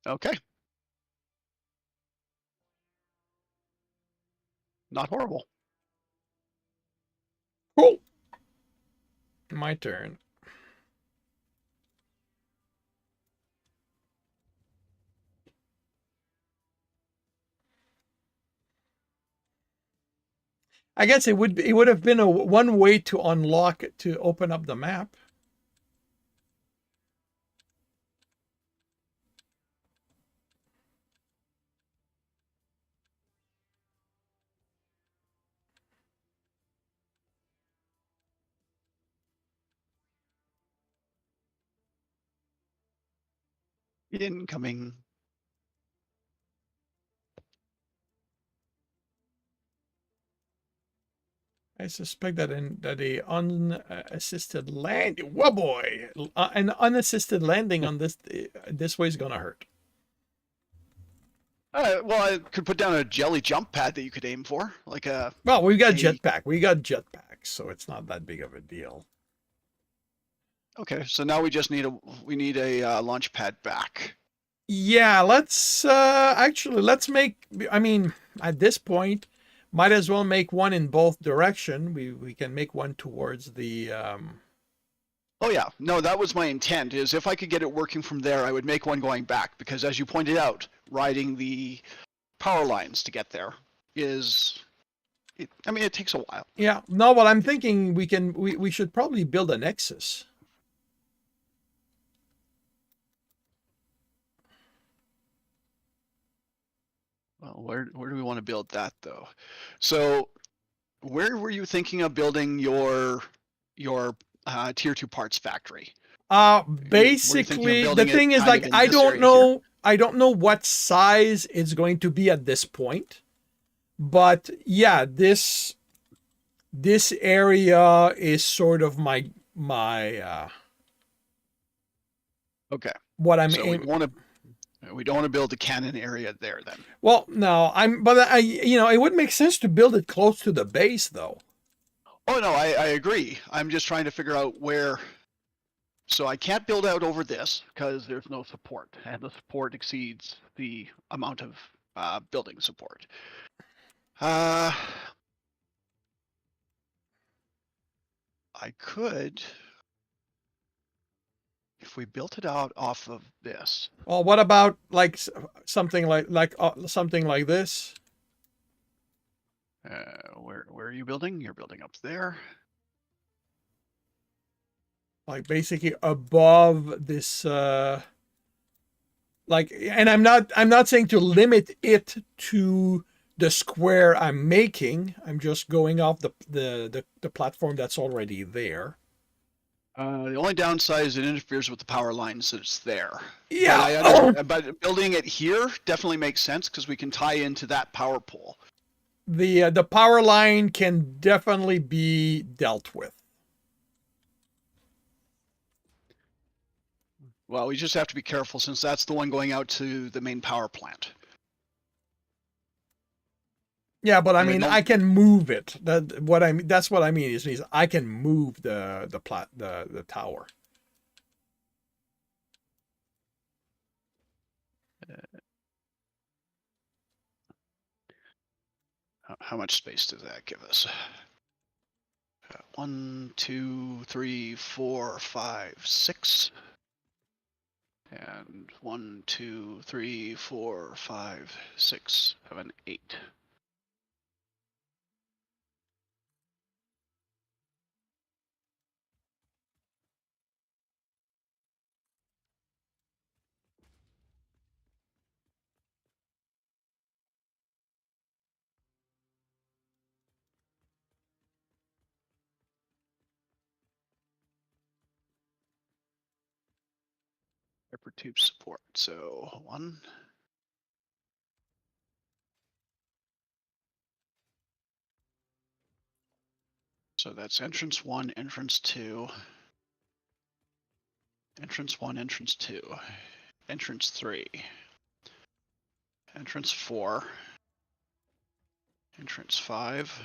Okay. Not horrible. Cool. My turn. I guess it would have been a one way to unlock to open up the map. Incoming. I suspect that a unassisted land, whoa boy, an unassisted landing on this way is gonna hurt. Well, I could put down a jelly jump pad that you could aim for, like a. Well, we got a- jetpack. We got jetpacks, so it's not that big of a deal. Okay, so now we just need a launch pad back. Yeah, let's actually let's make. I mean, at this point, might as well make one in both direction. We can make one towards the. Oh yeah, no, that was my intent. Is if I could get it working from there, I would make one going back because, as you pointed out, riding the power lines to get there is. I mean, it takes a while. Yeah. No, well, I'm thinking we should probably build a nexus. Well, where do we want to build that though? So, where were you thinking of building your tier 2 parts factory? Basically, the building it thing is, kind of like, in I this don't area know. I don't know what size it's going to be at this point, but yeah, this area is sort of my Okay, what I'm so we aiming. don't want to build the cannon area there then. Well, no, but it would make sense to build it close to the base, though. Oh no, I agree. I'm just trying to figure out where. So I can't build out over this because there's no support, and the support exceeds the amount of building support. I could, if we built it out off of this. Well, what about like something something like this? Where are you building? You're building up there. Like basically above this like, and I'm not saying to limit it to the square I'm making. I'm just going off the platform that's already there. The only downside is it interferes with the power lines that's there. Yeah. But building it here definitely makes sense because we can tie into that power pole. The power line can definitely be dealt with. Well, we just have to be careful since that's the one going out to the main power plant. Yeah, but I mean, I can move it. That's what I mean is I can move the tower. How much space does that give us? 1, 2, 3, 4, 5, 6. And 1, 2, 3, 4, 5, 6, 7, 8. Hypertube support. So 1. So that's entrance 1, entrance 2. Entrance 1, entrance 2. Entrance 3. Entrance 4. Entrance 5.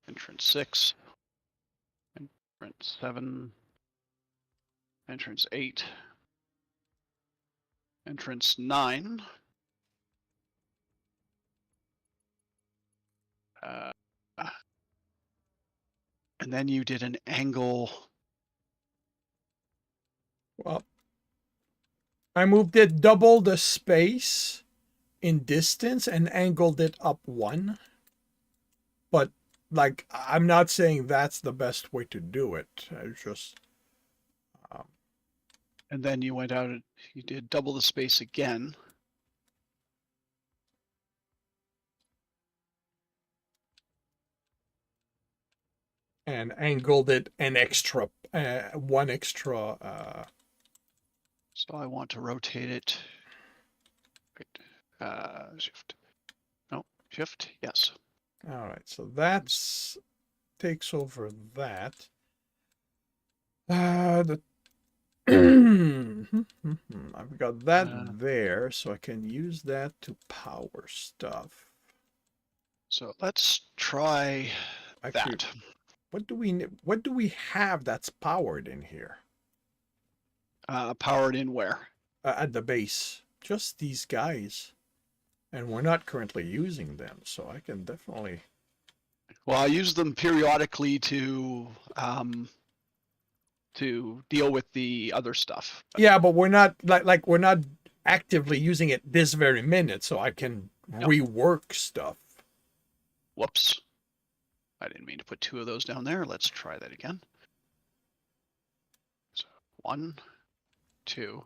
Entrance 6. Entrance 7. Entrance 8. Entrance 9. And then you did an angle. Well, I moved it double the space in distance and angled it up 1. like, I'm not saying that's the best way to do it. It's just, And then you went out and you did double the space again. and angled it an extra, one extra. So I want to rotate it. Wait, shift. No, shift. Yes. All right, so that's takes over that. The I've got that there, so I can use that to power stuff. So let's try Actually, that. what do we have that's powered in here? Powered in where? At the base, just these guys, and we're not currently using them, so I can definitely. Well, I use them periodically to deal with the other stuff. Yeah, but we're not like we're not actively using it this very minute, so I can rework stuff. Whoops. I didn't mean to put 2 of those down there. Let's try that again. So 1, 2,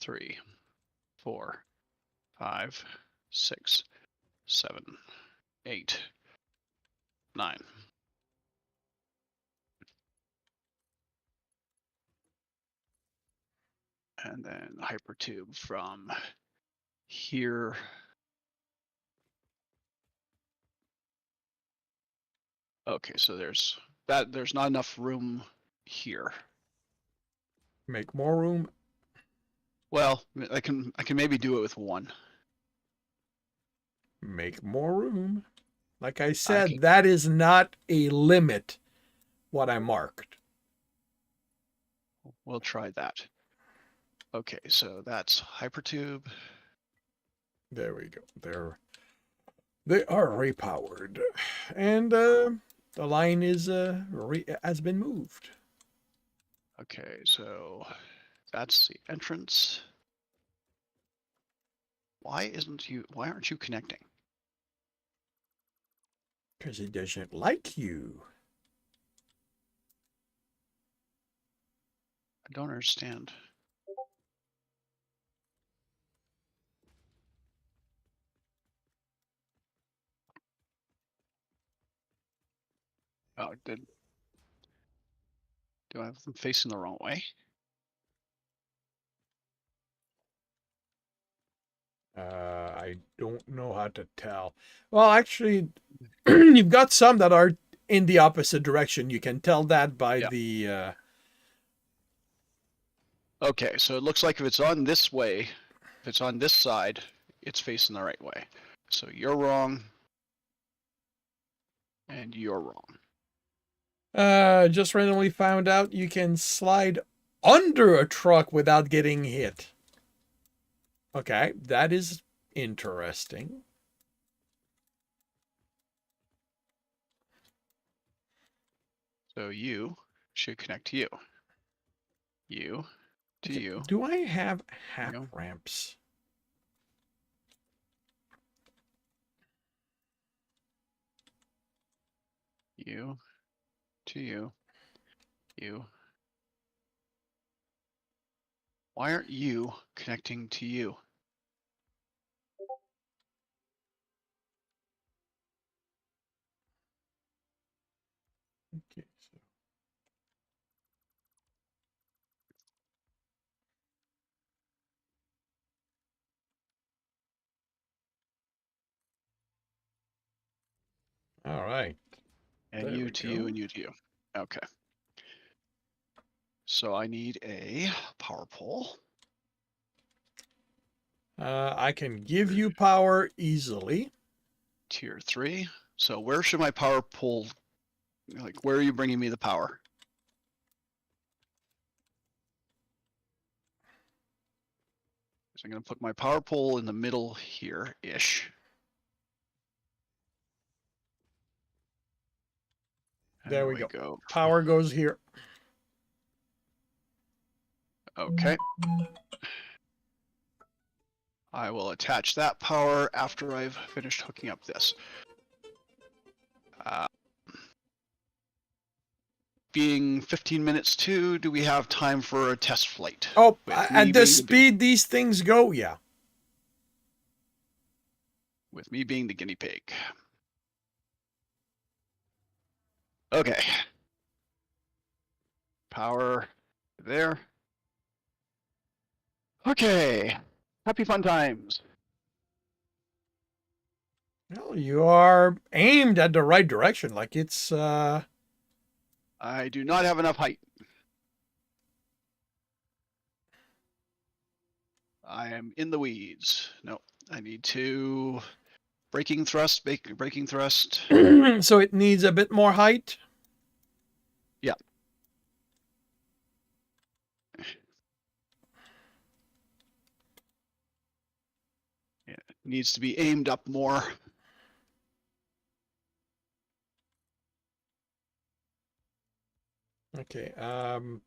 3, 4, 5, 6, 7, 8, 9. And then hypertube from here. Okay, so there's not enough room here. Make more room. Well, I can maybe do it with 1. Make more room. Like I said, that is not a limit, what I marked. We'll try that. Okay, so that's hypertube. There we go. They are repowered, and the line is has been moved. Okay, so that's the entrance. Why aren't you connecting? Because it doesn't like you. I don't understand. Oh, do I have them facing the wrong way? I don't know how to tell. Well, actually, you've got some that are in the opposite direction. You can tell that by the. Okay, so it looks like if it's on this way, if it's on this side, it's facing the right way. So you're wrong, and you're wrong. Just randomly found out you can slide under a truck without getting hit. Okay, that is interesting. So you should connect to you. You to Okay, you. do I have half ramps? You to you. You. Why aren't you connecting to you? Okay, so. All right. And you to you and you to you. Okay. So I need a power pole. I can give you power easily. Tier 3. So where should my power pole, like where are you bringing me the power? So I'm going to put my power pole in the middle here-ish. There we go. Power goes here. Okay. I will attach that power after I've finished hooking up this. being 15 minutes to, do we have time for a test flight? Oh, With me at the being speed these things go, yeah. with me being the guinea pig. Okay. Power there. Okay. Happy fun times. Well, you are aimed at the right direction. Like it's I do not have enough height. I am in the weeds. No, I need to braking thrust, braking thrust. so it needs a bit more height. Yeah. It needs to be aimed up more. Okay,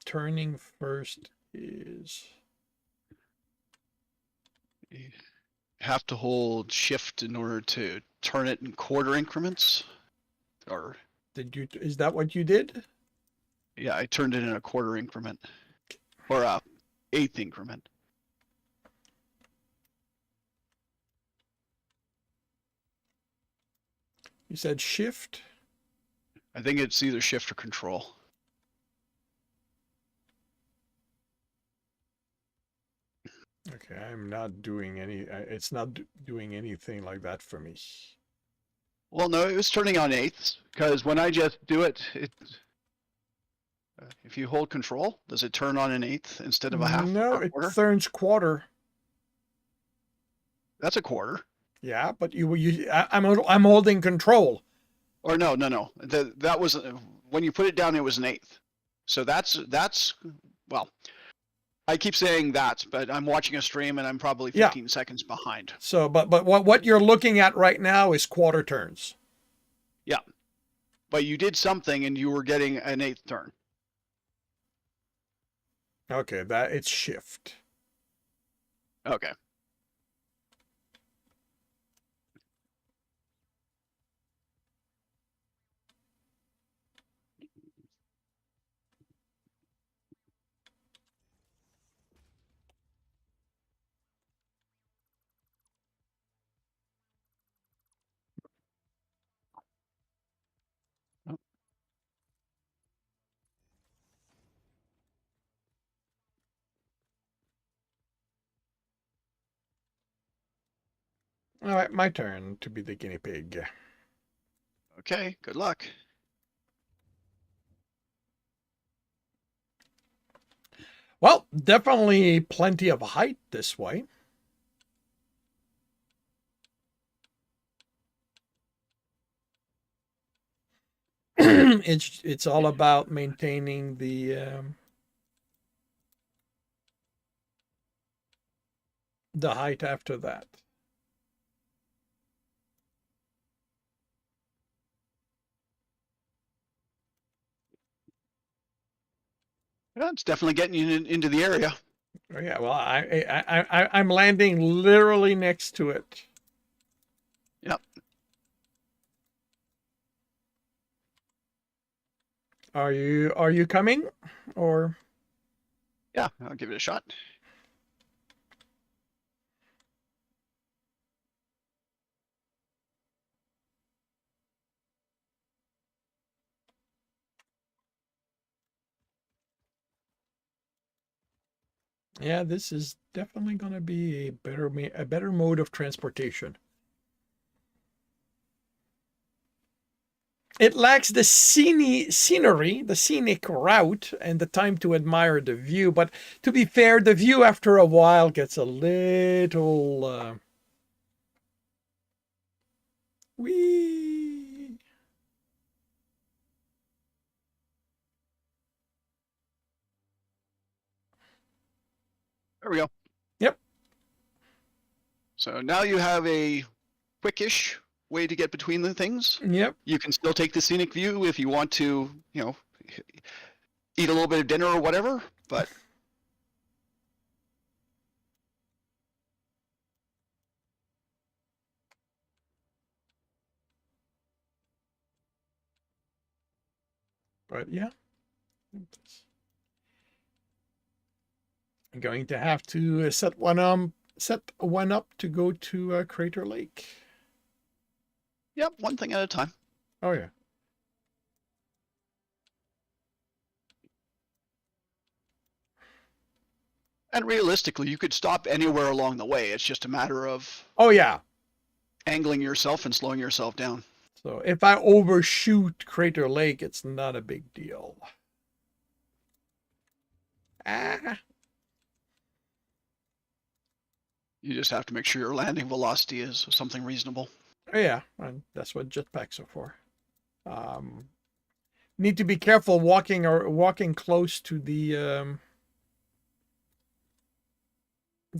turning first is You have to hold shift in order to turn it in quarter increments. Or is that what you did? yeah, I turned it in a quarter increment. Or a eighth increment. You said shift. I think it's either shift or control. Okay, I'm not doing any. It's not doing anything like that for me. Well, no, it was turning on eighths because when I just do it, if you hold control, does it turn on an eighth instead of a half No, or a it quarter? turns quarter. That's a quarter. Yeah, but I'm holding control. Or no. That was when you put it down, it was an eighth. So that's well, I keep saying that, but I'm watching a stream and I'm probably 15 seconds behind. So, but what you're looking at right now is quarter turns. Yeah, but you did something and you were getting an eighth turn. Okay, that it's shift. Okay. All right, my turn to be the guinea pig. Okay. Good luck. Well, definitely plenty of height this way. It's all about maintaining the height after that. Yeah, it's definitely getting you into the area. Oh, yeah, well, I'm landing literally next to it. Yep. Are you coming, or? Yeah, I'll give it a shot. Yeah, this is definitely going to be a better mode of transportation. It lacks the scenery, the scenic route, and the time to admire the view. But to be fair, the view after a while gets a little. Wee. There we go. Yep. So now you have a quickish way to get between the things. Yep. You can still take the scenic view if you want to, eat a little bit of dinner or whatever, but But yeah. I'm going to have to set one up to go to Crater Lake. Yep, one thing at a time. Oh yeah. And realistically, you could stop anywhere along the way. It's just a matter of Oh yeah. angling yourself and slowing yourself down. So if I overshoot Crater Lake, it's not a big deal. Ah. You just have to make sure your landing velocity is something reasonable. Oh, yeah, and that's what jetpacks are for. Need to be careful walking close to the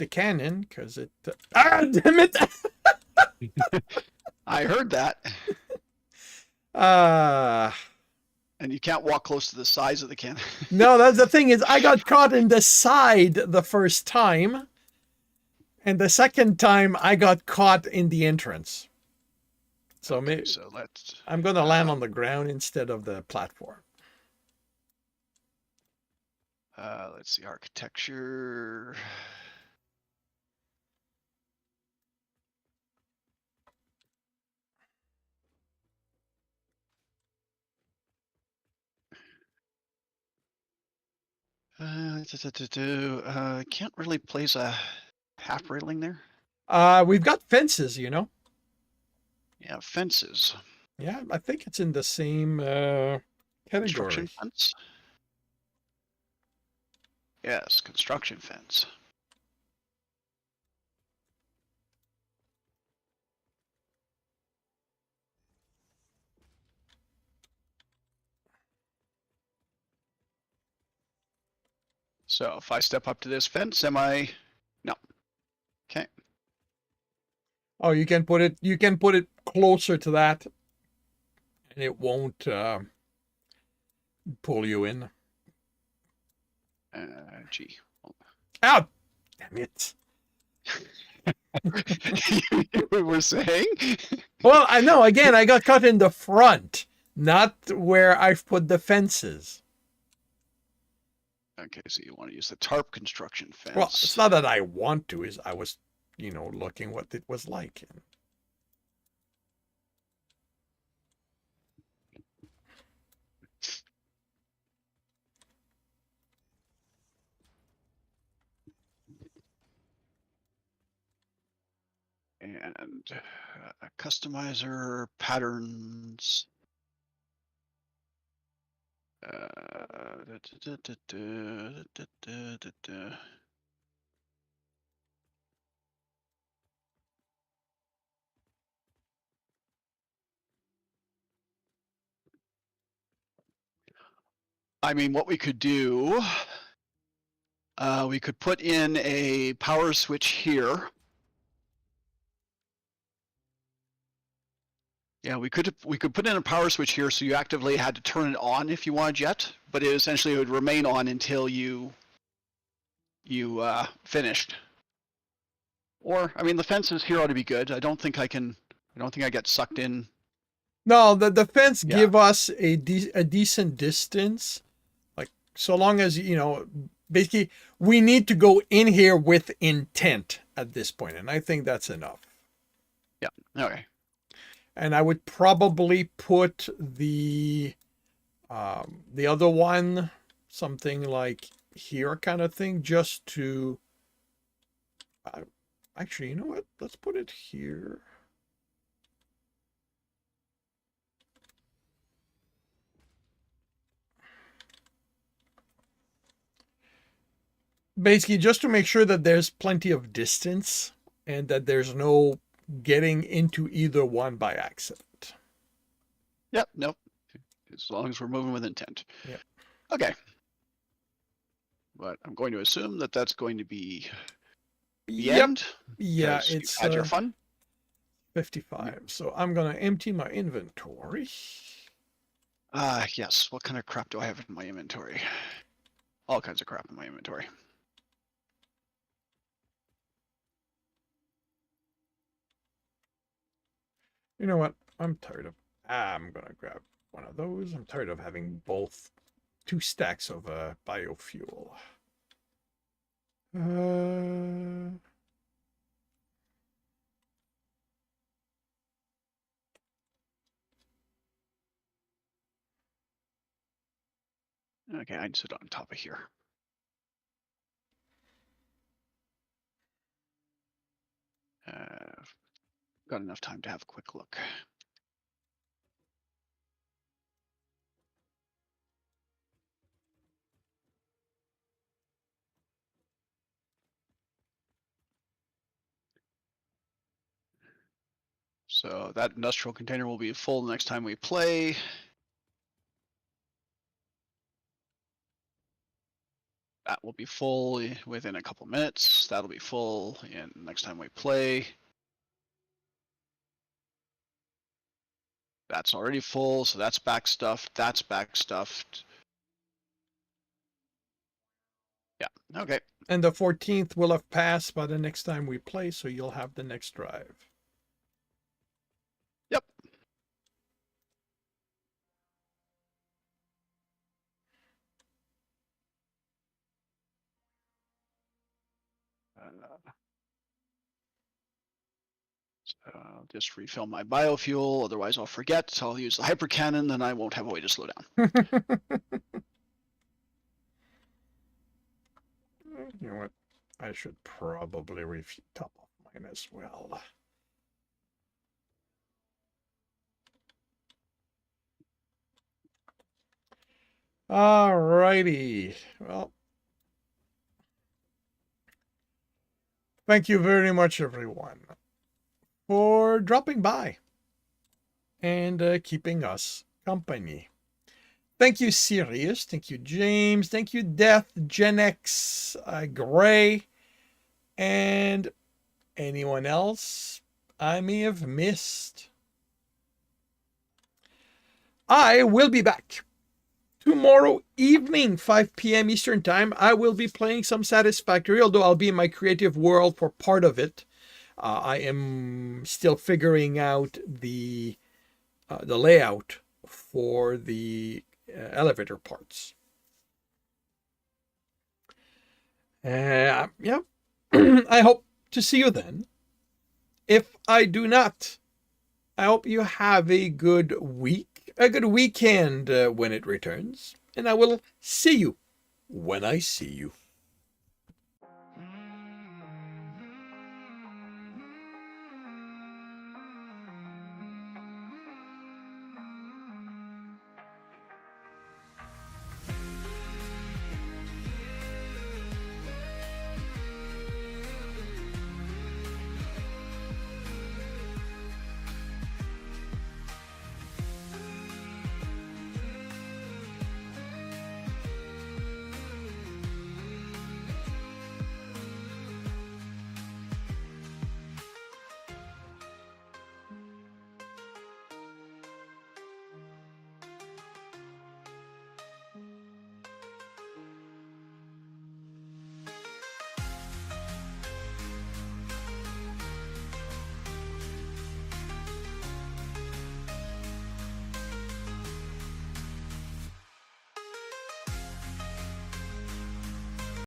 cannon because it. Damn it! I heard that. uh And you can't walk close to the sides of the cannon. No, that's the thing is I got caught in the side the first time, and the second time I got caught in the entrance. So Okay, maybe so let's. I'm gonna land on the ground instead of the platform. Let's see, architecture. Can't really place a half railing there. We've got fences, you know. Yeah, fences. Yeah, I think it's in the same Construction category. fence. Yes, construction fence. So if I step up to this fence, am I? No. Okay. Oh, you can put it closer to that, and it won't pull you in. Gee. Ah, damn it. We were saying? Well, I know. Again, I got caught in the front, not where I've put the fences. Okay, so you want to use the tarp construction fence. Well, it's not that I want to. Is I was, looking what it was like. And customizer patterns. Da, da, da. I mean, what we could do, we could put in a power switch here. Yeah, we could put in a power switch here, so you actively had to turn it on if you wanted yet, but it essentially would remain on until you finished. Or, I mean, the fences here ought to be good. I don't think I get sucked in. No, the fence Yeah. give us a decent distance, like so long as basically we need to go in here with intent at this point, and I think that's enough. Yeah. Okay. And I would probably put the other one something like here kind of thing, just to actually, you know what? Let's put it here. Basically, just to make sure that there's plenty of distance and that there's no getting into either one by accident. Yep. Nope. As long as we're moving with intent. Yep. Okay. But I'm going to assume that that's going to be the end. Yeah, 'Cause it's you've had your fun. 55. So I'm gonna empty my inventory. Yes. What kind of crap do I have in my inventory? All kinds of crap in my inventory. You know what? I'm gonna grab one of those. I'm tired of having both 2 stacks of biofuel. Okay, I can sit on top of here. Got enough time to have a quick look. So that industrial container will be full the next time we play. That will be full within a couple minutes. That'll be full in next time we play. That's already full, so that's backstuffed. That's backstuffed. Yeah, okay. And the 14th will have passed by the next time we play, so you'll have the next drive. Yep. So I'll just refill my biofuel, otherwise I'll forget. So I'll use the hyper cannon, then I won't have a way to slow down. You know what? I should probably top off mine as well. Alrighty. Well, thank you very much, everyone, for dropping by and keeping us company. Thank you, Sirius. Thank you, James. Thank you, Death, Gen X, Gray, and anyone else I may have missed. I will be back tomorrow evening, 5 p.m. Eastern Time. I will be playing some Satisfactory, although I'll be in my creative world for part of it. I am still figuring out the layout for the elevator parts. Yeah. I hope to see you then. If I do not, I hope you have a good week, a good weekend when it returns, and I will see you when I see you.